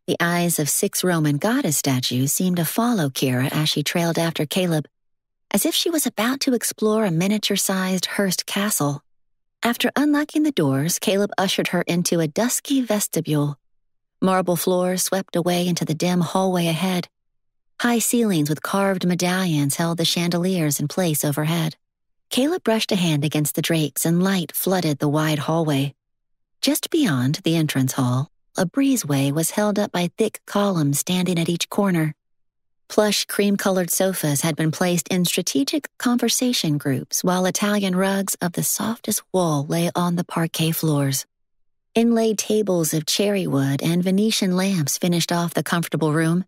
The eyes of 6 Roman goddess statues seemed to follow Kira as she trailed after Caleb, as if she was about to explore a miniature-sized Hearst castle. After unlocking the doors, Caleb ushered her into a dusky vestibule. Marble floors swept away into the dim hallway ahead. High ceilings with carved medallions held the chandeliers in place overhead. Caleb brushed a hand against the drapes and light flooded the wide hallway. Just beyond the entrance hall, a breezeway was held up by thick columns standing at each corner. Plush cream-colored sofas had been placed in strategic conversation groups while Italian rugs of the softest wool lay on the parquet floors. Inlaid tables of cherry wood and Venetian lamps finished off the comfortable room.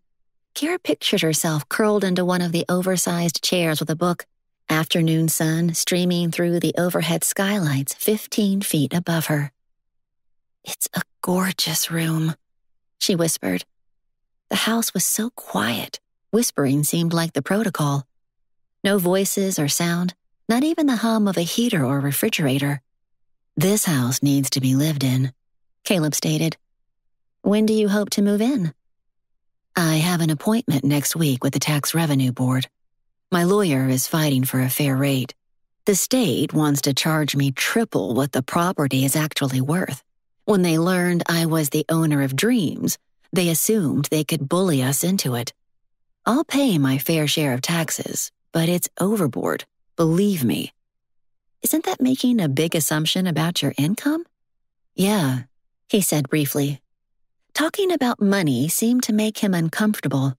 Kira pictured herself curled into one of the oversized chairs with a book, afternoon sun streaming through the overhead skylights 15 feet above her. It's a gorgeous room, she whispered. The house was so quiet. Whispering seemed like the protocol. No voices or sound, not even the hum of a heater or refrigerator. This house needs to be lived in, Caleb stated. When do you hope to move in? I have an appointment next week with the Tax Revenue Board. My lawyer is fighting for a fair rate. The state wants to charge me triple what the property is actually worth. When they learned I was the owner of dreams, They assumed they could bully us into it. I'll pay my fair share of taxes, but it's overboard, believe me. Isn't that making a big assumption about your income? Yeah, he said briefly. Talking about money seemed to make him uncomfortable.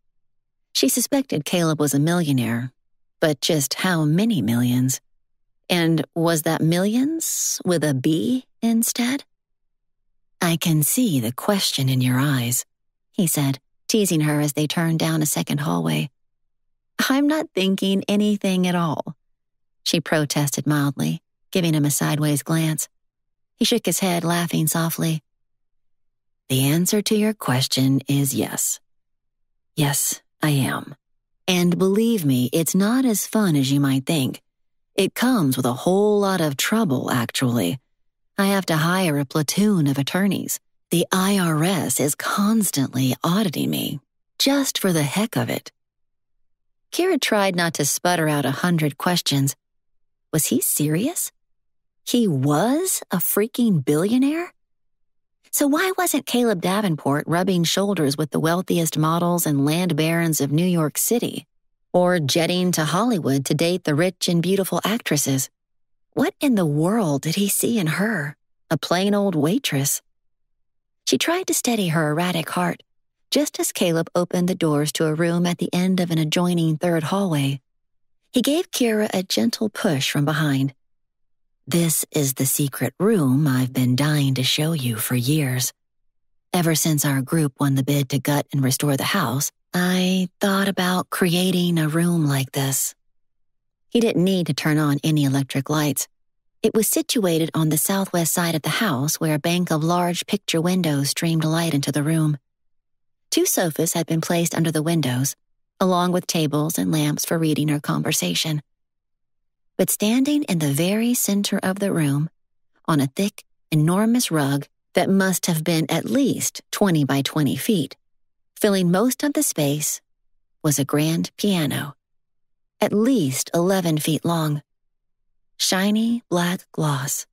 She suspected Caleb was a millionaire, but just how many millions? And was that millions with a B instead? I can see the question in your eyes, he said, teasing her as they turned down a second hallway. I'm not thinking anything at all, she protested mildly, giving him a sideways glance. He shook his head, laughing softly. The answer to your question is yes. Yes, I am. And believe me, it's not as fun as you might think. It comes with a whole lot of trouble, actually. I have to hire a platoon of attorneys. The IRS is constantly auditing me, just for the heck of it. Kira tried not to sputter out 100 questions. Was he serious? He was a freaking billionaire? So why wasn't Caleb Davenport rubbing shoulders with the wealthiest models and land barons of New York City? Or jetting to Hollywood to date the rich and beautiful actresses? What in the world did he see in her? A plain old waitress. She tried to steady her erratic heart, just as Caleb opened the doors to a room at the end of an adjoining third hallway. He gave Kira a gentle push from behind. This is the secret room I've been dying to show you for years. Ever since our group won the bid to gut and restore the house, I thought about creating a room like this. He didn't need to turn on any electric lights. It was situated on the southwest side of the house where a bank of large picture windows streamed light into the room. 2 sofas had been placed under the windows, along with tables and lamps for reading or conversation. But standing in the very center of the room, on a thick, enormous rug that must have been at least 20 by 20 feet, filling most of the space, was a grand piano, at least 11 feet long. Shiny black gloss.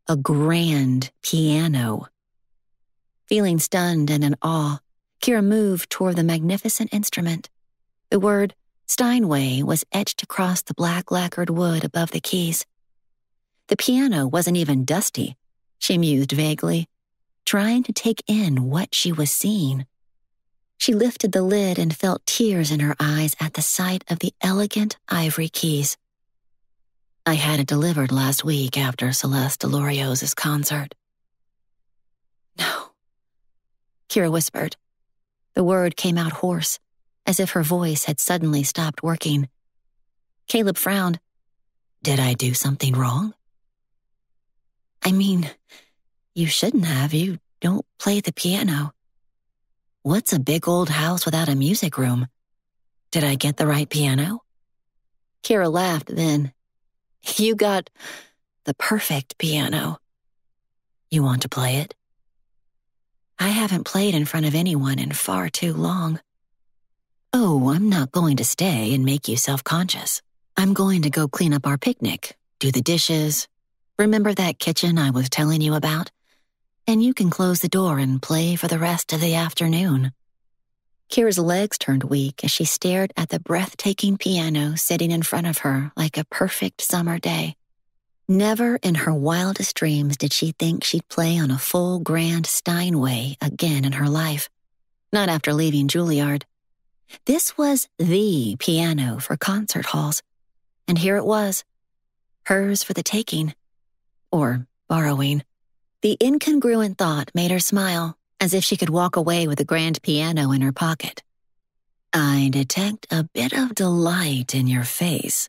A grand piano. Feeling stunned and in awe, Kira moved toward the magnificent instrument. The word Steinway was etched across the black lacquered wood above the keys. The piano wasn't even dusty, she mused vaguely, trying to take in what she was seeing. She lifted the lid and felt tears in her eyes at the sight of the elegant ivory keys. I had it delivered last week after Celeste Delorio's concert. No, Kira whispered. The word came out hoarse, as if her voice had suddenly stopped working. Caleb frowned. Did I do something wrong? I mean, you shouldn't have. You don't play the piano. What's a big old house without a music room? Did I get the right piano? Kira laughed then. You got the perfect piano. You want to play it? I haven't played in front of anyone in far too long. Oh, I'm not going to stay and make you self-conscious. I'm going to go clean up our picnic, do the dishes. Remember that kitchen I was telling you about? And you can close the door and play for the rest of the afternoon. Kira's legs turned weak as she stared at the breathtaking piano sitting in front of her like a perfect summer day. Never in her wildest dreams did she think she'd play on a full grand Steinway again in her life. Not after leaving Juilliard. This was the piano for concert halls. And here it was. Hers for the taking. Or borrowing. The incongruent thought made her smile, as if she could walk away with a grand piano in her pocket. I detect a bit of delight in your face,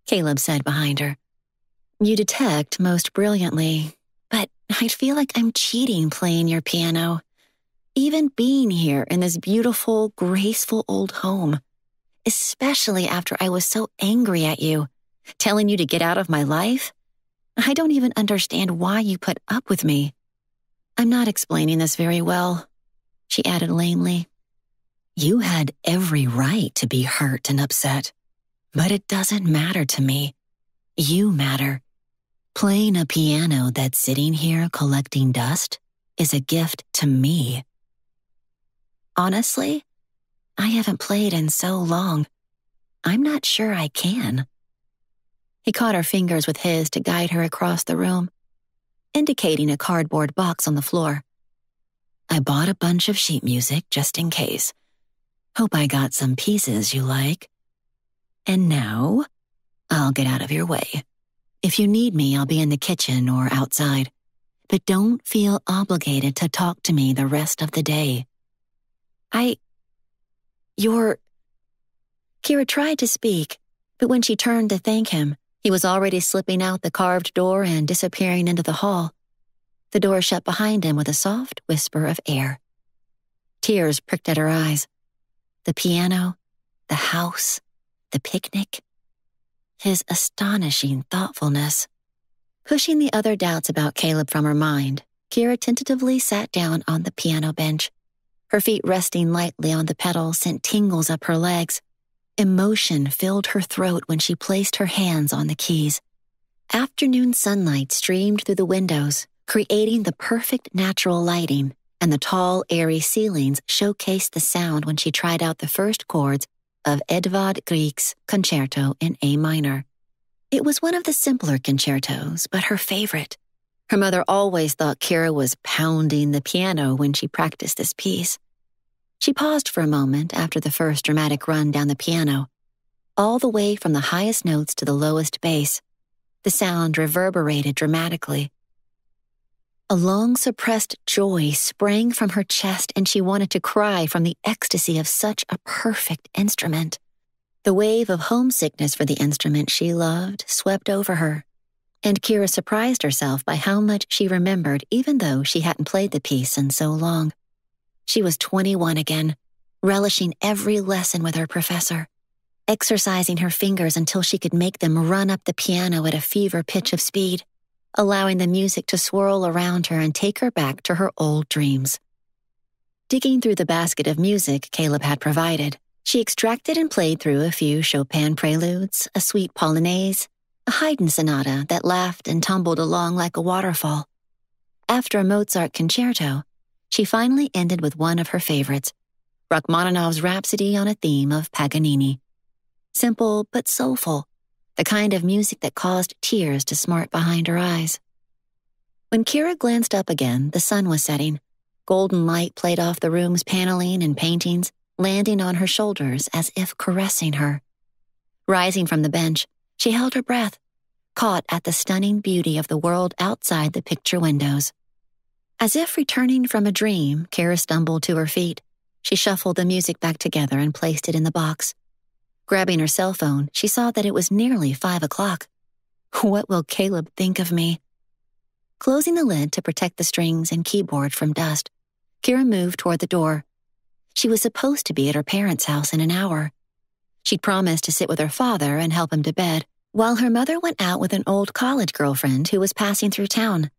Caleb said behind her. You detect most brilliantly, but I feel like I'm cheating playing your piano. Even being here in this beautiful, graceful old home, especially after I was so angry at you, telling you to get out of my life. I don't even understand why you put up with me. I'm not explaining this very well, she added lamely. You had every right to be hurt and upset, but it doesn't matter to me. You matter. Playing a piano that's sitting here collecting dust is a gift to me. Honestly, I haven't played in so long. I'm not sure I can." He caught her fingers with his to guide her across the room, indicating a cardboard box on the floor. "I bought a bunch of sheet music just in case. Hope I got some pieces you like. And now, I'll get out of your way. If you need me, I'll be in the kitchen or outside. But don't feel obligated to talk to me the rest of the day." You're... Kira tried to speak, but when she turned to thank him, he was already slipping out the carved door and disappearing into the hall. The door shut behind him with a soft whisper of air. Tears pricked at her eyes. The piano, the house, the picnic. His astonishing thoughtfulness. Pushing the other doubts about Caleb from her mind, Kira tentatively sat down on the piano bench. Her feet resting lightly on the pedal sent tingles up her legs. Emotion filled her throat when she placed her hands on the keys. Afternoon sunlight streamed through the windows, creating the perfect natural lighting, and the tall, airy ceilings showcased the sound when she tried out the first chords of Edvard Grieg's concerto in A minor. It was one of the simpler concertos, but her favorite. Her mother always thought Kira was pounding the piano when she practiced this piece. She paused for a moment after the first dramatic run down the piano, all the way from the highest notes to the lowest bass. The sound reverberated dramatically. A long-suppressed joy sprang from her chest, and she wanted to cry from the ecstasy of such a perfect instrument. The wave of homesickness for the instrument she loved swept over her, and Kira surprised herself by how much she remembered even though she hadn't played the piece in so long. She was 21 again, relishing every lesson with her professor, exercising her fingers until she could make them run up the piano at a fever pitch of speed, allowing the music to swirl around her and take her back to her old dreams. Digging through the basket of music Caleb had provided, she extracted and played through a few Chopin preludes, a sweet polonaise, a Haydn sonata that laughed and tumbled along like a waterfall. After a Mozart concerto, she finally ended with one of her favorites, Rachmaninoff's Rhapsody on a theme of Paganini. Simple but soulful, the kind of music that caused tears to smart behind her eyes. When Kira glanced up again, the sun was setting. Golden light played off the room's paneling and paintings, landing on her shoulders as if caressing her. Rising from the bench, she held her breath, caught at the stunning beauty of the world outside the picture windows. As if returning from a dream, Kira stumbled to her feet. She shuffled the music back together and placed it in the box. Grabbing her cell phone, she saw that it was nearly 5 o'clock. What will Caleb think of me? Closing the lid to protect the strings and keyboard from dust, Kira moved toward the door. She was supposed to be at her parents' house in an hour. She'd promised to sit with her father and help him to bed, while her mother went out with an old college girlfriend who was passing through town.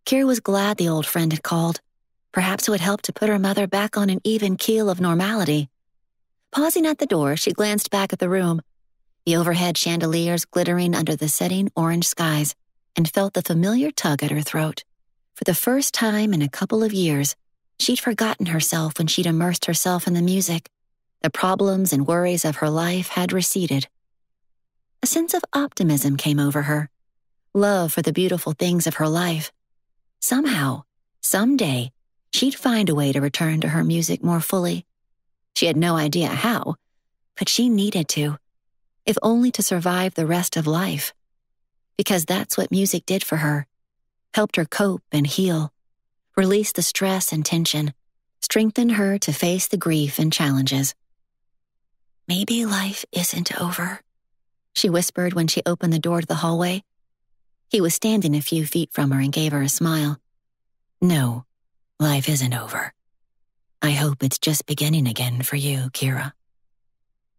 Kira was glad the old friend had called. Perhaps it would help to put her mother back on an even keel of normality. Pausing at the door, she glanced back at the room, the overhead chandeliers glittering under the setting orange skies, and felt the familiar tug at her throat. For the first time in a couple of years, she'd forgotten herself when she'd immersed herself in the music. The problems and worries of her life had receded. A sense of optimism came over her, love for the beautiful things of her life. Somehow, someday, she'd find a way to return to her music more fully. She had no idea how, but she needed to, if only to survive the rest of life. Because that's what music did for her, helped her cope and heal, release the stress and tension, strengthen her to face the grief and challenges. Maybe life isn't over, she whispered when she opened the door to the hallway. He was standing a few feet from her and gave her a smile. No, life isn't over. I hope it's just beginning again for you, Kira.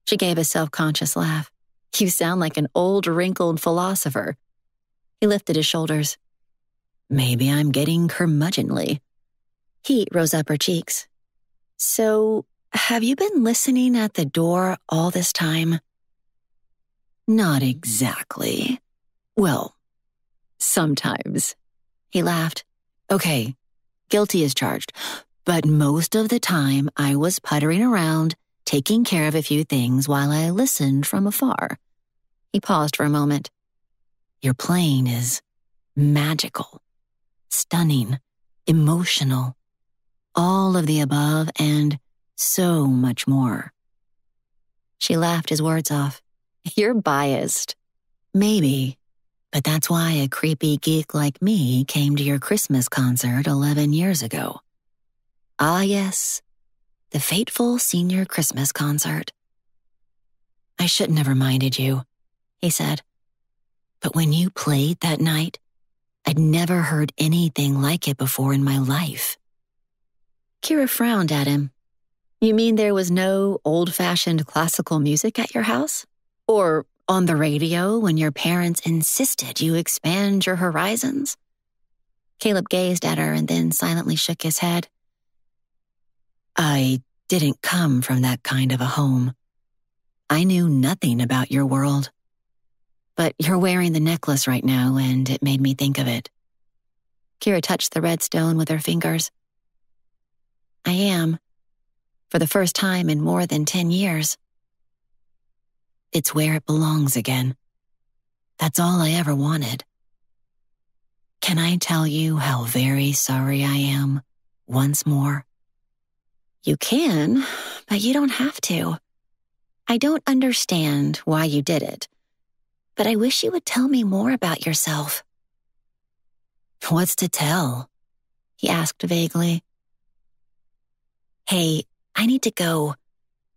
She gave a self-conscious laugh. You sound like an old, wrinkled philosopher. He lifted his shoulders. Maybe I'm getting curmudgeonly. Heat rose up her cheeks. So, have you been listening at the door all this time? Not exactly. Well, sometimes. He laughed. Okay, guilty as charged. But most of the time, I was puttering around, taking care of a few things while I listened from afar. He paused for a moment. Your playing is magical, stunning, emotional, all of the above and so much more. She laughed his words off. You're biased. Maybe, but that's why a creepy geek like me came to your Christmas concert 11 years ago. Ah, yes, the fateful senior Christmas concert. I shouldn't have reminded you, he said. But when you played that night, I'd never heard anything like it before in my life. Kira frowned at him. You mean there was no old-fashioned classical music at your house? Or on the radio when your parents insisted you expand your horizons? Caleb gazed at her and then silently shook his head. I didn't come from that kind of a home. I knew nothing about your world. But you're wearing the necklace right now, and it made me think of it. Kira touched the red stone with her fingers. I am. For the first time in more than 10 years. It's where it belongs again. That's all I ever wanted. Can I tell you how very sorry I am once more? You can, but you don't have to. I don't understand why you did it, but I wish you would tell me more about yourself. What's to tell? He asked vaguely. Hey, I need to go,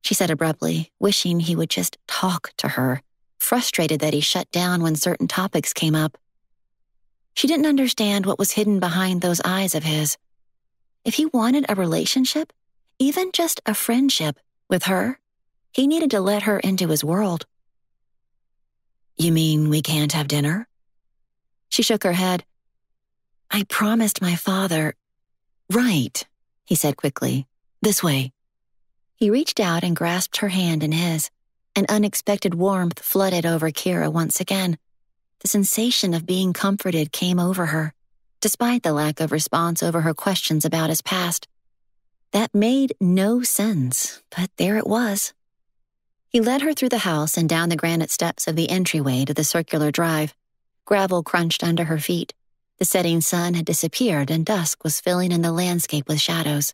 she said abruptly, wishing he would just talk to her, frustrated that he shut down when certain topics came up. She didn't understand what was hidden behind those eyes of his. If he wanted a relationship, even just a friendship, with her, he needed to let her into his world. You mean we can't have dinner? She shook her head. I promised my father. Right, he said quickly. This way. He reached out and grasped her hand in his. An unexpected warmth flooded over Kira once again. The sensation of being comforted came over her, despite the lack of response over her questions about his past. That made no sense, but there it was. He led her through the house and down the granite steps of the entryway to the circular drive. Gravel crunched under her feet. The setting sun had disappeared and dusk was filling in the landscape with shadows.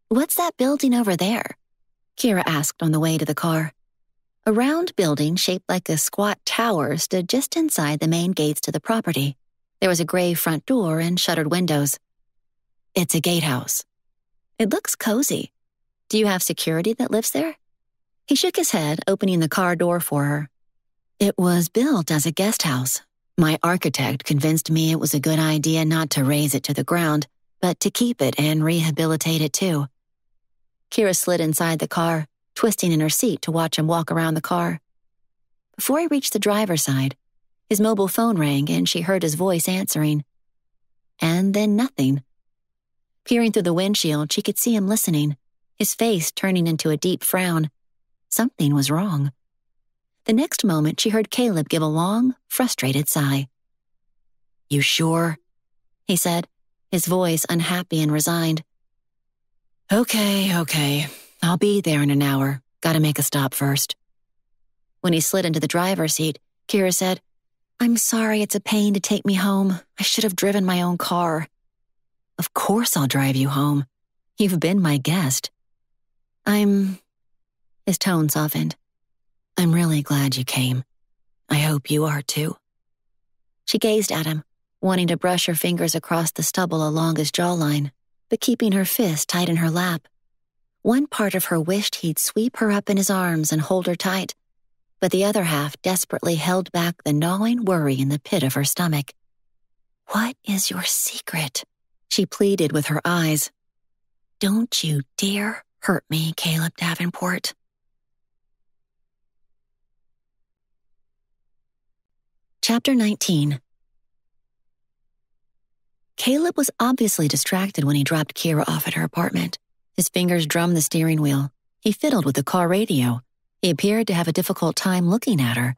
What's that building over there? Kira asked on the way to the car. A round building shaped like a squat tower stood just inside the main gates to the property. There was a gray front door and shuttered windows. It's a gatehouse. It looks cozy. Do you have security that lives there? He shook his head, opening the car door for her. It was built as a guest house. My architect convinced me it was a good idea not to raze it to the ground, but to keep it and rehabilitate it too. Kira slid inside the car, twisting in her seat to watch him walk around the car. Before he reached the driver's side, his mobile phone rang and she heard his voice answering. And then nothing. Peering through the windshield, she could see him listening, his face turning into a deep frown. Something was wrong. The next moment, she heard Caleb give a long, frustrated sigh. You sure? He said, his voice unhappy and resigned. Okay. I'll be there in an hour. Gotta make a stop first. When he slid into the driver's seat, Kira said, I'm sorry it's a pain to take me home. I should have driven my own car. Of course I'll drive you home. You've been my guest. His tone softened. I'm really glad you came. I hope you are too. She gazed at him, wanting to brush her fingers across the stubble along his jawline, but keeping her fist tight in her lap. One part of her wished he'd sweep her up in his arms and hold her tight, but the other half desperately held back the gnawing worry in the pit of her stomach. What is your secret? She pleaded with her eyes. Don't you dare hurt me, Caleb Davenport. Chapter 19. Caleb was obviously distracted when he dropped Kira off at her apartment. His fingers drummed the steering wheel. He fiddled with the car radio. He appeared to have a difficult time looking at her.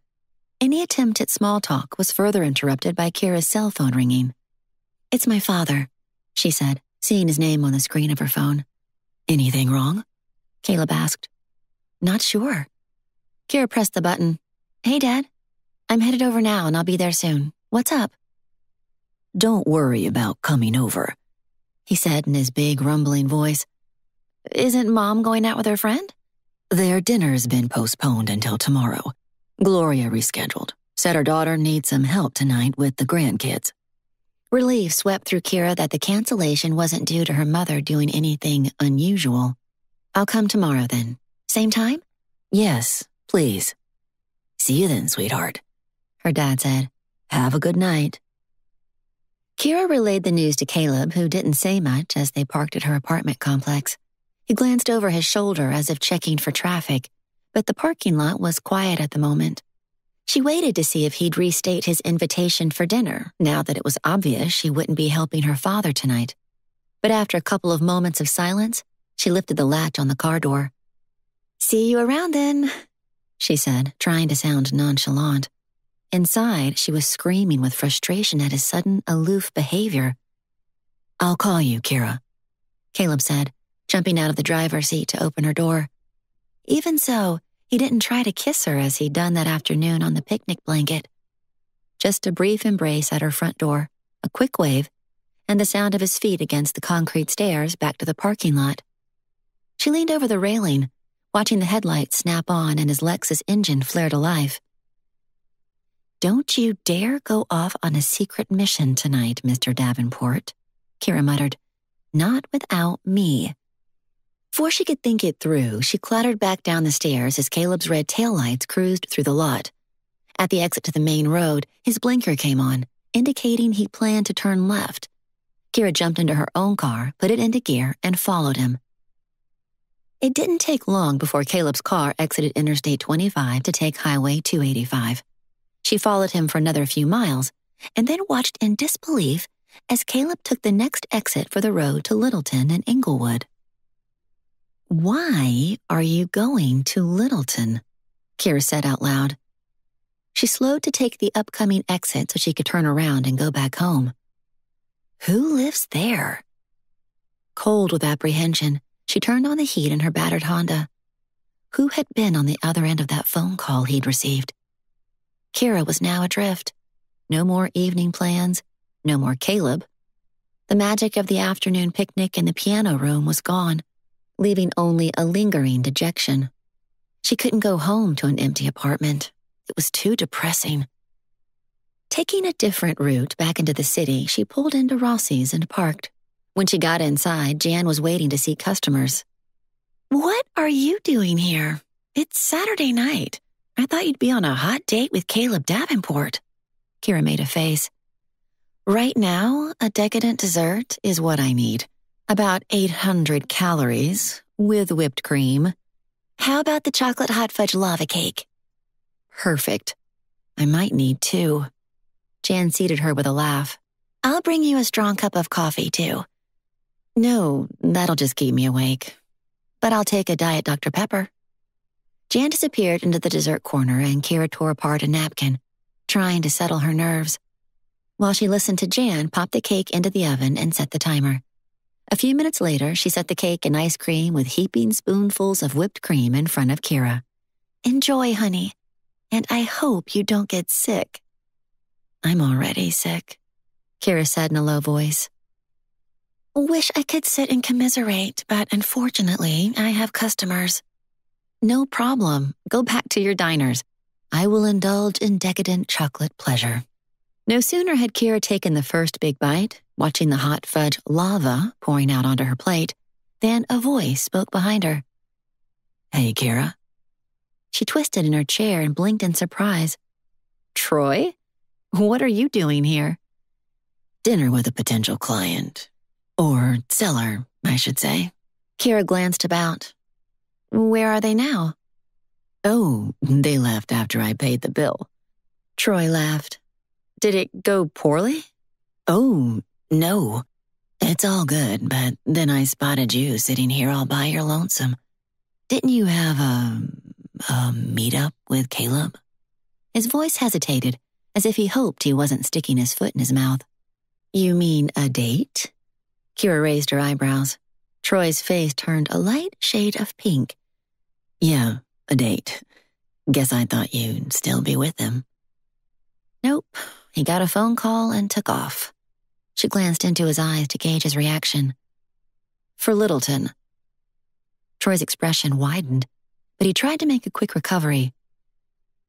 Any attempt at small talk was further interrupted by Kira's cell phone ringing. It's my father, she said, seeing his name on the screen of her phone. "Anything wrong?" Caleb asked. "Not sure." Kira pressed the button. "Hey, Dad. I'm headed over now and I'll be there soon. What's up?" "Don't worry about coming over," he said in his big, rumbling voice. "Isn't Mom going out with her friend?" "Their dinner's been postponed until tomorrow. Gloria rescheduled. Said her daughter needs some help tonight with the grandkids." Relief swept through Kira that the cancellation wasn't due to her mother doing anything unusual. "I'll come tomorrow then. Same time?" "Yes, please." "See you then, sweetheart," her dad said. "Have a good night." Kira relayed the news to Caleb, who didn't say much as they parked at her apartment complex. He glanced over his shoulder as if checking for traffic, but the parking lot was quiet at the moment. She waited to see if he'd restate his invitation for dinner, now that it was obvious she wouldn't be helping her father tonight. But after a couple of moments of silence, she lifted the latch on the car door. "See you around then," she said, trying to sound nonchalant. Inside, she was screaming with frustration at his sudden, aloof behavior. "I'll call you, Kira," Caleb said, jumping out of the driver's seat to open her door. Even so, he didn't try to kiss her as he'd done that afternoon on the picnic blanket. Just a brief embrace at her front door, a quick wave, and the sound of his feet against the concrete stairs back to the parking lot. She leaned over the railing, watching the headlights snap on and his Lexus engine flare to life. "Don't you dare go off on a secret mission tonight, Mr. Davenport," Kira muttered. "Not without me." Before she could think it through, she clattered back down the stairs as Caleb's red taillights cruised through the lot. At the exit to the main road, his blinker came on, indicating he planned to turn left. Kira jumped into her own car, put it into gear, and followed him. It didn't take long before Caleb's car exited Interstate 25 to take Highway 285. She followed him for another few miles, and then watched in disbelief as Caleb took the next exit for the road to Littleton and Inglewood. "Why are you going to Littleton?" Kira said out loud. She slowed to take the upcoming exit so she could turn around and go back home. Who lives there? Cold with apprehension, she turned on the heat in her battered Honda. Who had been on the other end of that phone call he'd received? Kira was now adrift. No more evening plans, no more Caleb. The magic of the afternoon picnic in the piano room was gone, leaving only a lingering dejection. She couldn't go home to an empty apartment. It was too depressing. Taking a different route back into the city, she pulled into Rossi's and parked. When she got inside, Jan was waiting to see customers. "What are you doing here? It's Saturday night. I thought you'd be on a hot date with Caleb Davenport." Kira made a face. "Right now, a decadent dessert is what I need. About 800 calories, with whipped cream. How about the chocolate hot fudge lava cake?" "Perfect. I might need two." Jan seated her with a laugh. "I'll bring you a strong cup of coffee, too." "No, that'll just keep me awake. But I'll take a Diet Dr. Pepper." Jan disappeared into the dessert corner and Kira tore apart a napkin, trying to settle her nerves. While she listened to Jan pop the cake into the oven and set the timer. A few minutes later, she set the cake and ice cream with heaping spoonfuls of whipped cream in front of Kira. "Enjoy, honey. And I hope you don't get sick." "I'm already sick," Kira said in a low voice. "Wish I could sit and commiserate, but unfortunately, I have customers." "No problem. Go back to your diners. I will indulge in decadent chocolate pleasure." No sooner had Kira taken the first big bite, watching the hot fudge lava pouring out onto her plate, than a voice spoke behind her. "Hey, Kira." She twisted in her chair and blinked in surprise. "Troy? What are you doing here?" "Dinner with a potential client. Or seller, I should say." Kira glanced about. "Where are they now?" "Oh, they left after I paid the bill." Troy laughed. "Did it go poorly?" "Oh, no. It's all good, but then I spotted you sitting here all by your lonesome. Didn't you have a meet-up with Caleb?" His voice hesitated, as if he hoped he wasn't sticking his foot in his mouth. "You mean a date?" Kira raised her eyebrows. Troy's face turned a light shade of pink. Yeah, a date. Guess I thought you'd still be with him. Nope. He got a phone call and took off. She glanced into his eyes to gauge his reaction. For Littleton. Troy's expression widened, but he tried to make a quick recovery.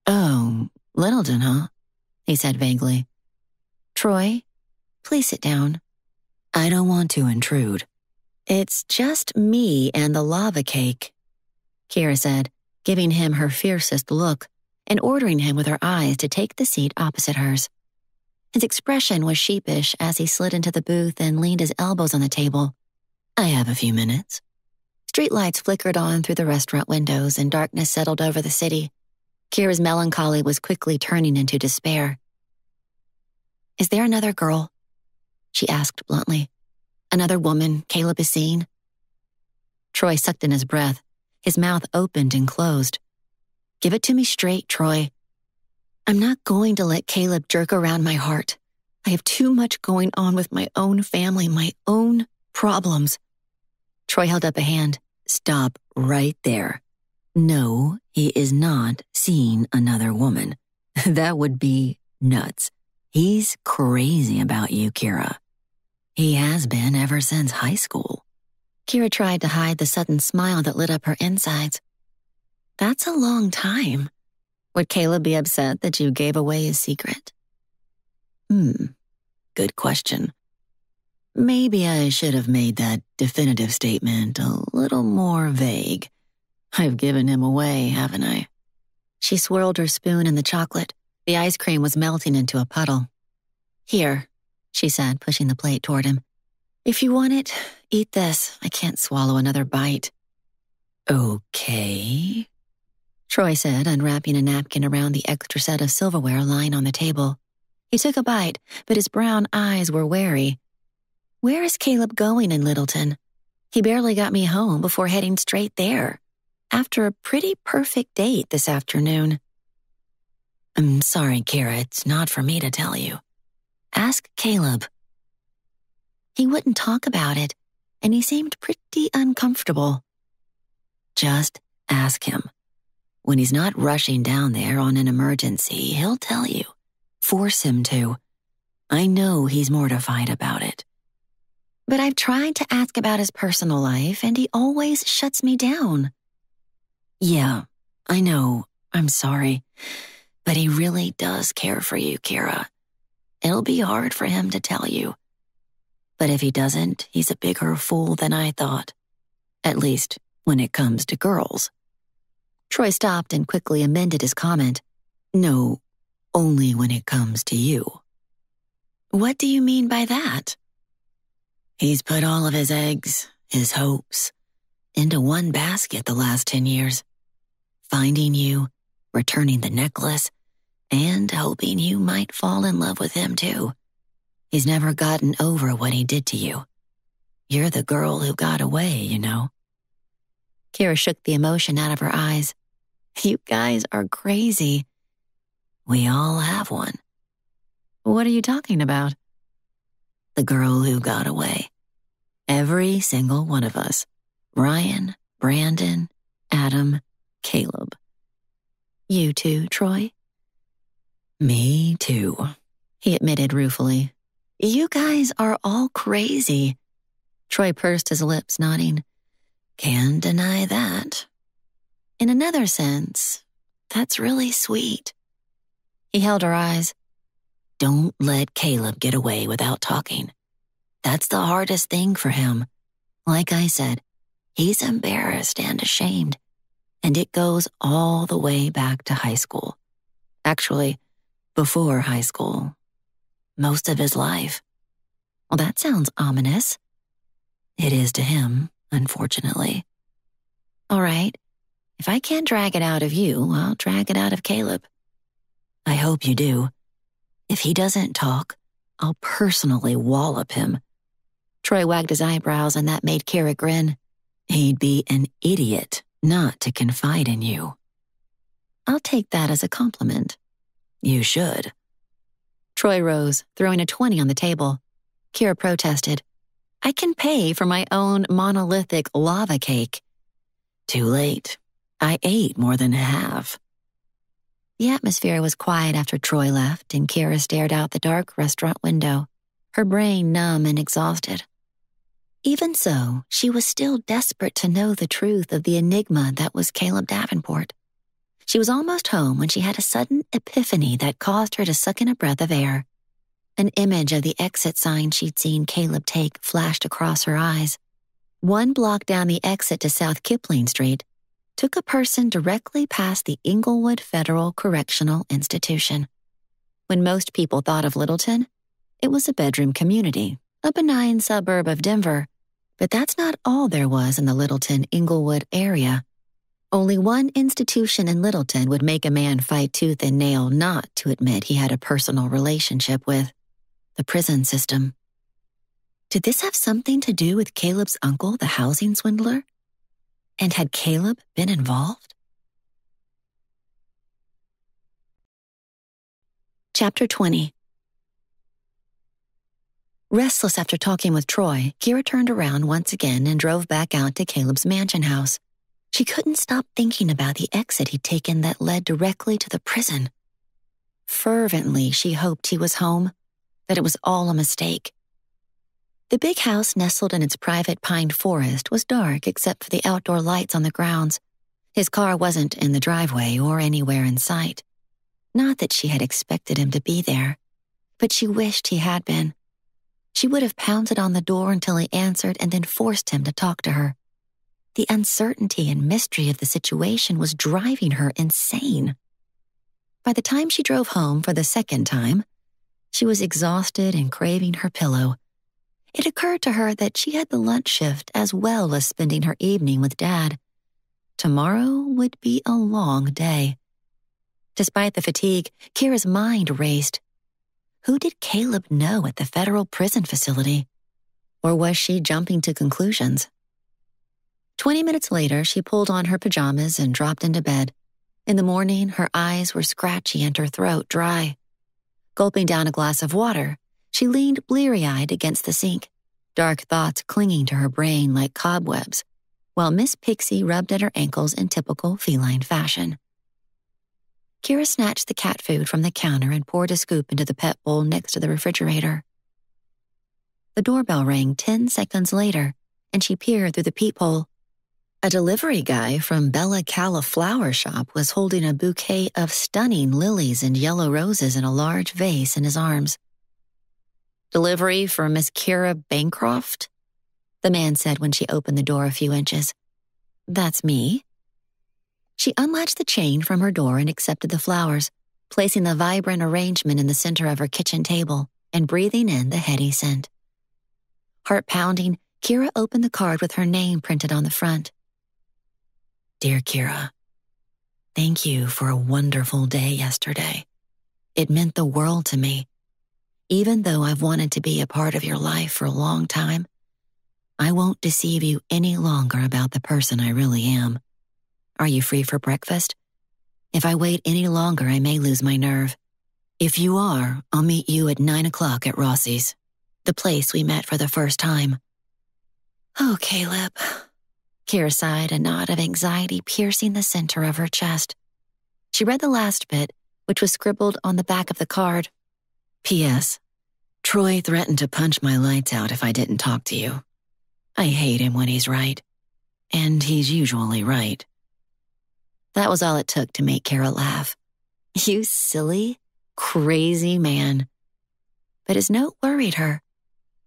Oh, Littleton, huh? He said vaguely. Troy, please sit down. I don't want to intrude. It's just me and the lava cake, Kira said, giving him her fiercest look and ordering him with her eyes to take the seat opposite hers. His expression was sheepish as he slid into the booth and leaned his elbows on the table. I have a few minutes. Streetlights flickered on through the restaurant windows and darkness settled over the city. Kira's melancholy was quickly turning into despair. Is there another girl? She asked bluntly. Another woman Caleb has seen? Troy sucked in his breath. His mouth opened and closed. Give it to me straight, Troy. I'm not going to let Caleb jerk around my heart. I have too much going on with my own family, my own problems. Troy held up a hand. Stop right there. No, he is not seeing another woman. That would be nuts. He's crazy about you, Kira. He has been ever since high school. Kira tried to hide the sudden smile that lit up her insides. That's a long time. Would Caleb be upset that you gave away his secret? Good question. Maybe I should have made that definitive statement a little more vague. I've given him away, haven't I? She swirled her spoon in the chocolate. The ice cream was melting into a puddle. Here, she said, pushing the plate toward him. If you want it, eat this. I can't swallow another bite. Okay, Troy said, unwrapping a napkin around the extra set of silverware lying on the table. He took a bite, but his brown eyes were wary. Where is Caleb going in Littleton? He barely got me home before heading straight there, after a pretty perfect date this afternoon. I'm sorry, Kira, it's not for me to tell you. Ask Caleb. He wouldn't talk about it, and he seemed pretty uncomfortable. Just ask him. When he's not rushing down there on an emergency, he'll tell you. Force him to. I know he's mortified about it. But I've tried to ask about his personal life, and he always shuts me down. Yeah, I know. I'm sorry. But he really does care for you, Kira. It'll be hard for him to tell you. But if he doesn't, he's a bigger fool than I thought. At least, when it comes to girls. Troy stopped and quickly amended his comment. No, only when it comes to you. What do you mean by that? He's put all of his eggs, his hopes, into one basket the last 10 years. Finding you, returning the necklace, and hoping you might fall in love with him too. He's never gotten over what he did to you. You're the girl who got away, you know. Kira shook the emotion out of her eyes. You guys are crazy. We all have one. What are you talking about? The girl who got away. Every single one of us. Ryan, Brandon, Adam, Caleb. You too, Troy? Me too, he admitted ruefully. You guys are all crazy. Troy pursed his lips, nodding. Can't deny that. In another sense, that's really sweet. He held her eyes. Don't let Caleb get away without talking. That's the hardest thing for him. Like I said, he's embarrassed and ashamed. And it goes all the way back to high school. Actually, before high school. Most of his life. Well, that sounds ominous. It is to him, unfortunately. All right, if I can't drag it out of you, I'll drag it out of Caleb. I hope you do. If he doesn't talk, I'll personally wallop him. Troy wagged his eyebrows, and that made Kira grin. He'd be an idiot not to confide in you. I'll take that as a compliment. You should. Troy rose, throwing a 20 on the table. Kira protested. I can pay for my own monolithic lava cake. Too late. I ate more than half. The atmosphere was quiet after Troy left, and Kira stared out the dark restaurant window, her brain numb and exhausted. Even so, she was still desperate to know the truth of the enigma that was Caleb Davenport. She was almost home when she had a sudden epiphany that caused her to suck in a breath of air. An image of the exit sign she'd seen Caleb take flashed across her eyes. 1 block down the exit to South Kipling Street took a person directly past the Inglewood Federal Correctional Institution. When most people thought of Littleton, it was a bedroom community, a benign suburb of Denver, but that's not all there was in the Littleton-Inglewood area. Only one institution in Littleton would make a man fight tooth and nail not to admit he had a personal relationship with: the prison system. Did this have something to do with Caleb's uncle, the housing swindler? And had Caleb been involved? Chapter 20. Restless after talking with Troy, Kira turned around once again and drove back out to Caleb's mansion house. She couldn't stop thinking about the exit he'd taken that led directly to the prison. Fervently, she hoped he was home, that it was all a mistake. The big house nestled in its private pine forest was dark except for the outdoor lights on the grounds. His car wasn't in the driveway or anywhere in sight. Not that she had expected him to be there, but she wished he had been. She would have pounded on the door until he answered and then forced him to talk to her. The uncertainty and mystery of the situation was driving her insane. By the time she drove home for the second time, she was exhausted and craving her pillow. It occurred to her that she had the lunch shift as well as spending her evening with Dad. Tomorrow would be a long day. Despite the fatigue, Kira's mind raced. Who did Caleb know at the federal prison facility? Or was she jumping to conclusions? 20 minutes later, she pulled on her pajamas and dropped into bed. In the morning, her eyes were scratchy and her throat dry. Gulping down a glass of water, she leaned bleary-eyed against the sink, dark thoughts clinging to her brain like cobwebs, while Miss Pixie rubbed at her ankles in typical feline fashion. Kira snatched the cat food from the counter and poured a scoop into the pet bowl next to the refrigerator. The doorbell rang 10 seconds later, and she peered through the peephole. A delivery guy from Bella Calla Flower Shop was holding a bouquet of stunning lilies and yellow roses in a large vase in his arms. "Delivery for Miss Kira Bancroft?" the man said when she opened the door a few inches. "That's me." She unlatched the chain from her door and accepted the flowers, placing the vibrant arrangement in the center of her kitchen table and breathing in the heady scent. Heart pounding, Kira opened the card with her name printed on the front. "Dear Kira, thank you for a wonderful day yesterday. It meant the world to me. Even though I've wanted to be a part of your life for a long time, I won't deceive you any longer about the person I really am. Are you free for breakfast? If I wait any longer, I may lose my nerve. If you are, I'll meet you at 9 o'clock at Rossi's, the place we met for the first time." "Oh, Caleb." Kira sighed, a knot of anxiety piercing the center of her chest. She read the last bit, which was scribbled on the back of the card. "P.S. Troy threatened to punch my lights out if I didn't talk to you. I hate him when he's right. And he's usually right." That was all it took to make Kira laugh. You silly, crazy man. But his note worried her.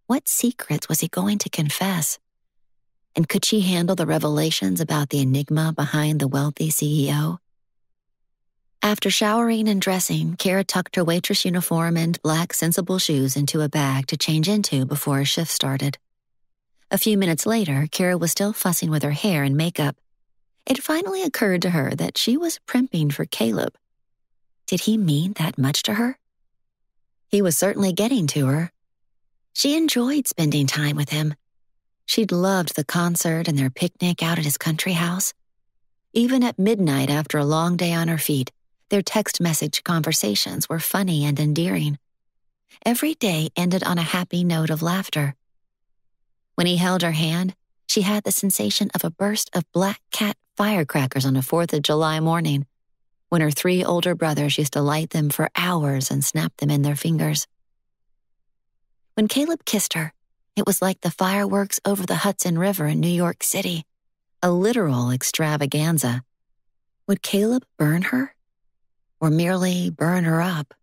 What secrets was he going to confess? And could she handle the revelations about the enigma behind the wealthy CEO? After showering and dressing, Kira tucked her waitress uniform and black sensible shoes into a bag to change into before her shift started. A few minutes later, Kira was still fussing with her hair and makeup. It finally occurred to her that she was primping for Caleb. Did he mean that much to her? He was certainly getting to her. She enjoyed spending time with him. She'd loved the concert and their picnic out at his country house. Even at midnight after a long day on her feet, their text message conversations were funny and endearing. Every day ended on a happy note of laughter. When he held her hand, she had the sensation of a burst of black cat firecrackers on a 4th of July morning, when her 3 older brothers used to light them for hours and snap them in their fingers. When Caleb kissed her, it was like the fireworks over the Hudson River in New York City, a literal extravaganza. Would Caleb burn her? Or merely burn her up?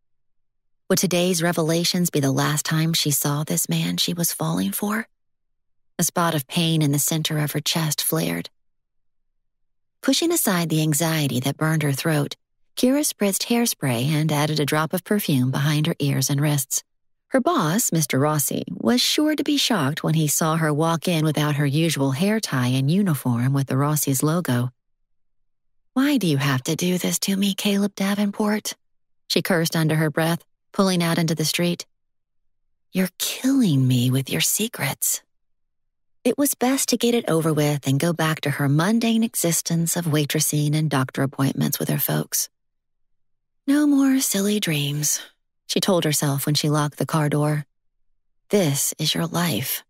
Would today's revelations be the last time she saw this man she was falling for? A spot of pain in the center of her chest flared. Pushing aside the anxiety that burned her throat, Kira spritzed hairspray and added a drop of perfume behind her ears and wrists. Her boss, Mr. Rossi, was sure to be shocked when he saw her walk in without her usual hair tie and uniform with the Rossi's logo. "Why do you have to do this to me, Caleb Davenport?" she cursed under her breath, pulling out into the street. "You're killing me with your secrets." It was best to get it over with and go back to her mundane existence of waitressing and doctor appointments with her folks. No more silly dreams, she told herself when she locked the car door. This is your life.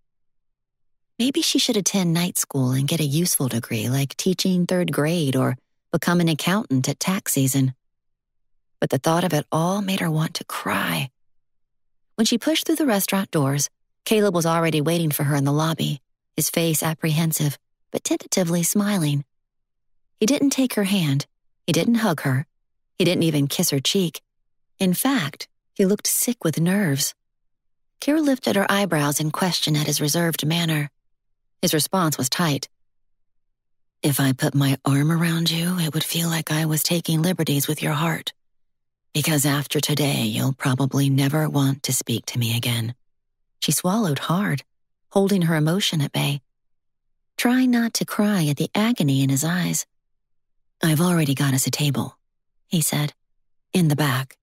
Maybe she should attend night school and get a useful degree like teaching 3rd grade or become an accountant at tax season. But the thought of it all made her want to cry. When she pushed through the restaurant doors, Caleb was already waiting for her in the lobby, his face apprehensive, but tentatively smiling. He didn't take her hand. He didn't hug her. He didn't even kiss her cheek. In fact, he looked sick with nerves. Kira lifted her eyebrows in question at his reserved manner. His response was tight. "If I put my arm around you, it would feel like I was taking liberties with your heart. Because after today, you'll probably never want to speak to me again." She swallowed hard, holding her emotion at bay, trying not to cry at the agony in his eyes. "I've already got us a table," he said, "in the back."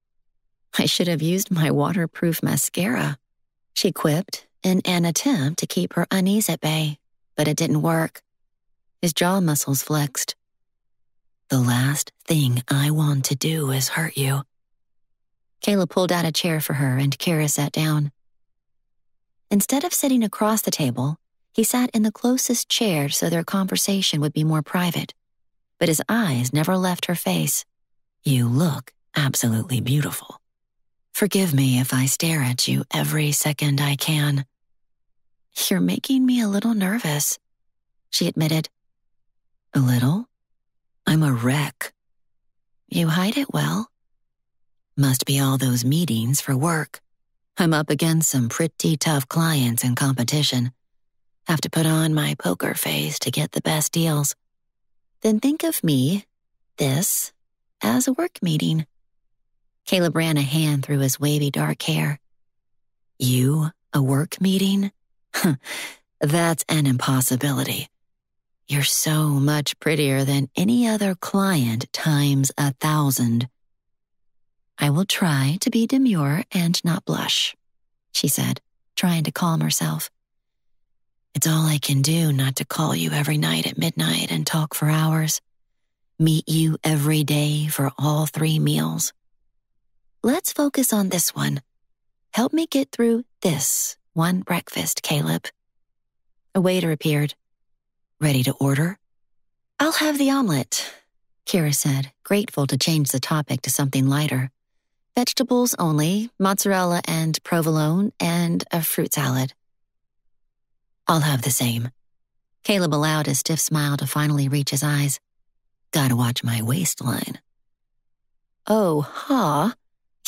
"I should have used my waterproof mascara," she quipped in an attempt to keep her unease at bay, but it didn't work. His jaw muscles flexed. "The last thing I want to do is hurt you." Caleb pulled out a chair for her and Kira sat down. Instead of sitting across the table, he sat in the closest chair so their conversation would be more private, but his eyes never left her face. "You look absolutely beautiful. Forgive me if I stare at you every second I can." "You're making me a little nervous," she admitted. "A little? I'm a wreck." "You hide it well." "Must be all those meetings for work. I'm up against some pretty tough clients and competition. Have to put on my poker face to get the best deals." "Then think of me, this, as a work meeting." Caleb ran a hand through his wavy dark hair. "You, a work meeting? That's an impossibility. You're so much prettier than any other client times 1,000. "I will try to be demure and not blush," she said, trying to calm herself. "It's all I can do not to call you every night at midnight and talk for hours. Meet you every day for all 3 meals. Let's focus on this one. Help me get through this one breakfast, Caleb." A waiter appeared. "Ready to order?" "I'll have the omelet," Kira said, grateful to change the topic to something lighter. "Vegetables only, mozzarella and provolone, and a fruit salad." "I'll have the same." Caleb allowed a stiff smile to finally reach his eyes. "Gotta watch my waistline." "Oh,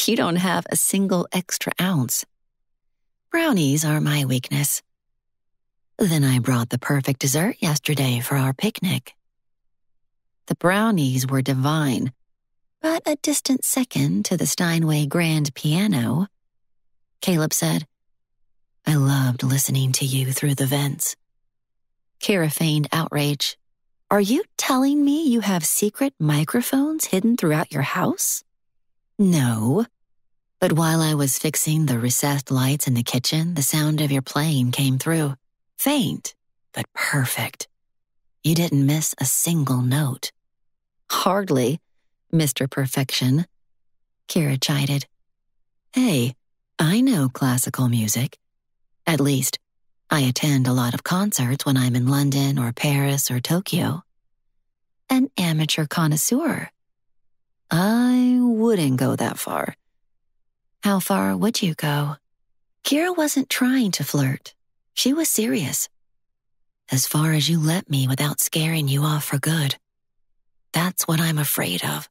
you don't have a single extra ounce." "Brownies are my weakness." "Then I brought the perfect dessert yesterday for our picnic." The brownies were divine, but a distant second to the Steinway grand piano. Caleb said, "I loved listening to you through the vents." Kira feigned outrage. "Are you telling me you have secret microphones hidden throughout your house?" "No. But while I was fixing the recessed lights in the kitchen, the sound of your playing came through. Faint, but perfect. You didn't miss a single note." "Hardly, Mr. Perfection," Kira chided. "Hey, I know classical music. At least, I attend a lot of concerts when I'm in London or Paris or Tokyo. An amateur connoisseur. I wouldn't go that far. How far would you go? Kira wasn't trying to flirt. She was serious. As far as you let me without scaring you off for good. That's what I'm afraid of.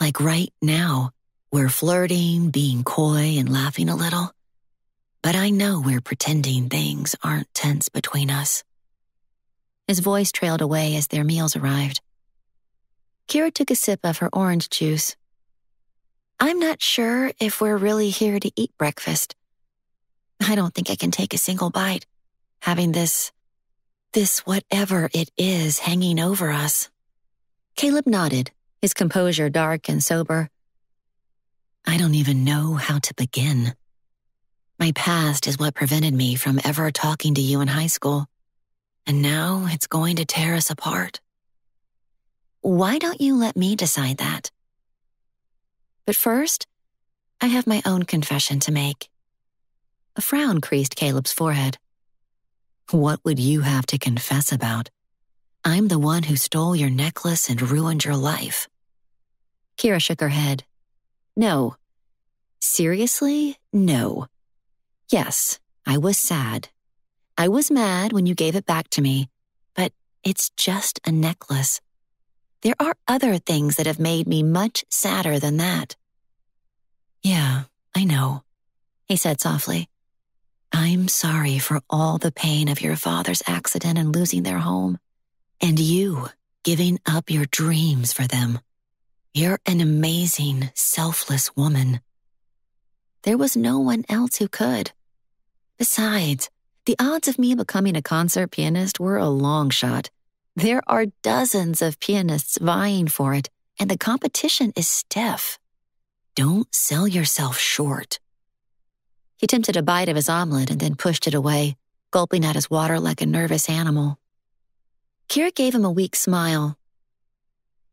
Like right now, we're flirting, being coy, and laughing a little. But I know we're pretending things aren't tense between us. His voice trailed away as their meals arrived. Kira took a sip of her orange juice. I'm not sure if we're really here to eat breakfast. I don't think I can take a single bite, having this whatever it is hanging over us. Caleb nodded, his composure dark and sober. I don't even know how to begin. My past is what prevented me from ever talking to you in high school, and now it's going to tear us apart. Why don't you let me decide that? But first, I have my own confession to make. A frown creased Caleb's forehead. What would you have to confess about? I'm the one who stole your necklace and ruined your life. Kira shook her head. No. Seriously, no. Yes, I was sad. I was mad when you gave it back to me, but it's just a necklace. There are other things that have made me much sadder than that. Yeah, I know, he said softly. I'm sorry for all the pain of your father's accident and losing their home, and you giving up your dreams for them. You're an amazing, selfless woman. There was no one else who could. Besides, the odds of me becoming a concert pianist were a long shot. There are dozens of pianists vying for it, and the competition is stiff. Don't sell yourself short. He attempted a bite of his omelet and then pushed it away, gulping out his water like a nervous animal. Kira gave him a weak smile.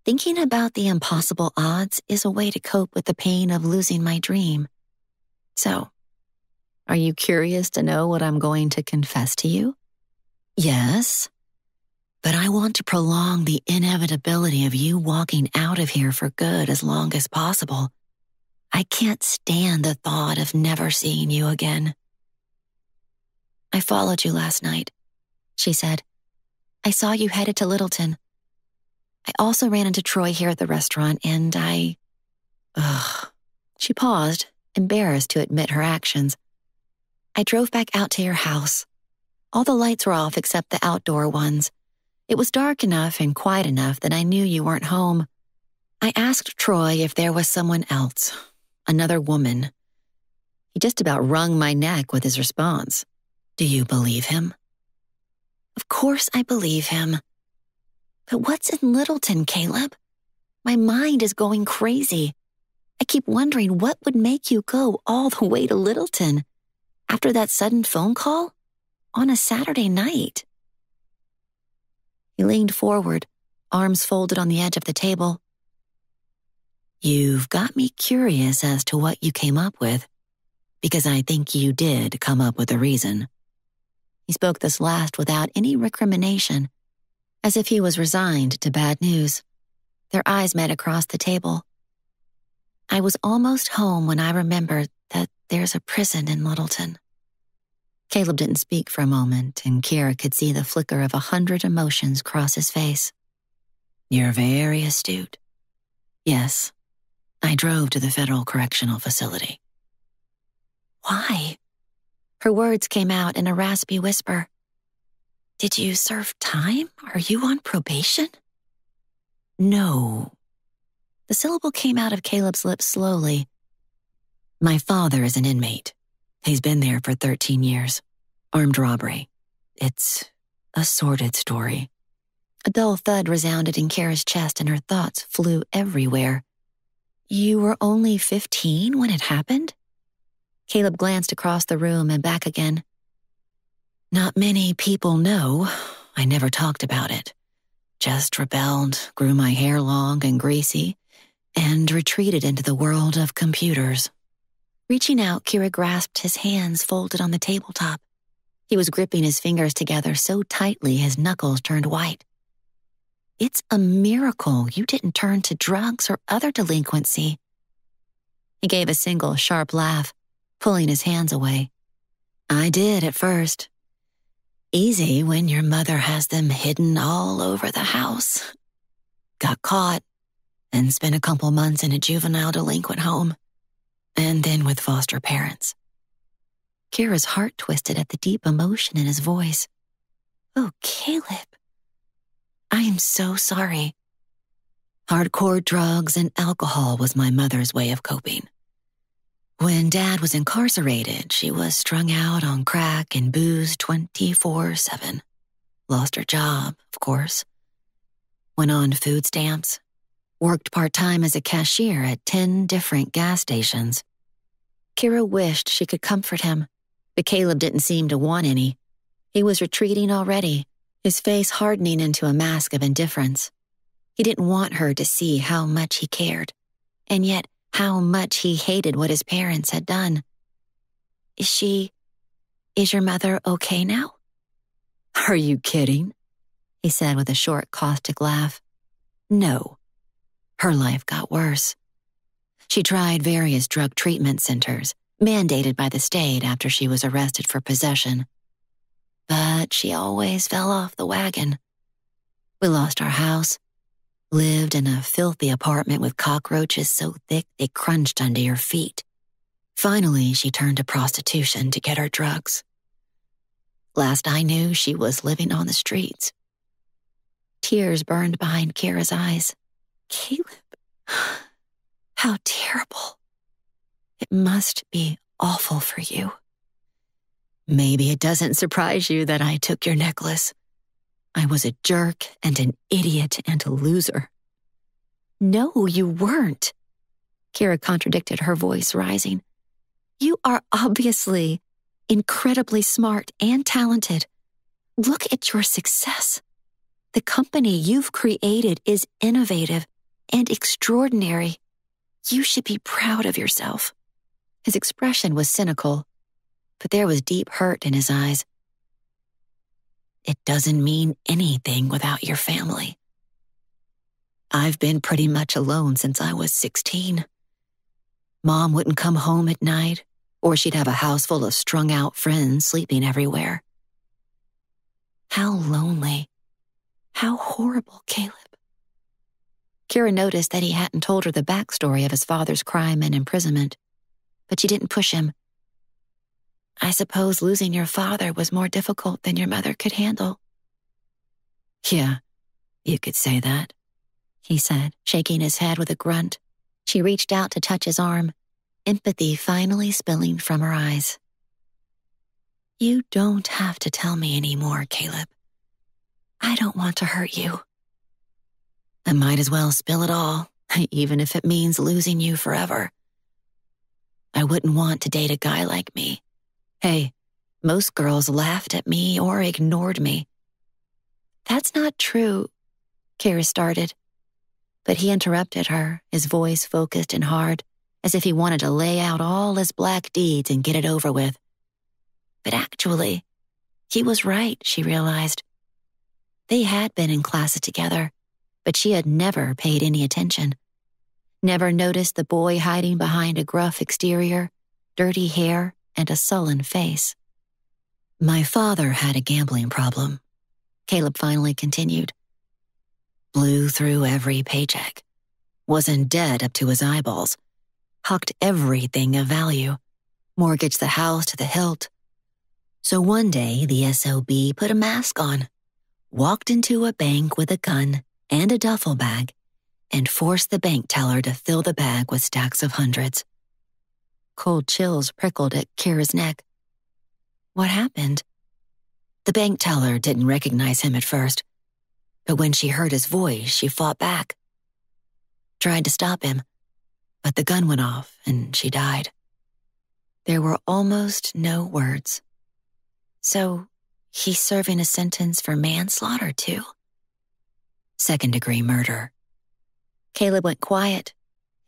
Thinking about the impossible odds is a way to cope with the pain of losing my dream. So, are you curious to know what I'm going to confess to you? Yes, but I want to prolong the inevitability of you walking out of here for good as long as possible. I can't stand the thought of never seeing you again. I followed you last night, she said. I saw you headed to Littleton. I also ran into Troy here at the restaurant, and She paused, embarrassed to admit her actions. I drove back out to your house. All the lights were off except the outdoor ones. It was dark enough and quiet enough that I knew you weren't home. I asked Troy if there was someone else, another woman. He just about wrung my neck with his response. Do you believe him? Of course I believe him. But what's in Littleton, Caleb? My mind is going crazy. I keep wondering what would make you go all the way to Littleton after that sudden phone call on a Saturday night. He leaned forward, arms folded on the edge of the table. You've got me curious as to what you came up with, because I think you did come up with a reason. He spoke this last without any recrimination, as if he was resigned to bad news. Their eyes met across the table. I was almost home when I remembered that there's a prison in Littleton. Caleb didn't speak for a moment, and Kira could see the flicker of 100 emotions cross his face. You're very astute. Yes, I drove to the Federal Correctional Facility. Why? Her words came out in a raspy whisper. Did you serve time? Are you on probation? No. The syllable came out of Caleb's lips slowly. My father is an inmate. He's been there for 13 years. Armed robbery. It's a sordid story. A dull thud resounded in Kira's chest and her thoughts flew everywhere. You were only 15 when it happened? Caleb glanced across the room and back again. Not many people know. I never talked about it. Just rebelled, grew my hair long and greasy, and retreated into the world of computers. Reaching out, Kira grasped his hands folded on the tabletop. He was gripping his fingers together so tightly his knuckles turned white. It's a miracle you didn't turn to drugs or other delinquency. He gave a single sharp laugh, pulling his hands away. I did at first. Easy when your mother has them hidden all over the house. Got caught and spent a couple months in a juvenile delinquent home, and then with foster parents. Kira's heart twisted at the deep emotion in his voice. Oh, Caleb. I am so sorry. Hardcore drugs and alcohol was my mother's way of coping. When Dad was incarcerated, she was strung out on crack and booze 24/7. Lost her job, of course. Went on food stamps. Worked part-time as a cashier at 10 different gas stations. Kira wished she could comfort him, but Caleb didn't seem to want any. He was retreating already, his face hardening into a mask of indifference. He didn't want her to see how much he cared, and yet how much he hated what his parents had done. Is your mother okay now? Are you kidding? He said with a short, caustic laugh. No. Her life got worse. She tried various drug treatment centers, mandated by the state after she was arrested for possession. But she always fell off the wagon. We lost our house, lived in a filthy apartment with cockroaches so thick they crunched under your feet. Finally, she turned to prostitution to get her drugs. Last I knew, she was living on the streets. Tears burned behind Kira's eyes. Caleb, how terrible. It must be awful for you. Maybe it doesn't surprise you that I took your necklace. I was a jerk and an idiot and a loser. No, you weren't. Kira contradicted, her voice rising. You are obviously incredibly smart and talented. Look at your success. The company you've created is innovative and extraordinary. You should be proud of yourself. His expression was cynical, but there was deep hurt in his eyes. It doesn't mean anything without your family. I've been pretty much alone since I was 16. Mom wouldn't come home at night, or she'd have a house full of strung-out friends sleeping everywhere. How lonely. How horrible, Caleb. Kira noticed that he hadn't told her the backstory of his father's crime and imprisonment, but she didn't push him. I suppose losing your father was more difficult than your mother could handle. Yeah, you could say that, he said, shaking his head with a grunt. She reached out to touch his arm, empathy finally spilling from her eyes. You don't have to tell me anymore, Caleb. I don't want to hurt you. I might as well spill it all, even if it means losing you forever. I wouldn't want to date a guy like me. Hey, most girls laughed at me or ignored me. That's not true, Kira started. But he interrupted her, his voice focused and hard, as if he wanted to lay out all his black deeds and get it over with. But actually, he was right, she realized. They had been in classes together, but she had never paid any attention. Never noticed the boy hiding behind a gruff exterior, dirty hair, and a sullen face. My father had a gambling problem, Caleb finally continued. Blew through every paycheck. Was in debt up to his eyeballs. Hucked everything of value. Mortgaged the house to the hilt. So one day, the SOB put a mask on, walked into a bank with a gun and a duffel bag, and forced the bank teller to fill the bag with stacks of hundreds. Cold chills prickled at Kira's neck. What happened? The bank teller didn't recognize him at first, but when she heard his voice, she fought back. Tried to stop him, but the gun went off and she died. There were almost no words. So, he's serving a sentence for manslaughter too? Second-degree murder. Caleb went quiet,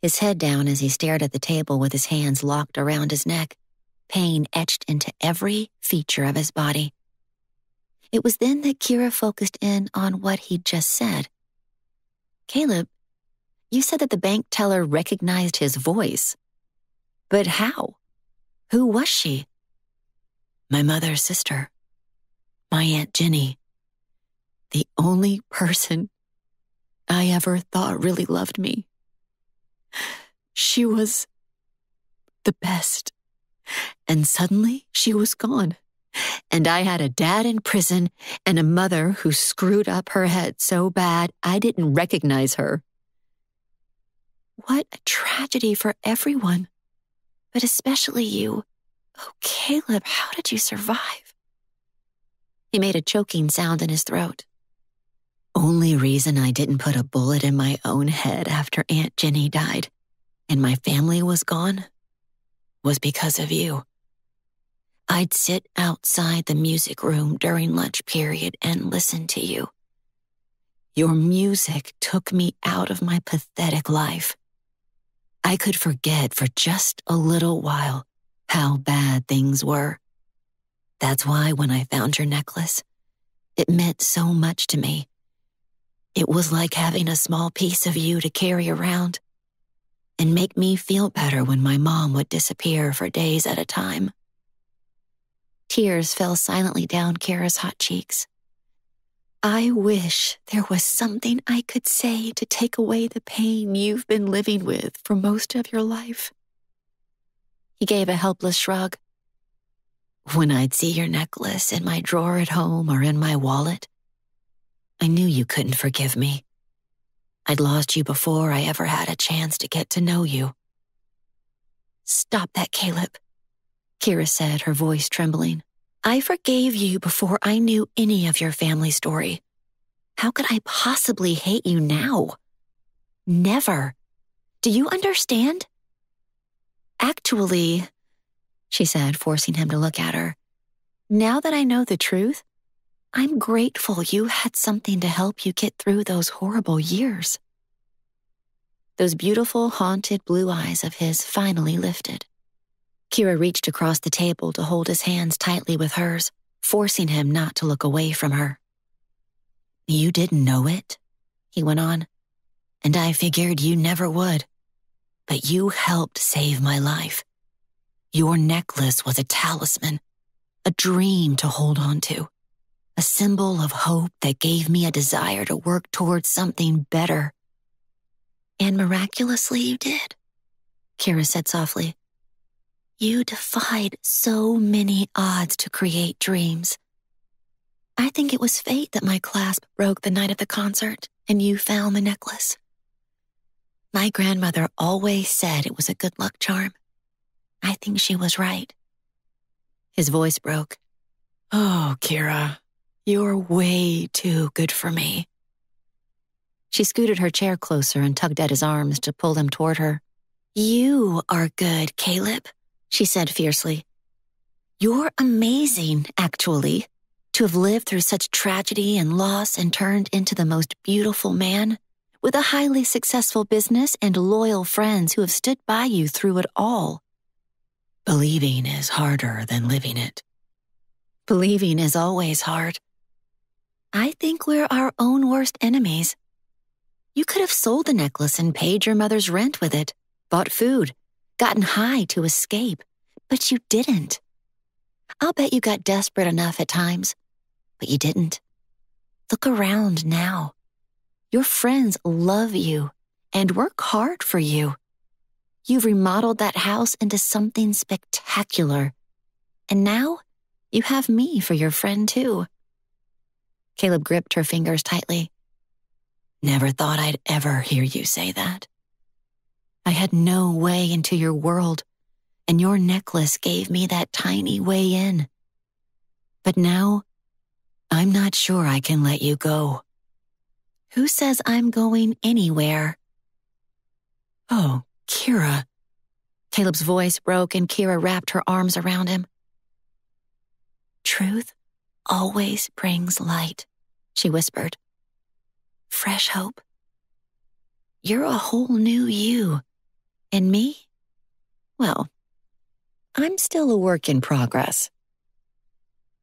his head down as he stared at the table with his hands locked around his neck, pain etched into every feature of his body. It was then that Kira focused in on what he'd just said. "Caleb, you said that the bank teller recognized his voice. But how? Who was she?" "My mother's sister. My Aunt Jenny. The only person I ever thought really loved me. She was the best. And suddenly she was gone. And I had a dad in prison and a mother who screwed up her head so bad I didn't recognize her. What a tragedy for everyone, but especially you. Oh, Caleb, how did you survive?" He made a choking sound in his throat. "Only reason I didn't put a bullet in my own head after Aunt Jenny died and my family was gone was because of you. I'd sit outside the music room during lunch period and listen to you. Your music took me out of my pathetic life. I could forget for just a little while how bad things were. That's why when I found your necklace, it meant so much to me. It was like having a small piece of you to carry around and make me feel better when my mom would disappear for days at a time." Tears fell silently down Kira's hot cheeks. "I wish there was something I could say to take away the pain you've been living with for most of your life." He gave a helpless shrug. "When I'd see your necklace in my drawer at home or in my wallet, I knew you couldn't forgive me. I'd lost you before I ever had a chance to get to know you." "Stop that, Caleb," Kira said, her voice trembling. "I forgave you before I knew any of your family story. How could I possibly hate you now? Never. Do you understand?" "Actually," she said, forcing him to look at her, "now that I know the truth, I'm grateful you had something to help you get through those horrible years." Those beautiful, haunted blue eyes of his finally lifted. Kira reached across the table to hold his hands tightly with hers, forcing him not to look away from her. "You didn't know it," he went on, "and I figured you never would. But you helped save my life. Your necklace was a talisman, a dream to hold on to. A symbol of hope that gave me a desire to work towards something better." "And miraculously you did," Kira said softly. "You defied so many odds to create dreams. I think it was fate that my clasp broke the night of the concert and you found the necklace. My grandmother always said it was a good luck charm. I think she was right." His voice broke. "Oh, Kira. You're way too good for me." She scooted her chair closer and tugged at his arms to pull him toward her. "You are good, Caleb," she said fiercely. "You're amazing, actually, to have lived through such tragedy and loss and turned into the most beautiful man, with a highly successful business and loyal friends who have stood by you through it all." "Believing is harder than living it." "Believing is always hard. I think we're our own worst enemies. You could have sold the necklace and paid your mother's rent with it, bought food, gotten high to escape, but you didn't. I'll bet you got desperate enough at times, but you didn't. Look around now. Your friends love you and work hard for you. You've remodeled that house into something spectacular. And now you have me for your friend too." Caleb gripped her fingers tightly. "Never thought I'd ever hear you say that. I had no way into your world, and your necklace gave me that tiny way in. But now, I'm not sure I can let you go." "Who says I'm going anywhere?" "Oh, Kira." Caleb's voice broke and Kira wrapped her arms around him. "Truth always brings light," she whispered. "Fresh hope. You're a whole new you. And me? Well, I'm still a work in progress.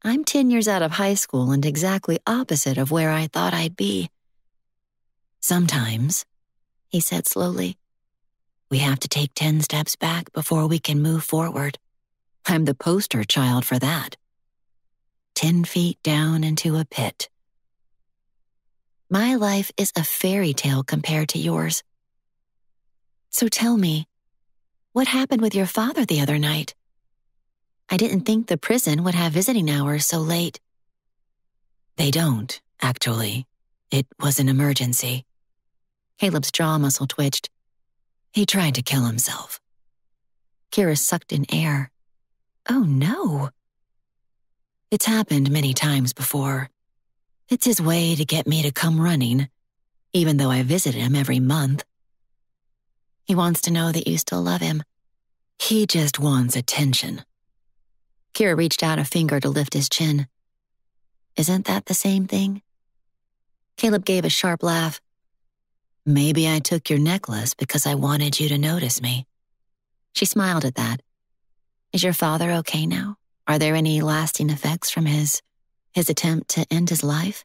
I'm 10 years out of high school and exactly opposite of where I thought I'd be. Sometimes, he said slowly, we have to take 10 steps back before we can move forward. I'm the poster child for that. 10 feet down into a pit. My life is a fairy tale compared to yours. So tell me, what happened with your father the other night? I didn't think the prison would have visiting hours so late. They don't, actually. It was an emergency. Caleb's jaw muscle twitched. He tried to kill himself. Kira sucked in air. Oh no. It's happened many times before. It's his way to get me to come running, even though I visit him every month. He wants to know that you still love him. He just wants attention. Kira reached out a finger to lift his chin. Isn't that the same thing? Caleb gave a sharp laugh. Maybe I took your necklace because I wanted you to notice me. She smiled at that. Is your father okay now? Are there any lasting effects from his attempt to end his life?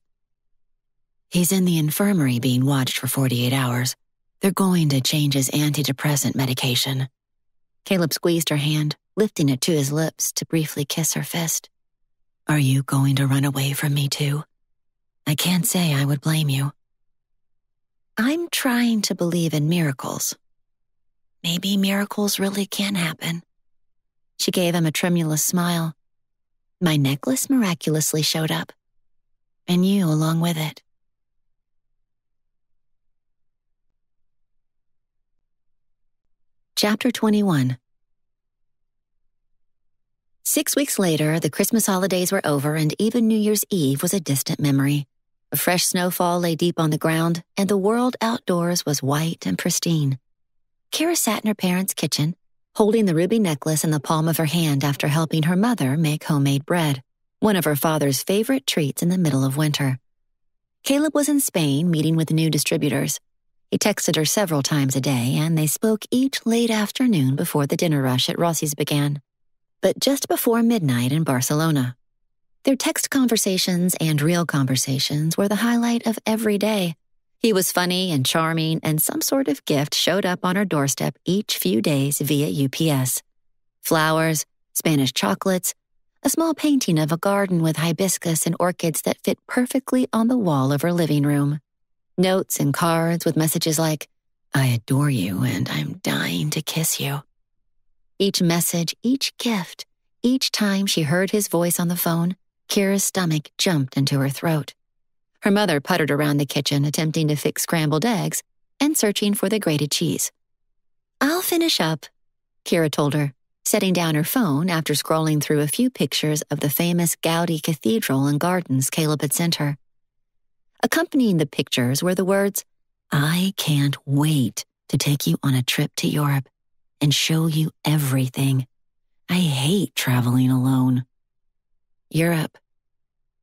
He's in the infirmary being watched for 48 hours. They're going to change his antidepressant medication. Caleb squeezed her hand, lifting it to his lips to briefly kiss her fist. Are you going to run away from me too? I can't say I would blame you. I'm trying to believe in miracles. Maybe miracles really can happen. She gave him a tremulous smile. My necklace miraculously showed up. And you along with it. Chapter 21. 6 weeks later, the Christmas holidays were over and even New Year's Eve was a distant memory. A fresh snowfall lay deep on the ground, and the world outdoors was white and pristine. Kira sat in her parents' kitchen, holding the ruby necklace in the palm of her hand after helping her mother make homemade bread, one of her father's favorite treats in the middle of winter. Caleb was in Spain meeting with new distributors. He texted her several times a day, and they spoke each late afternoon before the dinner rush at Rossi's began. But just before midnight in Barcelona. Their text conversations and real conversations were the highlight of every day. He was funny and charming, and some sort of gift showed up on her doorstep each few days via UPS. Flowers, Spanish chocolates, a small painting of a garden with hibiscus and orchids that fit perfectly on the wall of her living room. Notes and cards with messages like, I adore you and I'm dying to kiss you. Each message, each gift, each time she heard his voice on the phone, Kira's stomach jumped into her throat. Her mother puttered around the kitchen attempting to fix scrambled eggs and searching for the grated cheese. I'll finish up, Kira told her, setting down her phone after scrolling through a few pictures of the famous Gaudi cathedral and gardens Caleb had sent her. Accompanying the pictures were the words, I can't wait to take you on a trip to Europe and show you everything. I hate traveling alone. Europe.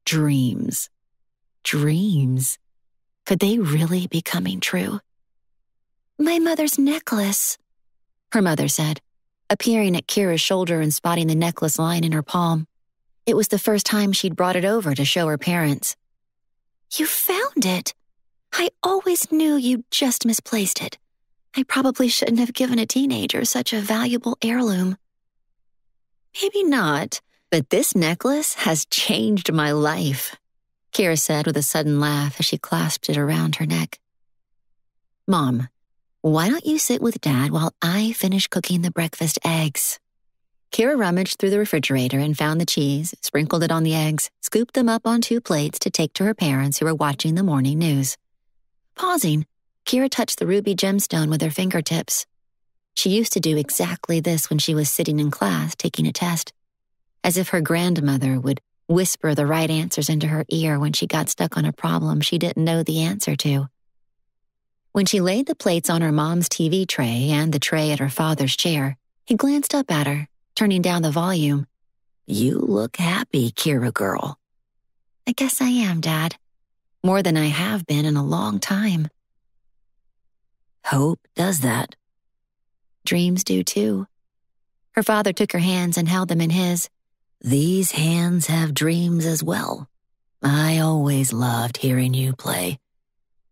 Dreams. Dreams. Could they really be coming true? My mother's necklace, her mother said, appearing at Kira's shoulder and spotting the necklace lying in her palm. It was the first time she'd brought it over to show her parents. You found it. I always knew you just misplaced it. I probably shouldn't have given a teenager such a valuable heirloom. Maybe not, but this necklace has changed my life, Kira said with a sudden laugh as she clasped it around her neck. Mom, why don't you sit with Dad while I finish cooking the breakfast eggs? Kira rummaged through the refrigerator and found the cheese, sprinkled it on the eggs, scooped them up on 2 plates to take to her parents who were watching the morning news. Pausing, Kira touched the ruby gemstone with her fingertips. She used to do exactly this when she was sitting in class taking a test, as if her grandmother would whisper the right answers into her ear when she got stuck on a problem she didn't know the answer to. When she laid the plates on her mom's TV tray and the tray at her father's chair, he glanced up at her, turning down the volume. You look happy, Kira girl. I guess I am, Dad. More than I have been in a long time. Hope does that. Dreams do too. Her father took her hands and held them in his. "These hands have dreams as well. I always loved hearing you play.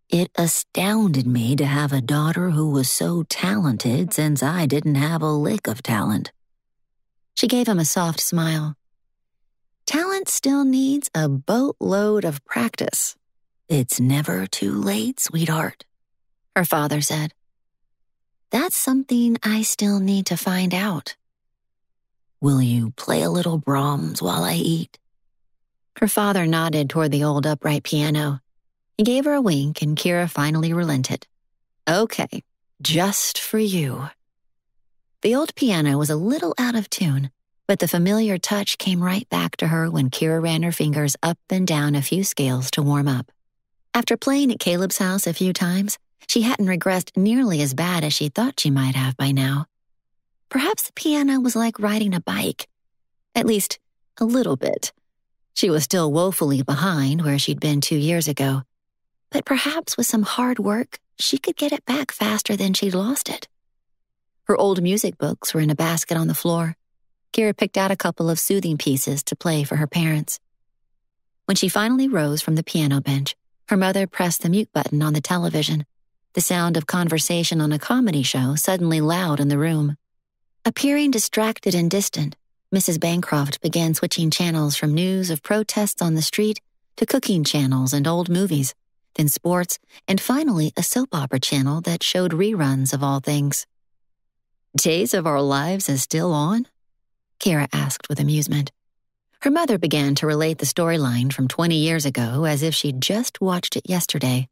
It astounded me to have a daughter who was so talented since I didn't have a lick of talent." She gave him a soft smile. "Talent still needs a boatload of practice." "It's never too late, sweetheart," her father said. "That's something I still need to find out." "Will you play a little Brahms while I eat?" Her father nodded toward the old upright piano. He gave her a wink, and Kira finally relented. "Okay, just for you." The old piano was a little out of tune, but the familiar touch came right back to her when Kira ran her fingers up and down a few scales to warm up. After playing at Caleb's house a few times, she hadn't regressed nearly as bad as she thought she might have by now. Perhaps the piano was like riding a bike. At least, a little bit. She was still woefully behind where she'd been 2 years ago. But perhaps with some hard work, she could get it back faster than she'd lost it. Her old music books were in a basket on the floor. Kira picked out a couple of soothing pieces to play for her parents. When she finally rose from the piano bench, her mother pressed the mute button on the television, the sound of conversation on a comedy show suddenly loud in the room. Appearing distracted and distant, Mrs. Bancroft began switching channels from news of protests on the street to cooking channels and old movies, then sports, and finally a soap opera channel that showed reruns of all things. "Days of Our Lives is still on?" Kira asked with amusement. Her mother began to relate the storyline from 20 years ago as if she'd just watched it yesterday.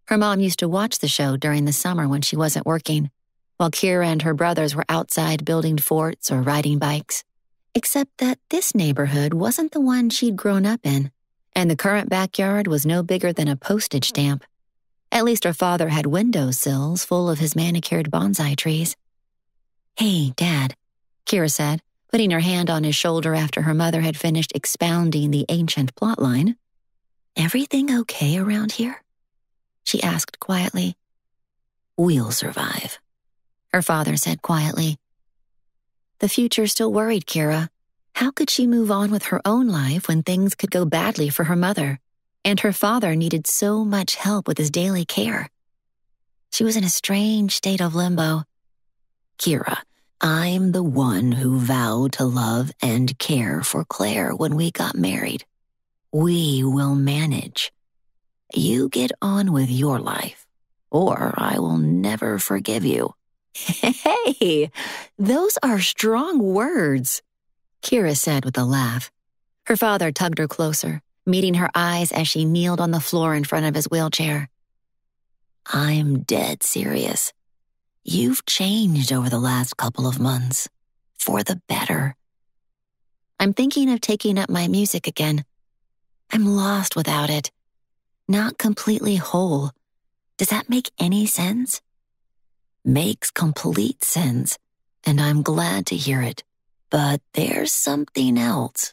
Her mom used to watch the show during the summer when she wasn't working, while Kira and her brothers were outside building forts or riding bikes. Except that this neighborhood wasn't the one she'd grown up in, and the current backyard was no bigger than a postage stamp. At least her father had windowsills full of his manicured bonsai trees. "Hey, Dad," Kira said, putting her hand on his shoulder after her mother had finished expounding the ancient plotline. "Everything okay around here?" she asked quietly. "We'll survive," her father said quietly. The future still worried Kira. How could she move on with her own life when things could go badly for her mother, and her father needed so much help with his daily care? She was in a strange state of limbo. "Kira, I'm the one who vowed to love and care for Claire when we got married. We will manage. You get on with your life, or I will never forgive you." "Hey, those are strong words," Kira said with a laugh. Her father tugged her closer, meeting her eyes as she kneeled on the floor in front of his wheelchair. "I'm dead serious. You've changed over the last couple of months, for the better." "I'm thinking of taking up my music again. I'm lost without it. Not completely whole. Does that make any sense?" "Makes complete sense, and I'm glad to hear it. But there's something else.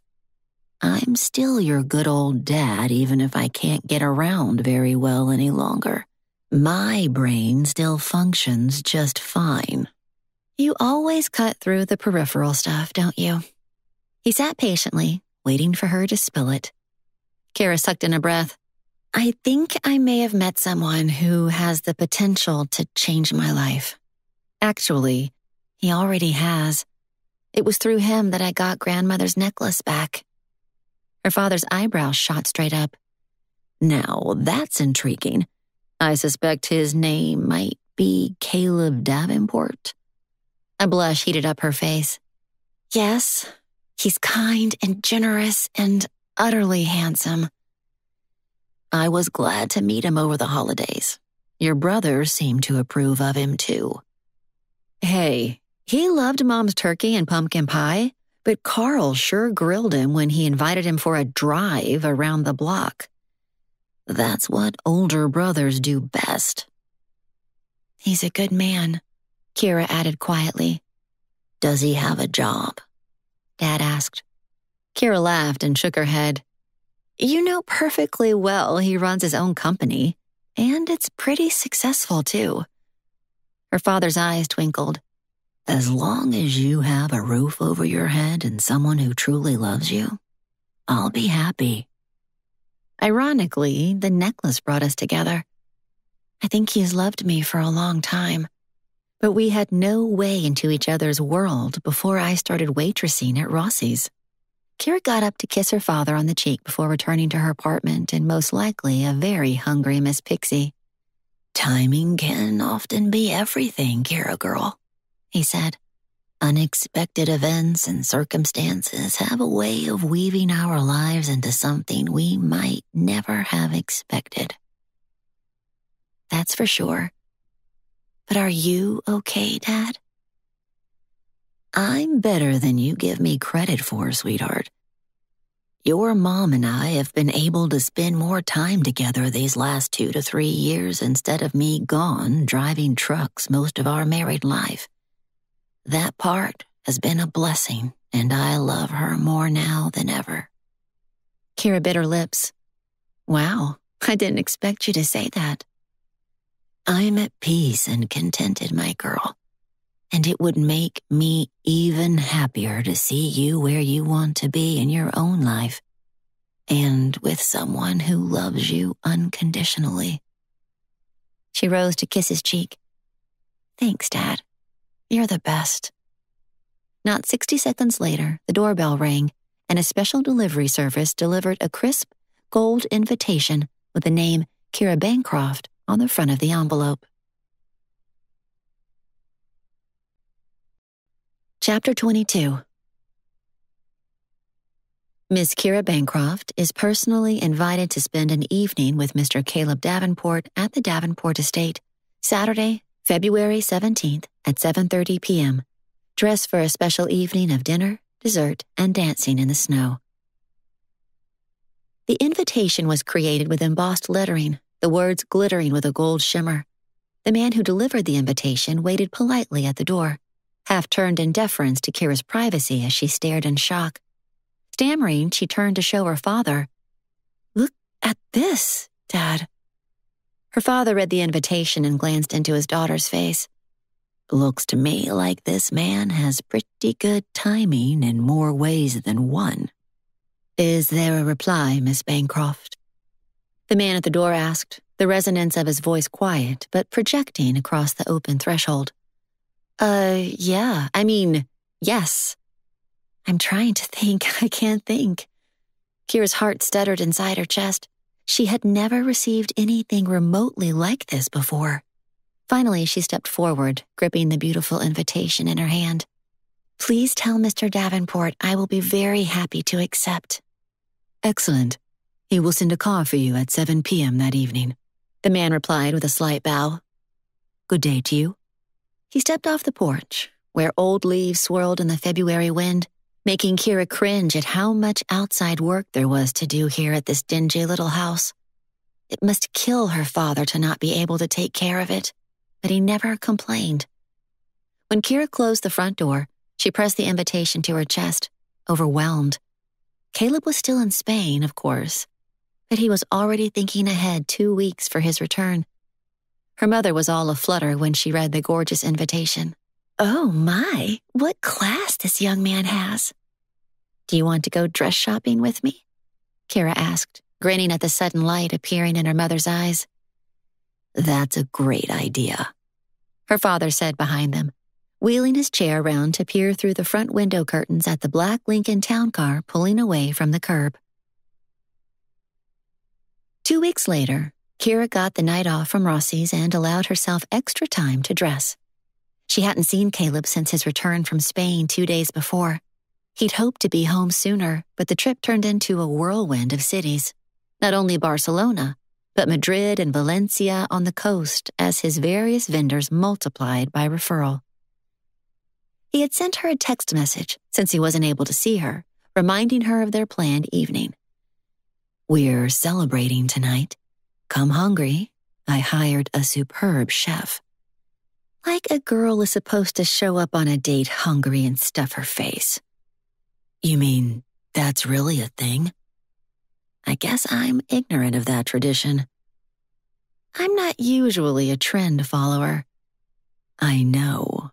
I'm still your good old dad even if I can't get around very well any longer. My brain still functions just fine." "You always cut through the peripheral stuff, don't you?" He sat patiently, waiting for her to spill it. Kira sucked in a breath. "I think I may have met someone who has the potential to change my life. Actually, he already has. It was through him that I got grandmother's necklace back." Her father's eyebrows shot straight up. "Now, that's intriguing. I suspect his name might be Caleb Davenport." A blush heated up her face. "Yes, he's kind and generous and utterly handsome." "I was glad to meet him over the holidays. Your brother seemed to approve of him, too." "Hey, he loved Mom's turkey and pumpkin pie, but Carl sure grilled him when he invited him for a drive around the block." "That's what older brothers do best." "He's a good man," Kira added quietly. "Does he have a job?" Dad asked. Kira laughed and shook her head. "You know perfectly well he runs his own company, and it's pretty successful, too." Her father's eyes twinkled. As long as you have a roof over your head and someone who truly loves you, I'll be happy. Ironically, the necklace brought us together. I think he has loved me for a long time, but we had no way into each other's world before I started waitressing at Rossi's. Kira got up to kiss her father on the cheek before returning to her apartment and most likely a very hungry Miss Pixie. Timing can often be everything, Kira girl, he said. Unexpected events and circumstances have a way of weaving our lives into something we might never have expected. That's for sure. But are you okay, Dad? I'm better than you give me credit for, sweetheart. Your mom and I have been able to spend more time together these last 2 to 3 years instead of me gone driving trucks most of our married life. That part has been a blessing, and I love her more now than ever. Kira bit her lips. Wow, I didn't expect you to say that. I'm at peace and contented, my girl, and it would make me even happier to see you where you want to be in your own life, and with someone who loves you unconditionally. She rose to kiss his cheek. Thanks, Dad. You're the best. Not 60 seconds later, the doorbell rang, and a special delivery service delivered a crisp, gold invitation with the name Kira Bancroft on the front of the envelope. Chapter 22. Miss Kira Bancroft is personally invited to spend an evening with Mr. Caleb Davenport at the Davenport estate, Saturday, February 17th at 7:30 p.m. Dress for a special evening of dinner, dessert, and dancing in the snow. The invitation was created with embossed lettering, the words glittering with a gold shimmer. The man who delivered the invitation waited politely at the door, half turned in deference to Kira's privacy as she stared in shock. Stammering, she turned to show her father. Look at this, Dad. Her father read the invitation and glanced into his daughter's face. Looks to me like this man has pretty good timing in more ways than one. Is there a reply, Miss Bancroft? The man at the door asked, the resonance of his voice quiet but projecting across the open threshold. Yes. I'm trying to think. I can't think. Kira's heart stuttered inside her chest. She had never received anything remotely like this before. Finally, she stepped forward, gripping the beautiful invitation in her hand. Please tell Mr. Davenport I will be very happy to accept. Excellent. He will send a car for you at 7 p.m. that evening. The man replied with a slight bow. Good day to you. He stepped off the porch, where old leaves swirled in the February wind, making Kira cringe at how much outside work there was to do here at this dingy little house. It must kill her father to not be able to take care of it, but he never complained. When Kira closed the front door, she pressed the invitation to her chest, overwhelmed. Caleb was still in Spain, of course, but he was already thinking ahead 2 weeks for his return. Her mother was all aflutter when she read the gorgeous invitation. Oh my, what class this young man has. Do you want to go dress shopping with me? Kira asked, grinning at the sudden light appearing in her mother's eyes. That's a great idea, her father said behind them, wheeling his chair around to peer through the front window curtains at the black Lincoln town car pulling away from the curb. 2 weeks later, Kira got the night off from Rossi's and allowed herself extra time to dress. She hadn't seen Caleb since his return from Spain 2 days before. He'd hoped to be home sooner, but the trip turned into a whirlwind of cities. Not only Barcelona, but Madrid and Valencia on the coast as his various vendors multiplied by referral. He had sent her a text message, since he wasn't able to see her, reminding her of their planned evening. We're celebrating tonight. Come hungry. I hired a superb chef. Like a girl is supposed to show up on a date hungry and stuff her face. You mean that's really a thing? I guess I'm ignorant of that tradition. I'm not usually a trend follower. I know.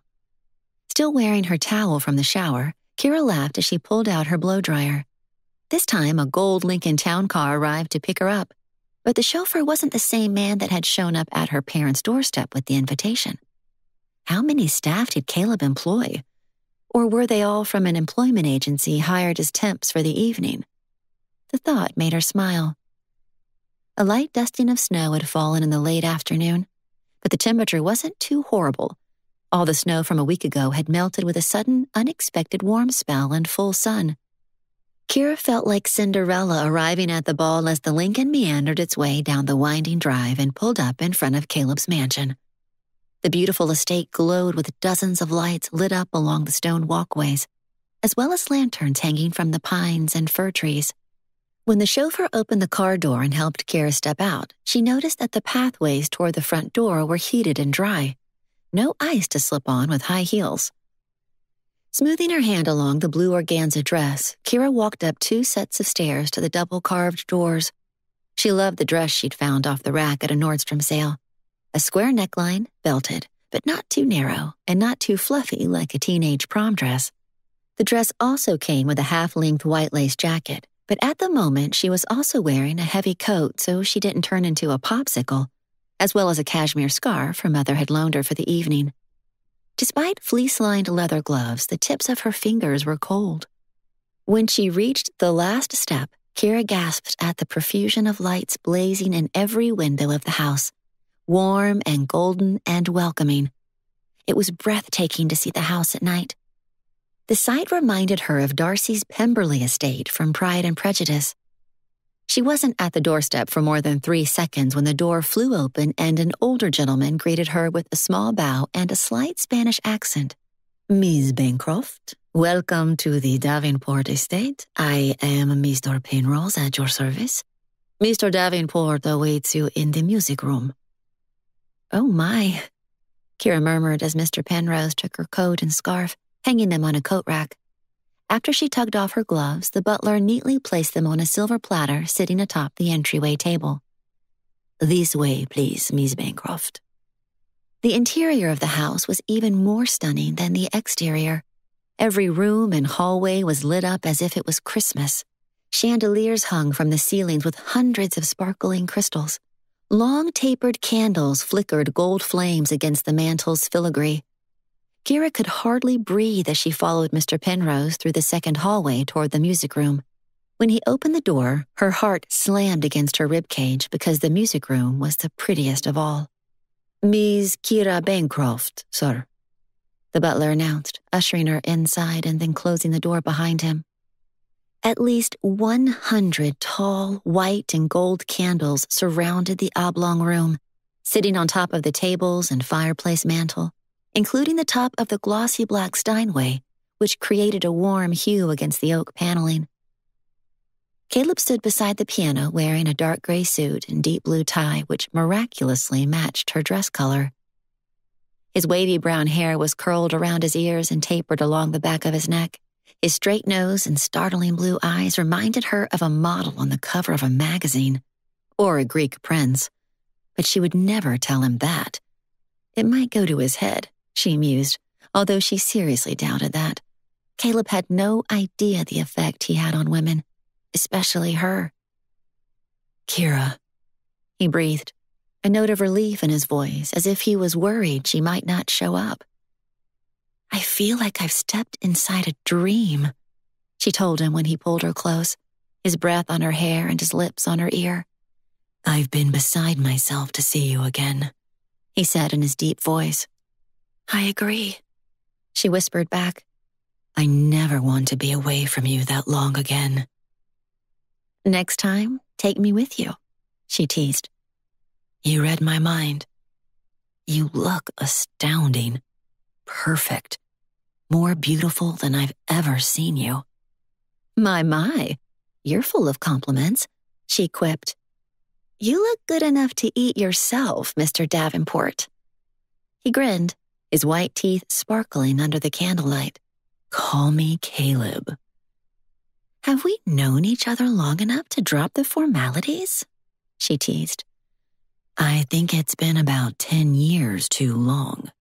Still wearing her towel from the shower, Kira laughed as she pulled out her blow-dryer. This time, a gold Lincoln Town car arrived to pick her up, but the chauffeur wasn't the same man that had shown up at her parents' doorstep with the invitation. How many staff did Caleb employ? Or were they all from an employment agency hired as temps for the evening? The thought made her smile. A light dusting of snow had fallen in the late afternoon, but the temperature wasn't too horrible. All the snow from a week ago had melted with a sudden, unexpected warm spell and full sun. Kira felt like Cinderella arriving at the ball as the Lincoln meandered its way down the winding drive and pulled up in front of Caleb's mansion. The beautiful estate glowed with dozens of lights lit up along the stone walkways, as well as lanterns hanging from the pines and fir trees. When the chauffeur opened the car door and helped Kira step out, she noticed that the pathways toward the front door were heated and dry. No ice to slip on with high heels. Smoothing her hand along the blue organza dress, Kira walked up 2 sets of stairs to the double-carved doors. She loved the dress she'd found off the rack at a Nordstrom sale. A square neckline, belted, but not too narrow and not too fluffy like a teenage prom dress. The dress also came with a half-length white lace jacket, but at the moment she was also wearing a heavy coat so she didn't turn into a popsicle, as well as a cashmere scarf her mother had loaned her for the evening. Despite fleece-lined leather gloves, the tips of her fingers were cold. When she reached the last step, Kira gasped at the profusion of lights blazing in every window of the house, warm and golden and welcoming. It was breathtaking to see the house at night. The sight reminded her of Darcy's Pemberley estate from Pride and Prejudice. She wasn't at the doorstep for more than 3 seconds when the door flew open and an older gentleman greeted her with a small bow and a slight Spanish accent. "Miss Bancroft, welcome to the Davenport estate. I am Mr. Penrose at your service. Mr. Davenport awaits you in the music room." "Oh my," Kira murmured as Mr. Penrose took her coat and scarf, hanging them on a coat rack. After she tugged off her gloves, the butler neatly placed them on a silver platter sitting atop the entryway table. "This way, please, Miss Bancroft." The interior of the house was even more stunning than the exterior. Every room and hallway was lit up as if it was Christmas. Chandeliers hung from the ceilings with hundreds of sparkling crystals. Long tapered candles flickered gold flames against the mantle's filigree. Kira could hardly breathe as she followed Mr. Penrose through the second hallway toward the music room. When he opened the door, her heart slammed against her ribcage because the music room was the prettiest of all. "Miss Kira Bancroft, sir," the butler announced, ushering her inside and then closing the door behind him. At least 100 tall, white and gold candles surrounded the oblong room, sitting on top of the tables and fireplace mantel, including the top of the glossy black Steinway, which created a warm hue against the oak paneling. Caleb stood beside the piano wearing a dark gray suit and deep blue tie which miraculously matched her dress color. His wavy brown hair was curled around his ears and tapered along the back of his neck. His straight nose and startling blue eyes reminded her of a model on the cover of a magazine, or a Greek prince. But she would never tell him that. It might go to his head, she mused, although she seriously doubted that. Caleb had no idea the effect he had on women, especially her. "Kira," he breathed, a note of relief in his voice, as if he was worried she might not show up. "I feel like I've stepped inside a dream," she told him when he pulled her close, his breath on her hair and his lips on her ear. "I've been beside myself to see you again," he said in his deep voice. "I agree," she whispered back. "I never want to be away from you that long again." "Next time, take me with you," she teased. "You read my mind. You look astounding. Perfect. More beautiful than I've ever seen you." My, you're full of compliments," she quipped. "You look good enough to eat yourself, Mr. Davenport." He grinned, his white teeth sparkling under the candlelight. "Call me Caleb." "Have we known each other long enough to drop the formalities?" she teased. "I think it's been about 10 years too long."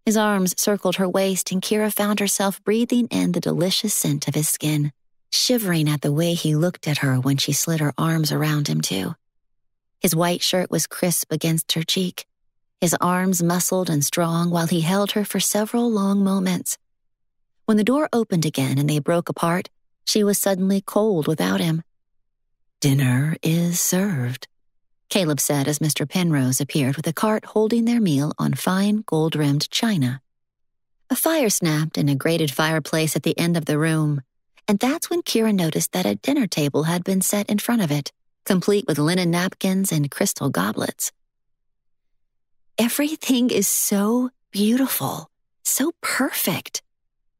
His arms circled her waist, and Kira found herself breathing in the delicious scent of his skin, shivering at the way he looked at her when she slid her arms around him, too. His white shirt was crisp against her cheek, his arms muscled and strong while he held her for several long moments. When the door opened again and they broke apart, she was suddenly cold without him. "Dinner is served," Caleb said as Mr. Penrose appeared with a cart holding their meal on fine gold-rimmed china. A fire snapped in a grated fireplace at the end of the room, and that's when Kira noticed that a dinner table had been set in front of it, complete with linen napkins and crystal goblets. "Everything is so beautiful, so perfect,"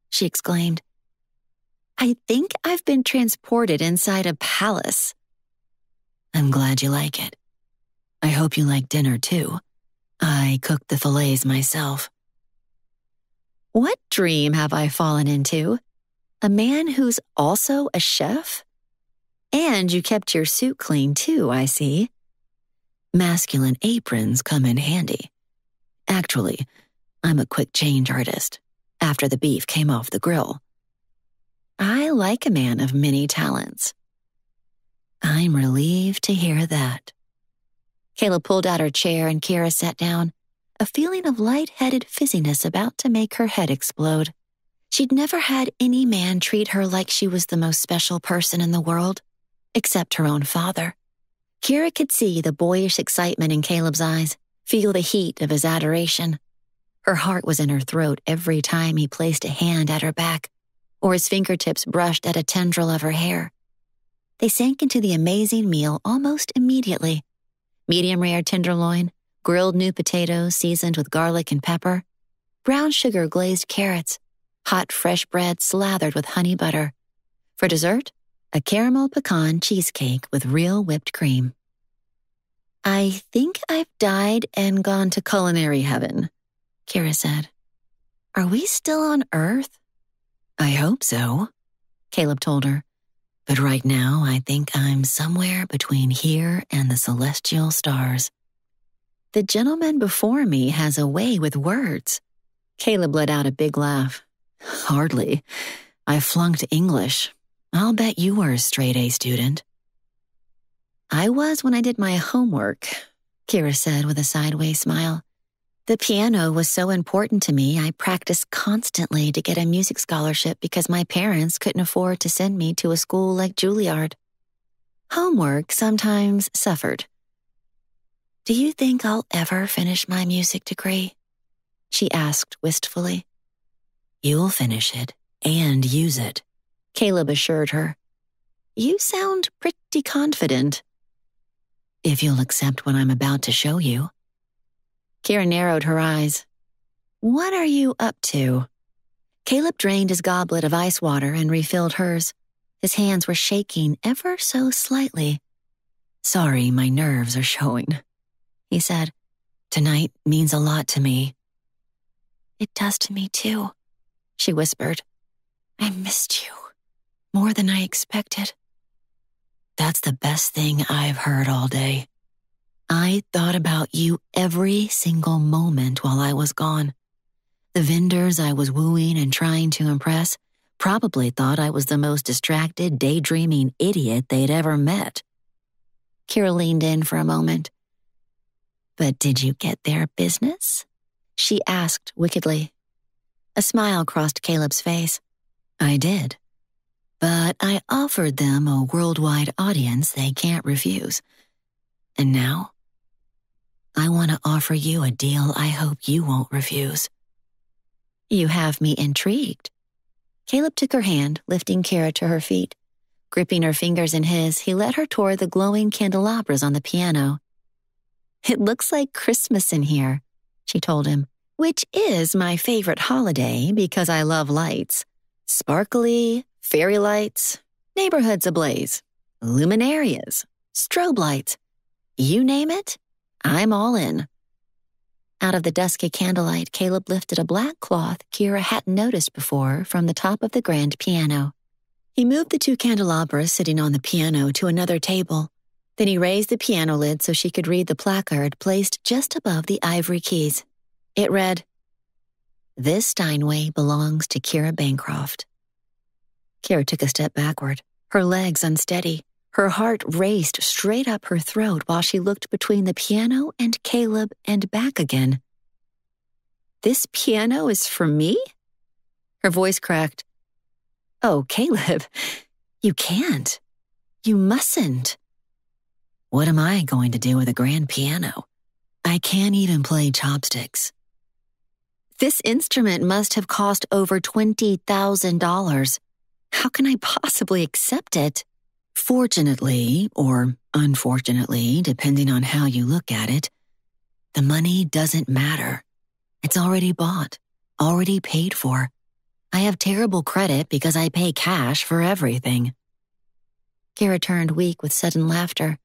she exclaimed. "I think I've been transported inside a palace." "I'm glad you like it. I hope you like dinner, too. I cooked the fillets myself." "What dream have I fallen into? A man who's also a chef? And you kept your suit clean, too, I see." "Masculine aprons come in handy. Actually, I'm a quick change artist, after the beef came off the grill." "I like a man of many talents." "I'm relieved to hear that." Caleb pulled out her chair and Kira sat down, a feeling of light-headed fizziness about to make her head explode. She'd never had any man treat her like she was the most special person in the world, except her own father. Kira could see the boyish excitement in Caleb's eyes, feel the heat of his adoration. Her heart was in her throat every time he placed a hand at her back, or his fingertips brushed at a tendril of her hair. They sank into the amazing meal almost immediately. Medium-rare tenderloin, grilled new potatoes seasoned with garlic and pepper, brown sugar glazed carrots, hot fresh bread slathered with honey butter. For dessert, a caramel pecan cheesecake with real whipped cream. "I think I've died and gone to culinary heaven," Kira said. "Are we still on Earth?" "I hope so," Caleb told her. "But right now, I think I'm somewhere between here and the celestial stars." "The gentleman before me has a way with words." Caleb let out a big laugh. "Hardly. I flunked English. I'll bet you were a straight-A student." "I was when I did my homework," Kira said with a sideways smile. "The piano was so important to me, I practiced constantly to get a music scholarship because my parents couldn't afford to send me to a school like Juilliard. Homework sometimes suffered." "Do you think I'll ever finish my music degree?" she asked wistfully. "You'll finish it and use it," Caleb assured her. "You sound pretty confident." "If you'll accept what I'm about to show you." Kira narrowed her eyes. "What are you up to?" Caleb drained his goblet of ice water and refilled hers. His hands were shaking ever so slightly. "Sorry, my nerves are showing," he said. "Tonight means a lot to me." "It does to me too," she whispered. "I missed you more than I expected." "That's the best thing I've heard all day. I thought about you every single moment while I was gone. The vendors I was wooing and trying to impress probably thought I was the most distracted, daydreaming idiot they'd ever met." Kira leaned in for a moment. "But did you get their business?" she asked wickedly. A smile crossed Caleb's face. "I did. But I offered them a worldwide audience they can't refuse. And now, I want to offer you a deal I hope you won't refuse." "You have me intrigued." Caleb took her hand, lifting Kira to her feet. Gripping her fingers in his, he led her toward the glowing candelabras on the piano. "It looks like Christmas in here," she told him, "which is my favorite holiday because I love lights. Sparkly, fairy lights, neighborhoods ablaze, luminarias, strobe lights. You name it, I'm all in." Out of the dusky candlelight, Caleb lifted a black cloth Kira hadn't noticed before from the top of the grand piano. He moved the two candelabras sitting on the piano to another table. Then he raised the piano lid so she could read the placard placed just above the ivory keys. It read, This Steinway belongs to Kira Bancroft. Kira took a step backward, her legs unsteady. Her heart raced straight up her throat while she looked between the piano and Caleb and back again. This piano is for me? Her voice cracked. Oh, Caleb, you can't. You mustn't. What am I going to do with a grand piano? I can't even play chopsticks. This instrument must have cost over $20,000. How can I possibly accept it? Fortunately, or unfortunately, depending on how you look at it, the money doesn't matter. It's already bought, already paid for. I have terrible credit because I pay cash for everything. Kira turned weak with sudden laughter.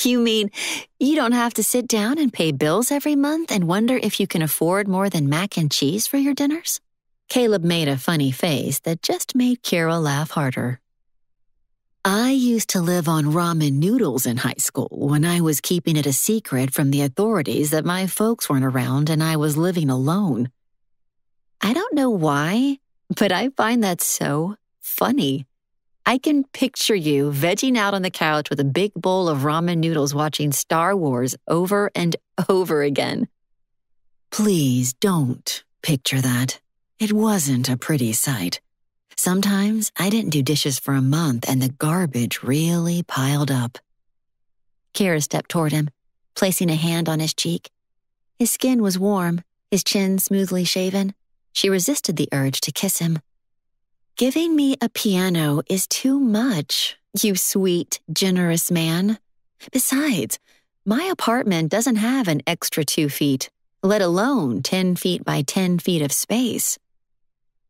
You mean you don't have to sit down and pay bills every month and wonder if you can afford more than mac and cheese for your dinners? Caleb made a funny face that just made Kira laugh harder. I used to live on ramen noodles in high school when I was keeping it a secret from the authorities that my folks weren't around and I was living alone. I don't know why, but I find that so funny. I can picture you vegging out on the couch with a big bowl of ramen noodles watching Star Wars over and over again. Please don't picture that. It wasn't a pretty sight. Sometimes I didn't do dishes for a month and the garbage really piled up. Kira stepped toward him, placing a hand on his cheek. His skin was warm, his chin smoothly shaven. She resisted the urge to kiss him. Giving me a piano is too much, you sweet, generous man. Besides, my apartment doesn't have an extra 2 feet, let alone 10 feet by 10 feet of space.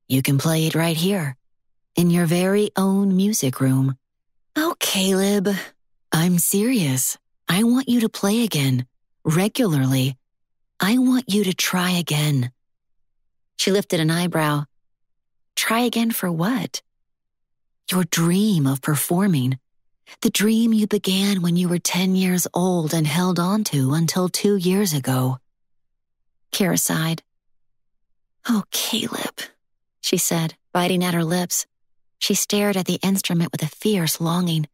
You can play it right here, in your very own music room. Oh, Caleb, I'm serious. I want you to play again, regularly. I want you to try again. She lifted an eyebrow. Try again for what? Your dream of performing. The dream you began when you were 10 years old and held on to until 2 years ago. Kira sighed. Oh, Caleb, she said, biting at her lips. She stared at the instrument with a fierce longing,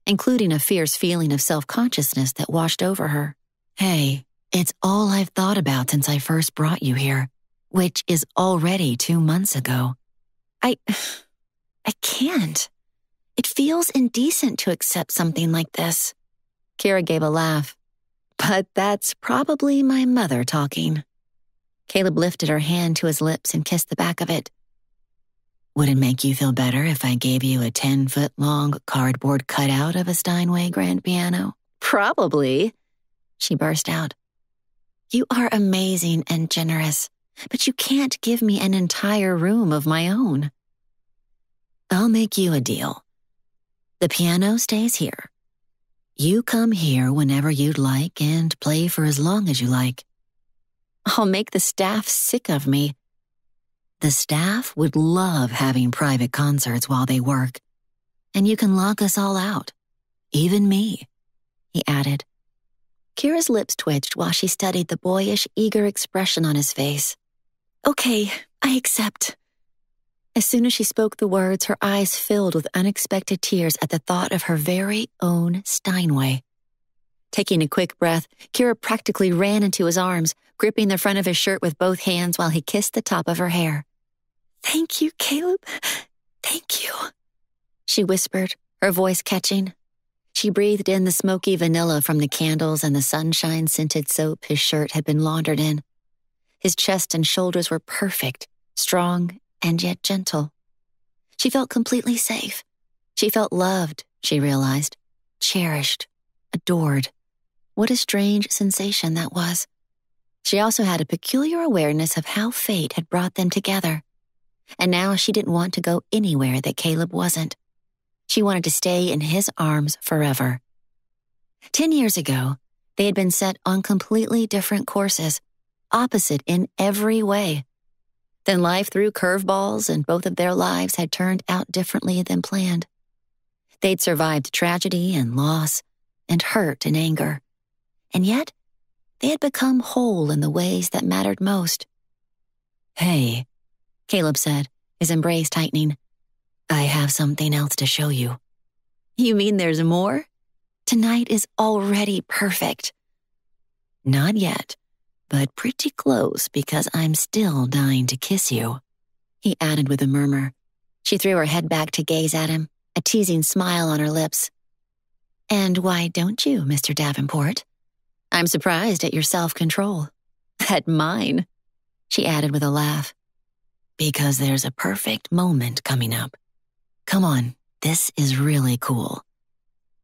including a fierce feeling of self-consciousness that washed over her. Hey, it's all I've thought about since I first brought you here, which is already 2 months ago. I can't. It feels indecent to accept something like this. Kira gave a laugh. But that's probably my mother talking. Caleb lifted her hand to his lips and kissed the back of it. Would it make you feel better if I gave you a 10-foot-long cardboard cutout of a Steinway grand piano? Probably, she burst out. You are amazing and generous, but you can't give me an entire room of my own. I'll make you a deal. The piano stays here. You come here whenever you'd like and play for as long as you like. I'll make the staff sick of me. The staff would love having private concerts while they work. And you can lock us all out. Even me, he added. Kira's lips twitched while she studied the boyish, eager expression on his face. Okay, I accept. As soon as she spoke the words, her eyes filled with unexpected tears at the thought of her very own Steinway. Taking a quick breath, Kira practically ran into his arms, gripping the front of his shirt with both hands while he kissed the top of her hair. Thank you, Caleb. Thank you, she whispered, her voice catching. She breathed in the smoky vanilla from the candles and the sunshine-scented soap his shirt had been laundered in. His chest and shoulders were perfect, strong, and yet gentle. She felt completely safe. She felt loved, she realized, cherished, adored. What a strange sensation that was. She also had a peculiar awareness of how fate had brought them together. And now she didn't want to go anywhere that Caleb wasn't. She wanted to stay in his arms forever. 10 years ago, they had been set on completely different courses, opposite in every way. Then life threw curveballs and both of their lives had turned out differently than planned. They'd survived tragedy and loss and hurt and anger. And yet, they had become whole in the ways that mattered most. Hey, Caleb said, his embrace tightening. I have something else to show you. You mean there's more? Tonight is already perfect. Not yet, but pretty close because I'm still dying to kiss you, he added with a murmur. She threw her head back to gaze at him, a teasing smile on her lips. And why don't you, Mr. Davenport? I'm surprised at your self-control. At mine, she added with a laugh. Because there's a perfect moment coming up. Come on, this is really cool.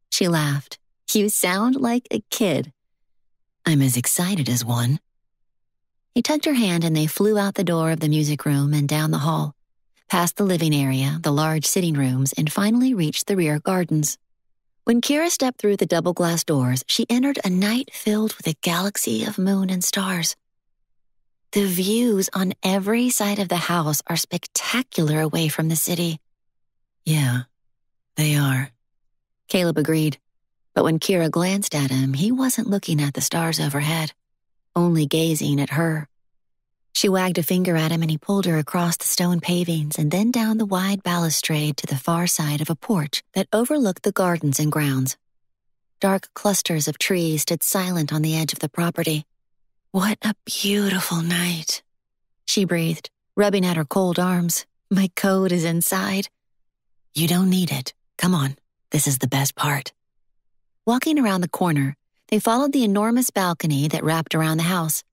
She laughed. You sound like a kid. I'm as excited as one. He tugged her hand and they flew out the door of the music room and down the hall, past the living area, the large sitting rooms, and finally reached the rear gardens. When Kira stepped through the double glass doors, she entered a night filled with a galaxy of moon and stars. The views on every side of the house are spectacular away from the city. Yeah, they are, Caleb agreed. But when Kira glanced at him, he wasn't looking at the stars overhead, only gazing at her. She wagged a finger at him and he pulled her across the stone pavings and then down the wide balustrade to the far side of a porch that overlooked the gardens and grounds. Dark clusters of trees stood silent on the edge of the property. What a beautiful night, she breathed, rubbing at her cold arms. My coat is inside. You don't need it. Come on, this is the best part. Walking around the corner, they followed the enormous balcony that wrapped around the house.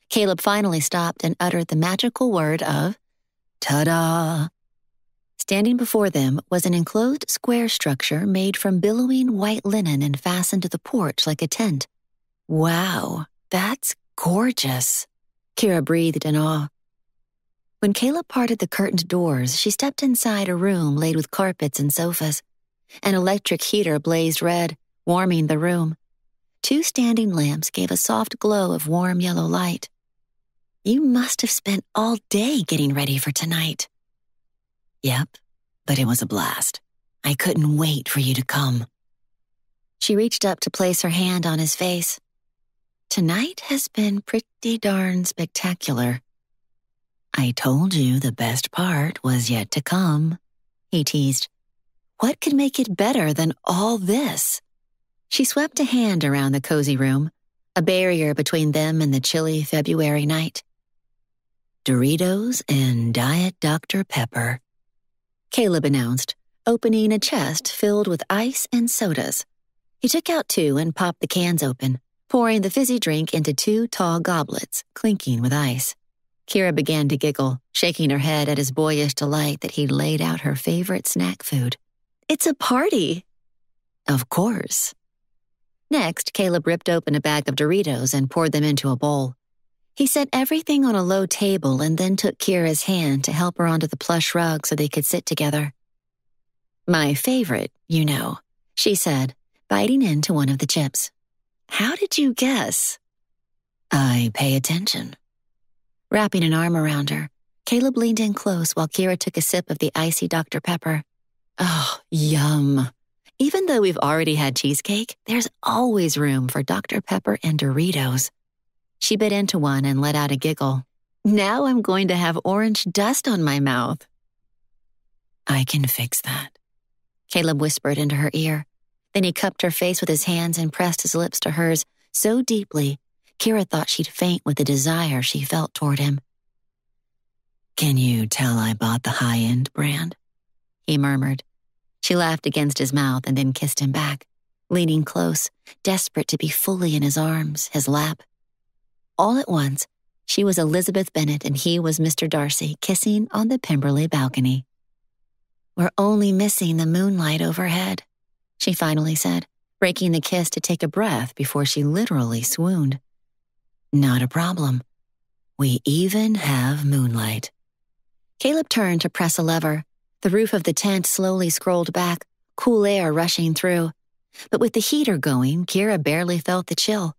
Caleb finally stopped and uttered the magical word of, ta-da! Standing before them was an enclosed square structure made from billowing white linen and fastened to the porch like a tent. Wow, that's gorgeous, Kira breathed in awe. When Caleb parted the curtained doors, she stepped inside a room laid with carpets and sofas. An electric heater blazed red, warming the room. 2 standing lamps gave a soft glow of warm yellow light. You must have spent all day getting ready for tonight. Yep, but it was a blast. I couldn't wait for you to come. She reached up to place her hand on his face. Tonight has been pretty darn spectacular. I told you the best part was yet to come, he teased. What could make it better than all this? She swept a hand around the cozy room, a barrier between them and the chilly February night. Doritos and Diet Dr. Pepper, Caleb announced, opening a chest filled with ice and sodas. He took out 2 and popped the cans open, pouring the fizzy drink into 2 tall goblets, clinking with ice. Kira began to giggle, shaking her head at his boyish delight that he'd laid out her favorite snack food. It's a party! Of course. Next, Caleb ripped open a bag of Doritos and poured them into a bowl. He set everything on a low table and then took Kira's hand to help her onto the plush rug so they could sit together. My favorite, you know, she said, biting into one of the chips. How did you guess? I pay attention. Wrapping an arm around her, Caleb leaned in close while Kira took a sip of the icy Dr. Pepper. Oh, yum. Even though we've already had cheesecake, there's always room for Dr. Pepper and Doritos. She bit into one and let out a giggle. Now I'm going to have orange dust on my mouth. I can fix that, Caleb whispered into her ear. Then he cupped her face with his hands and pressed his lips to hers so deeply, Kira thought she'd faint with the desire she felt toward him. Can you tell I bought the high-end brand? He murmured. She laughed against his mouth and then kissed him back, leaning close, desperate to be fully in his arms, his lap. All at once, she was Elizabeth Bennet and he was Mr. Darcy kissing on the Pemberley balcony. We're only missing the moonlight overhead, she finally said, breaking the kiss to take a breath before she literally swooned. Not a problem. We even have moonlight. Caleb turned to press a lever. The roof of the tent slowly scrolled back, cool air rushing through. But with the heater going, Kira barely felt the chill.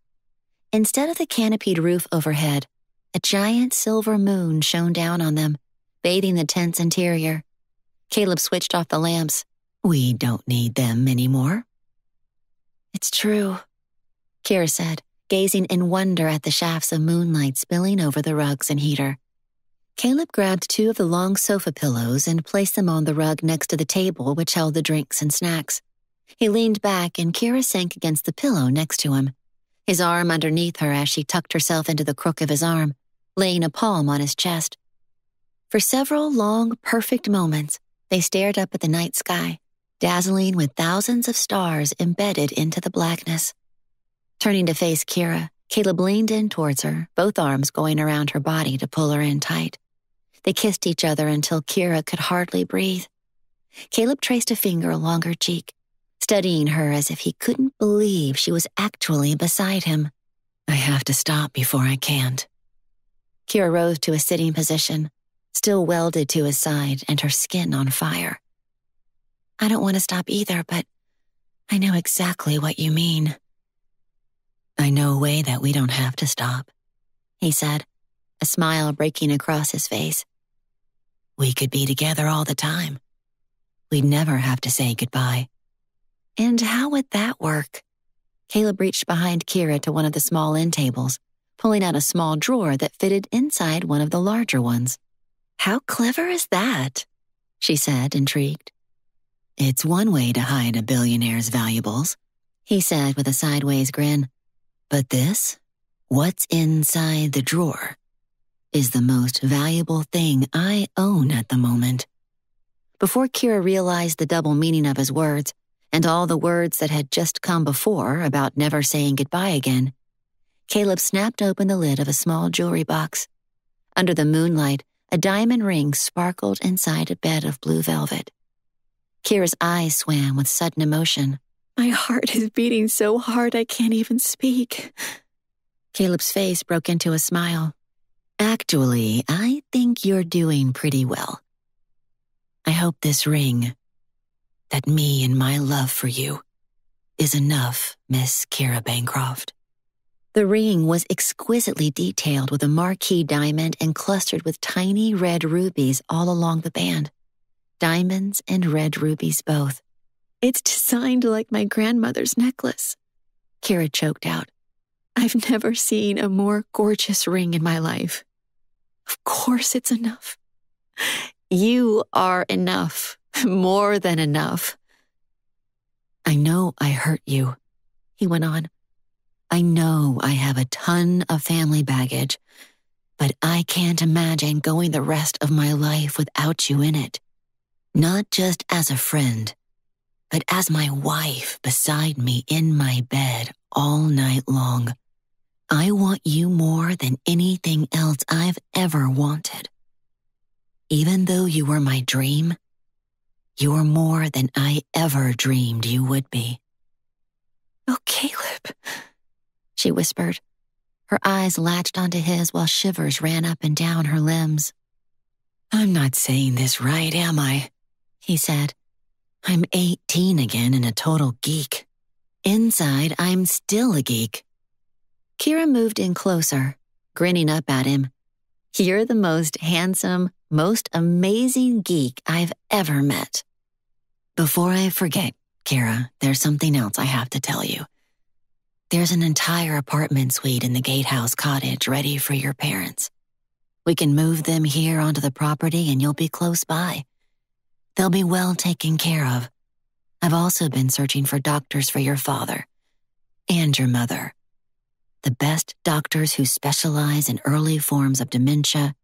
Instead of the canopied roof overhead, a giant silver moon shone down on them, bathing the tent's interior. Caleb switched off the lamps. We don't need them anymore. It's true, Kira said, gazing in wonder at the shafts of moonlight spilling over the rugs and heater. Caleb grabbed 2 of the long sofa pillows and placed them on the rug next to the table which held the drinks and snacks. He leaned back and Kira sank against the pillow next to him, his arm underneath her as she tucked herself into the crook of his arm, laying a palm on his chest. For several long, perfect moments, they stared up at the night sky, dazzling with thousands of stars embedded into the blackness. Turning to face Kira, Caleb leaned in towards her, both arms going around her body to pull her in tight. They kissed each other until Kira could hardly breathe. Caleb traced a finger along her cheek, studying her as if he couldn't believe she was actually beside him. I have to stop before I can't. Kira rose to a sitting position, still welded to his side and her skin on fire. I don't want to stop either, but I know exactly what you mean. I know a way that we don't have to stop, he said, a smile breaking across his face. We could be together all the time. We'd never have to say goodbye. And how would that work? Caleb reached behind Kira to one of the small end tables, pulling out a small drawer that fitted inside one of the larger ones. How clever is that? She said, intrigued. It's one way to hide a billionaire's valuables, he said with a sideways grin. But this, what's inside the drawer, is the most valuable thing I own at the moment. Before Kira realized the double meaning of his words, and all the words that had just come before about never saying goodbye again, Caleb snapped open the lid of a small jewelry box. Under the moonlight, a diamond ring sparkled inside a bed of blue velvet. Kira's eyes swam with sudden emotion. My heart is beating so hard I can't even speak. Caleb's face broke into a smile. Actually, I think you're doing pretty well. I hope this ring, that me and my love for you, is enough, Miss Kira Bancroft. The ring was exquisitely detailed with a marquise diamond and clustered with tiny red rubies all along the band. Diamonds and red rubies both. It's designed like my grandmother's necklace, Kira choked out. I've never seen a more gorgeous ring in my life. Of course it's enough. You are enough, more than enough. I know I hurt you, he went on. I know I have a ton of family baggage, but I can't imagine going the rest of my life without you in it. Not just as a friend, but as my wife beside me in my bed all night long. I want you more than anything else I've ever wanted. Even though you were my dream, you are more than I ever dreamed you would be. Oh, Caleb, she whispered. Her eyes latched onto his while shivers ran up and down her limbs. I'm not saying this right, am I? He said. I'm 18 again and a total geek. Inside, I'm still a geek. Kira moved in closer, grinning up at him. You're the most handsome, most amazing geek I've ever met. Before I forget, Kira, there's something else I have to tell you. There's an entire apartment suite in the Gatehouse cottage ready for your parents. We can move them here onto the property and you'll be close by. They'll be well taken care of. I've also been searching for doctors for your father and your mother. The best doctors who specialize in early forms of dementia.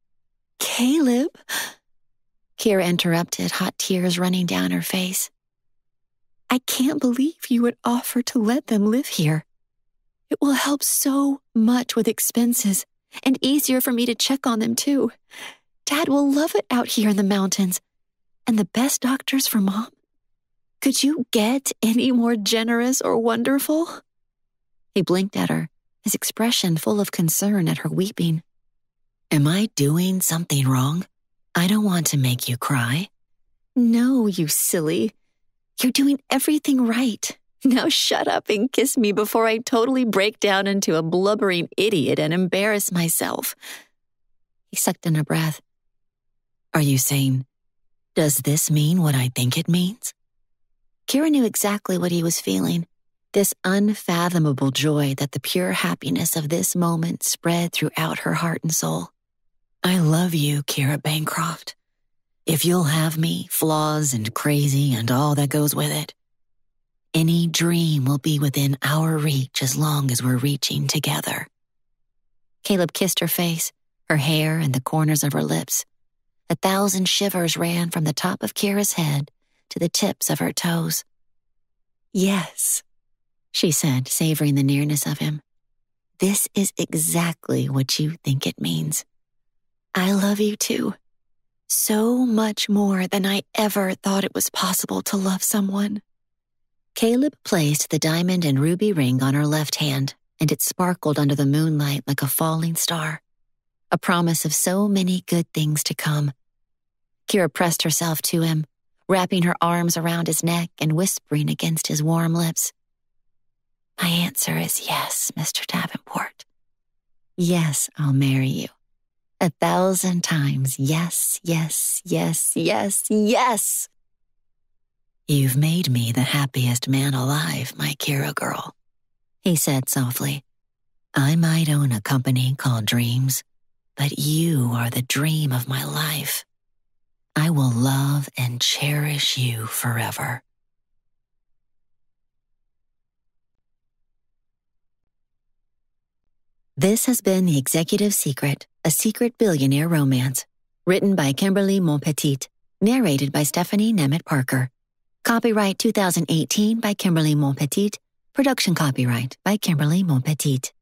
Caleb? Kira interrupted, hot tears running down her face. I can't believe you would offer to let them live here. It will help so much with expenses and easier for me to check on them too. Dad will love it out here in the mountains. And the best doctors for Mom? Could you get any more generous or wonderful? He blinked at her, his expression full of concern at her weeping. Am I doing something wrong? I don't want to make you cry. No, you silly. You're doing everything right. Now shut up and kiss me before I totally break down into a blubbering idiot and embarrass myself. He sucked in a breath. Are you saying, does this mean what I think it means? Kira knew exactly what he was feeling, this unfathomable joy that the pure happiness of this moment spread throughout her heart and soul. I love you, Kira Bancroft. If you'll have me, flaws and crazy and all that goes with it, any dream will be within our reach as long as we're reaching together. Caleb kissed her face, her hair and the corners of her lips. 1,000 shivers ran from the top of Kira's head to the tips of her toes. Yes, she said, savoring the nearness of him. This is exactly what you think it means. I love you too. So much more than I ever thought it was possible to love someone. Caleb placed the diamond and ruby ring on her left hand, and it sparkled under the moonlight like a falling star, a promise of so many good things to come. Kira pressed herself to him, wrapping her arms around his neck and whispering against his warm lips. My answer is yes, Mr. Davenport. Yes, I'll marry you. 1,000 times yes, yes, yes, yes, yes. You've made me the happiest man alive, my Kira girl, he said softly. I might own a company called Dreams, but you are the dream of my life. I will love and cherish you forever. This has been The Executive Secret, a secret billionaire romance. Written by Kimberly Montpetit. Narrated by Stephanie Nemeth Parker. Copyright 2018 by Kimberly Montpetit. Production copyright by Kimberly Montpetit.